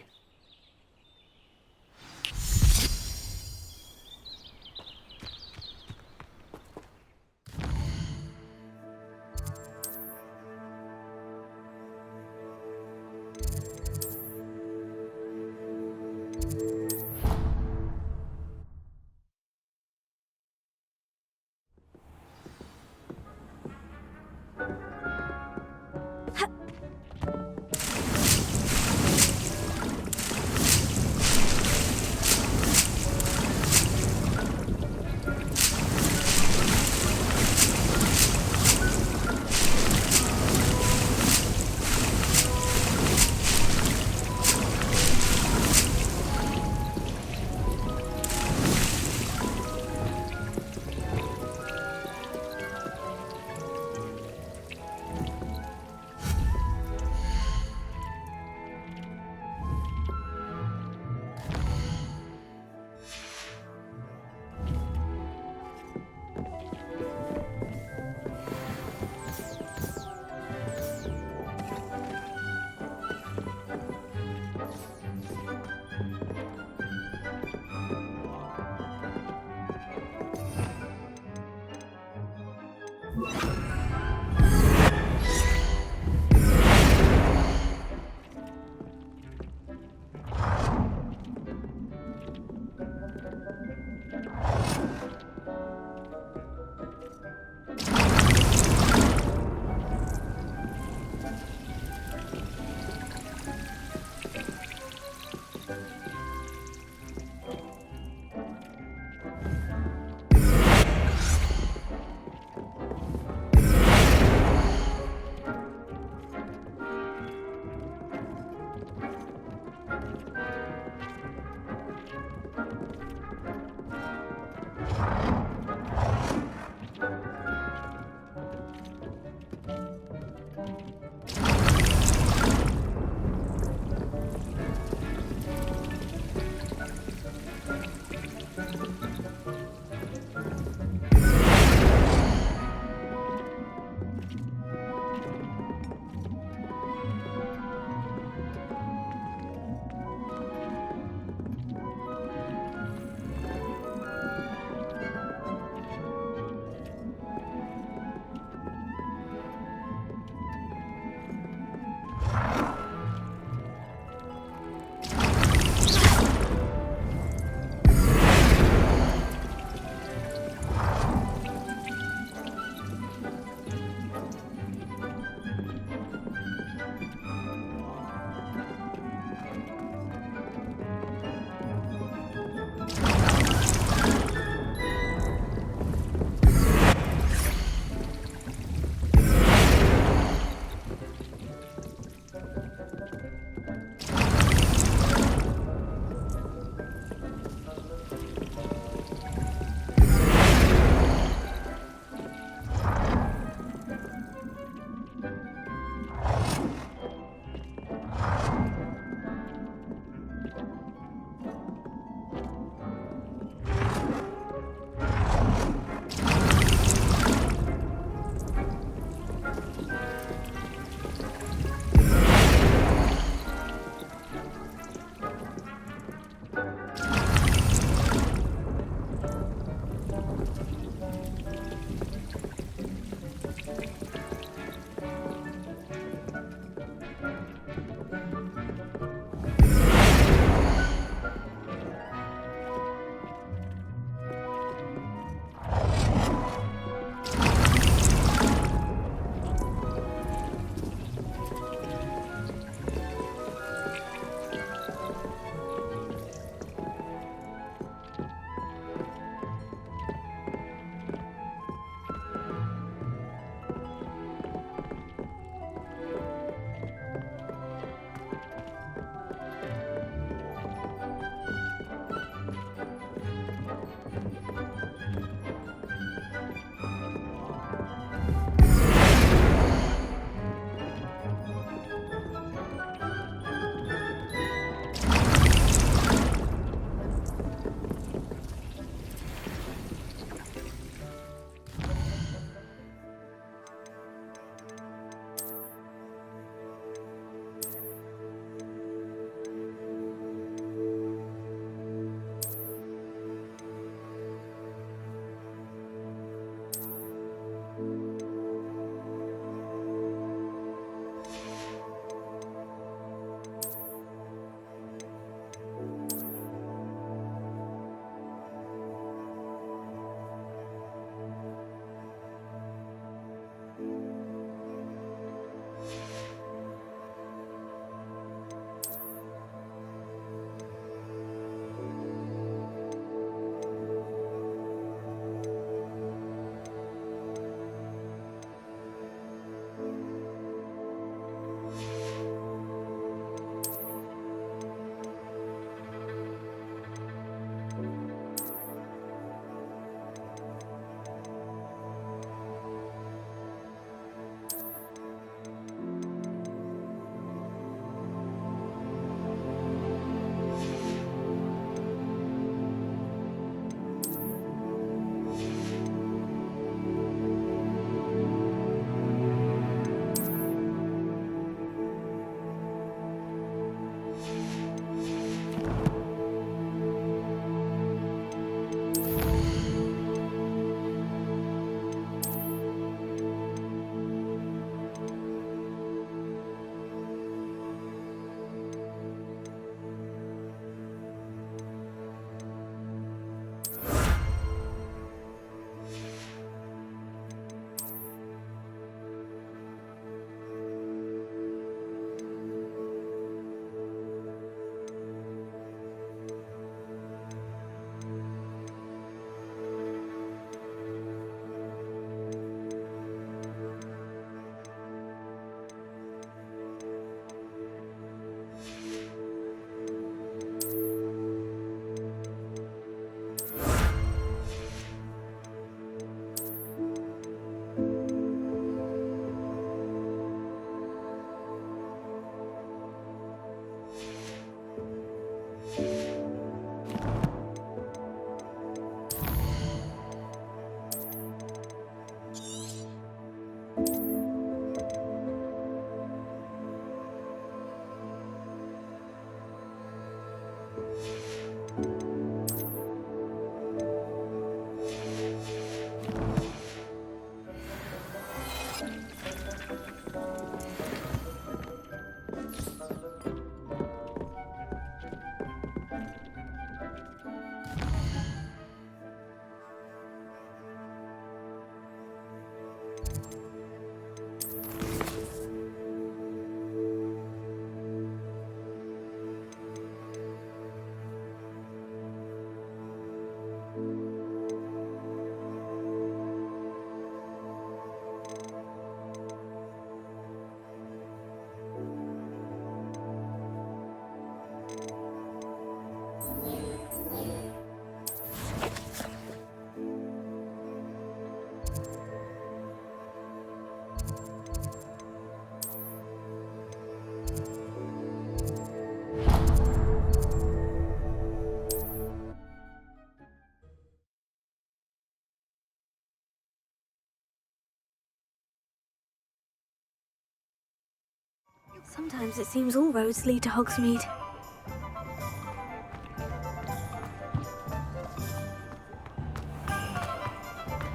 S4: Sometimes it seems all roads lead to Hogsmeade.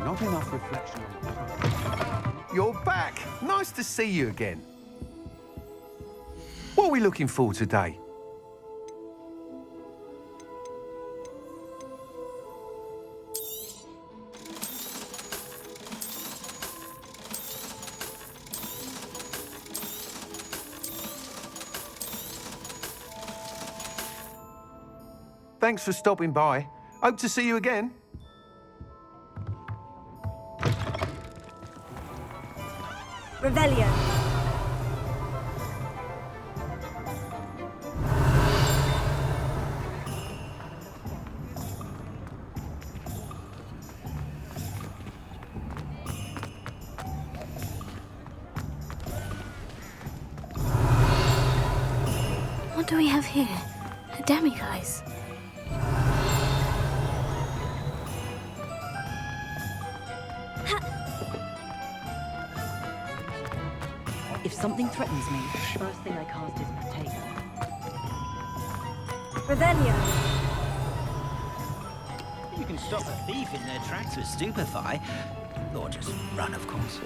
S8: Not enough reflection on... You're back! Nice to see you again. What are we looking for today? Thanks for stopping by. Hope to see you again.
S4: Revelio. What do we have here? A demiguise.
S9: If something threatens me, the first thing I cast is Potato.
S4: Revelio.
S22: You can stop a thief in their tracks with Stupefy. Or just run, of course.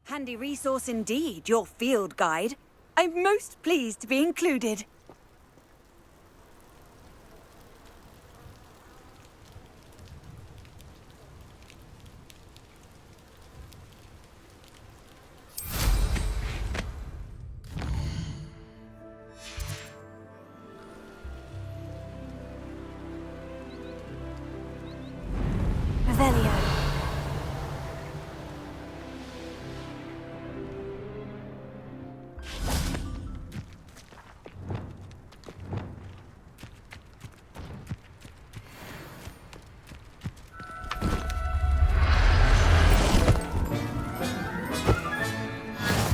S9: Handy resource indeed, your field guide. I'm most pleased to be included.
S4: Revelio.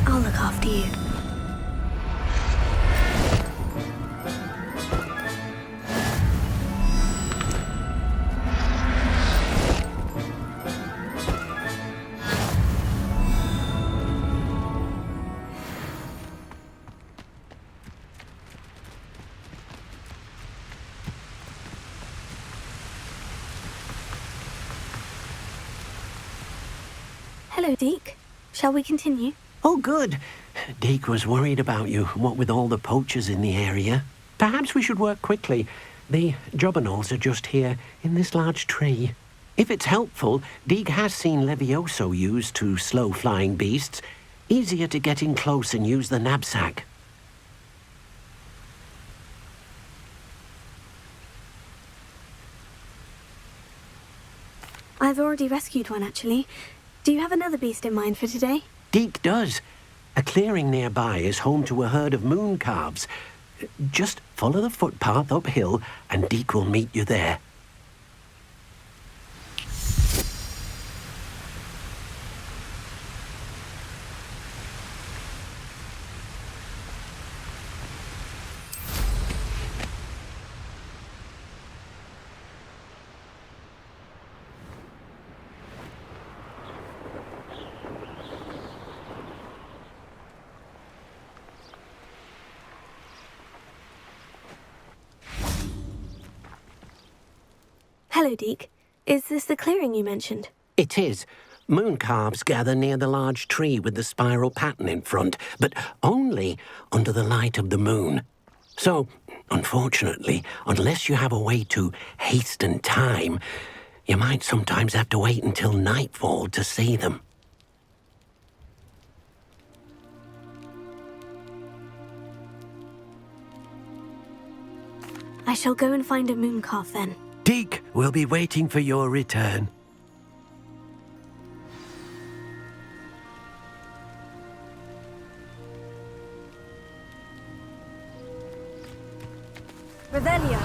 S4: I'll look after you. Hello, Deke. Shall we continue?
S14: Oh, good. Deke was worried about you, what with all the poachers in the area. Perhaps we should work quickly. The jobberknolls are just here, in this large tree. If it's helpful, Deke has seen Levioso used to slow flying beasts. Easier to get in close and use the knapsack.
S4: I've already rescued one, actually. Do you have another beast in mind for today?
S14: Deke does. A clearing nearby is home to a herd of moon calves. Just follow the footpath uphill and Deke will meet you there.
S4: Hello, Deke. Is this the clearing you mentioned?
S14: It is. Moon calves gather near the large tree with the spiral pattern in front, but only under the light of the moon. So, unfortunately, unless you have a way to hasten time, you might sometimes have to wait until nightfall to see them.
S4: I shall go and find a moon calf then.
S14: Deke will be waiting for your return.
S4: Revelio.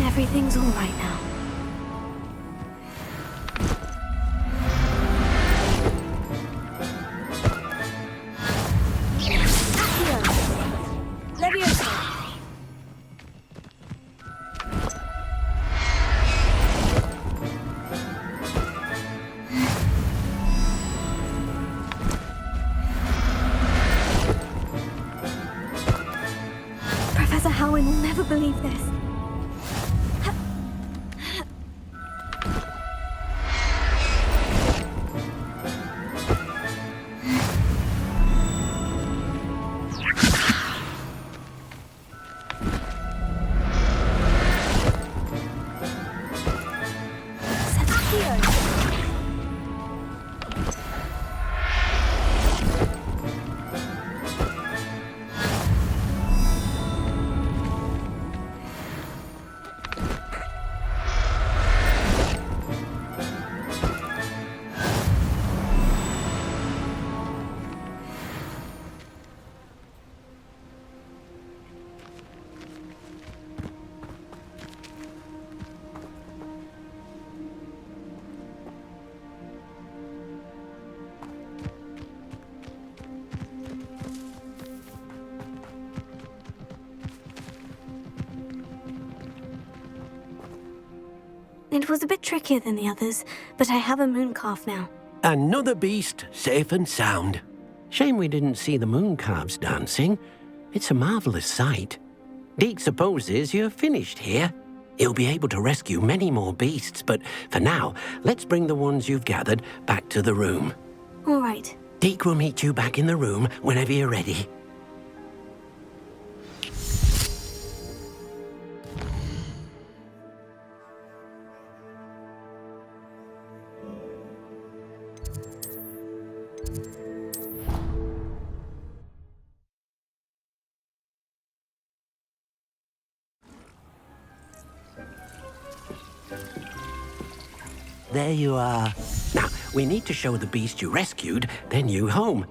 S4: Everything's all right now. Professor Howin will never believe this. It was a bit trickier than the others, but I have a moon calf now.
S14: Another beast, safe and sound. Shame we didn't see the moon calves dancing. It's a marvelous sight. Deke supposes you're finished here. He'll be able to rescue many more beasts, but for now, let's bring the ones you've gathered back to the room.
S4: All right.
S14: Deke will meet you back in the room whenever you're ready. There you are. Now, we need to show the beast you rescued their new home.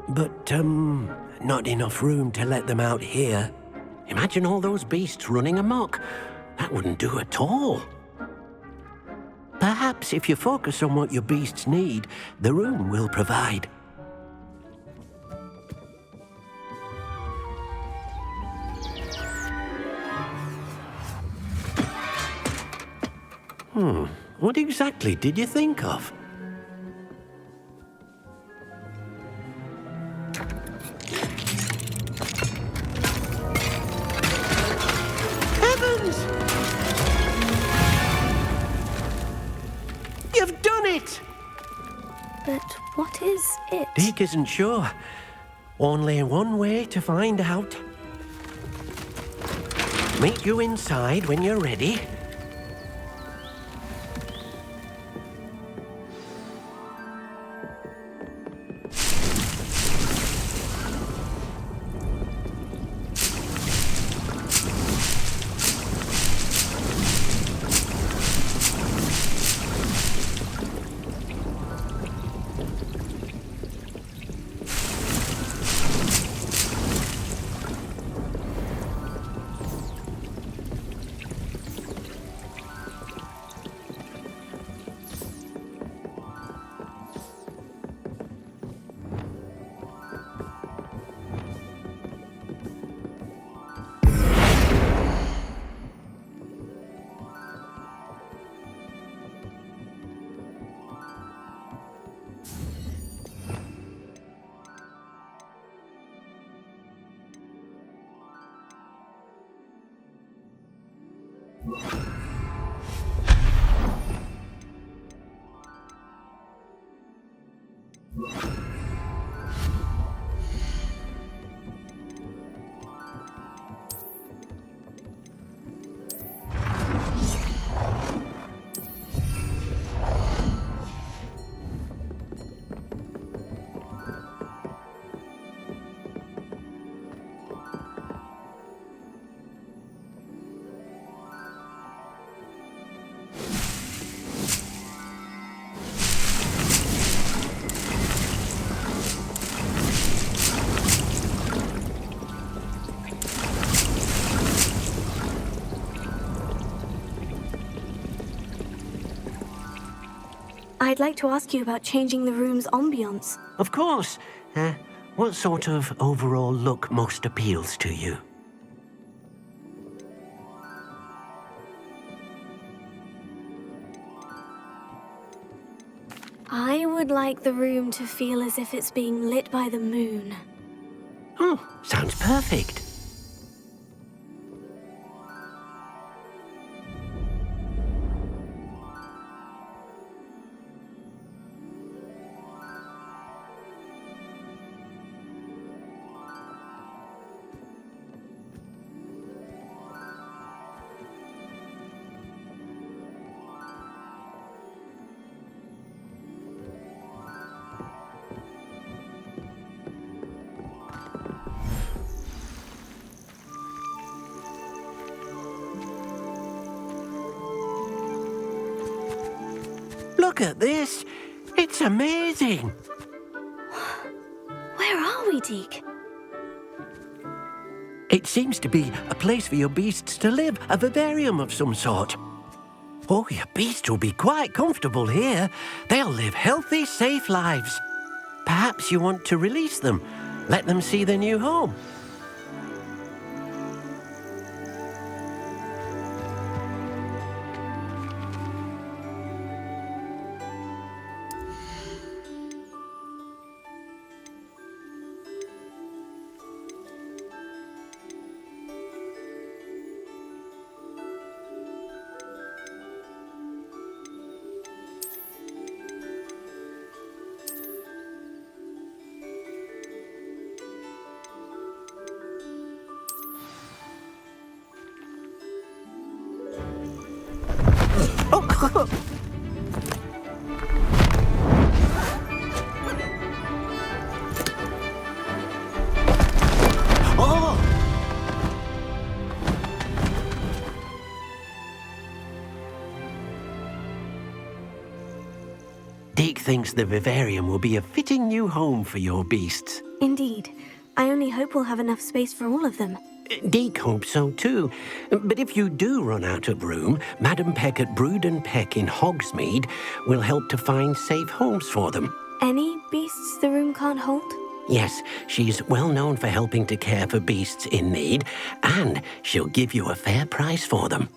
S14: But, not enough room to let them out here. Imagine all those beasts running amok. That wouldn't do at all. Perhaps if you focus on what your beasts need, the room will provide. What exactly did you think of? Heavens! You've done it!
S4: But what is it?
S14: Deke isn't sure. Only one way to find out. Meet you inside when you're ready.
S4: I'd like to ask you about changing the room's ambiance.
S14: Of course. What sort of overall look most appeals to you?
S4: I would like the room to feel as if it's being lit by the moon.
S14: Oh, sounds perfect. Look at this. It's amazing.
S4: Where are we, Deke?
S14: It seems to be a place for your beasts to live, a vivarium of some sort. Oh, your beasts will be quite comfortable here. They'll live healthy, safe lives. Perhaps you want to release them, let them see their new home. Deke thinks the vivarium will be a fitting new home for your beasts.
S4: Indeed. I only hope we'll have enough space for all of them.
S14: Deke hopes so too. But if you do run out of room, Madam Peck at Brood and Peck in Hogsmeade will help to find safe homes for them.
S4: Any beasts the room can't hold?
S14: Yes, she's well known for helping to care for beasts in need, and she'll give you a fair price for them.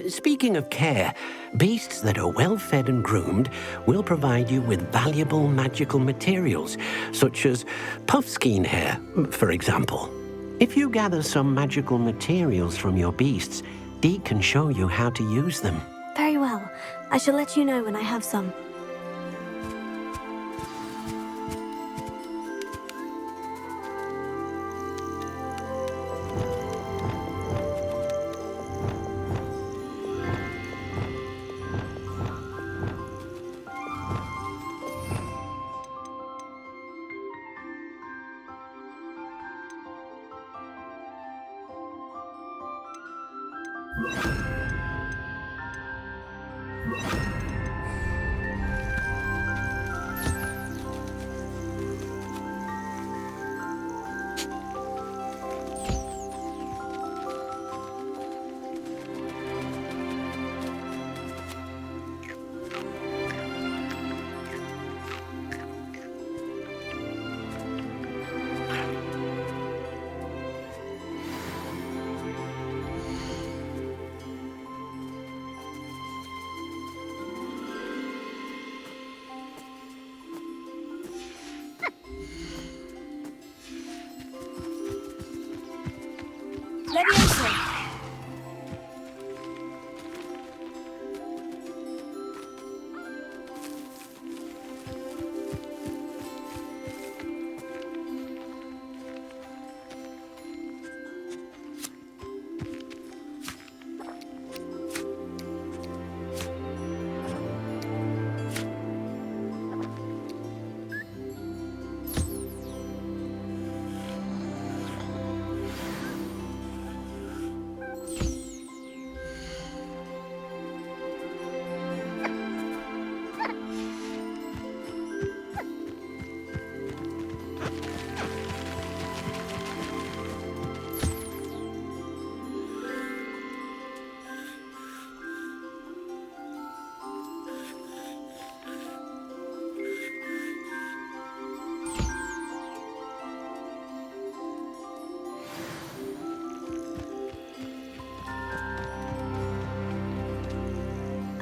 S14: Speaking of care, beasts that are well fed and groomed will provide you with valuable magical materials, such as puffskein hair, for example. If you gather some magical materials from your beasts, Deke can show you how to use them.
S4: Very well. I shall let you know when I have some.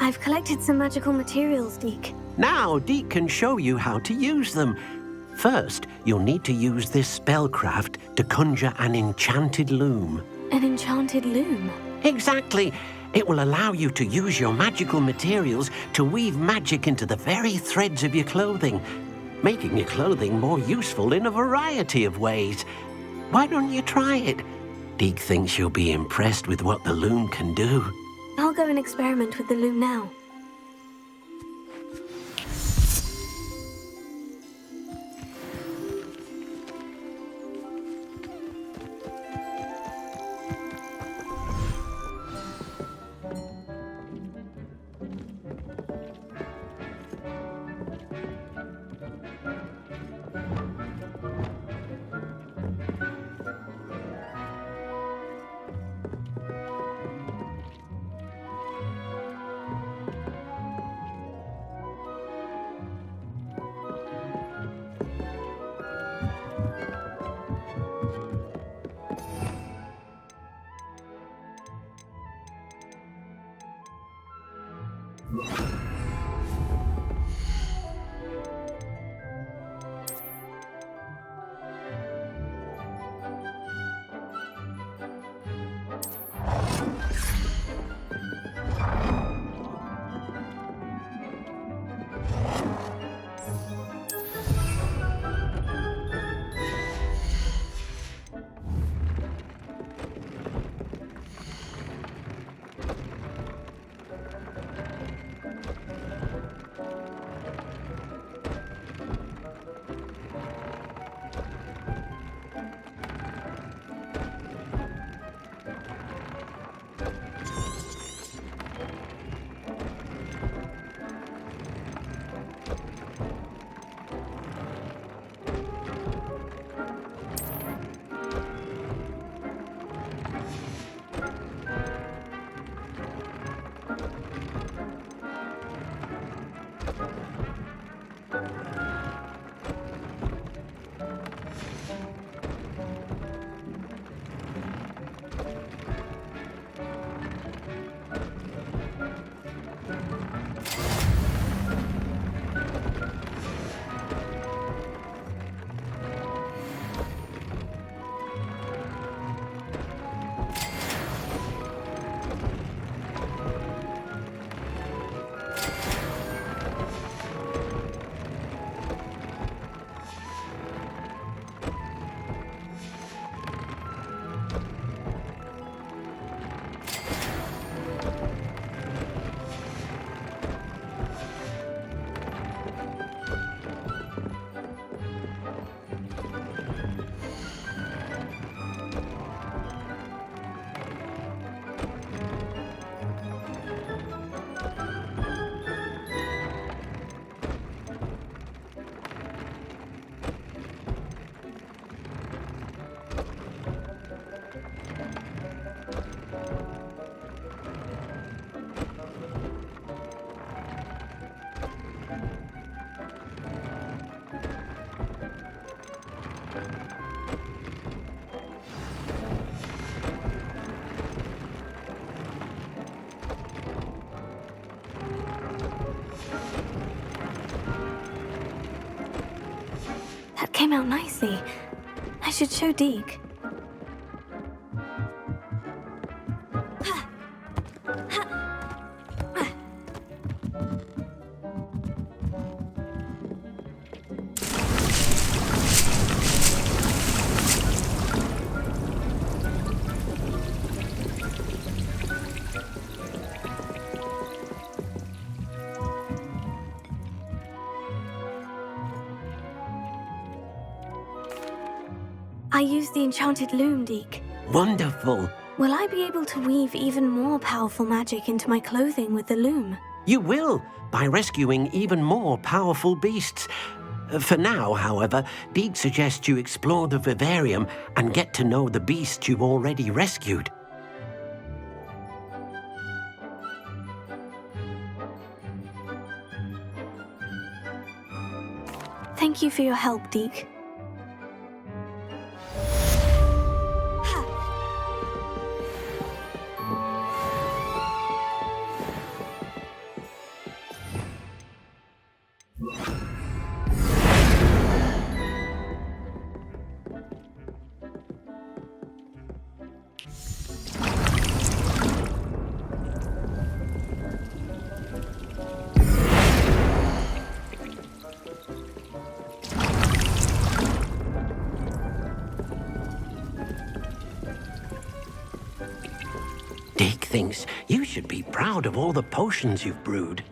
S4: I've collected some magical materials, Deke.
S14: Now, Deke can show you how to use them. First, you'll need to use this spellcraft to conjure an enchanted loom.
S4: An enchanted loom?
S14: Exactly. It will allow you to use your magical materials to weave magic into the very threads of your clothing, making your clothing more useful in a variety of ways. Why don't you try it? Deke thinks you'll be impressed with what the loom can do.
S4: I'll go and experiment with the loom now. Came out nicely. I should show Deke. I used the enchanted loom, Deke.
S14: Wonderful.
S4: Will I be able to weave even more powerful magic into my clothing with the loom?
S14: You will, by rescuing even more powerful beasts. For now, however, Deke suggests you explore the vivarium and get to know the beasts you've already rescued.
S4: Thank you for your help, Deke.
S14: thinks you should be proud of all the potions you've brewed.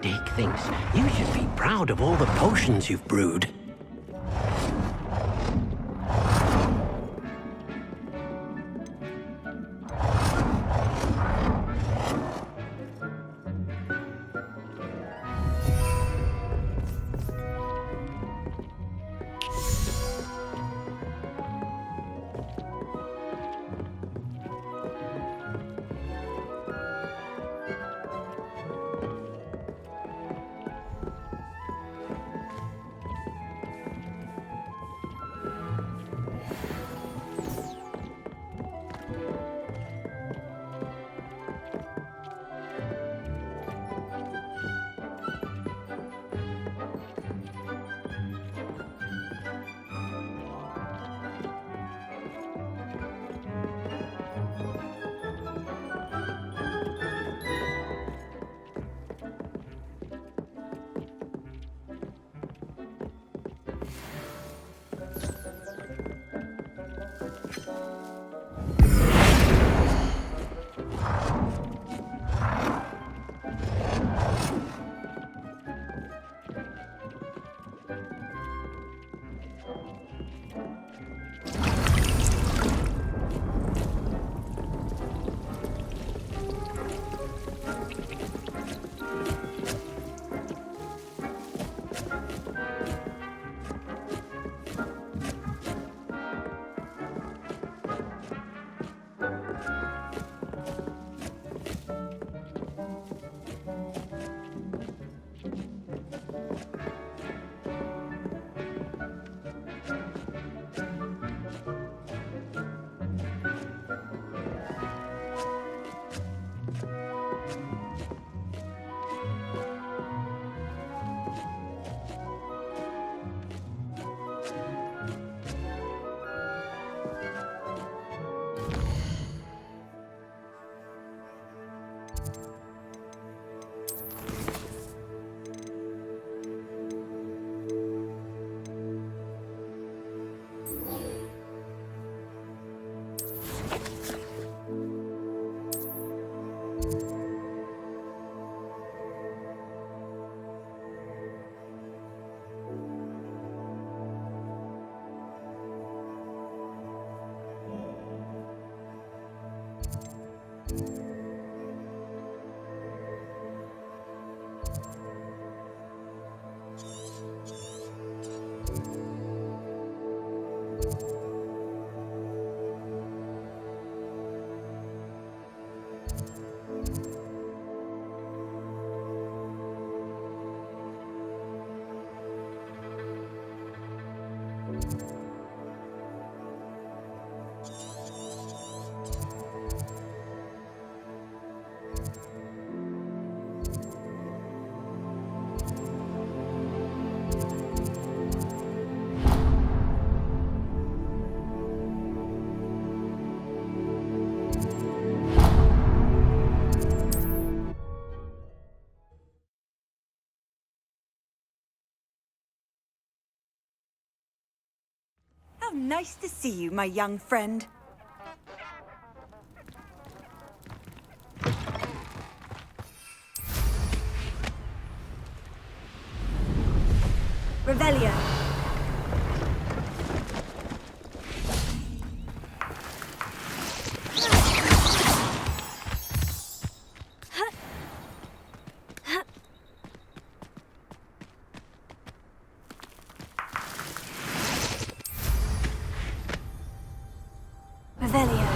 S14: Dick thinks you should be proud of all the potions you've brewed.
S9: How nice to see you, my young friend. Revelio. Revelio.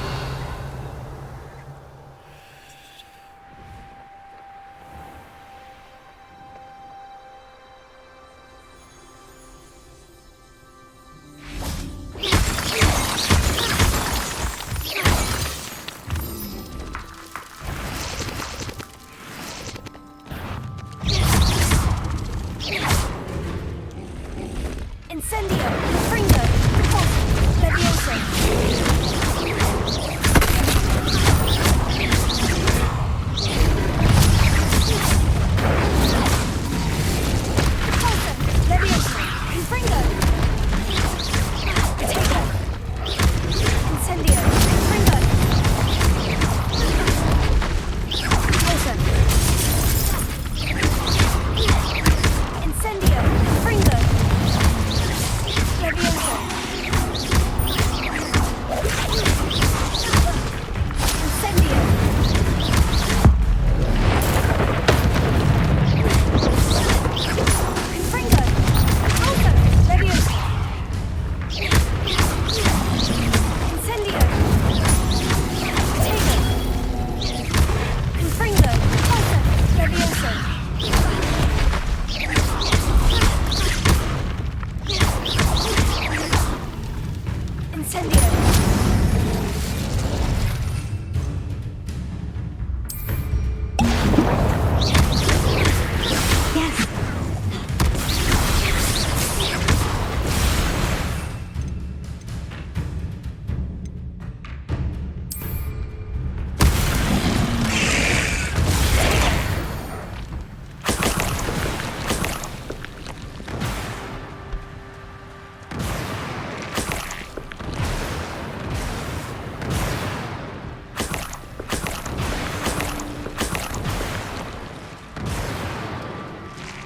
S9: Incendio, Fringo, Repulse, Levioso.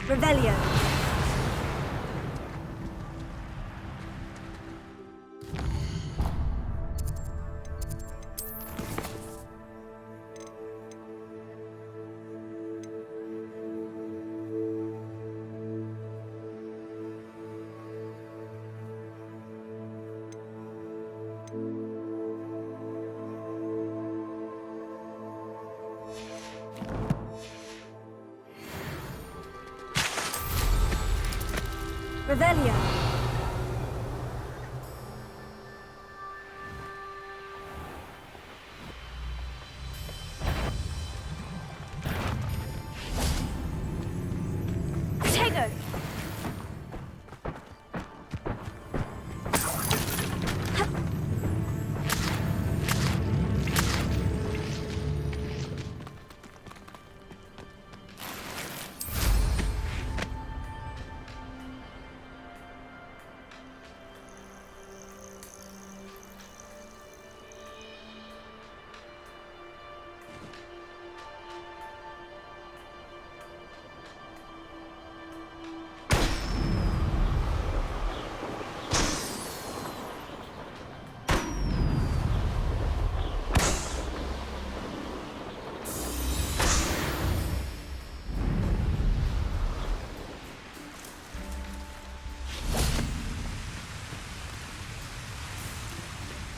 S9: Revelio. Revelio. Tego.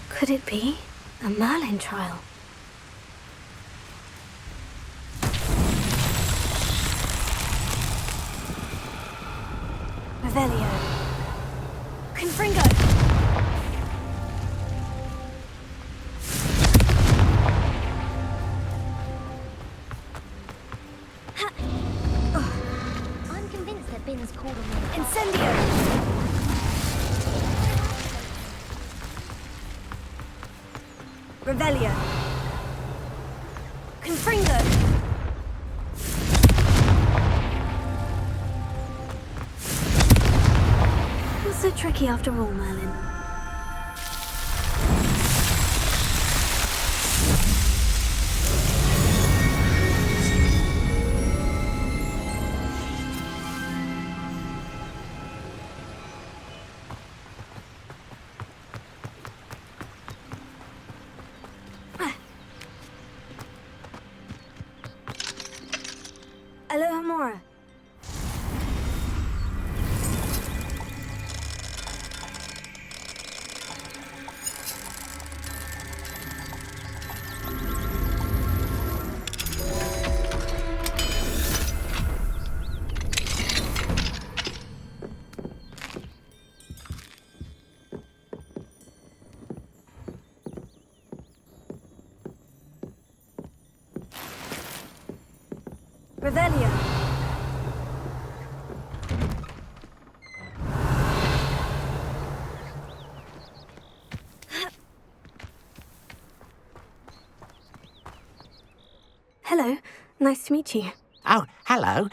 S4: Could it be a Merlin trial? Revelio. Confringo.
S21: I'm convinced that Bin's called on me.
S4: Incendio. Revelio. Confringo. Not so tricky after all, Merlin. Aurora. Revelio. Hello, nice to meet you.
S14: Oh, hello.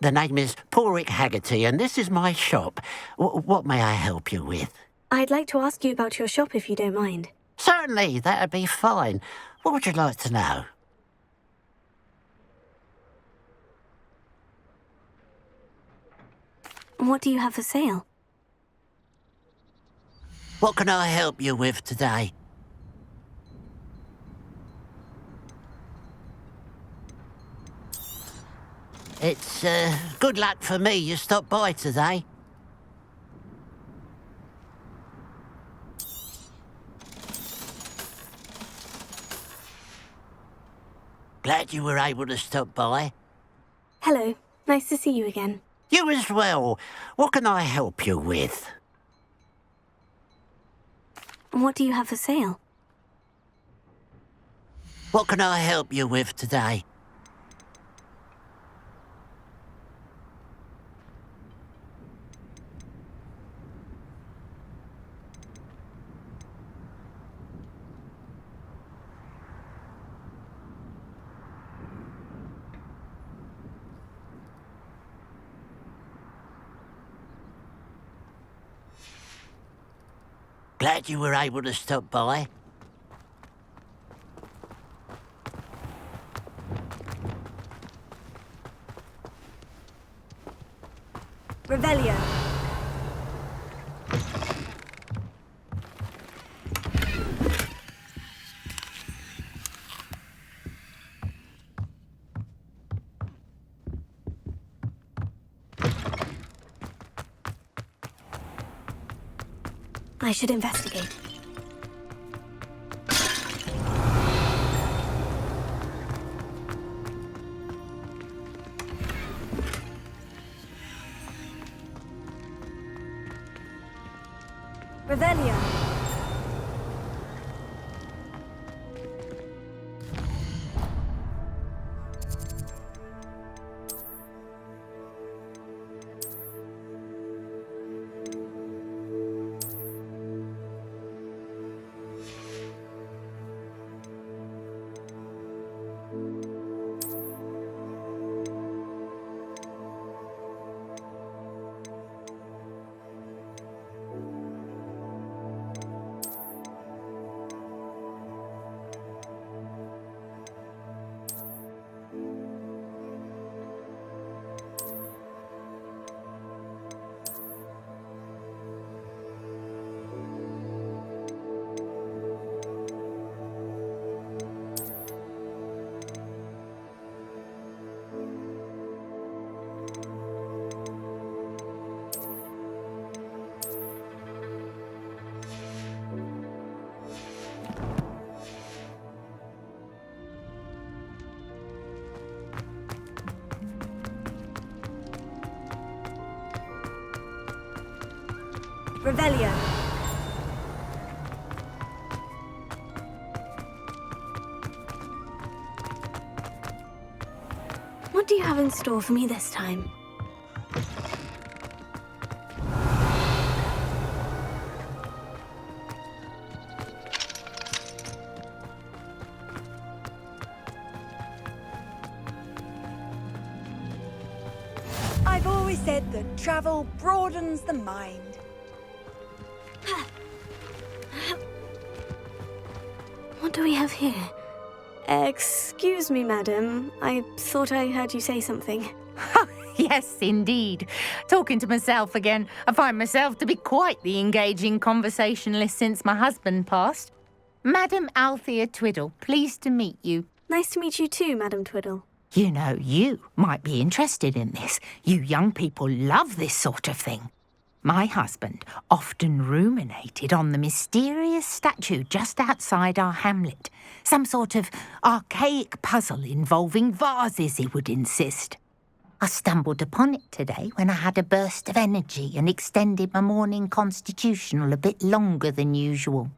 S14: The name is Porrick Haggerty, and this is my shop. What may I help you with?
S4: I'd like to ask you about your shop if you don't mind.
S14: Certainly, that'd be fine. What would you like to know?
S4: What do you have for sale?
S14: What can I help you with today? It's good luck for me you stopped by today. Glad you were able to stop by.
S4: Hello, nice to see you again.
S14: You as well. What can I help you with?
S4: What do you have for sale?
S14: What can I help you with today? Glad you were able to stop by.
S4: Revelio. I should investigate. Revelio. Revelio. What do you have in store for me this time?
S9: I've always said that travel broadens the mind.
S4: What do we have here? Excuse me, madam. I thought I heard you say something.
S11: Yes, indeed. Talking to myself again. I find myself to be quite the engaging conversationalist since my husband passed. Madam Althea Twiddle, pleased to meet you.
S4: Nice to meet you too, Madam Twiddle.
S11: You know, you might be interested in this. You young people love this sort of thing. My husband often ruminated on the mysterious statue just outside our hamlet. Some sort of archaic puzzle involving vases, he would insist. I stumbled upon it today when I had a burst of energy and extended my morning constitutional a bit longer than usual.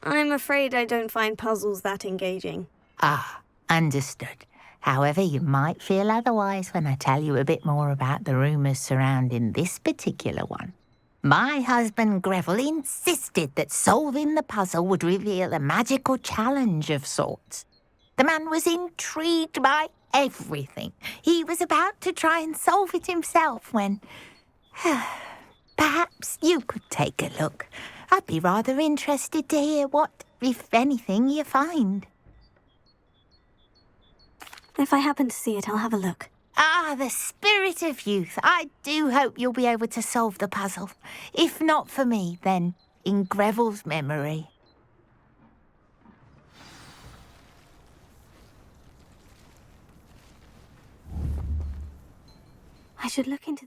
S4: I'm afraid I don't find puzzles that engaging.
S11: Ah, understood. However, you might feel otherwise when I tell you a bit more about the rumours surrounding this particular one. My husband Greville insisted that solving the puzzle would reveal a magical challenge of sorts. The man was intrigued by everything. He was about to try and solve it himself when... Perhaps you could take a look. I'd be rather interested to hear what, if anything, you find.
S4: If I happen to see it, I'll have a look.
S11: Ah, the spirit of youth. I do hope you'll be able to solve the puzzle. If not for me, then in Greville's memory.
S4: I should look into...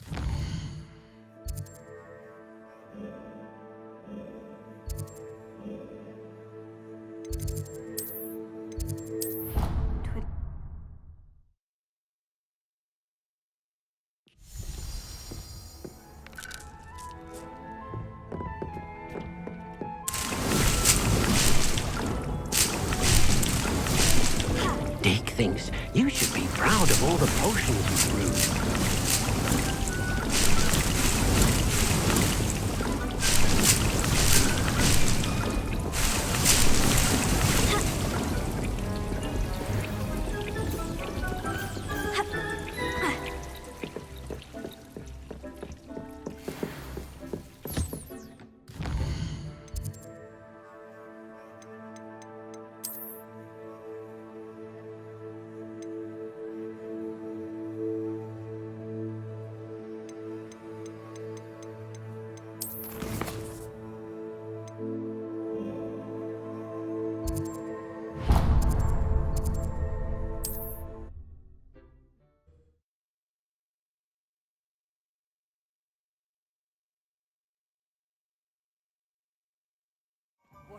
S14: Dick thinks you should be proud of all the potions you brewed.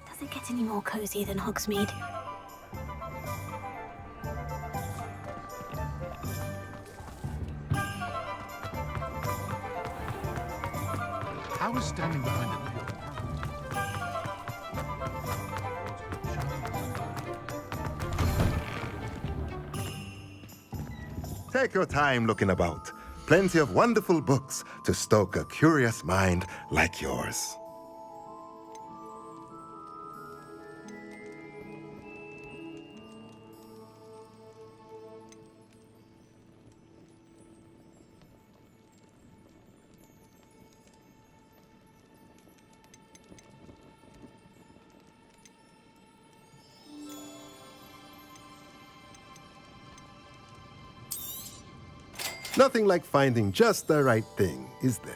S4: Does it get any more cozy than Hogsmeade?
S6: How is standing behind it?
S13: Take your time looking about. Plenty of wonderful books to stoke a curious mind like yours. Nothing like finding just the right thing, is there?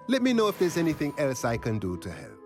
S13: Let me know if there's anything else I can do to help.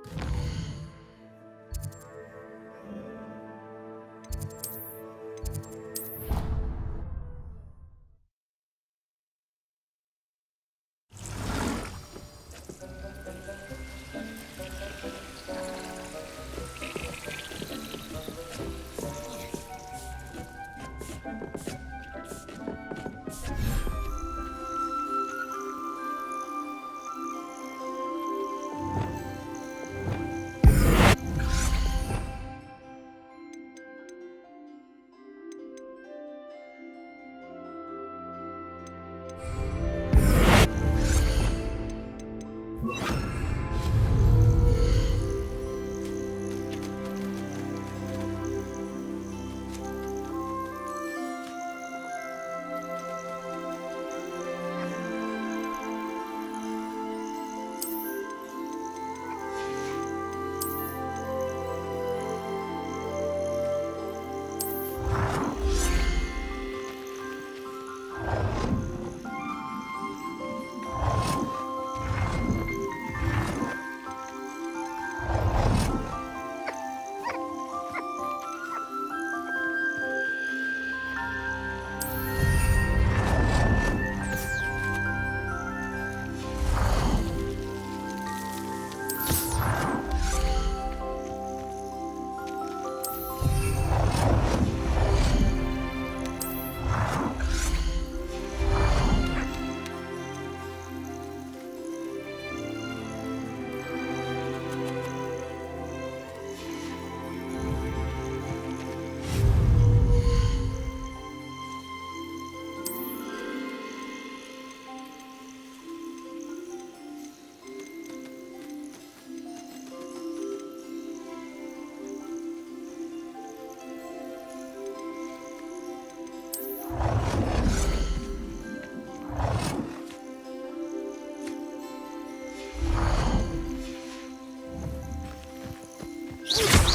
S4: Revelio.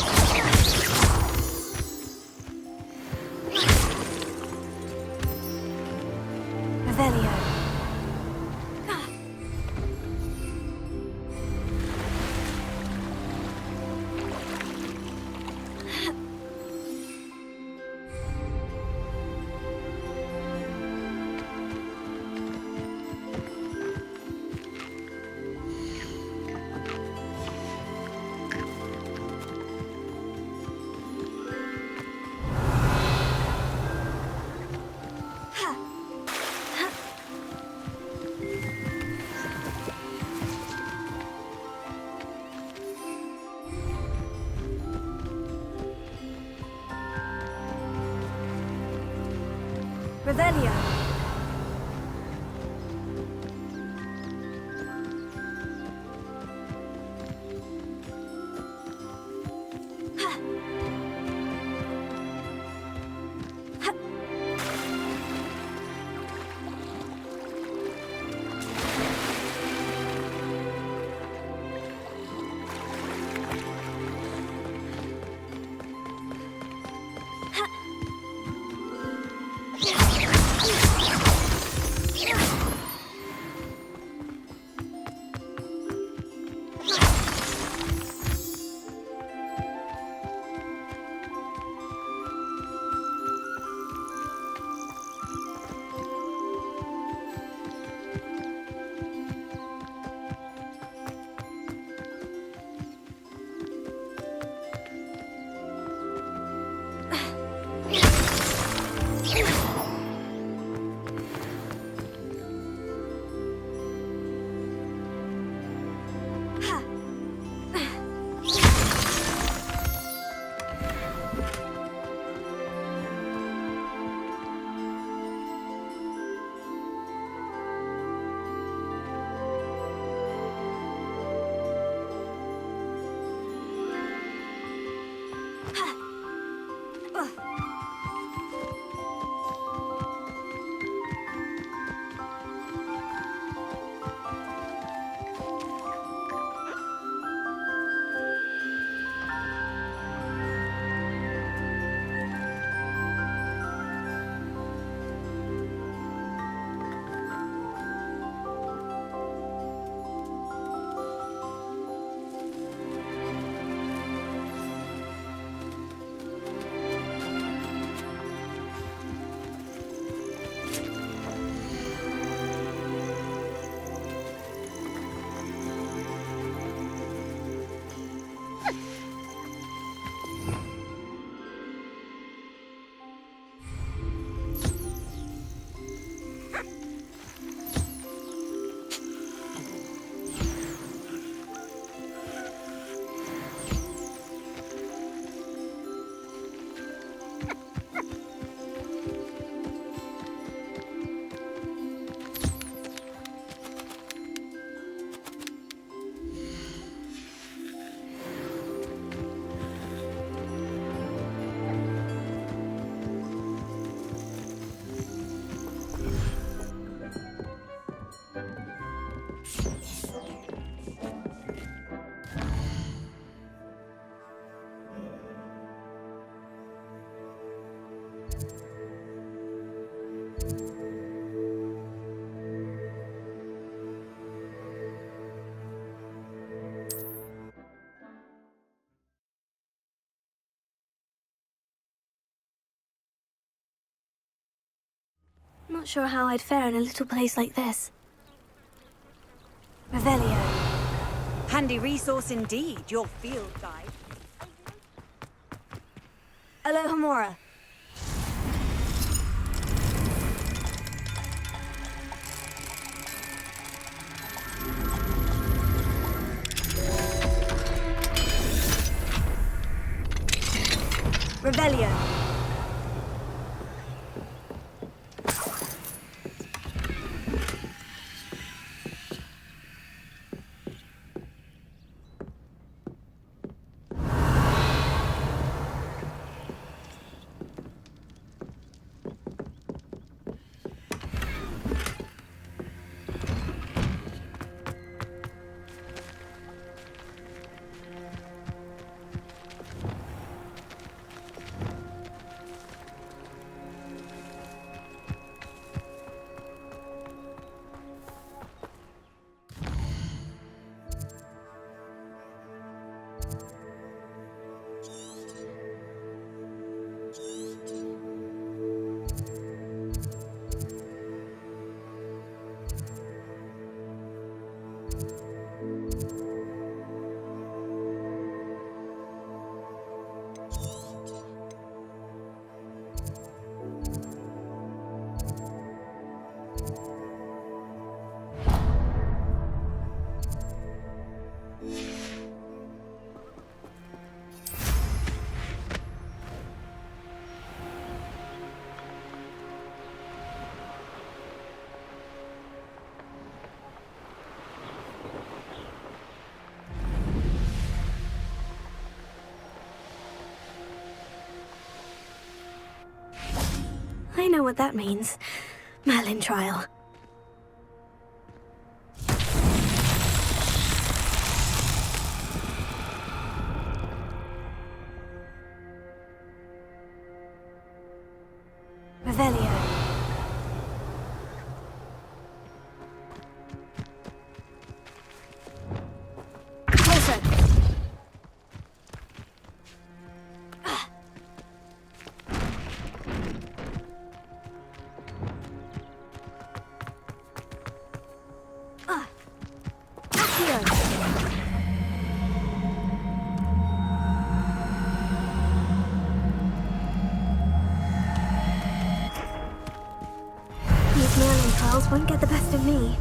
S4: Revelio. Not sure how I'd fare in a little place like this. Revelio.
S9: Handy resource indeed, your field guide.
S4: Alohomora.
S9: Revelio.
S4: what that means. Merlin trial. Revelio. Closer. These Merlin trials won't get the best of me.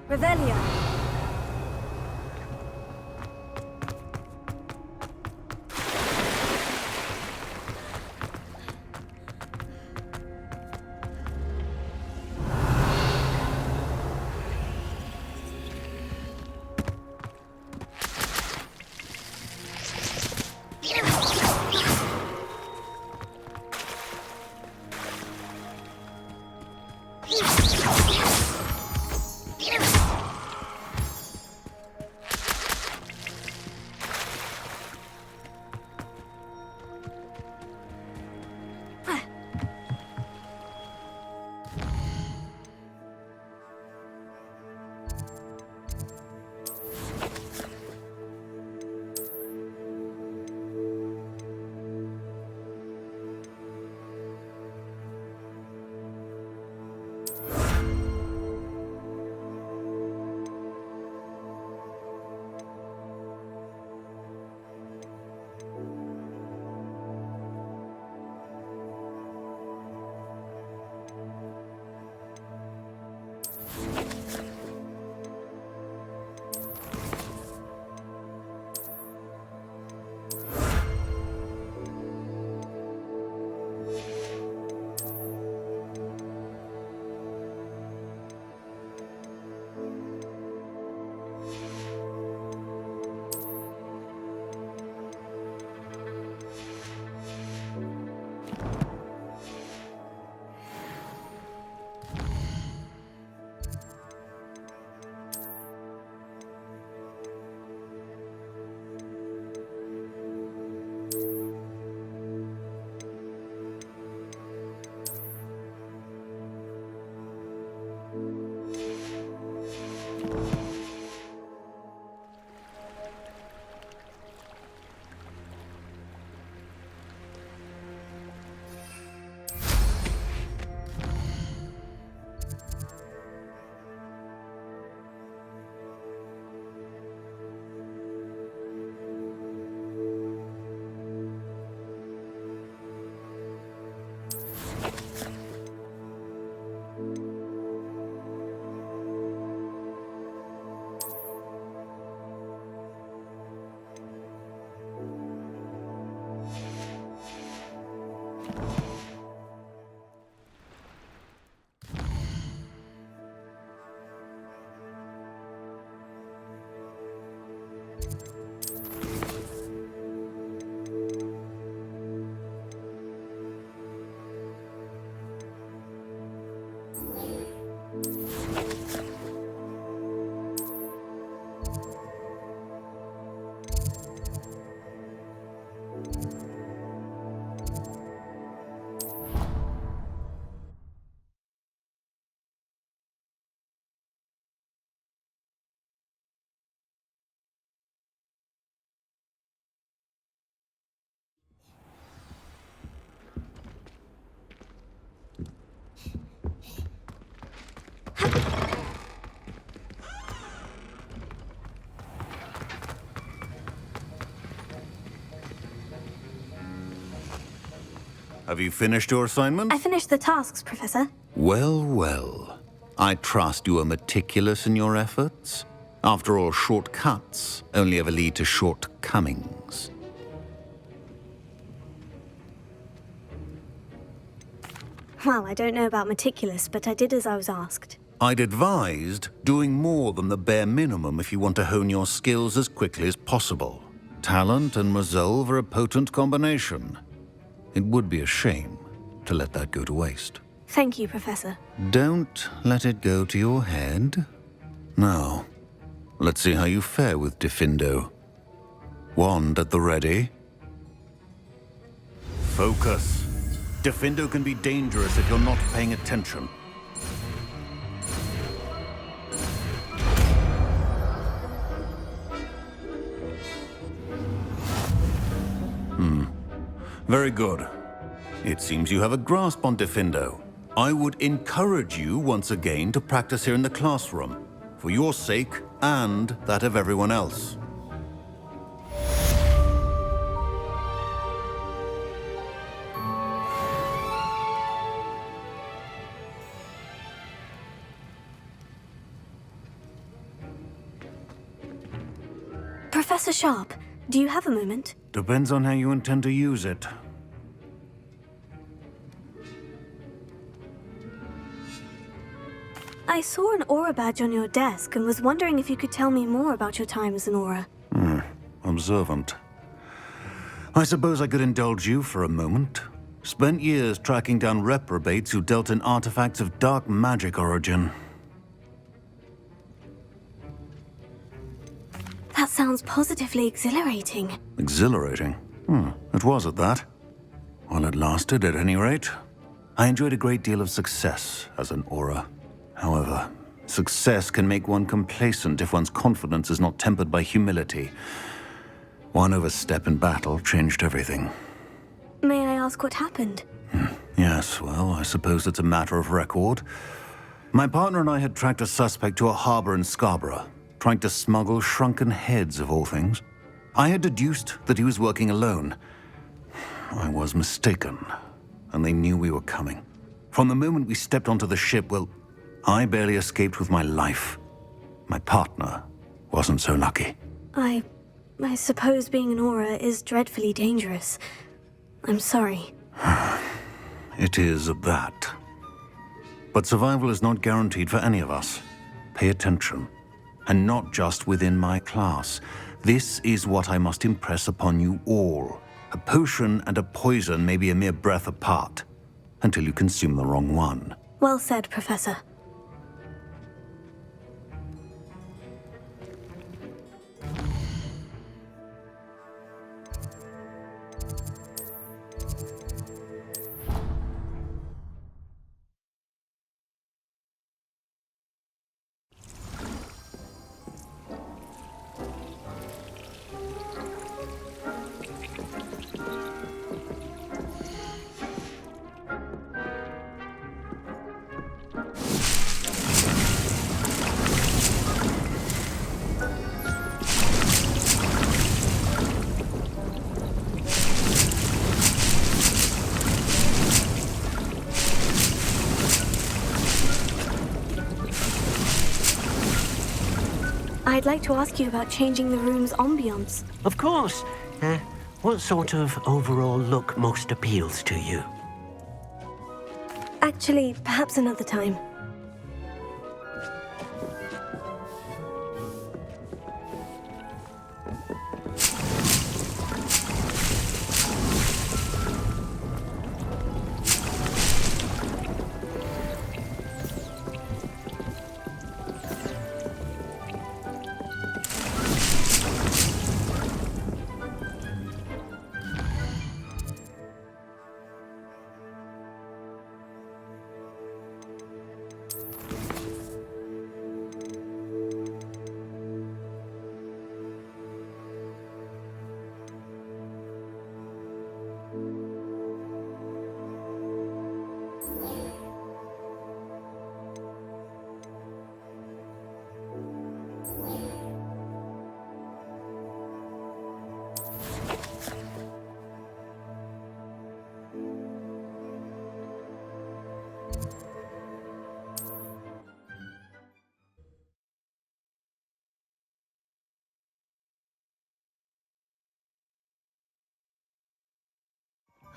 S4: Revelio.
S10: have you finished your assignment?
S4: I finished the tasks, Professor.
S10: Well, well. I trust you are meticulous in your efforts. After all, shortcuts only ever lead to shortcomings.
S4: Well, I don't know about meticulous, but I did as I was asked.
S10: I'd advised doing more than the bare minimum if you want to hone your skills as quickly as possible. Talent and resolve are a potent combination. It would be a shame to let that go to waste.
S4: Thank you, Professor.
S10: Don't let it go to your head. Now, let's see how you fare with Diffindo. Wand at the ready. Focus. Diffindo can be dangerous if you're not paying attention. Very good. It seems you have a grasp on Diffindo. I would encourage you once again to practice here in the classroom, for your sake and that of everyone else.
S4: Professor Sharp, do you have a moment?
S10: Depends on how you intend to use it.
S4: I saw an aura badge on your desk and was wondering if you could tell me more about your time as an aura.
S10: Observant. I suppose I could indulge you for a moment. Spent years tracking down reprobates who dealt in artifacts of dark magic origin.
S4: That sounds positively exhilarating.
S10: Exhilarating? It was at that. While it lasted, at any rate. I enjoyed a great deal of success as an aura. However, success can make one complacent if one's confidence is not tempered by humility. One overstep in battle changed everything.
S4: May I ask what happened?
S10: Yes, well, I suppose it's a matter of record. My partner and I had tracked a suspect to a harbor in Scarborough, trying to smuggle shrunken heads of all things. I had deduced that he was working alone. I was mistaken, and they knew we were coming. From the moment we stepped onto the ship, well, I barely escaped with my life. My partner wasn't so lucky.
S4: I suppose being an aura is dreadfully dangerous. I'm sorry.
S10: It is that. But survival is not guaranteed for any of us. Pay attention. And not just within my class. This is what I must impress upon you all. A potion and a poison may be a mere breath apart, until you consume the wrong one.
S4: Well said, Professor. I'd like to ask you about changing the room's ambiance.
S14: Of course. What sort of overall look most appeals to you?
S4: Actually, perhaps another time.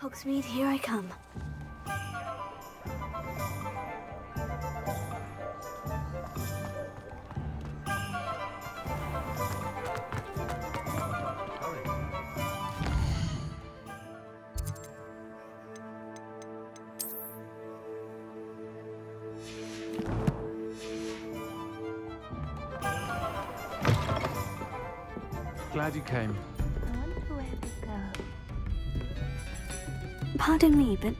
S4: Hogsmeade, here I come.
S2: Glad you came.
S4: Pardon me, but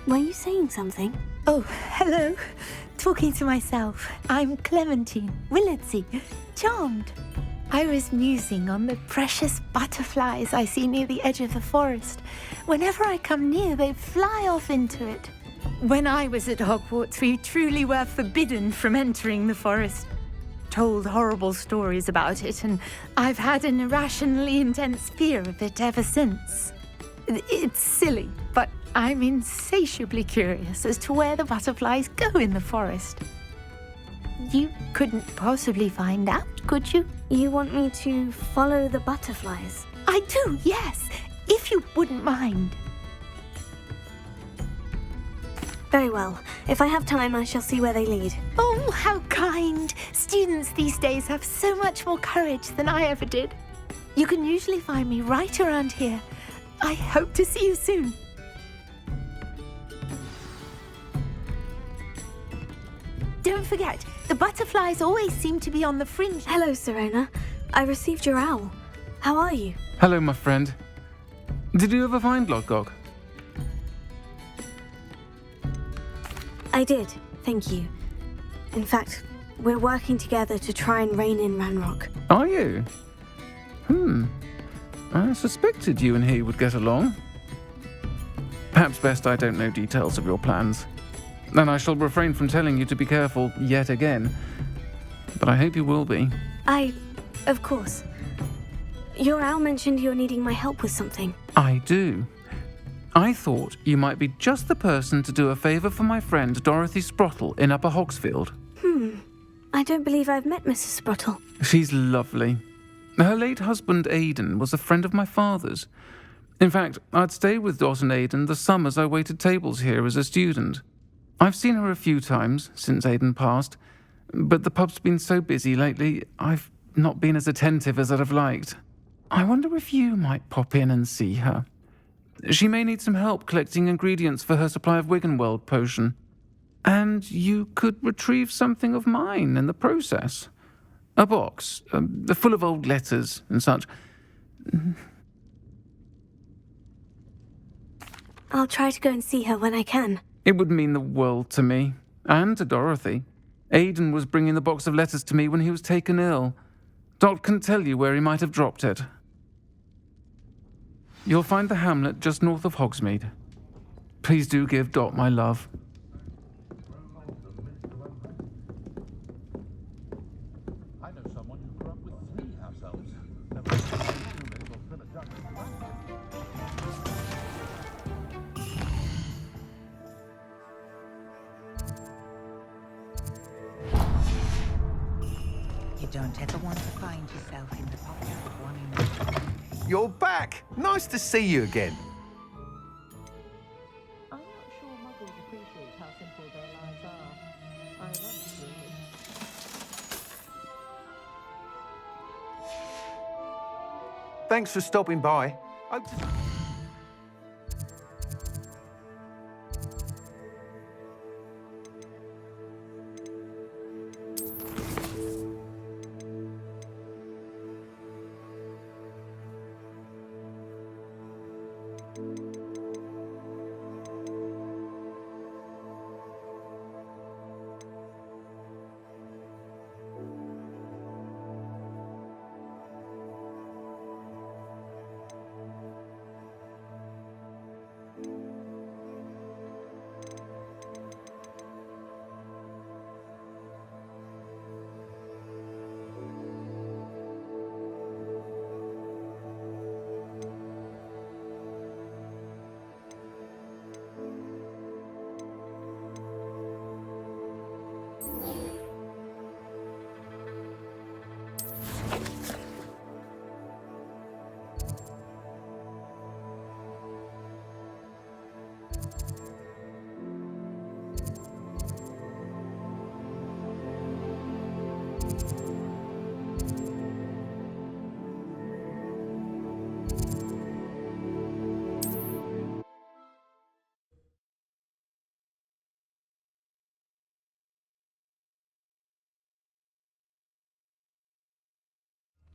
S4: were you saying something?
S11: Oh, hello. Talking to myself. I'm Clementine Willardsey. Charmed. I was musing on the precious butterflies I see near the edge of the forest. Whenever I come near, they fly off into it. When I was at Hogwarts, we truly were forbidden from entering the forest. Told horrible stories about it, and I've had an irrationally intense fear of it ever since. It's silly, but I'm insatiably curious as to where the butterflies go in the forest. You couldn't possibly find out, could you?
S4: You want me to follow the butterflies?
S11: I do, yes, if you wouldn't mind.
S4: Very well. If I have time, I shall see where they lead.
S11: Oh, how kind! Students these days have so much more courage than I ever did. You can usually find me right around here. I hope to see you soon. Don't forget, the butterflies always seem to be on the fringe.
S4: Hello, Serena. I received your owl. How are you?
S2: Hello, my friend. Did you ever find Lodgok?
S4: I did, thank you. In fact, we're working together to try and rein in Ranrock.
S2: Are you? I suspected you and he would get along. Perhaps best I don't know details of your plans. And I shall refrain from telling you to be careful yet again. But I hope you will be.
S4: Of course. Your owl mentioned you're needing my help with something.
S2: I do. I thought you might be just the person to do a favour for my friend Dorothy Sprottle in Upper Hogsfield.
S4: I don't believe I've met Mrs. Sprottle.
S2: She's lovely. Her late husband Aidan was a friend of my father's. In fact, I'd stay with Dot and Aidan the summers I waited tables here as a student. I've seen her a few times since Aidan passed, but the pub's been so busy lately, I've not been as attentive as I'd have liked. I wonder if you might pop in and see her. She may need some help collecting ingredients for her supply of Wiggenweld potion. And you could retrieve something of mine in the process. A box, full of old letters and such.
S4: I'll try to go and see her when I can.
S2: It would mean the world to me, and to Dorothy. Aidan was bringing the box of letters to me when he was taken ill. Dot can tell you where he might have dropped it. You'll find the hamlet just north of Hogsmeade. Please do give Dot my love.
S6: I know someone who grew up with 3 house elves.
S12: You don't ever want to find yourself in the pocket of one another.
S8: You're back! Nice to see you again.
S12: I'm not sure muggles appreciate how simple their lives are. I once did.
S8: Thanks for stopping by.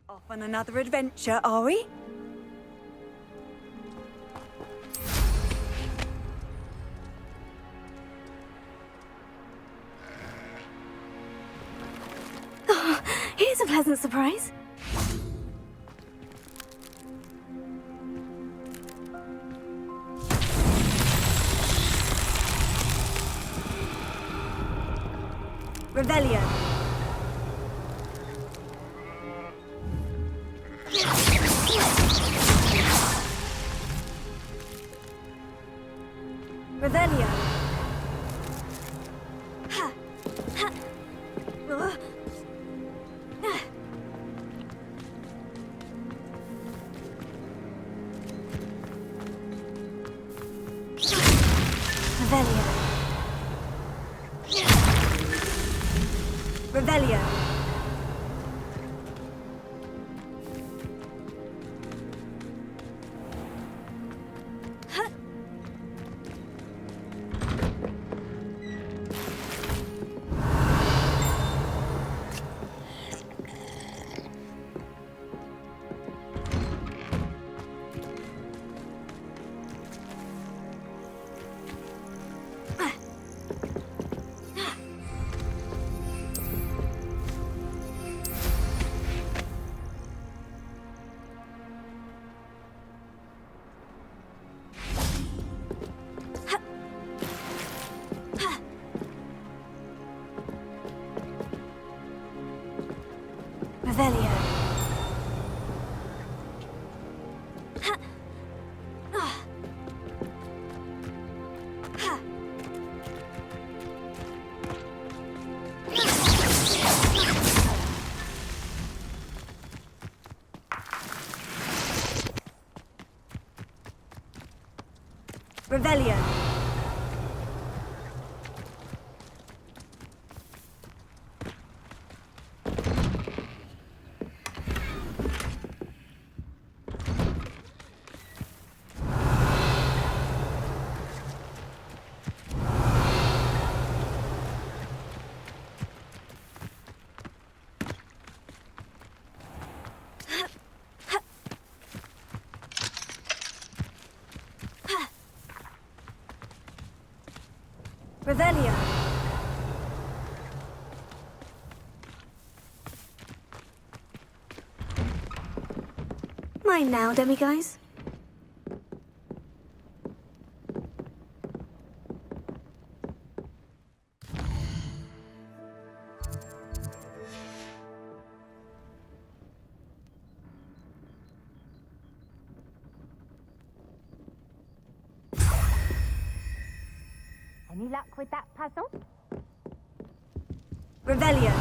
S9: Off on another adventure, are we?
S4: Oh, here's a pleasant surprise. Revelio. Revelio. Ha. Ha. Revelio. Revelio. Revelio. Ha. Ah. Ha. Revelio. Revelio. Mine now, demiguys.
S11: Any luck with that puzzle?
S4: Revelio.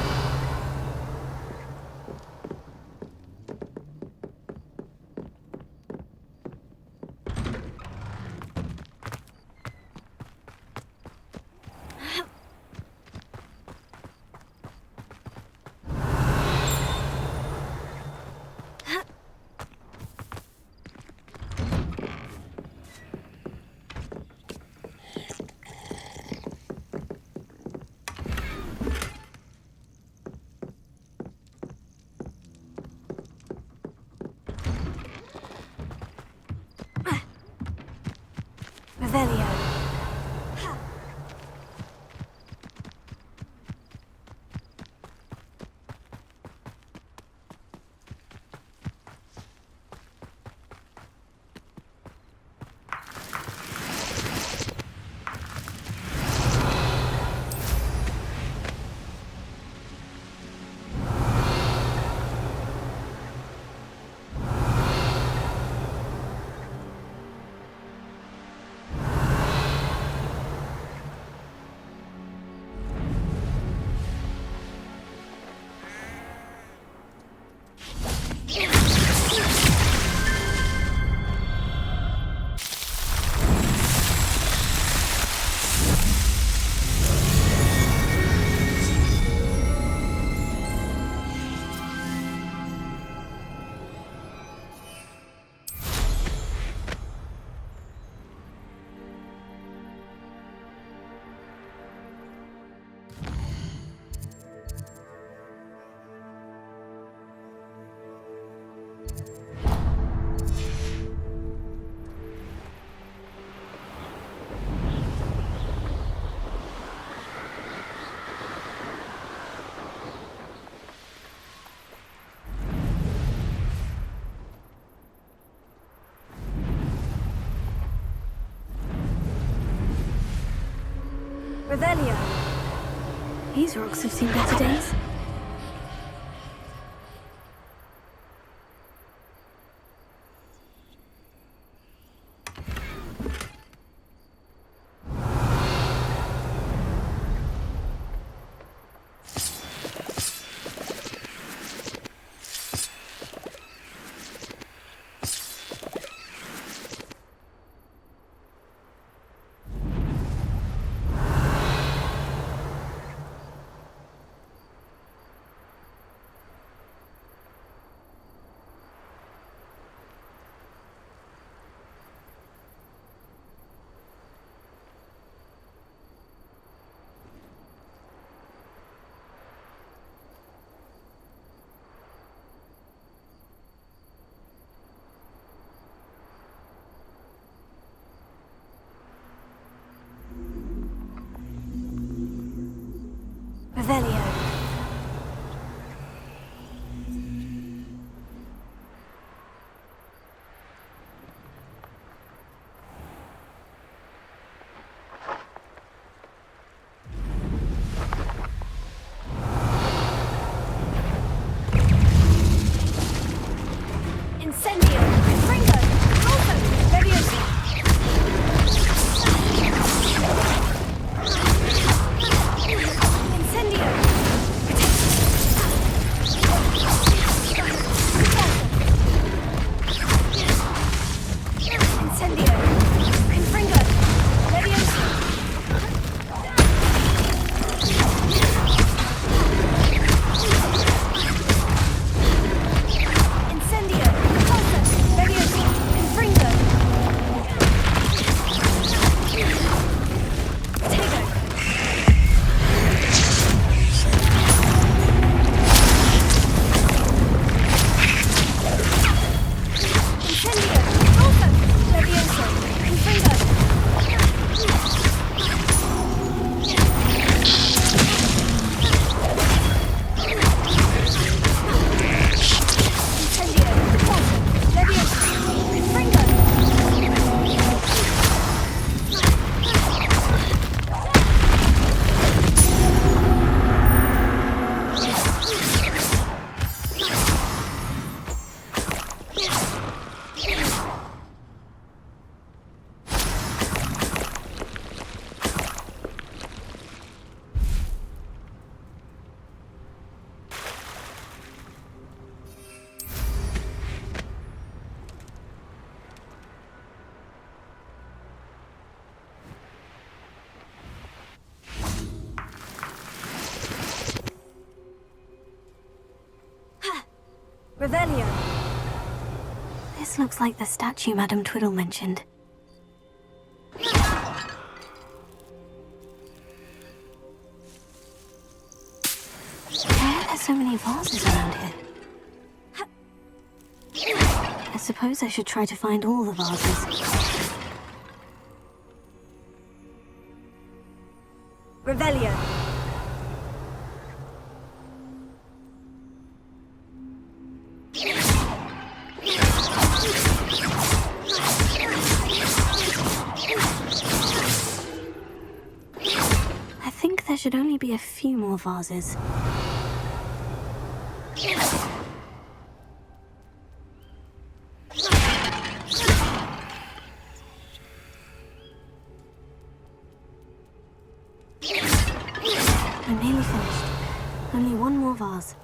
S4: Revelio. These rocks have seen better days. Revelio. Incendio. Ringo. Also. Leviosa. Incendio. Incendio. Confringo. Leviosa. Incendio. Pulsa. Leviosa. Confringo. Tego. Incendio. Pulsa. Leviosa. Confringo. Incendio. Pulsa. Leviosa. Confringo. Revelio. This looks like the statue Madame Twiddle mentioned. Why are there so many vases around here? I suppose I should try to find all the vases. Revelio. I think there should only be a few more vases. I'm nearly finished. Only one more vase.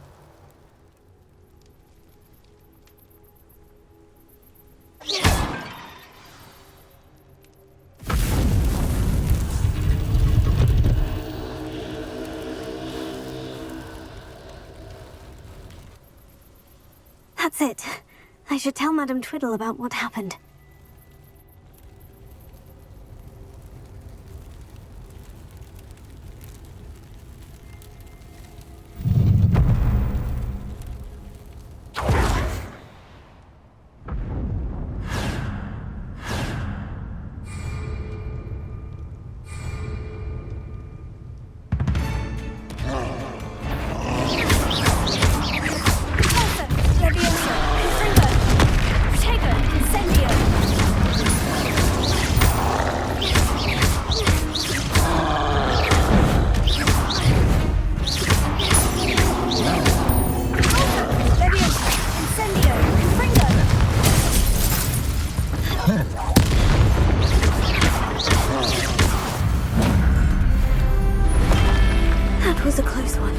S4: That's it. I should tell Madame Twiddle about what happened. Leviosa, Confringo, Protego, Incendio. a close one.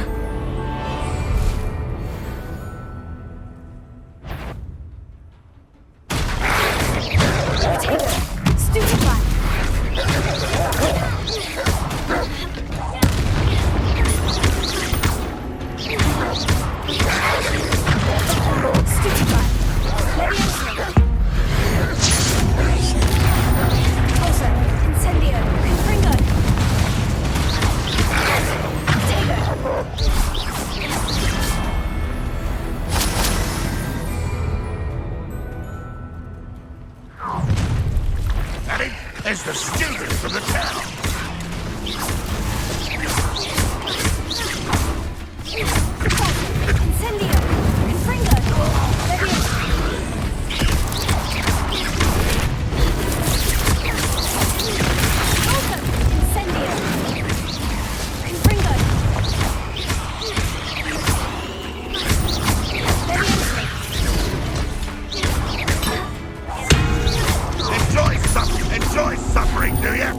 S6: There's the student from the town. Enjoy suffering, do you?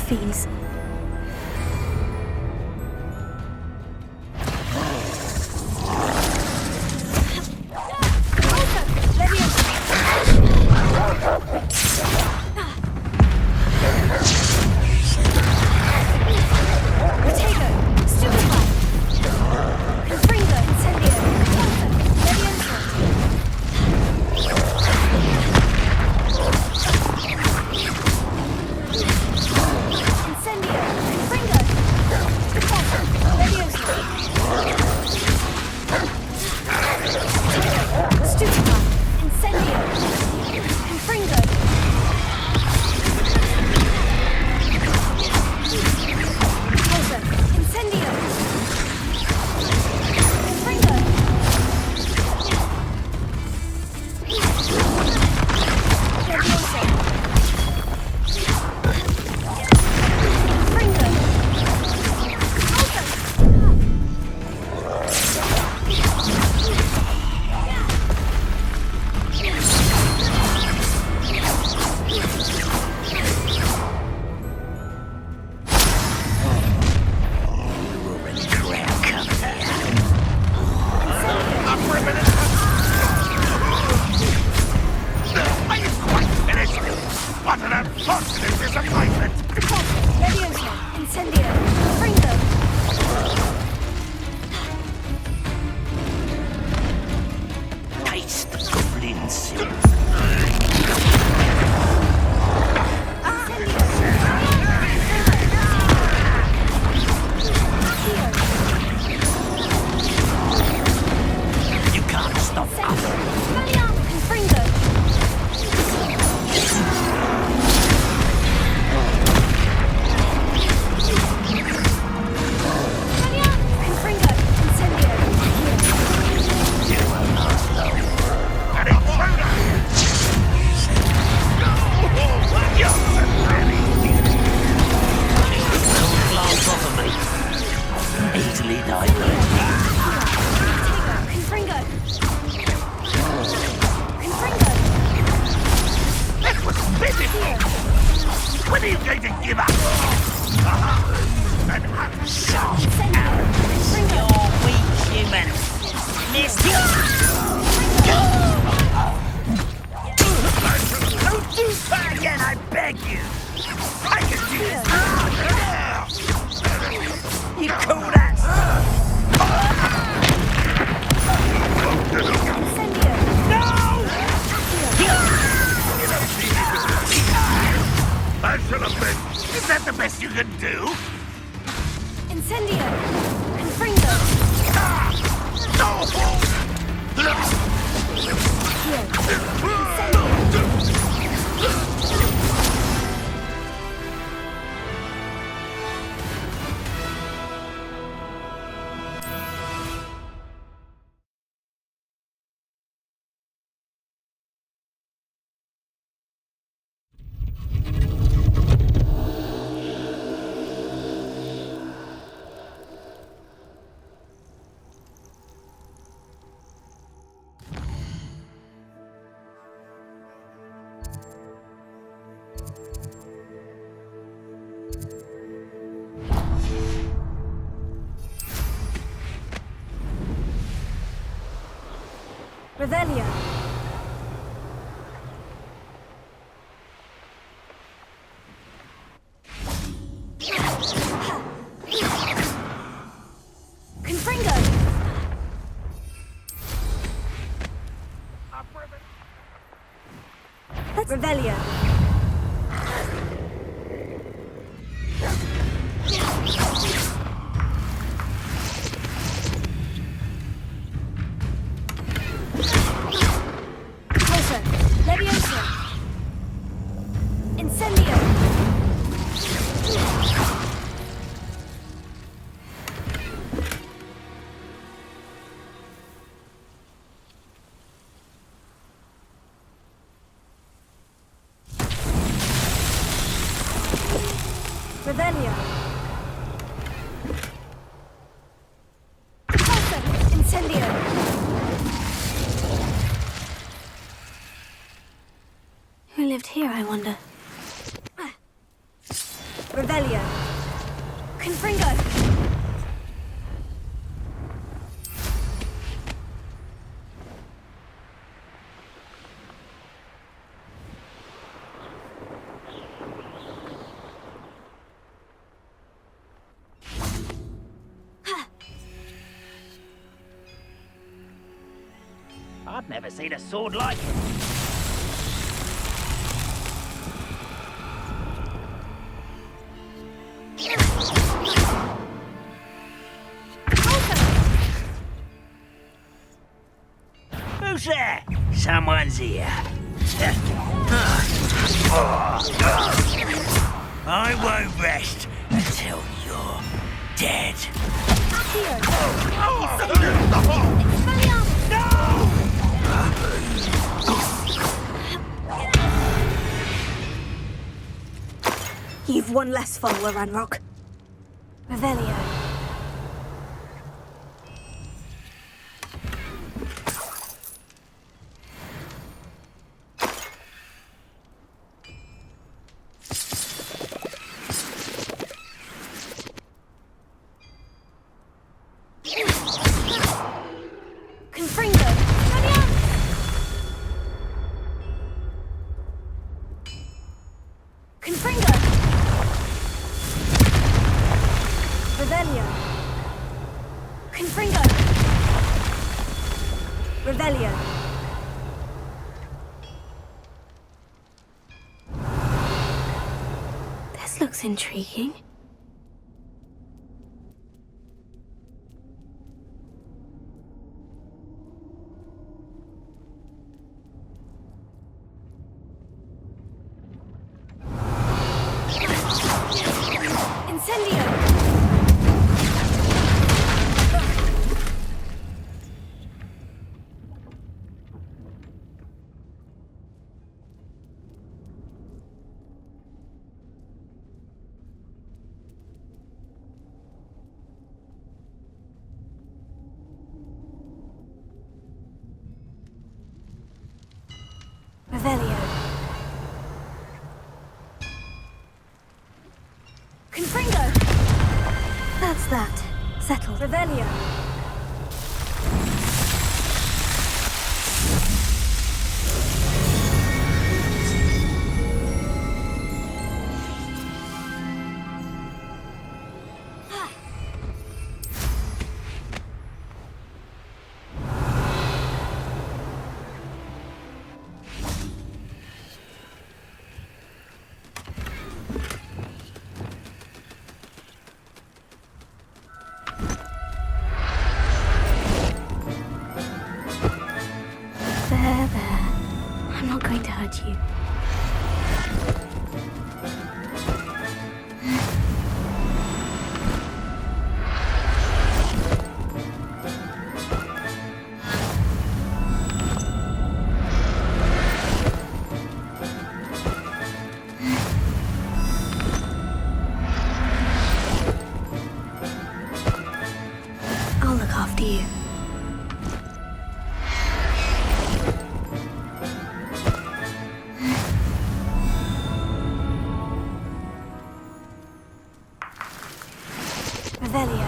S4: Fiends. When are you going to give up?
S22: You're weak, human. Missed you. Don't do that again, I beg you. I can do this. You call that?
S6: I should have been. Is that the best you can do?
S4: Incendio! Confringo! Revelio. Confringo. Revelio. Closer. Levioso. Incendio. Revelio. Closer. Incendio. Who lived here, I wonder? Revelio. Confringo.
S22: I've never seen a sword like it. Who's there? Someone's here. I won't rest until you're dead.
S4: You've one less follower, Ranrock. Revelio. Confringo. Confringo. Revelio. Confringo. Revelio. This looks intriguing. Incendio. Revelio. Confringo. That's that. Settled. Revelio. There. I'm not going to hurt you. I'll look after you. Revelio.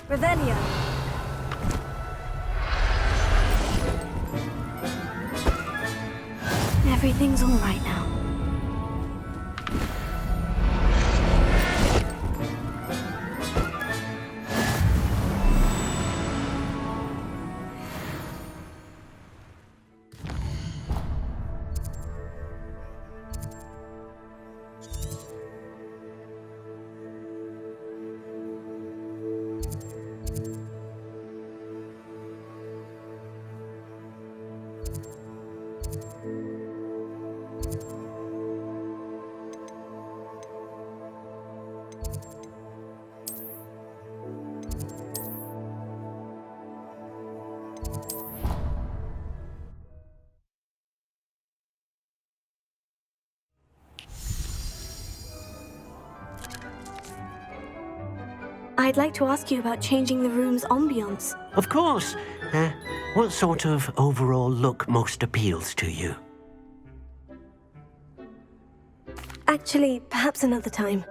S4: Revelio. Everything's all right now. I'd like to ask you about changing the room's ambiance.
S14: Of course. What sort of overall look most appeals to you?
S4: Actually, perhaps another time.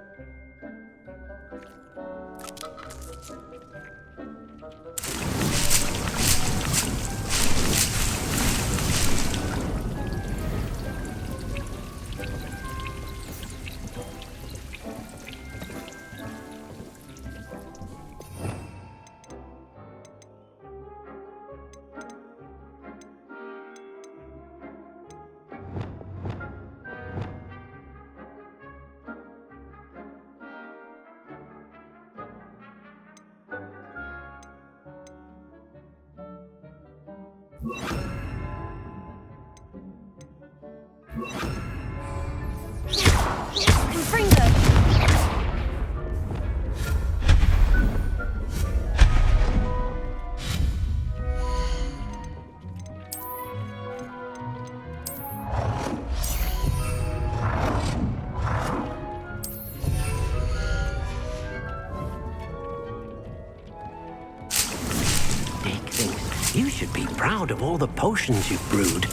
S14: You should be proud of all the potions you've brewed.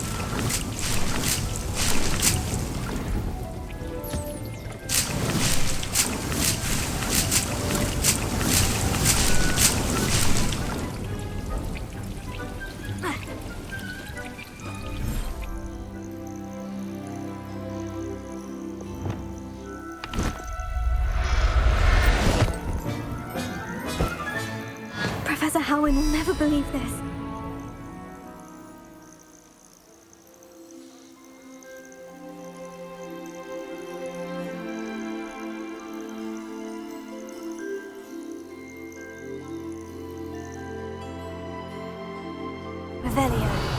S4: Professor Howin will never believe this. Revelio.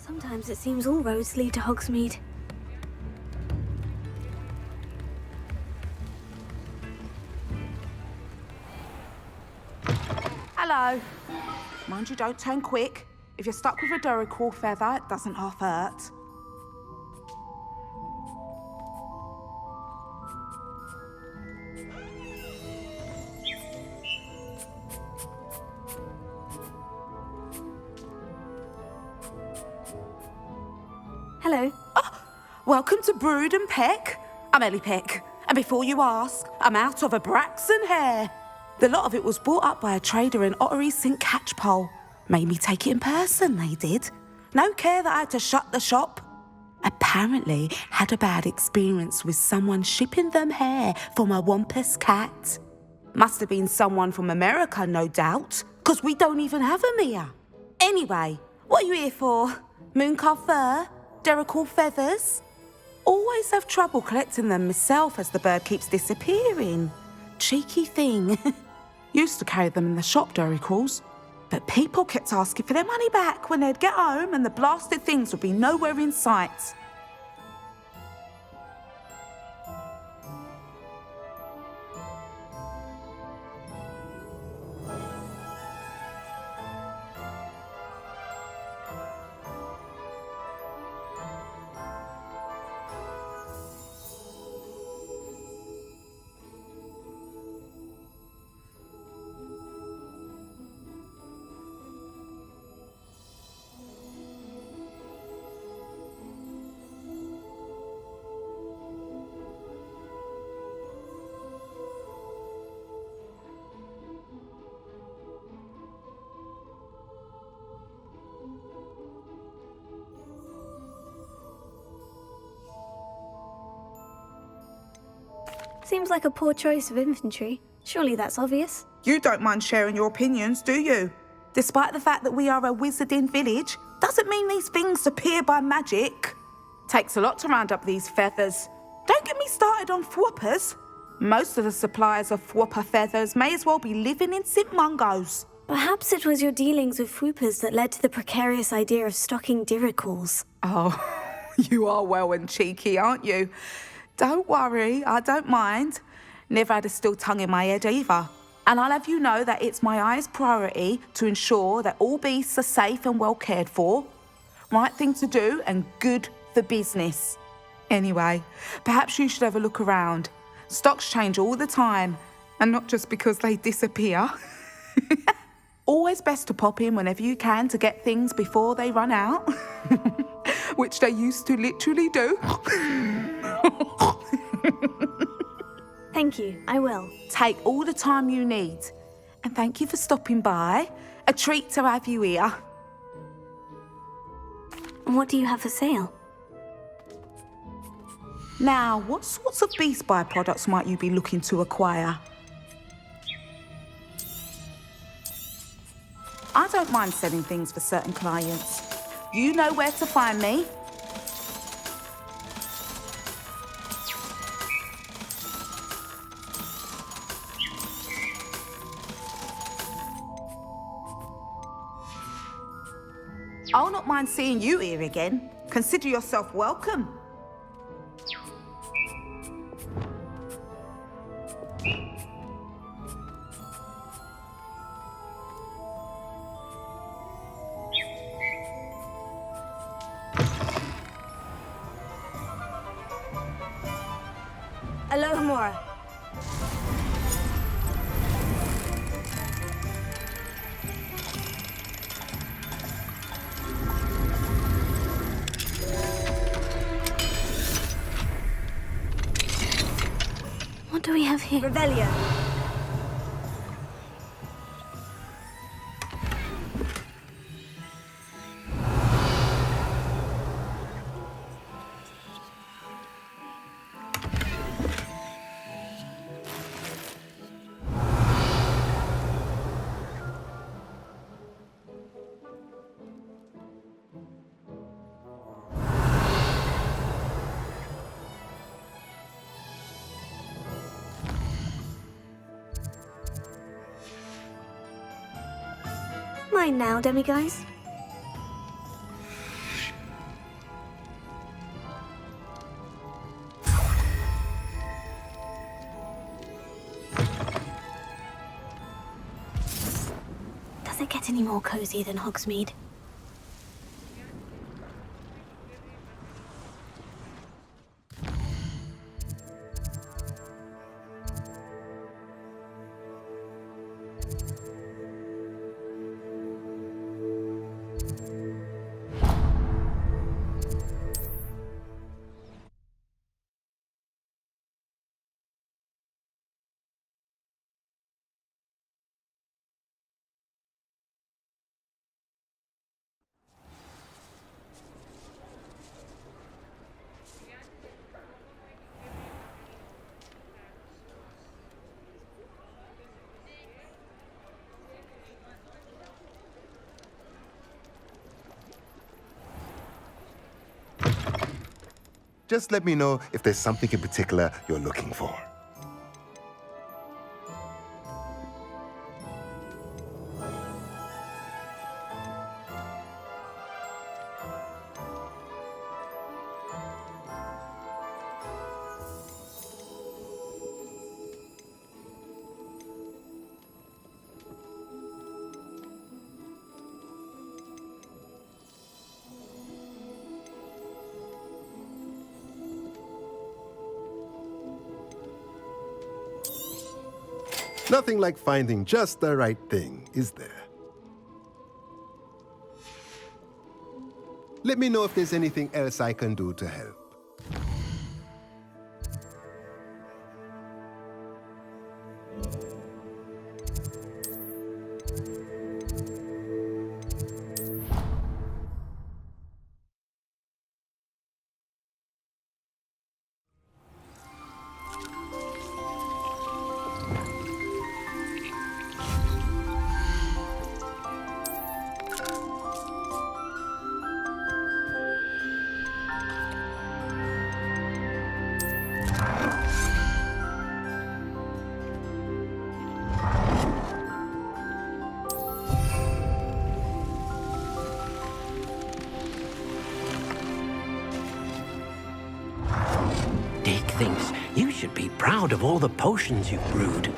S4: Sometimes it seems all roads lead to Hogsmeade.
S15: Hello. Mind you don't turn quick. If you're stuck with a Duracell feather, it doesn't half hurt.
S4: Hello.
S15: Oh, welcome to Brood and Peck. I'm Ellie Peck, and before you ask, I'm out of a Braxton hair. The lot of it was bought up by a trader in Ottery St. Catchpole. Made me take it in person, they did. No care that I had to shut the shop. Apparently had a bad experience with someone shipping them hair for my Wampus cat. Must have been someone from America, no doubt, because we don't even have them here. Anyway, what are you here for? Mooncarved fur? Duracell feathers? Always have trouble collecting them myself as the bird keeps disappearing. Cheeky thing. Used to carry them in the shop, Duracells, but people kept asking for their money back when they'd get home and the blasted things would be nowhere in sight.
S4: Seems like a poor choice of infantry. Surely that's obvious.
S15: You don't mind sharing your opinions, do you? Despite the fact that we are a wizarding village, doesn't mean these things appear by magic. Takes a lot to round up these feathers. Don't get me started on thwoppers. Most of the suppliers of thwopper feathers may as well be living in St. Mungo's.
S4: Perhaps it was your dealings with Fwoopers that led to the precarious idea of stocking Duracalls.
S15: Oh, you are well and cheeky, aren't you? Don't worry, I don't mind. Never had a still tongue in my head either. And I'll have you know that it's my highest priority to ensure that all beasts are safe and well cared for. Right thing to do and good for business. Anyway, perhaps you should have a look around. Stocks change all the time, and not just because they disappear. Always best to pop in whenever you can to get things before they run out. Which they used to literally do.
S4: Thank you, I will.
S15: Take all the time you need. And thank you for stopping by. A treat to have you here.
S4: What do you have for sale?
S15: Now, what sorts of beast byproducts might you be looking to acquire? I don't mind selling things for certain clients. You know where to find me. I'll not mind seeing you here again. Consider yourself welcome.
S4: Alohomora. What do we have here?
S9: Revelio.
S4: Mine now, demiguise. can't get any more cozy than Hogsmeade.
S13: Just let me know if there's something in particular you're looking for. Nothing like finding just the right thing, is there? Let me know if there's anything else I can do to help.
S14: Dick thinks you should be proud of all the potions you've brewed.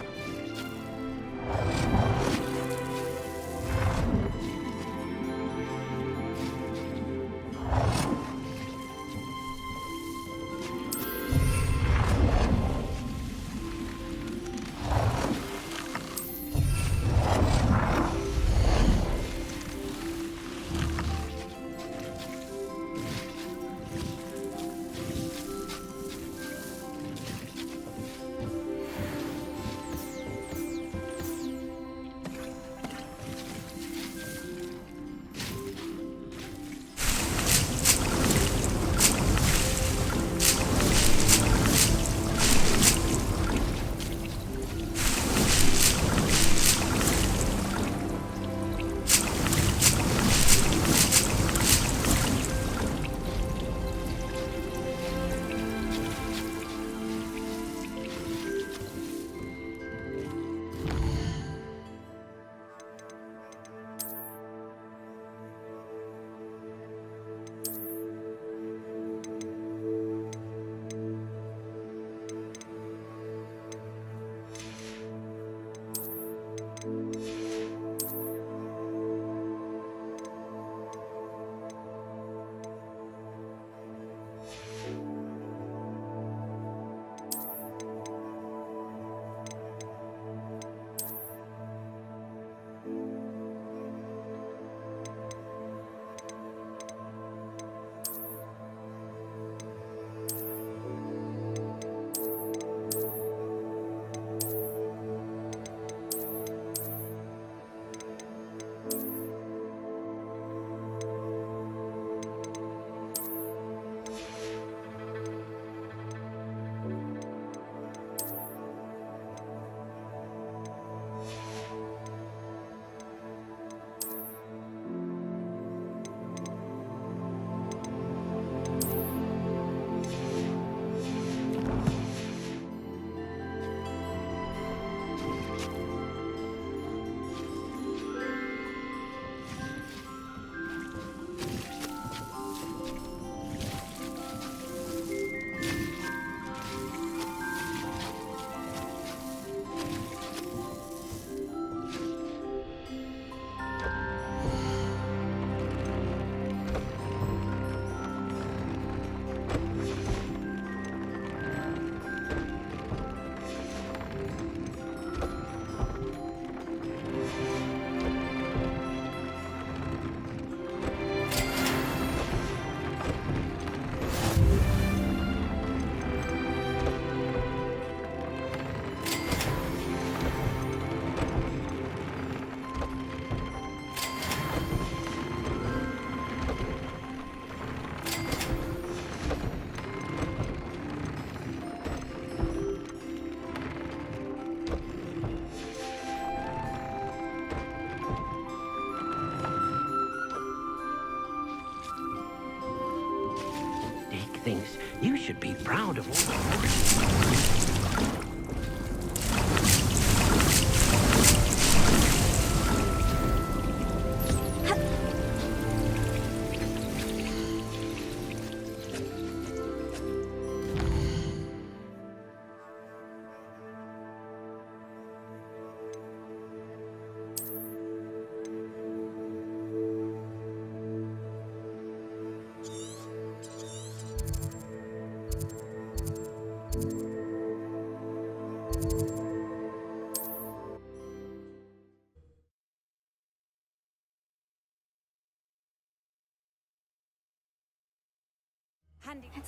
S14: should be proud of all the...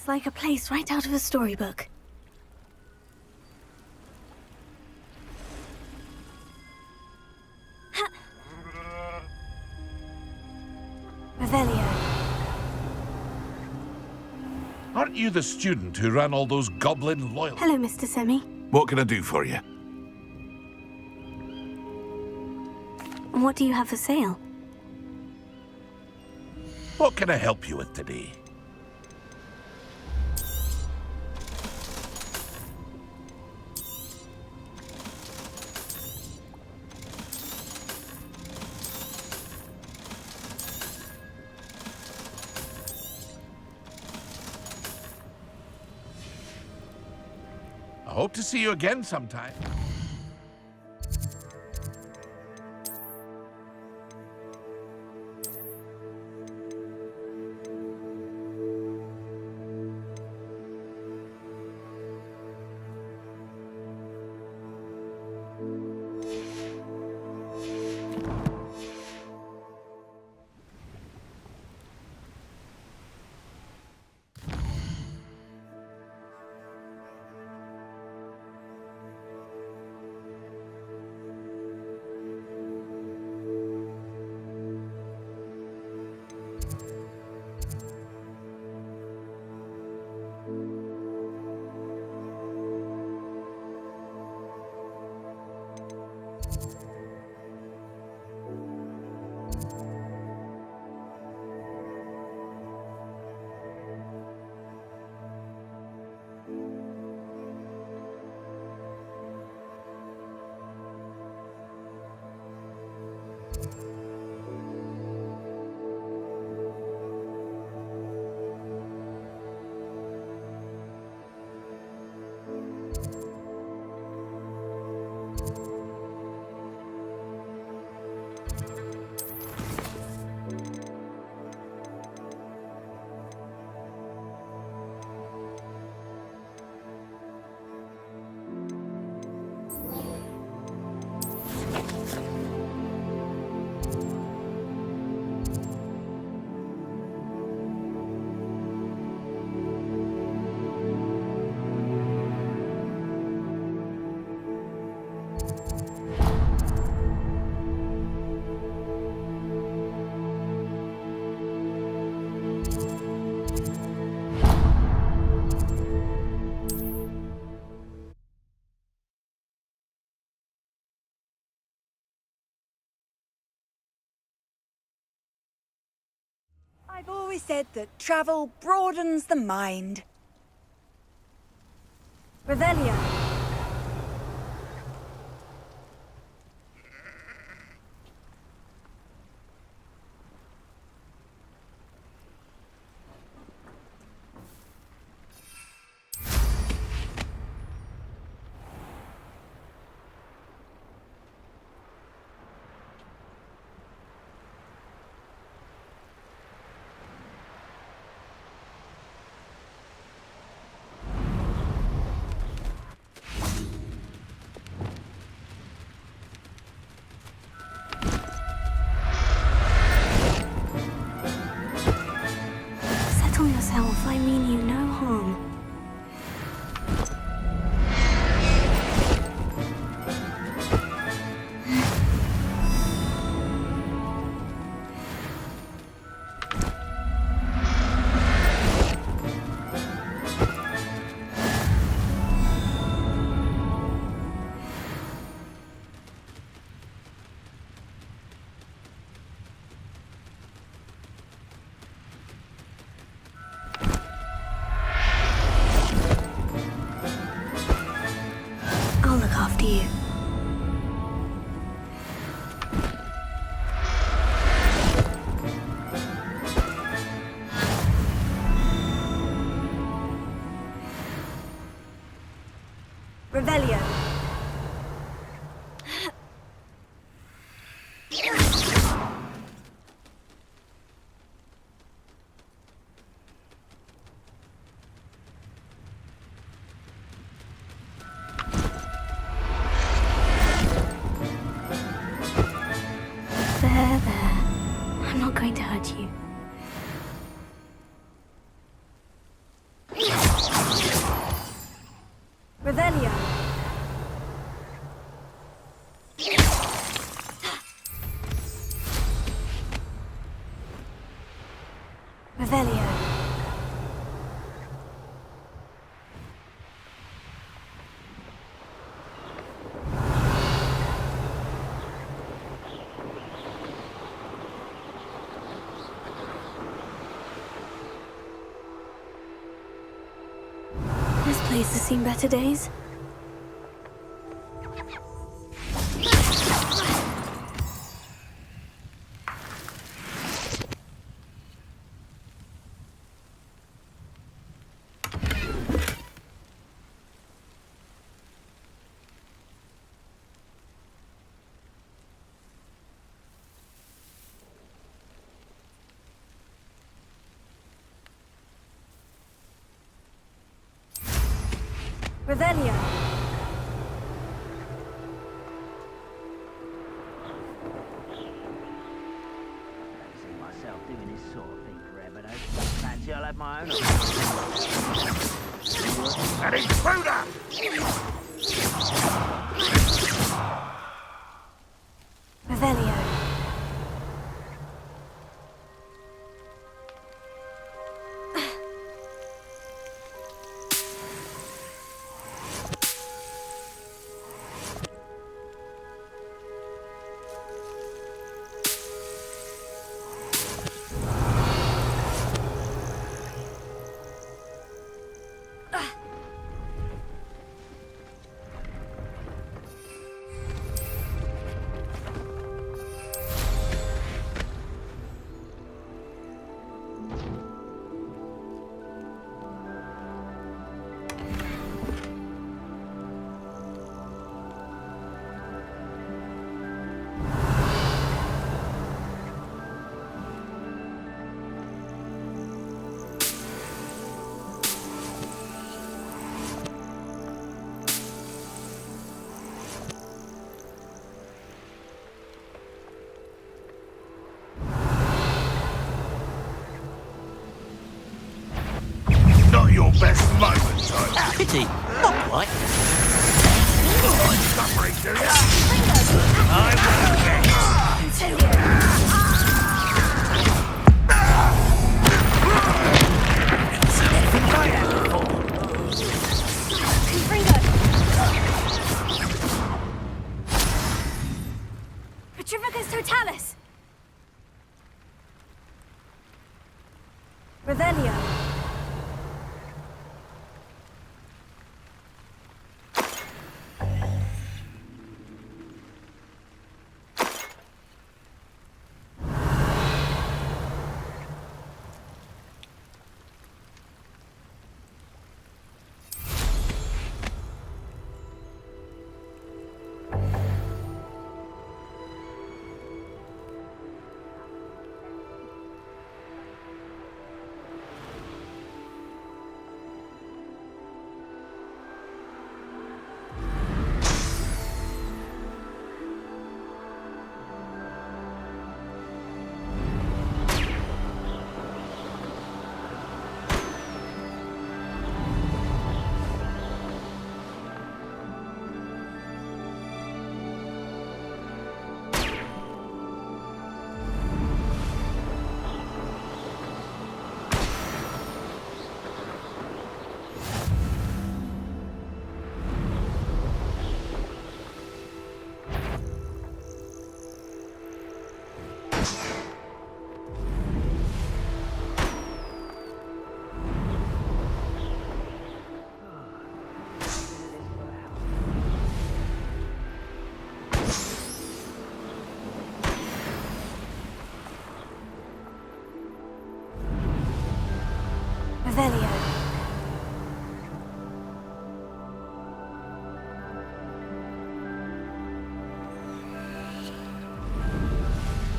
S4: It's like a place right out of a storybook. Revelio.
S6: Aren't you the student who ran all those goblin loyal...
S4: Hello, Mr. Semi.
S6: What can I do for you?
S4: What do you have for sale?
S6: What can I help you with today? I hope to see you again sometime.
S9: I've always said that travel broadens the mind.
S4: Revelio. you.
S9: Revelio.
S4: There. I'm not going to hurt you.
S9: Revelio.
S4: Revelio. This place has seen better days.
S9: Revelio.
S22: See myself doing this sort of thing forever, though. Fancy I'll have my own. An intruder!
S4: Revelio.
S6: Not your best moment, son.
S14: Pity. Not quite.
S6: I'm suffering, do ya? I will
S9: Petrificus totalis. Revelio.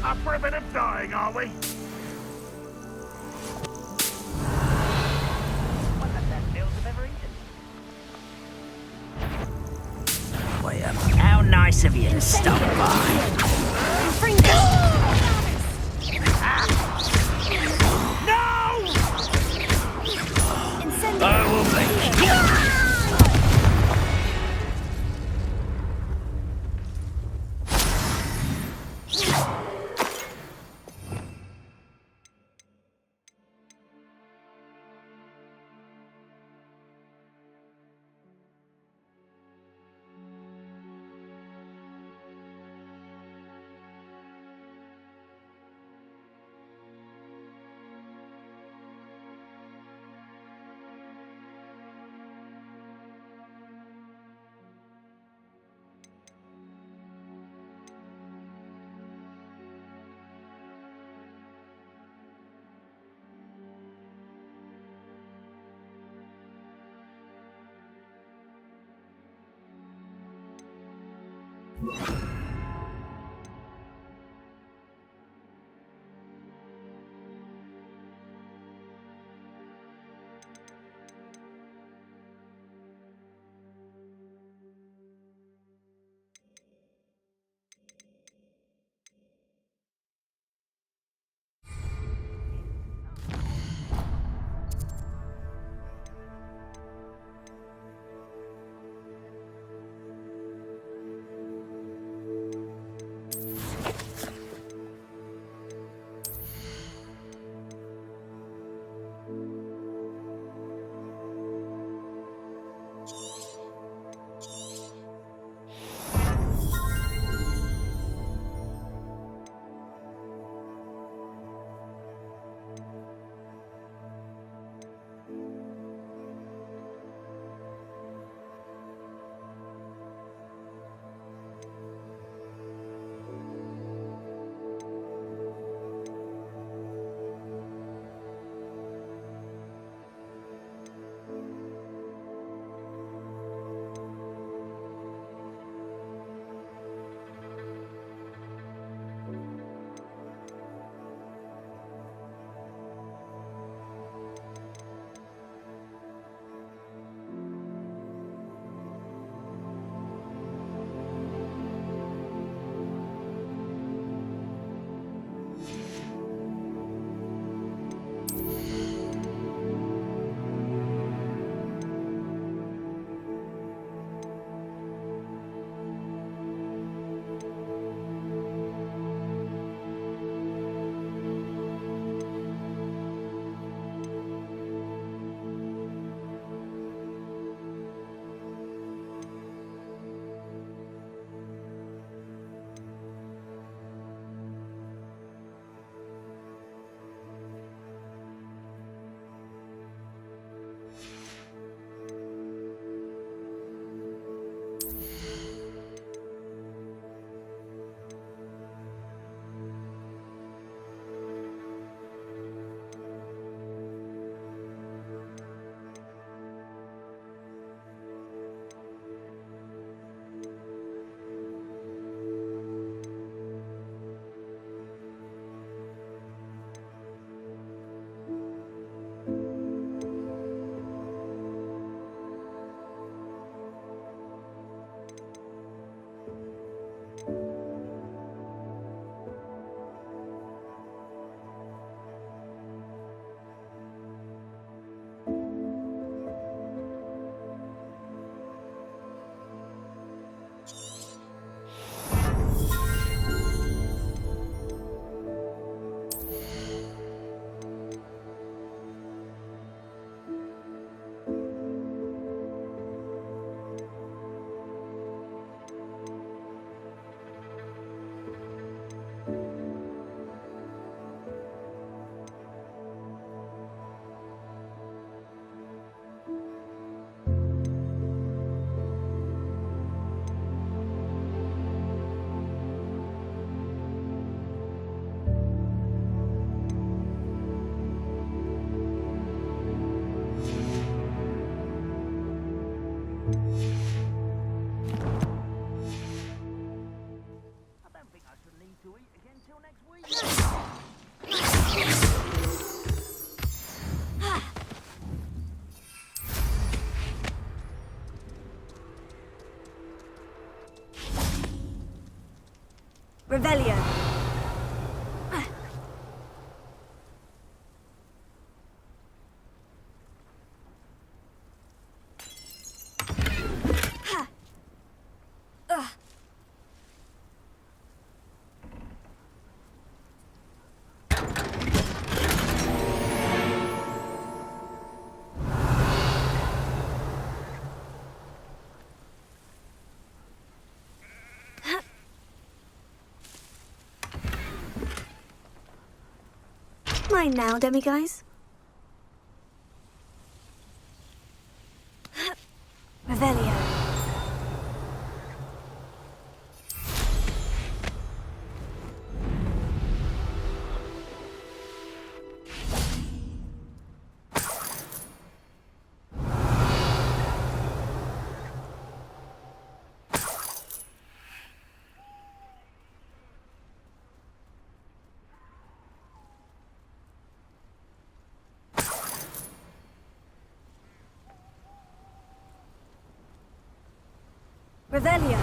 S6: Up for a bit of dying, are we?
S22: One of the best meals I've ever eaten. Well, how nice of you to stop by. No! I will make you.
S4: Revelio. Mine now, demiguise. Revelio. Revelio.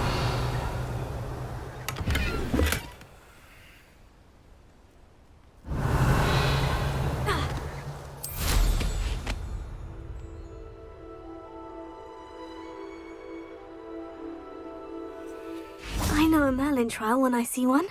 S4: I know a Merlin trial when I see one.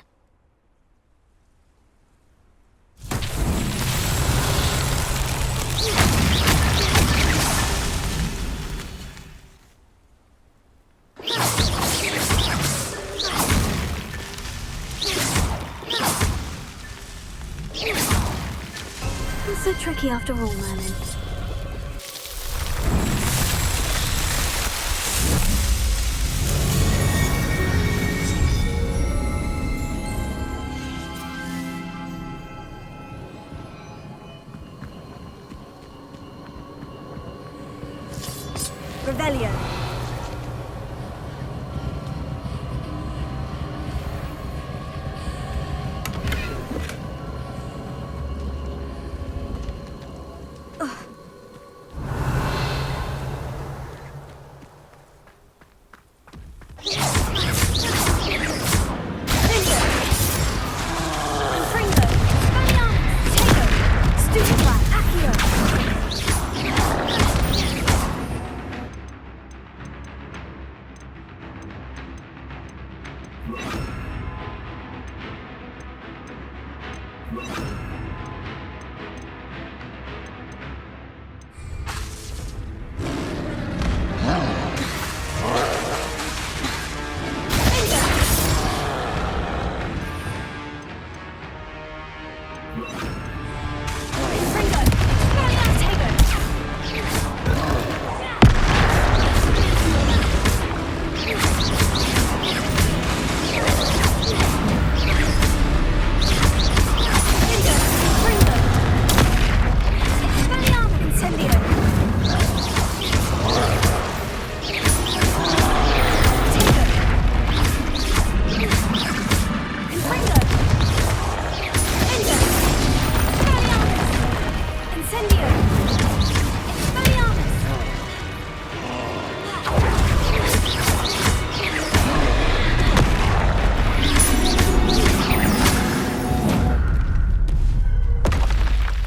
S4: It's so tricky after all, Merlin. Revelio.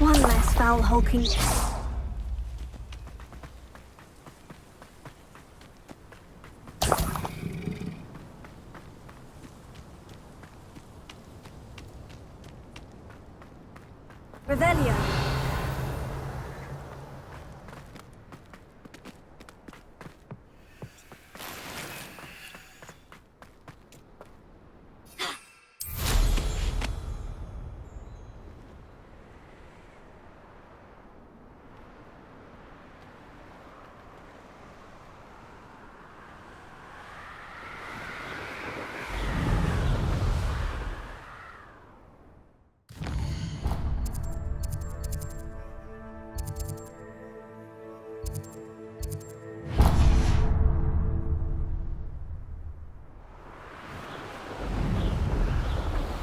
S4: One less foul hulking. Revelio.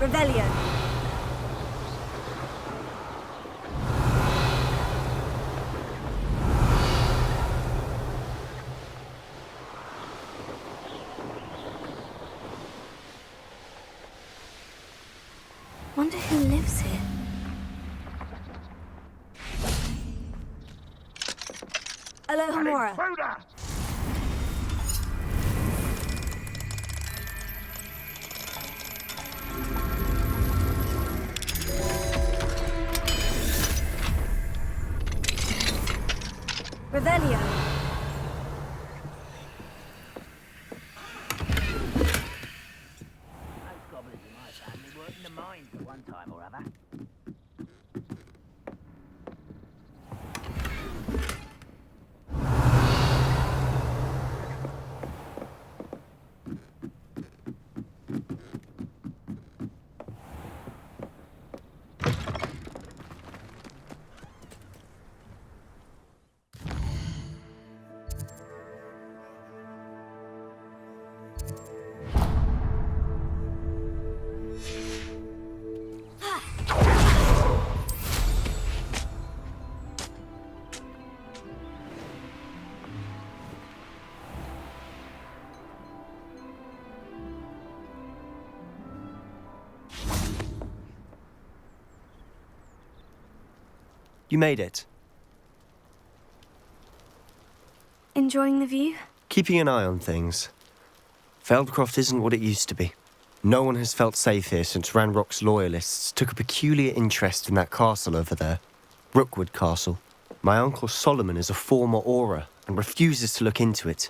S4: Revelio. Wonder who lives here. Hello, Hamora. Revelio.
S1: You made it.
S4: Enjoying the view?
S1: Keeping an eye on things. Feldcroft isn't what it used to be. No one has felt safe here since Ranrock's loyalists took a peculiar interest in that castle over there. Rookwood Castle. My uncle Solomon is a former Auror and refuses to look into it,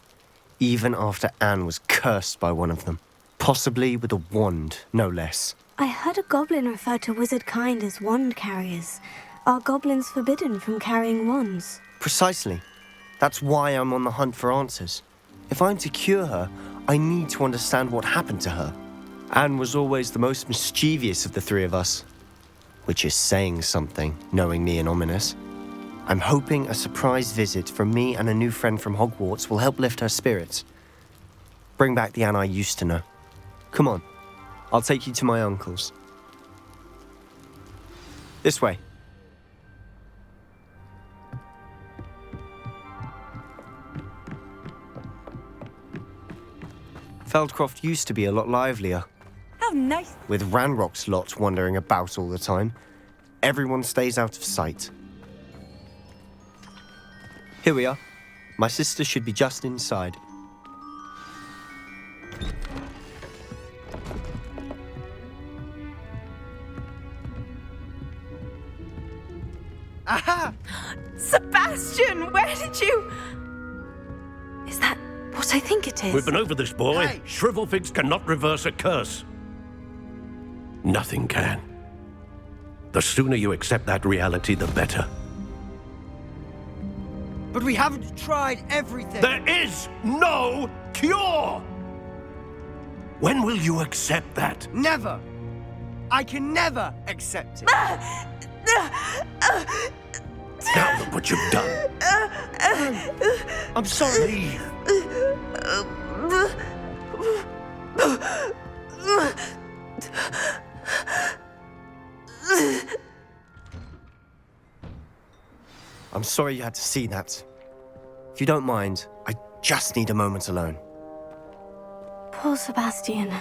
S1: even after Anne was cursed by one of them. Possibly with a wand, no less.
S4: I heard a goblin refer to wizard kind as wand carriers. Are goblins forbidden from carrying wands?
S1: Precisely. That's why I'm on the hunt for answers. If I'm to cure her, I need to understand what happened to her. Anne was always the most mischievous of the three of us. Which is saying something, knowing me and Ominous. I'm hoping a surprise visit from me and a new friend from Hogwarts will help lift her spirits. Bring back the Anne I used to know. Come on, I'll take you to my uncle's. This way. Feldcroft used to be a lot livelier.
S9: How nice.
S1: With Ranrock's lot wandering about all the time, everyone stays out of sight. Here we are. My sister should be just inside.
S15: Aha! Sebastian, where did you...
S4: Is that what I think it is?
S14: We've been over this, boy. Hey. Shrivelfigs cannot reverse a curse. Nothing can. The sooner you accept that reality, the better.
S16: But we haven't tried everything.
S14: There is no cure! When will you accept that?
S16: Never! I can never accept it.
S14: Now look what you've done.
S16: I'm sorry.
S1: I'm sorry you had to see that. If you don't mind, I just need a moment alone.
S4: Poor Sebastian.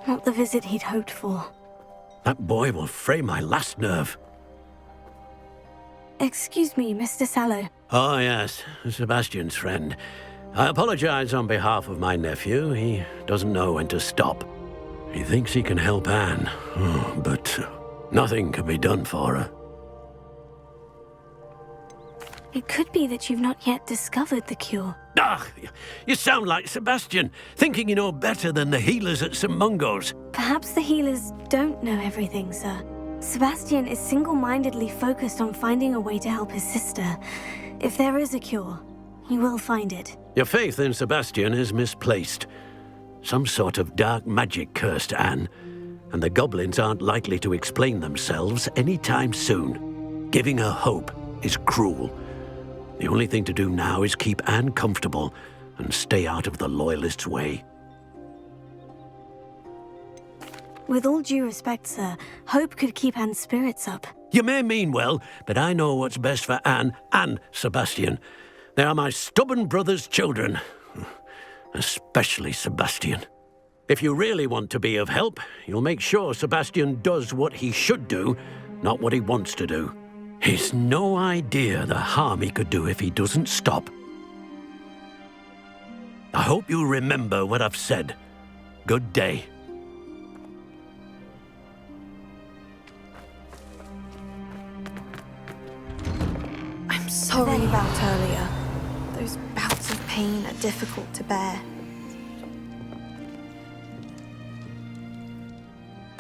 S4: Not the visit he'd hoped for.
S14: That boy will fray my last nerve.
S4: Excuse me, Mr. Sallow.
S14: Oh, yes, Sebastian's friend. I apologize on behalf of my nephew. He doesn't know when to stop. He thinks he can help Anne, but nothing can be done for her.
S4: It could be that you've not yet discovered the cure.
S14: Ah, you sound like Sebastian, thinking you know better than the healers at St. Mungo's.
S4: Perhaps the healers don't know everything, sir. Sebastian is single-mindedly focused on finding a way to help his sister. If there is a cure, he will find it.
S14: Your faith in Sebastian is misplaced. Some sort of dark magic cursed Anne, and the goblins aren't likely to explain themselves anytime soon. Giving her hope is cruel. The only thing to do now is keep Anne comfortable and stay out of the Loyalists' way.
S4: With all due respect, sir, hope could keep Anne's spirits up.
S14: You may mean well, but I know what's best for Anne and Sebastian. They are my stubborn brother's children. Especially Sebastian. If you really want to be of help, you'll make sure Sebastian does what he should do, not what he wants to do. He's no idea the harm he could do if he doesn't stop. I hope you remember what I've said. Good day.
S5: I'm sorry about earlier. Those bouts of pain are difficult to bear.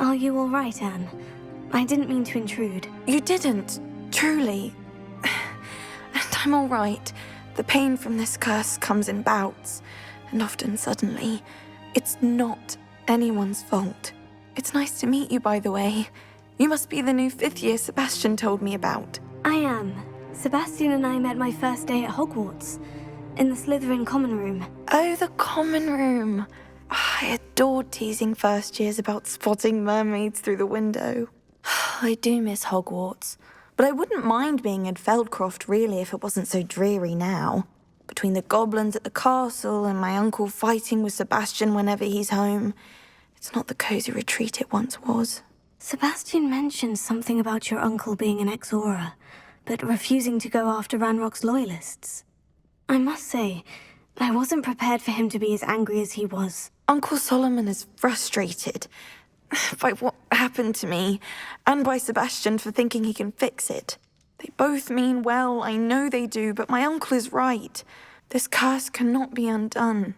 S4: Are you all right, Anne? I didn't mean to intrude.
S5: You didn't, truly. And I'm all right. The pain from this curse comes in bouts, and often suddenly. It's not anyone's fault. It's nice to meet you, by the way. You must be the new 5th year Sebastian told me about.
S4: I am. Sebastian and I met my first day at Hogwarts, in the Slytherin common room.
S5: Oh, the common room. I adored teasing first years about spotting mermaids through the window. I do miss Hogwarts, but I wouldn't mind being in Feldcroft really if it wasn't so dreary now. Between the goblins at the castle and my uncle fighting with Sebastian whenever he's home, it's not the cosy retreat it once was.
S4: Sebastian mentioned something about your uncle being an ex-Auror, but refusing to go after Ranrock's loyalists. I must say, I wasn't prepared for him to be as angry as he was.
S5: Uncle Solomon is frustrated by what happened to me, and by Sebastian for thinking he can fix it. They both mean well, I know they do, but my uncle is right. This curse cannot be undone.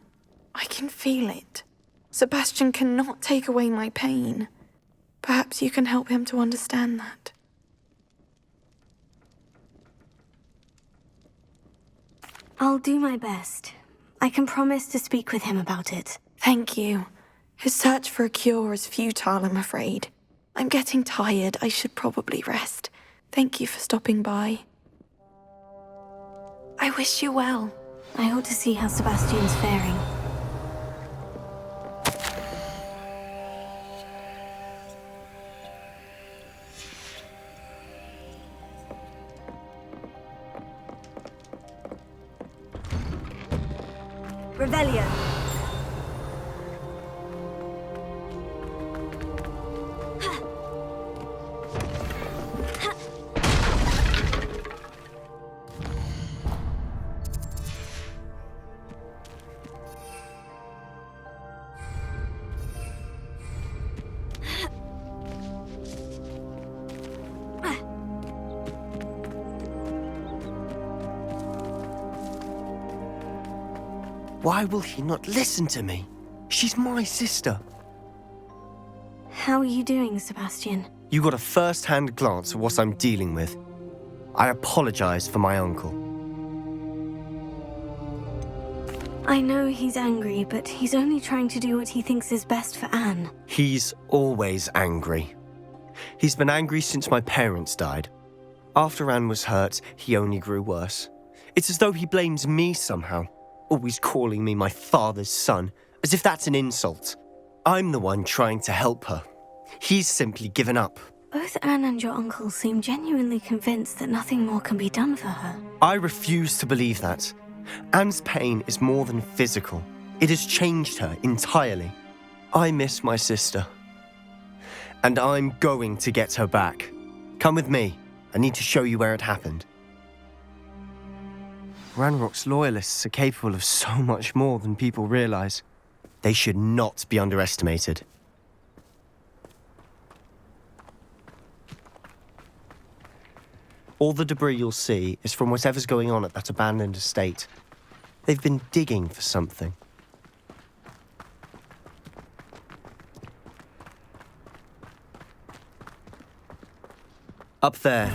S5: I can feel it. Sebastian cannot take away my pain. Perhaps you can help him to understand that.
S4: I'll do my best. I can promise to speak with him about it.
S5: Thank you. His search for a cure is futile, I'm afraid. I'm getting tired. I should probably rest. Thank you for stopping by. I wish you well.
S4: I ought to see how Sebastian's faring.
S9: Revelio.
S1: Why will he not listen to me? She's my sister.
S4: How are you doing, Sebastian?
S1: You got a first-hand glance at what I'm dealing with. I apologize for my uncle.
S4: I know he's angry, but he's only trying to do what he thinks is best for Anne.
S1: He's always angry. He's been angry since my parents died. After Anne was hurt, he only grew worse. It's as though he blames me somehow, always calling me my father's son, as if that's an insult. I'm the one trying to help her. He's simply given up.
S4: Both Anne and your uncle seem genuinely convinced that nothing more can be done for her.
S1: I refuse to believe that. Anne's pain is more than physical. It has changed her entirely. I miss my sister. And I'm going to get her back. Come with me. I need to show you where it happened. Ranrock's loyalists are capable of so much more than people realize. They should not be underestimated. All the debris you'll see is from whatever's going on at that abandoned estate. They've been digging for something. Up there,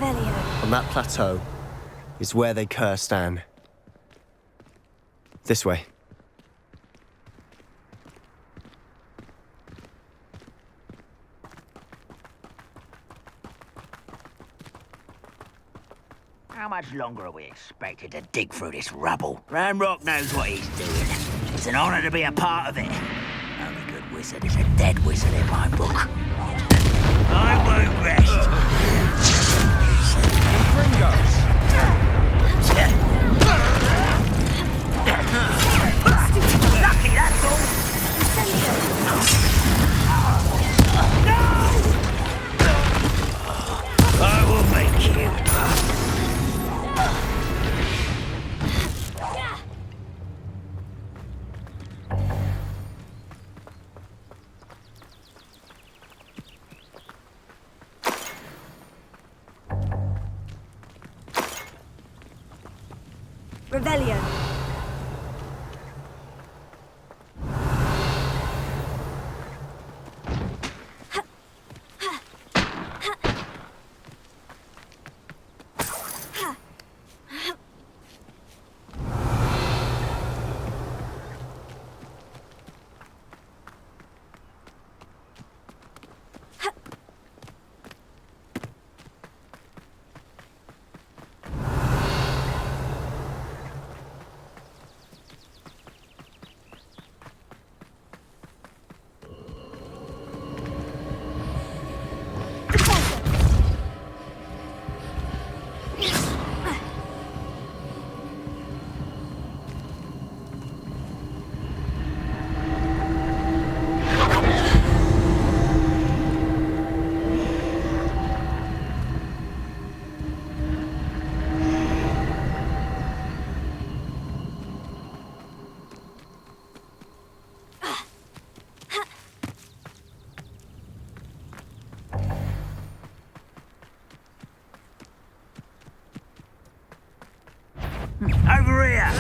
S1: on that plateau, is where they cursed Anne. This way.
S22: How much longer are we expected to dig through this rubble? Ranrock knows what he's doing. It's an honor to be a part of it. Only good wizard is a dead wizard in my book. I won't rest.
S17: Gringos!
S22: Lucky, that's all.
S9: Revelio.
S22: Over here!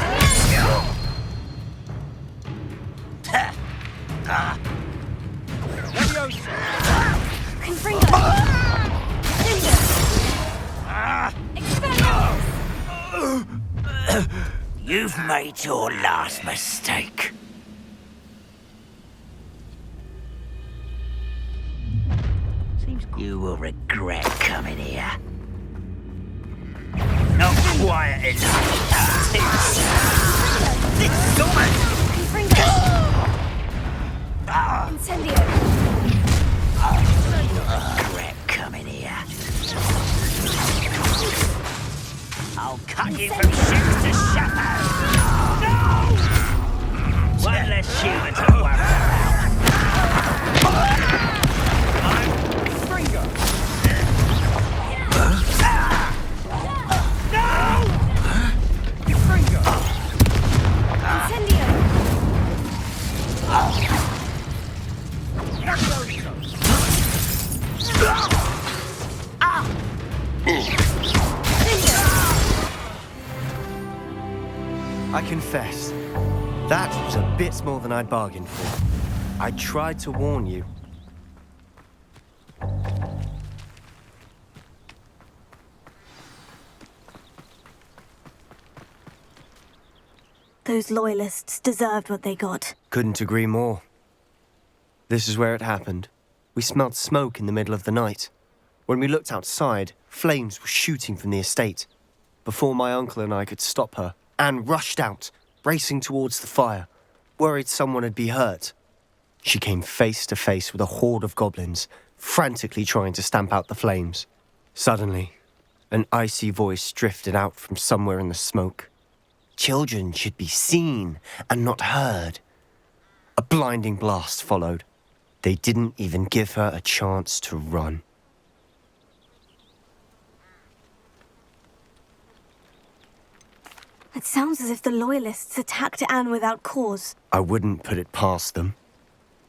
S22: You've made your last mistake. You will regret coming here. Not quiet enough.
S9: Incendio.
S22: Regret coming here. I'll cut you from shoes to shadow. No! One less human to worry about.
S1: I confess, that was a bit more than I'd bargained for. I tried to warn you.
S4: Those loyalists deserved what they got.
S1: Couldn't agree more. This is where it happened. We smelled smoke in the middle of the night. When we looked outside, flames were shooting from the estate. Before my uncle and I could stop her, Anne rushed out, racing towards the fire, worried someone had been hurt. She came face to face with a horde of goblins, frantically trying to stamp out the flames. Suddenly, an icy voice drifted out from somewhere in the smoke. Children should be seen and not heard. A blinding blast followed. They didn't even give her a chance to run.
S4: It sounds as if the Loyalists attacked Anne without cause.
S1: I wouldn't put it past them,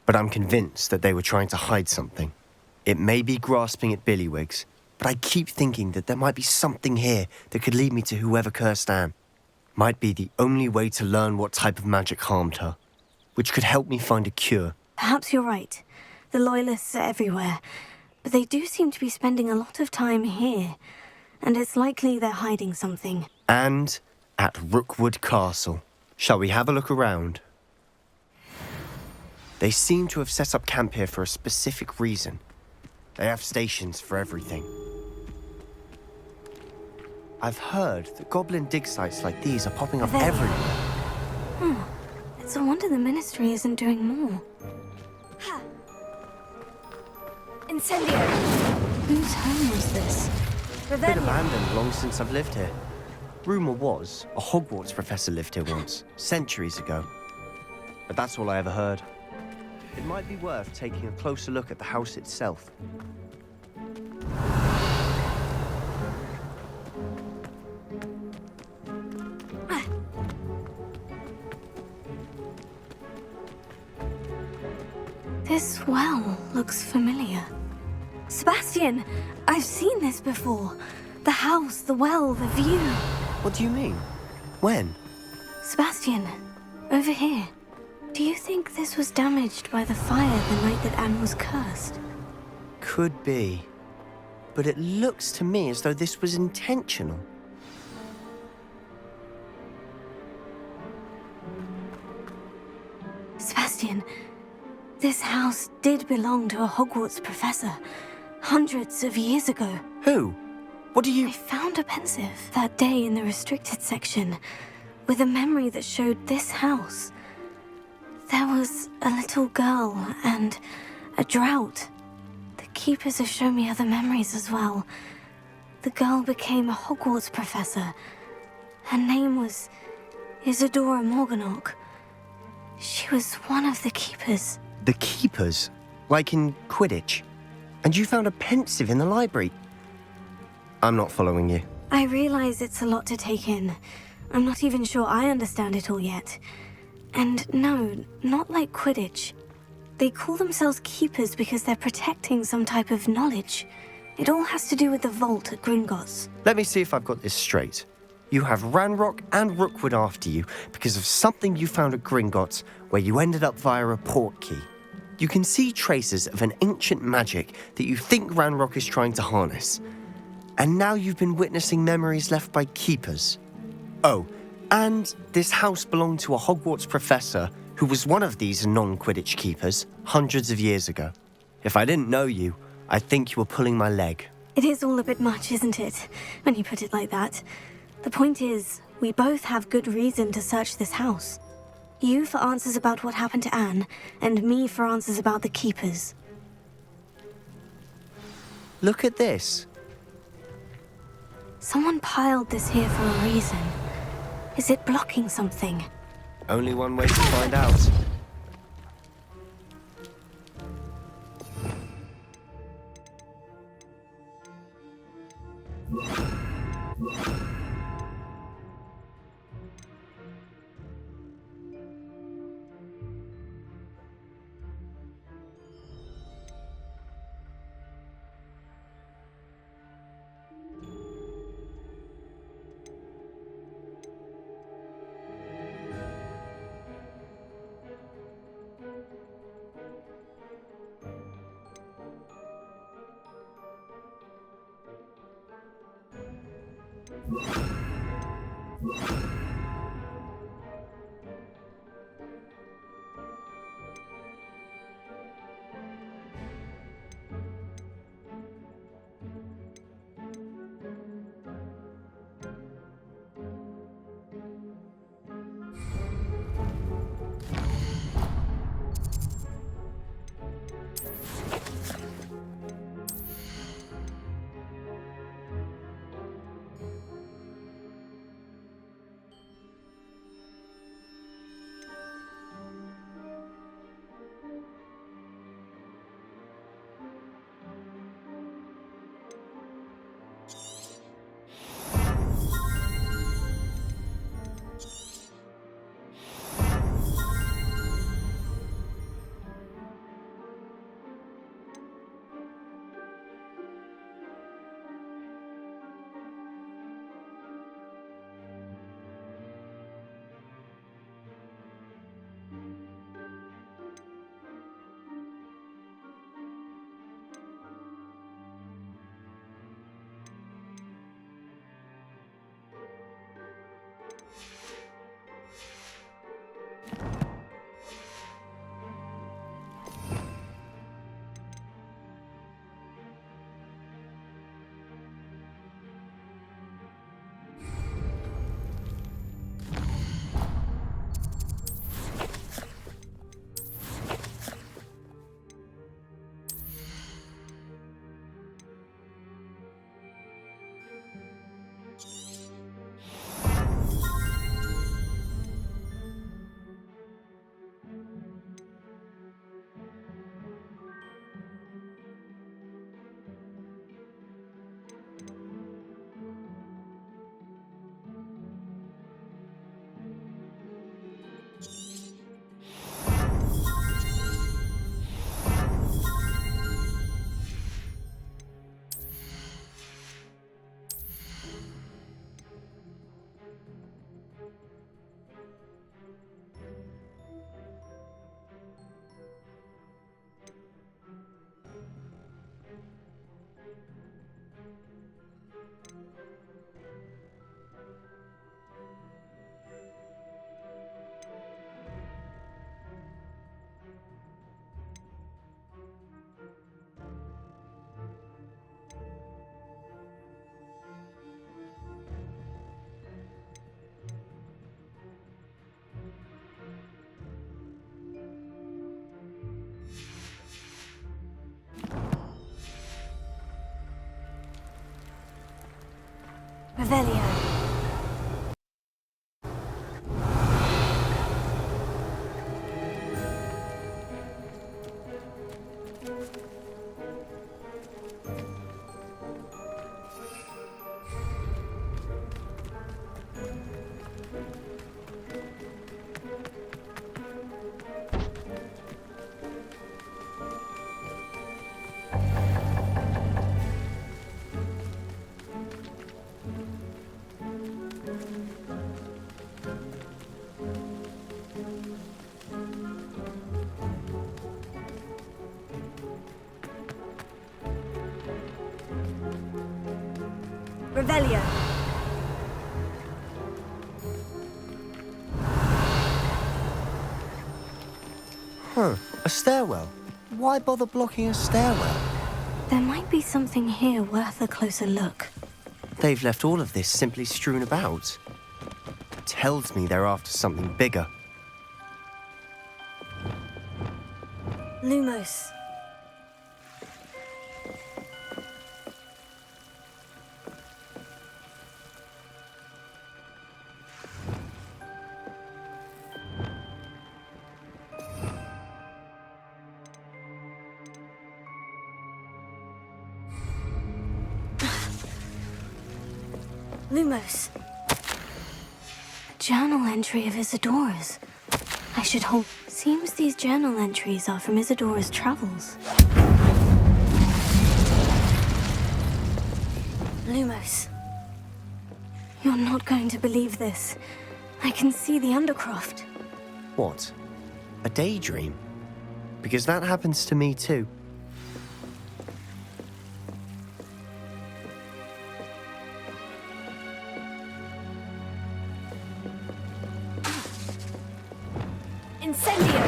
S1: but I'm convinced that they were trying to hide something. It may be grasping at Billywigs, but I keep thinking that there might be something here that could lead me to whoever cursed Anne. Might be the only way to learn what type of magic harmed her, which could help me find a cure.
S4: Perhaps you're right. The Loyalists are everywhere, but they do seem to be spending a lot of time here, and it's likely they're hiding something.
S1: And at Rookwood Castle. Shall we have a look around? They seem to have set up camp here for a specific reason. They have stations for everything. I've heard that goblin dig sites like these are popping up everywhere.
S4: It's a wonder the Ministry isn't doing more.
S9: Incendio!
S4: Whose home was this?
S1: Been abandoned long since I've lived here. Rumour was a Hogwarts professor lived here once, centuries ago. But that's all I ever heard. It might be worth taking a closer look at the house itself.
S4: This well looks familiar. Sebastian, I've seen this before. The house, the well, the view.
S1: What do you mean? When?
S4: Sebastian, over here. Do you think this was damaged by the fire the night that Anne was cursed?
S1: Could be. But it looks to me as though this was intentional.
S4: Sebastian, this house did belong to a Hogwarts professor, hundreds of years ago.
S1: Who? What do you...
S4: I found a pensive that day in the restricted section, with a memory that showed this house. There was a little girl and a drought. The keepers have shown me other memories as well. The girl became a Hogwarts professor. Her name was Isadora Morganach. She was one of the keepers.
S1: The keepers? Like in Quidditch? And you found a pensive in the library? I'm not following you.
S4: I realize it's a lot to take in. I'm not even sure I understand it all yet. And no, not like Quidditch. They call themselves keepers because they're protecting some type of knowledge. It all has to do with the vault at Gringotts.
S1: Let me see if I've got this straight. You have Ranrock and Rookwood after you because of something you found at Gringotts where you ended up via a port key. You can see traces of an ancient magic that you think Ranrock is trying to harness. And now you've been witnessing memories left by keepers. Oh, and this house belonged to a Hogwarts professor who was one of these non-Quidditch keepers hundreds of years ago. If I didn't know you, I'd think you were pulling my leg.
S4: It is all a bit much, isn't it, when you put it like that? The point is, we both have good reason to search this house. You for answers about what happened to Anne, and me for answers about the keepers.
S1: Look at this.
S4: Someone piled this here for a reason. Is it blocking something?
S1: Only one way to find out.
S4: Revelio. Revelio.
S1: Huh, a stairwell. Why bother blocking a stairwell?
S4: There might be something here worth a closer look.
S1: They've left all of this simply strewn about. Tells me they're after something bigger.
S4: Lumos. Lumos. A journal entry of Isadora's. I should hold. Seems these journal entries are from Isadora's travels. Lumos. You're not going to believe this. I can see the Undercroft.
S1: What? A daydream? Because that happens to me too.
S4: Incendio!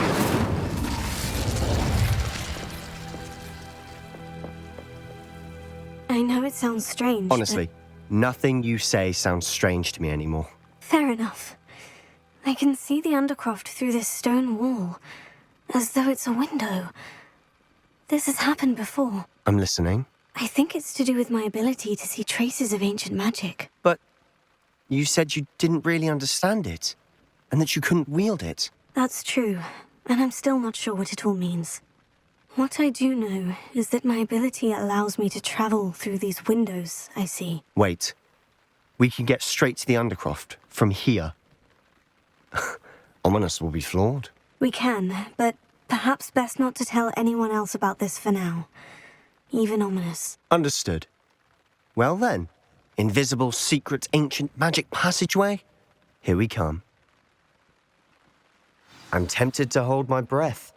S4: I know it sounds strange.
S1: Honestly, nothing you say sounds strange to me anymore.
S4: Fair enough. I can see the Undercroft through this stone wall, as though it's a window. This has happened before.
S1: I'm listening.
S4: I think it's to do with my ability to see traces of ancient magic.
S1: But you said you didn't really understand it, and that you couldn't wield it.
S4: That's true, and I'm still not sure what it all means. What I do know is that my ability allows me to travel through these windows I see.
S1: Wait. We can get straight to the Undercroft from here. Ominous will be flawed.
S4: We can, but perhaps best not to tell anyone else about this for now. Even Ominous.
S1: Understood. Well then, invisible, secret, ancient magic passageway? Here we come. I'm tempted to hold my breath.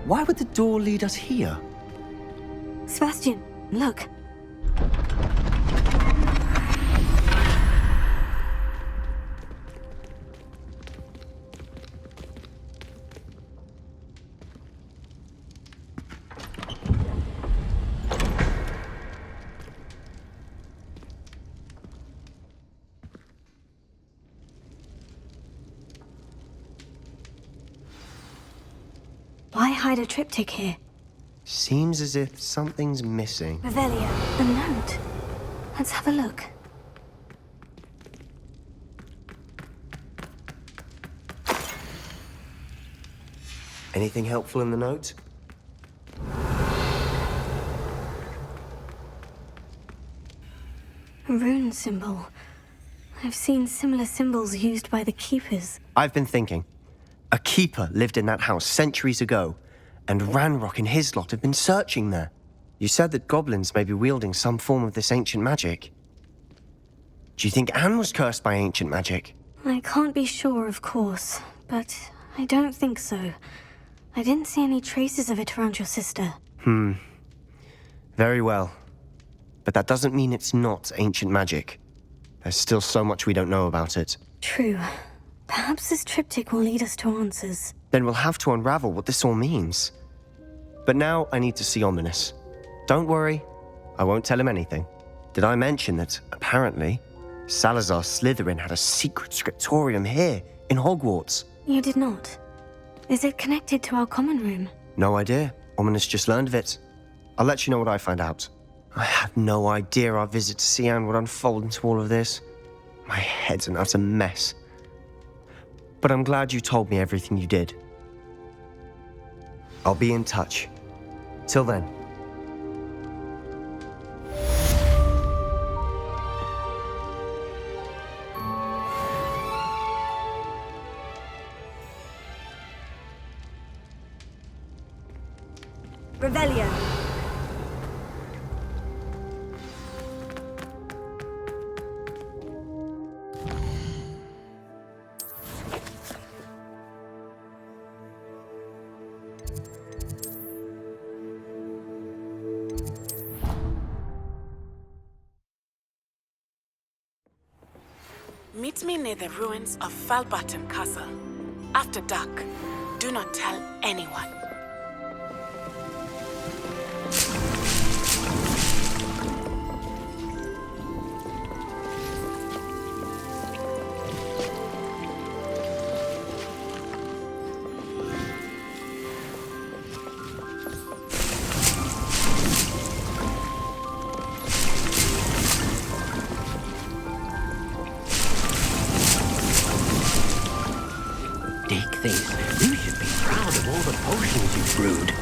S1: Why would the door lead us here?
S4: Sebastian, look. Why hide a triptych here?
S1: Seems as if something's missing.
S4: Revelio, a note. Let's have a look.
S1: Anything helpful in the note?
S4: A rune symbol. I've seen similar symbols used by the keepers.
S1: I've been thinking. A keeper lived in that house centuries ago, and Ranrock and his lot have been searching there. You said that goblins may be wielding some form of this ancient magic. Do you think Anne was cursed by ancient magic?
S4: I can't be sure, of course, but I don't think so. I didn't see any traces of it around your sister.
S1: Very well. But that doesn't mean it's not ancient magic. There's still so much we don't know about it.
S4: True. Perhaps this triptych will lead us to answers.
S1: Then we'll have to unravel what this all means. But now I need to see Ominous. Don't worry, I won't tell him anything. Did I mention that, apparently, Salazar Slytherin had a secret scriptorium here in Hogwarts?
S4: You did not. Is it connected to our common room?
S1: No idea. Ominous just learned of it. I'll let you know what I find out. I had no idea our visit to Cian would unfold into all of this. My head's an utter mess. But I'm glad you told me everything you did. I'll be in touch. Till then.
S4: Revelio.
S17: Meet me near the ruins of Falbutton Castle. After dark. Do not tell anyone.
S14: You should be proud of all the potions you've brewed.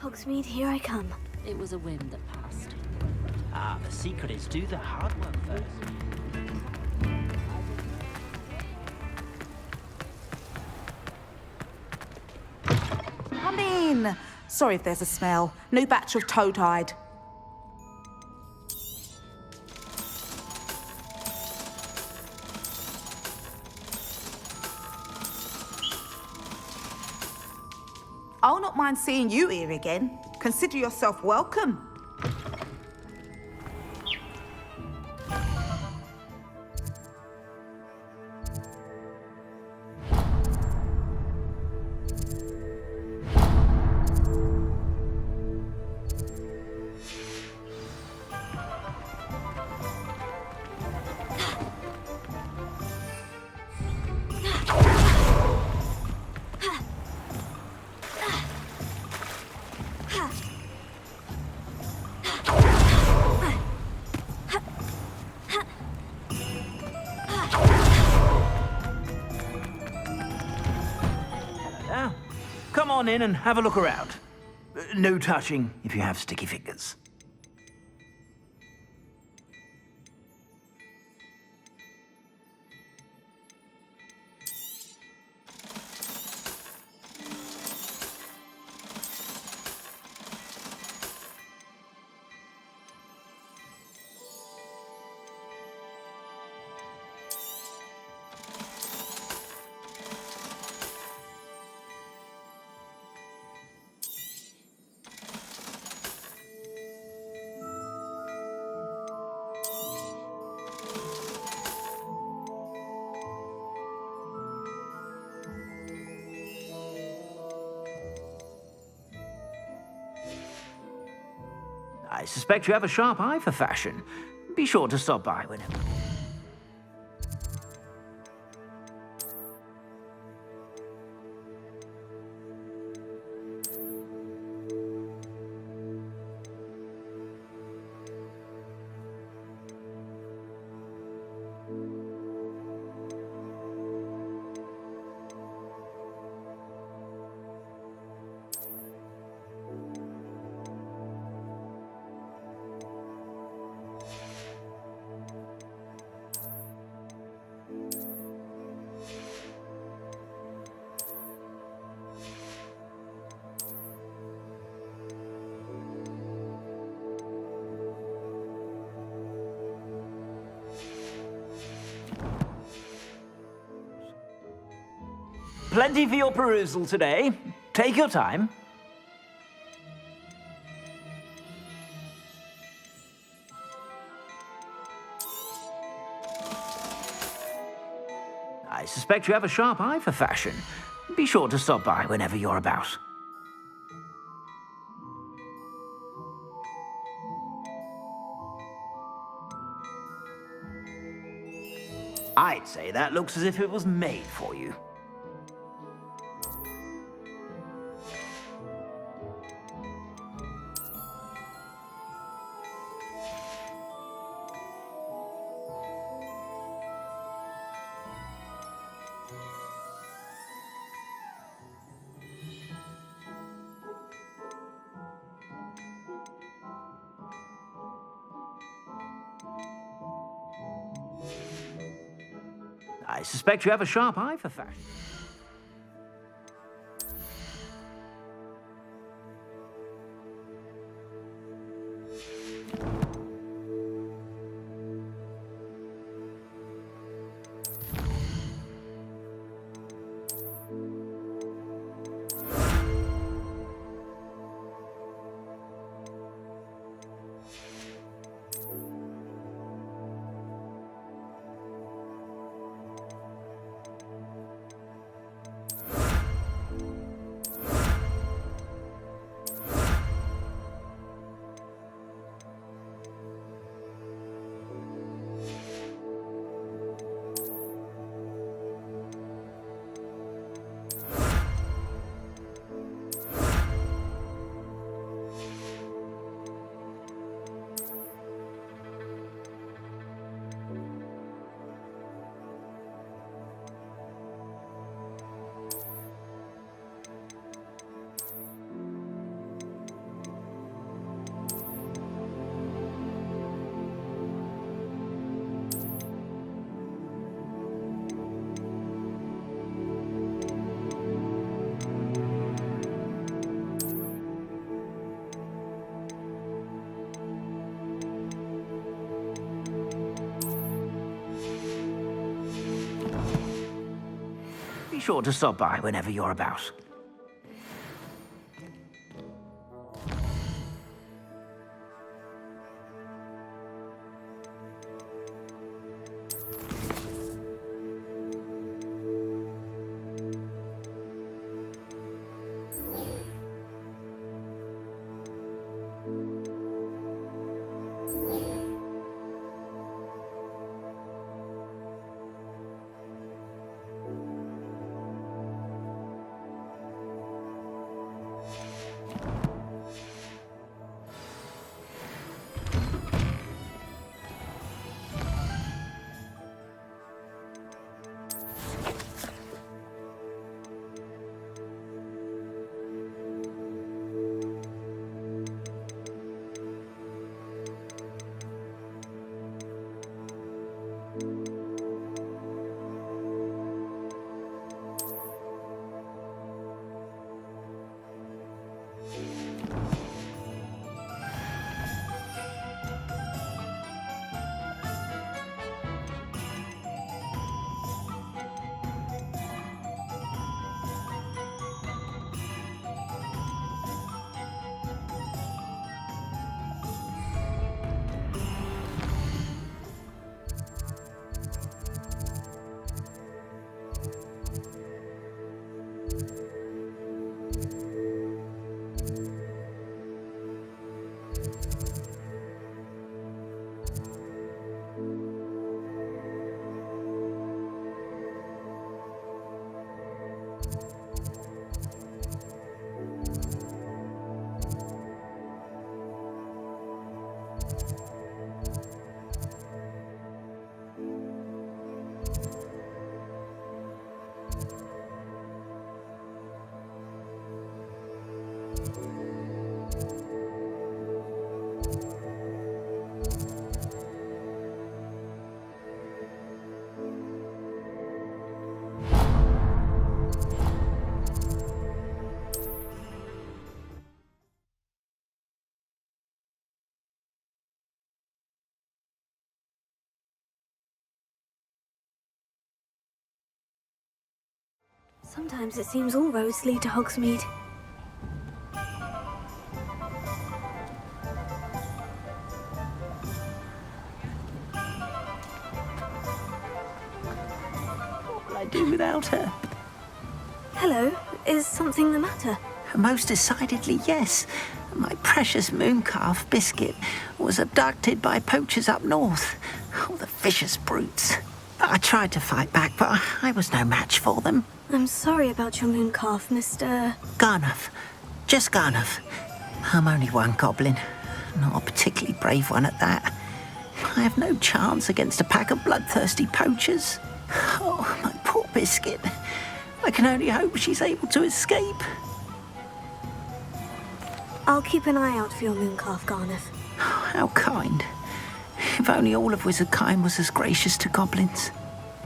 S4: Hogsmeade, here I come.
S12: It was a whim that passed.
S14: Ah, the secret is do the hard work first.
S15: Come in. Sorry if there's a smell. New batch of toad-hide. I'll not mind seeing you here again. Consider yourself welcome.
S22: Come on in and have a look around. No touching if you have sticky fingers. I suspect you have a sharp eye for fashion. Be sure to stop by whenever. Plenty for your perusal today. Take your time. I suspect you have a sharp eye for fashion. Be sure to stop by whenever you're about. I'd say that looks as if it was made for you. I suspect you have a sharp eye for fashion. Be sure to stop by whenever you're about.
S4: Sometimes it seems all roads lead to Hogsmeade.
S22: What will I do without her?
S4: Hello, is something the matter?
S22: Most decidedly, yes. My precious mooncalf, Biscuit, was abducted by poachers up north. Oh, the vicious brutes. I tried to fight back, but I was no match for them.
S4: I'm sorry about your mooncalf, Mr.
S22: Garnuff. Just Garnuff. I'm only one goblin. Not a particularly brave one at that. I have no chance against a pack of bloodthirsty poachers. Oh, my poor Biscuit. I can only hope she's able to escape.
S4: I'll keep an eye out for your mooncalf, Garnuff.
S22: How kind. If only all of Wizardkind was as gracious to goblins.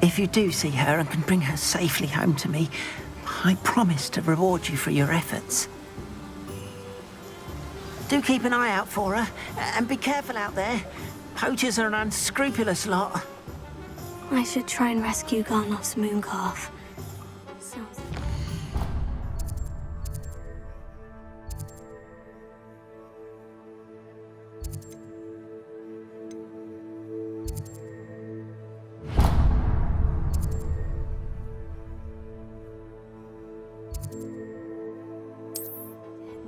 S22: If you do see her and can bring her safely home to me, I promise to reward you for your efforts. Do keep an eye out for her, and be careful out there. Poachers are an unscrupulous lot.
S4: I should try and rescue Garnuff's mooncalf. Sounds...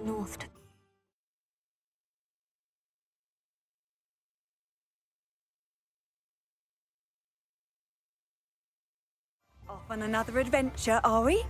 S4: North to...
S9: Off on another adventure, are we?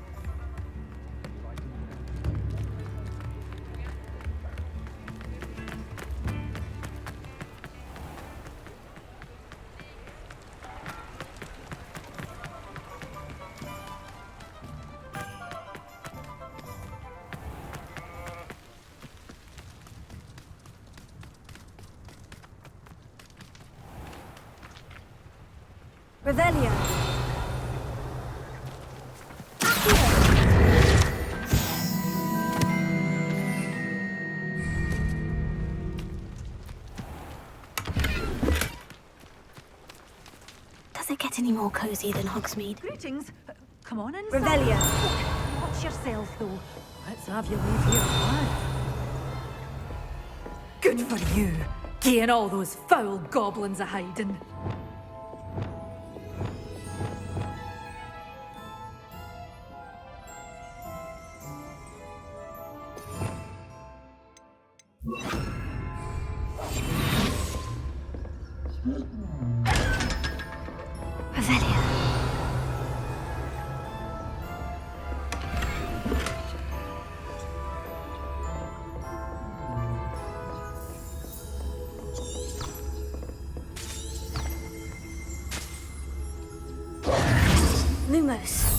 S9: Revelio.
S4: Does it get any more cozy than Hogsmeade?
S7: Greetings. Come on inside.
S9: Revelio.
S7: Watch yourself, though. Let's have you leave here alive.
S19: Good for you, getting all those foul goblins a hiding.
S4: Revelio. Lumos.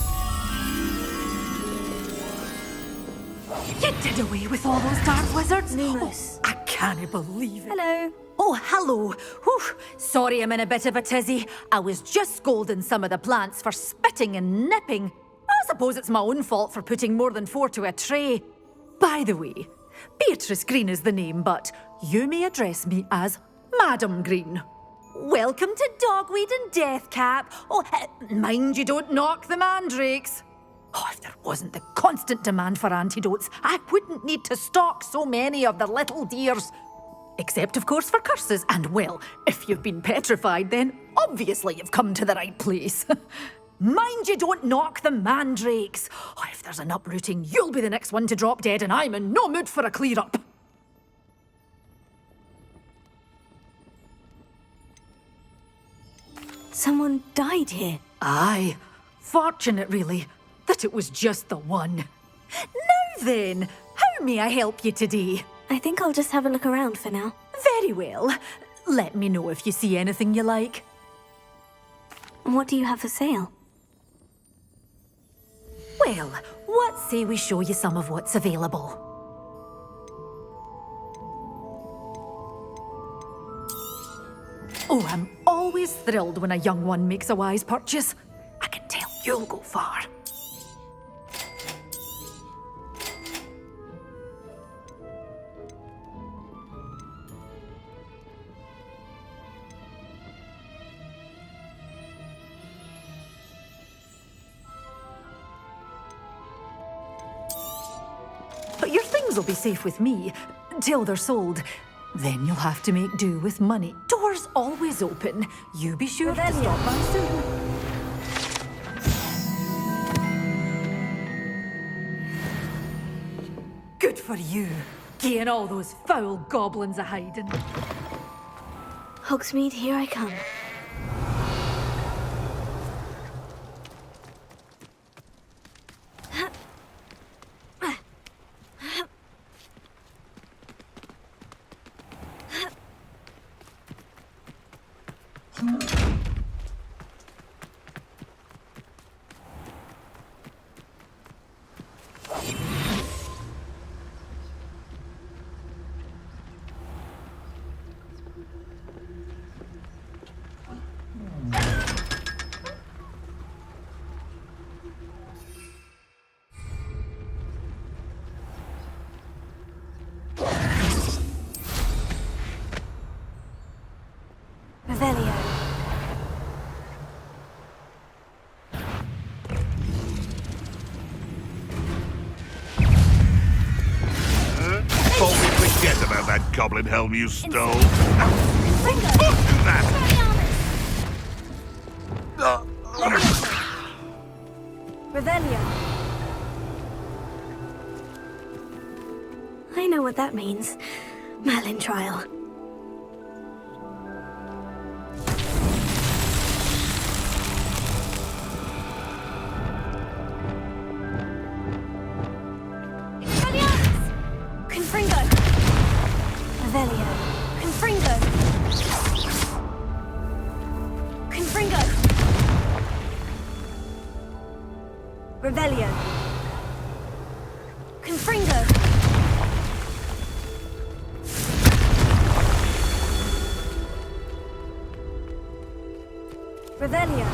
S19: You did away with all those dark wizards?
S4: Lumos.
S19: I can't believe it.
S4: Hello.
S19: Oh, hello. Whew. Sorry I'm in a bit of a tizzy. I was just scolding some of the plants for spitting and nipping. I suppose it's my own fault for putting more than 4 to a tray. By the way, Beatrice Green is the name, but you may address me as Madam Green. Welcome to Dogweed and Deathcap. Oh, mind you don't knock the mandrakes. Oh, if there wasn't the constant demand for antidotes, I wouldn't need to stock so many of the little dears. Except, of course, for curses. And, well, if you've been petrified, then obviously you've come to the right place. Mind you don't knock the mandrakes. Oh, if there's an uprooting, you'll be the next one to drop dead, and I'm in no mood for a clear-up.
S4: Someone died here.
S19: Aye. Fortunate, really, that it was just the one. Now then, how may I help you today?
S4: I think I'll just have a look around for now.
S19: Very well. Let me know if you see anything you like.
S4: What do you have for sale?
S19: Well, what say we show you some of what's available? Oh, I'm always thrilled when a young one makes a wise purchase. I can tell you'll go far. will be safe with me till they're sold. Then you'll have to make do with money. Doors always open. You be sure to stop by soon. Good for you, getting all those foul goblins a-hiding.
S4: Hogsmeade, here I come. Revelio.
S6: Thought we'd forget about that goblin helm you stole. Fuck that!
S4: Revelio. I know what that means. Merlin trial. Revelio. Confringo. Confringo. Revelio. Confringo. Revelio.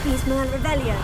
S4: Please, Merlin Revelio.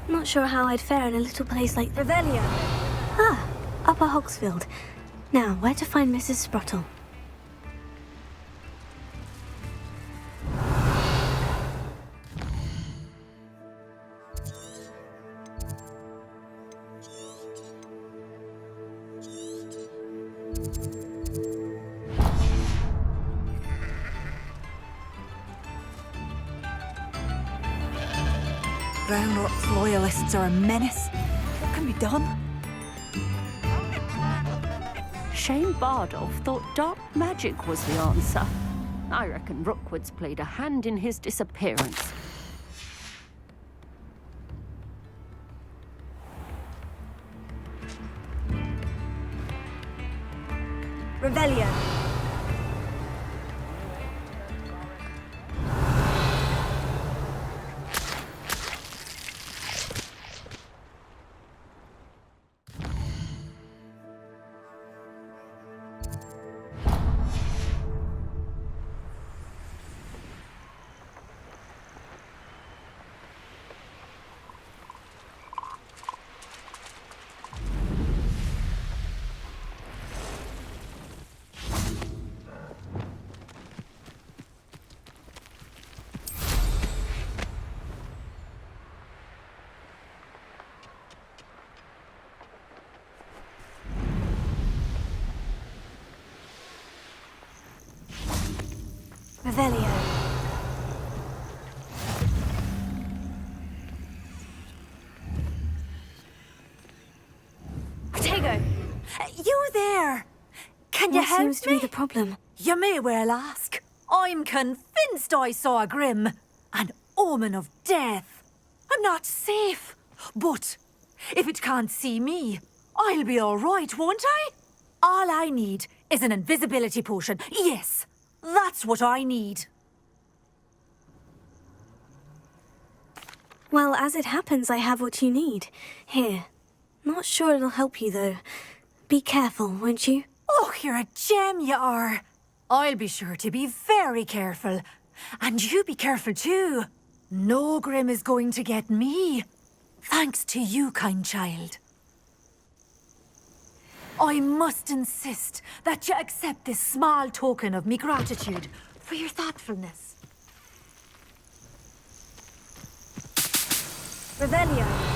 S4: Not sure how I'd fare in a little place like Revelio. Ah, Upper Hogsfield. Now, where to find Mrs. Sprottle?
S5: Brownlock's loyalists are a menace. What can be done?
S3: Shane Bardolph thought dark magic was the answer. I reckon Rookwood's played a hand in his disappearance.
S4: Revelio. Revelio.
S19: Protego! You there! Can you
S4: What
S19: help
S4: seems to
S19: me?
S4: be the problem?
S19: You may well ask. I'm convinced I saw a grim, an omen of death. I'm not safe, but if it can't see me, I'll be all right, won't I? All I need is an invisibility potion. Yes, that's what I need.
S4: Well, as it happens, I have what you need. Here. Not sure it'll help you, though. Be careful, won't you?
S19: Oh, you're a gem, you are. I'll be sure to be very careful. And you be careful too. No grim is going to get me. Thanks to you, kind child. I must insist that you accept this small token of me gratitude for your thoughtfulness. Revelio.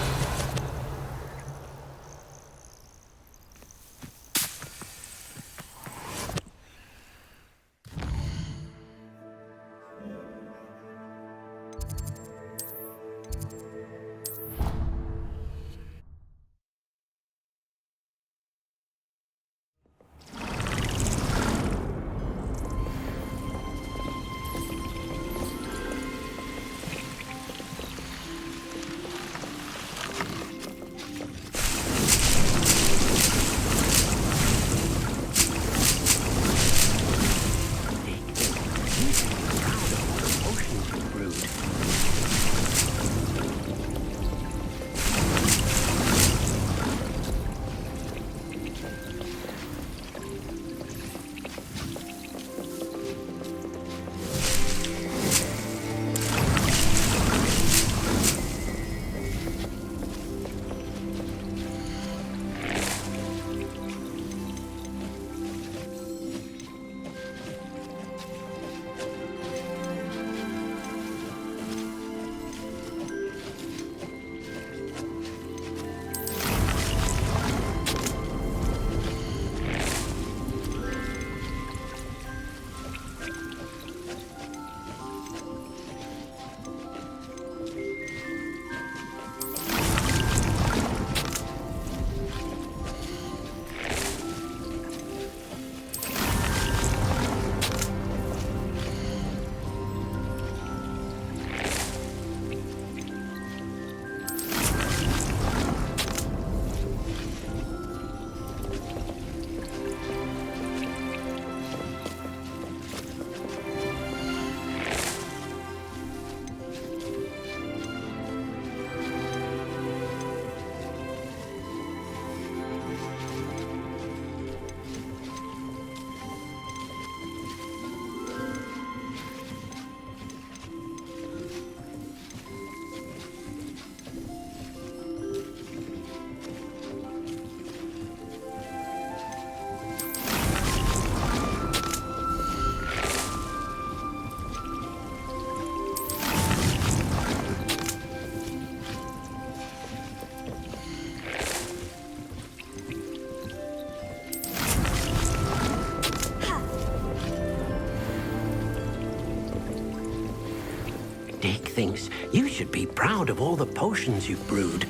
S14: Dick thinks you should be proud of all the potions you've brewed.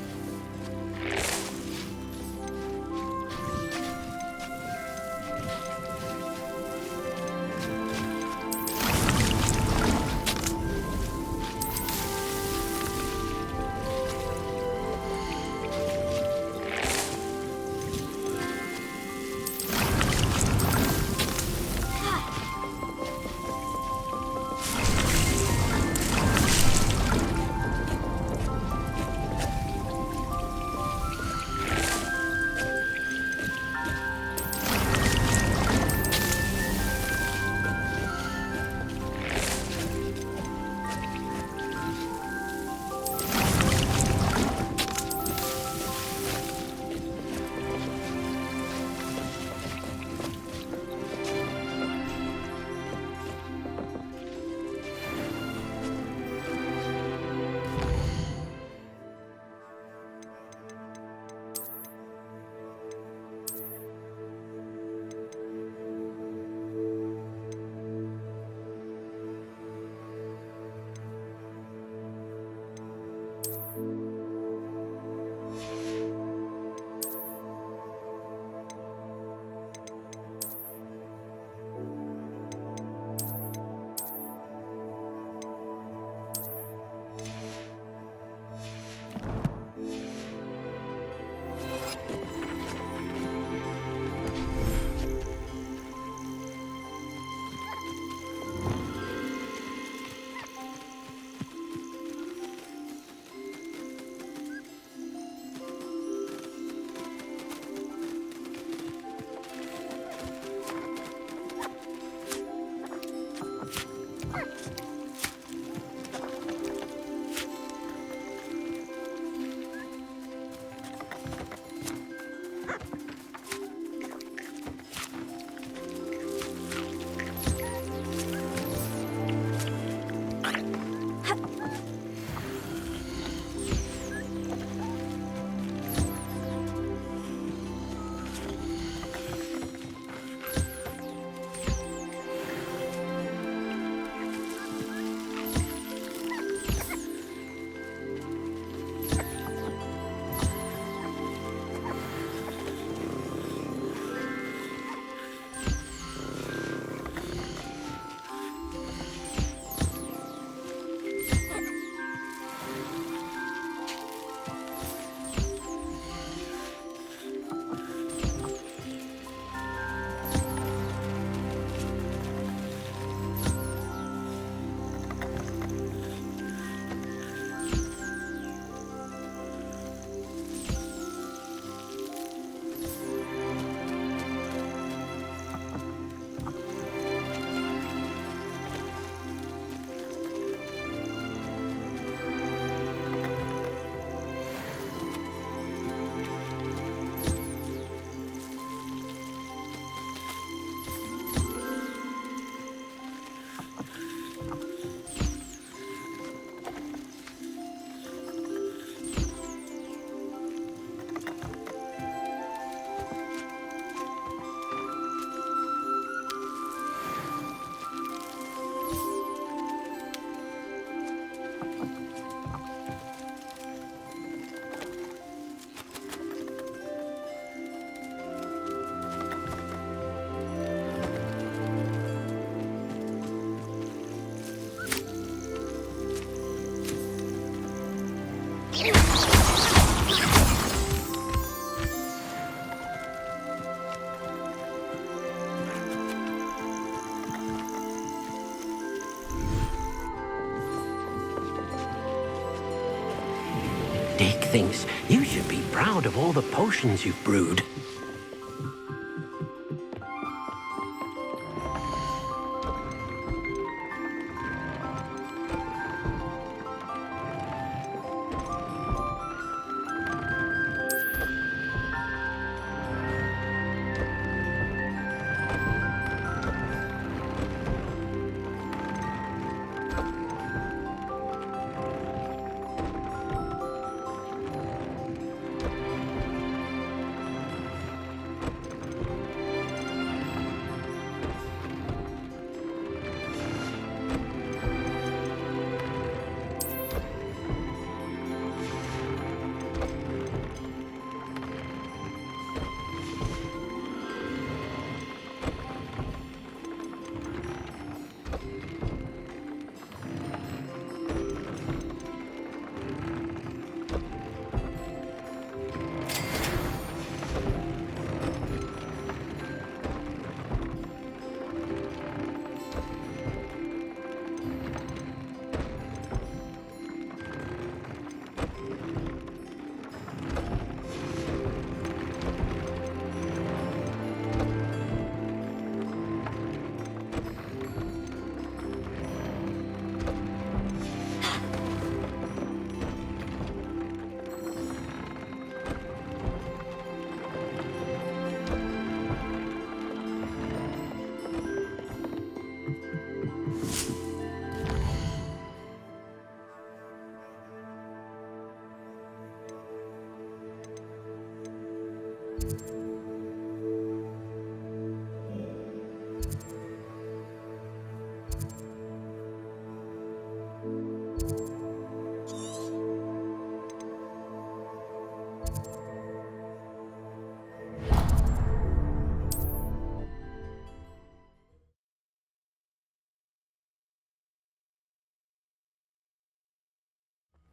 S14: Dick thinks you should be proud of all the potions you've brewed.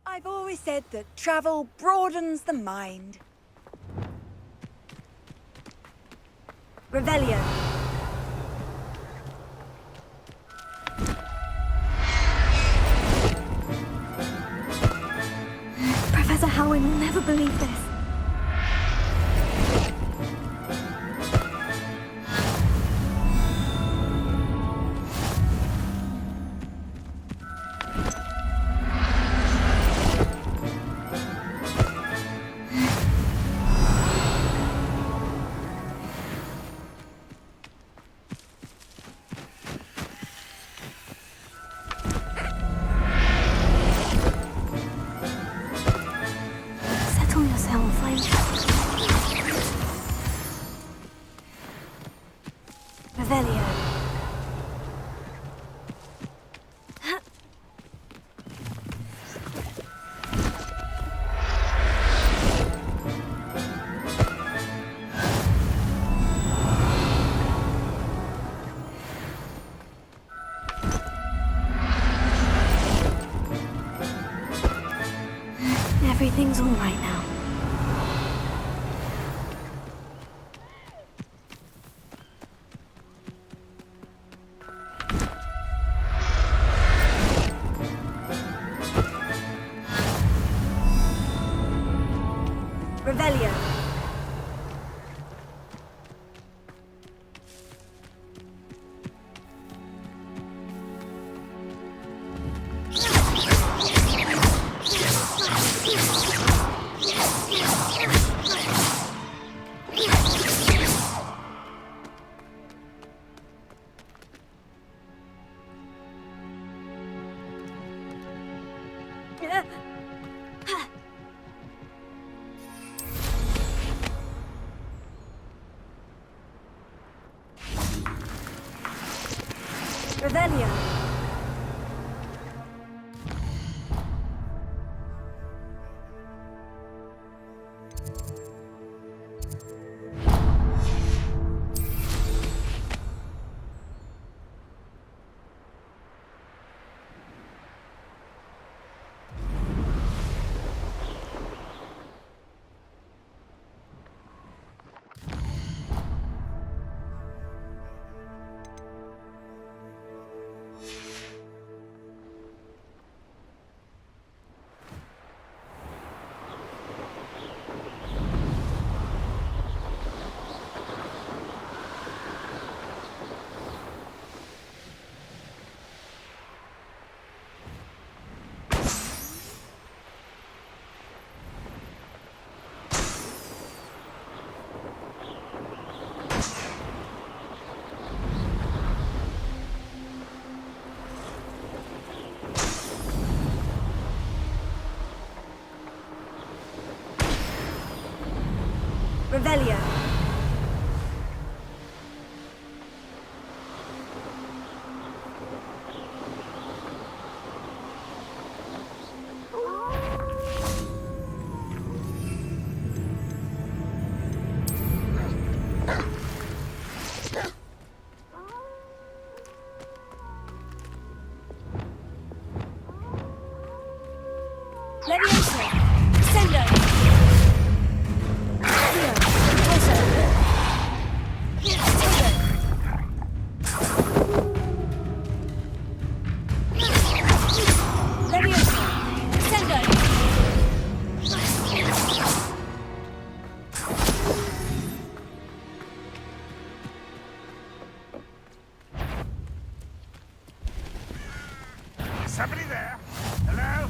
S9: I've always said that travel broadens the mind. Revelio.
S4: Professor Howin will never believe this. Settle yourself, Revelio. Everything's all right now.
S9: Revelio. Revelio. Revelio. Leviosa. Sendo.
S18: Somebody there? Hello?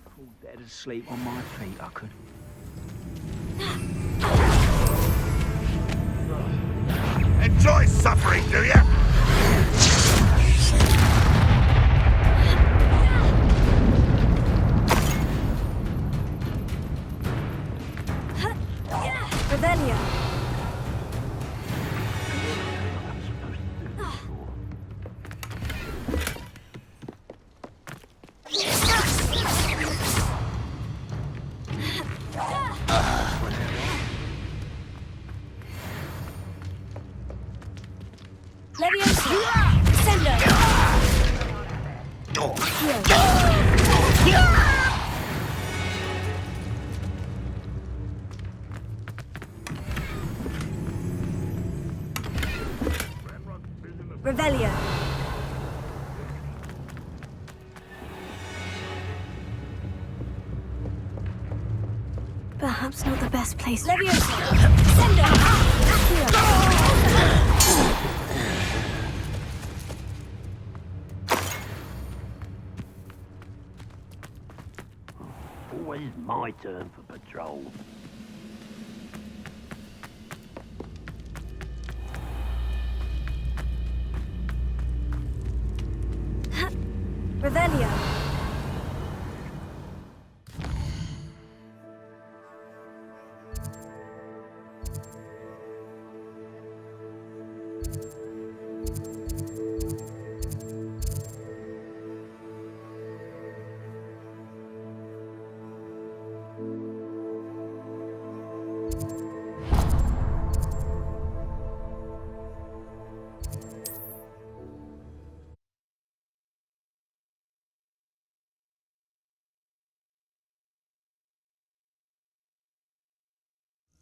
S20: Fall dead asleep on my feet, I could.
S6: Enjoy suffering, do you?
S9: Revelio. Leviosa. Sendo. Revelio.
S4: Perhaps not the best place.
S9: Leviosa. Sendo.
S14: Always my turn for patrol.
S9: Revelio.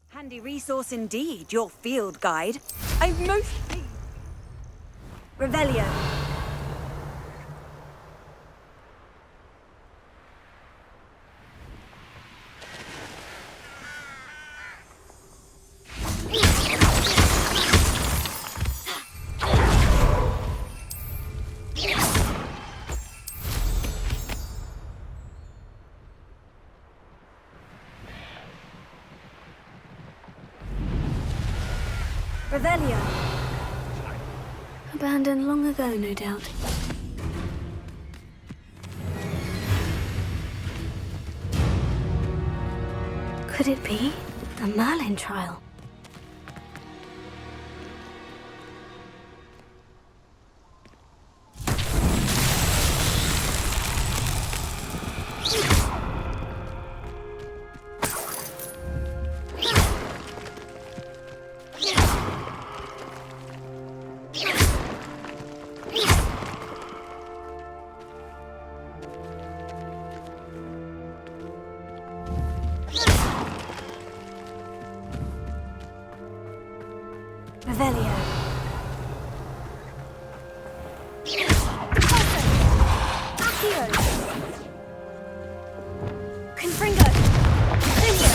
S9: Handy resource indeed, your field guide. I'm most pleased. Revelio. Revelio.
S4: Abandoned long ago, no doubt. Could it be the Merlin trial?
S9: Revelio. Accio. Confringo. Incendio.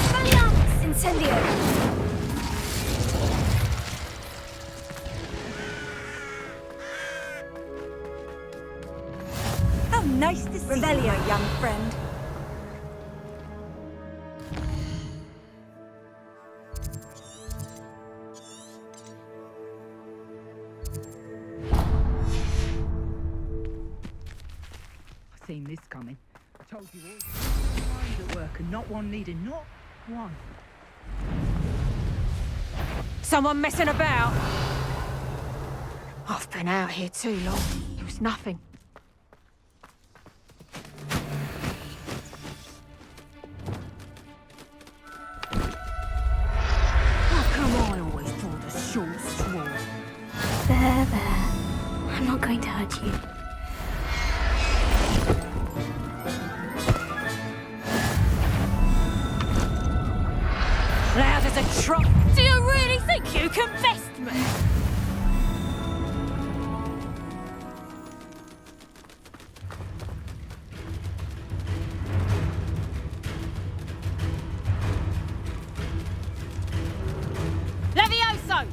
S9: Flying+. Incendio. How nice to see you, my young friend.
S23: Seen this coming. I told you all. Minds at work and not one needing not
S19: One. Someone messing about? I've been out here too long. It was nothing. How come I always draw the short straw?
S4: There. I'm not going to hurt you.
S19: Loud as a trot. Do you really think you can best me? Levioso!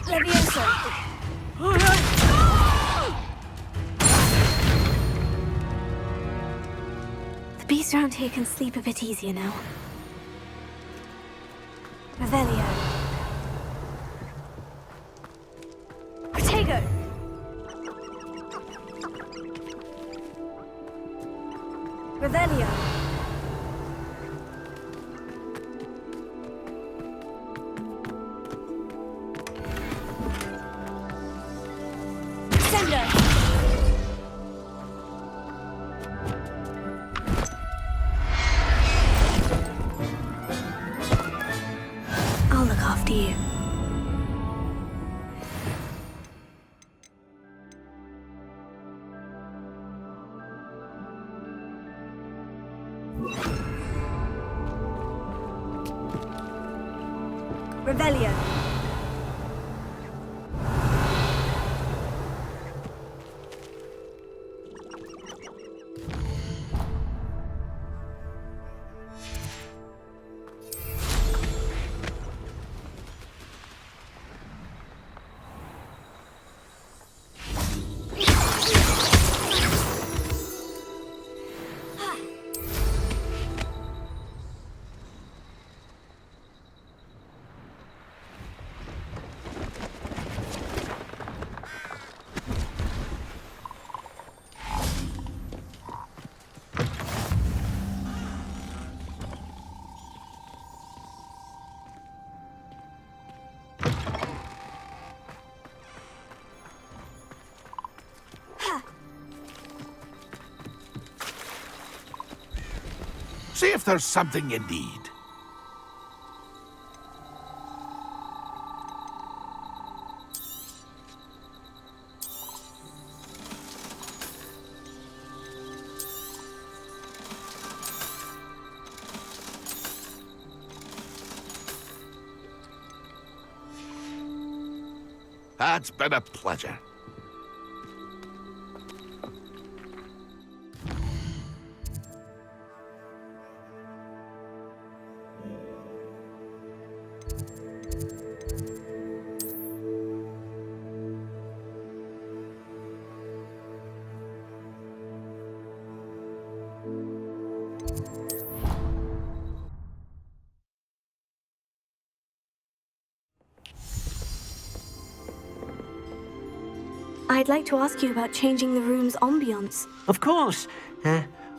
S19: Levioso!
S4: The beasts around here can sleep a bit easier now. Revelio. Protego! Revelio. Sender! I'll look after you. Revelio.
S6: See if there's something you need. It's been a pleasure.
S4: I'd like to ask you about changing the room's ambience.
S14: Of course.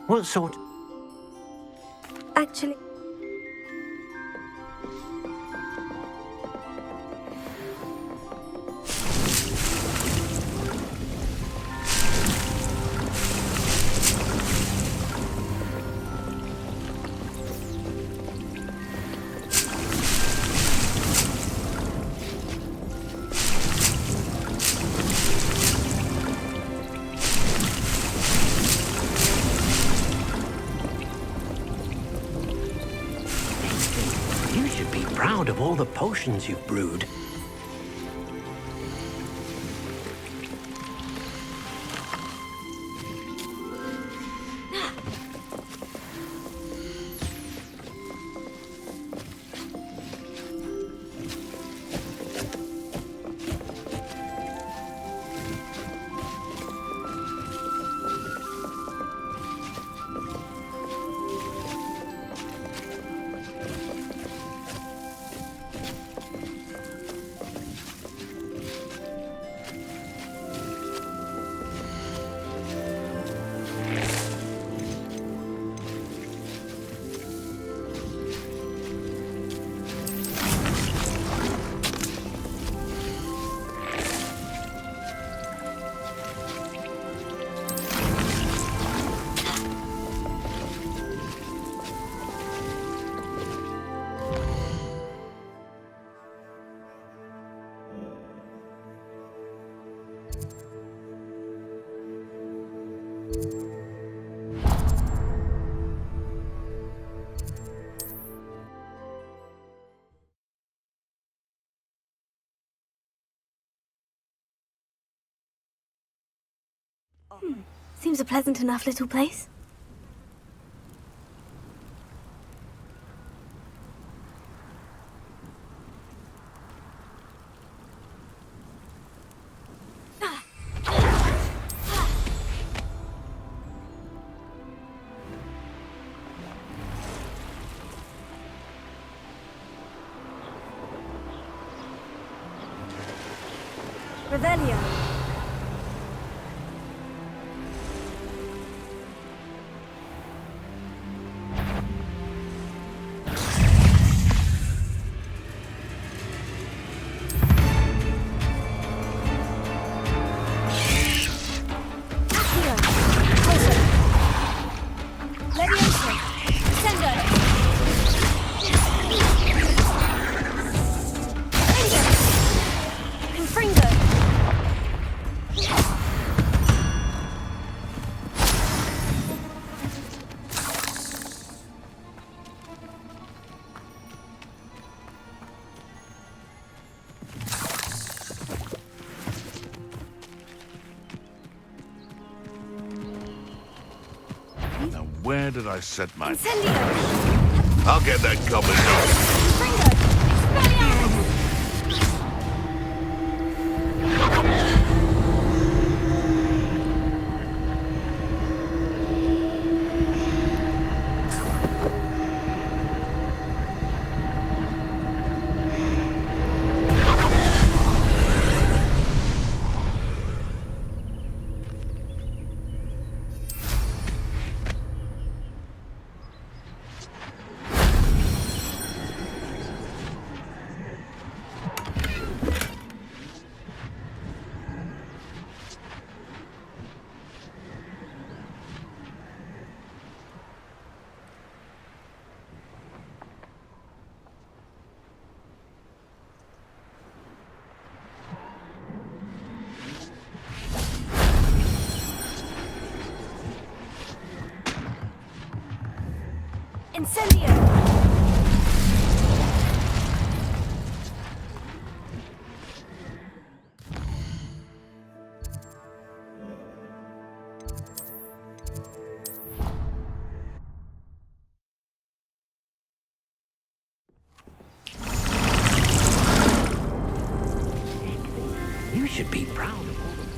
S14: What sort?
S4: Actually...
S14: You should be proud of all the potions you've brewed.
S4: Seems a pleasant enough little place.
S19: Revelio.
S6: Now, where did I set my...
S4: Incendio!
S6: I'll get that goblin.
S4: Incendio!
S14: You should be proud of all the...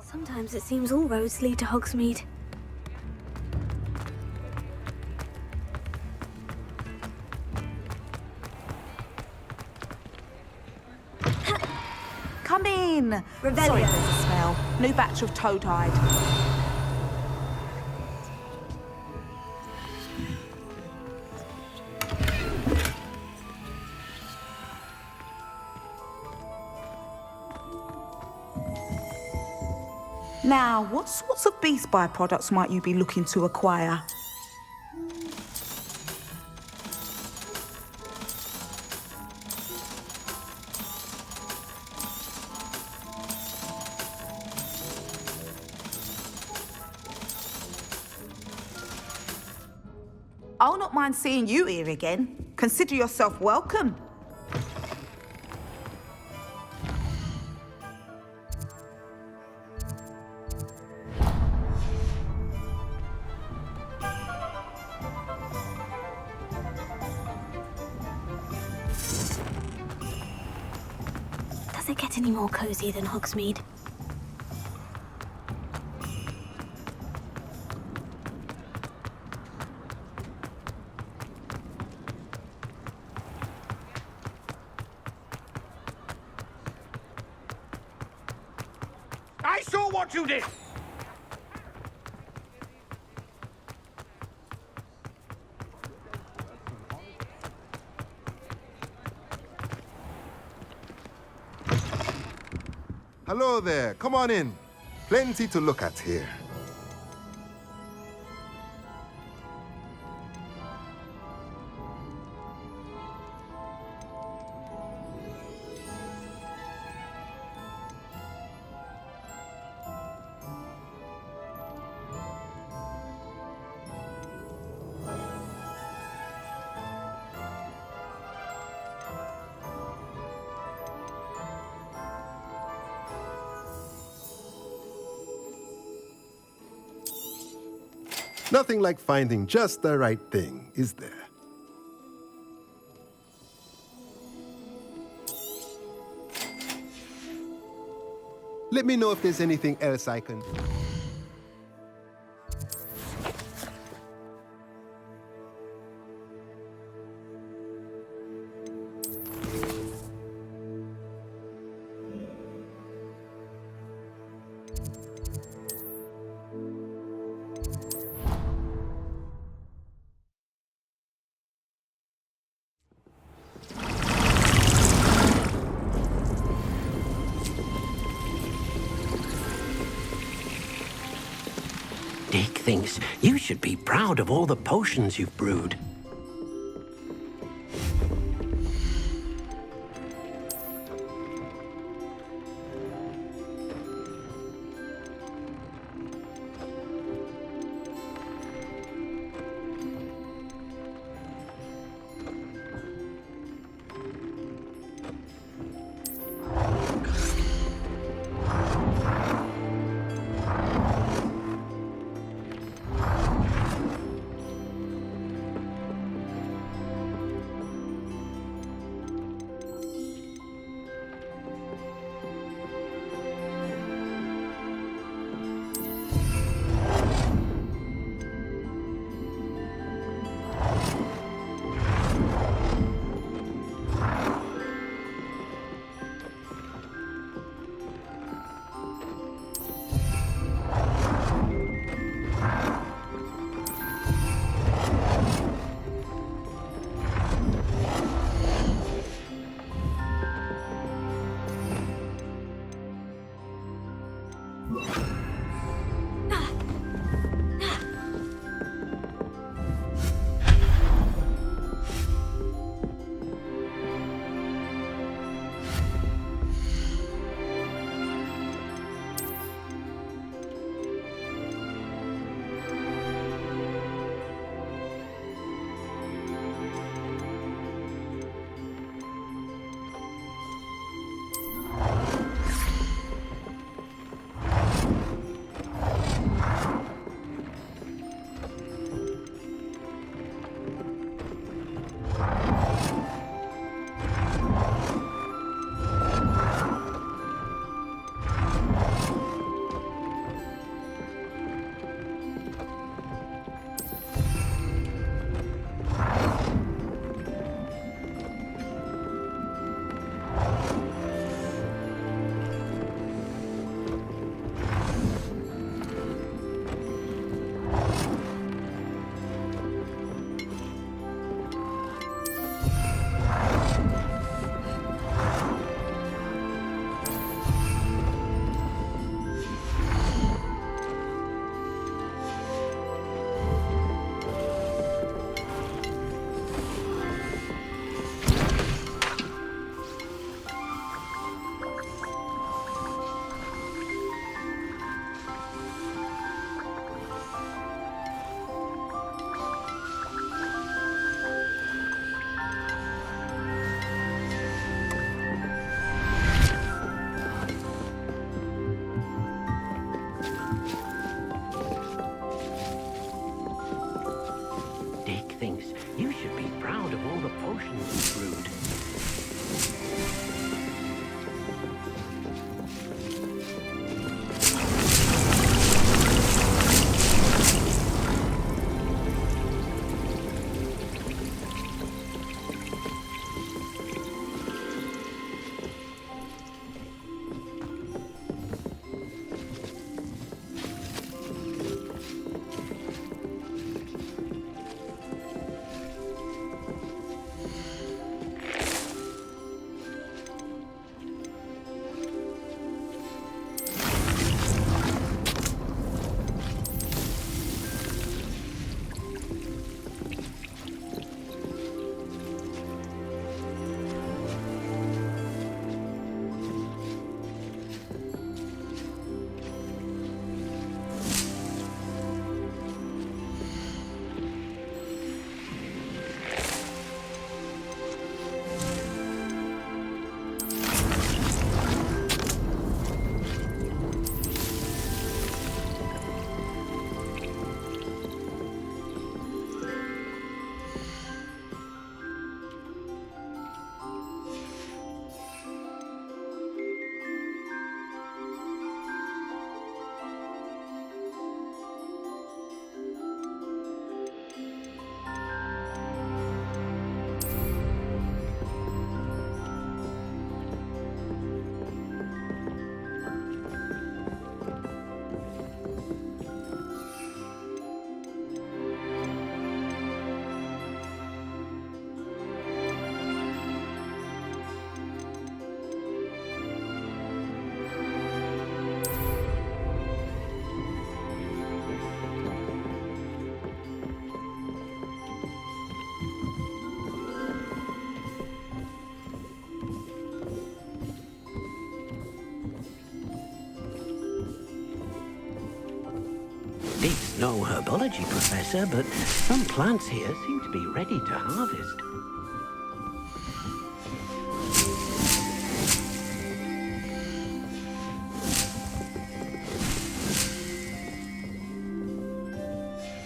S4: Sometimes it seems all roads lead to Hogsmeade.
S15: Come in!
S4: Revelio.
S15: Sorry for the smell. New batch of toad-hide. Now, what sorts of beast byproducts might you be looking to acquire? I'll not mind seeing you here again. Consider yourself welcome.
S4: Does it get any more cozy than Hogsmeade?
S18: I saw what you did!
S13: Hello there, come on in. Plenty to look at here. Nothing like finding just the right thing, is there? Let me know if there's anything else I can do.
S14: Dick thinks you should be proud of all the potions you've brewed. Dick's no herbology professor, but some plants here seem to be ready to harvest.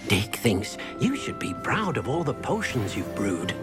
S14: Dick thinks you should be proud of all the potions you've brewed.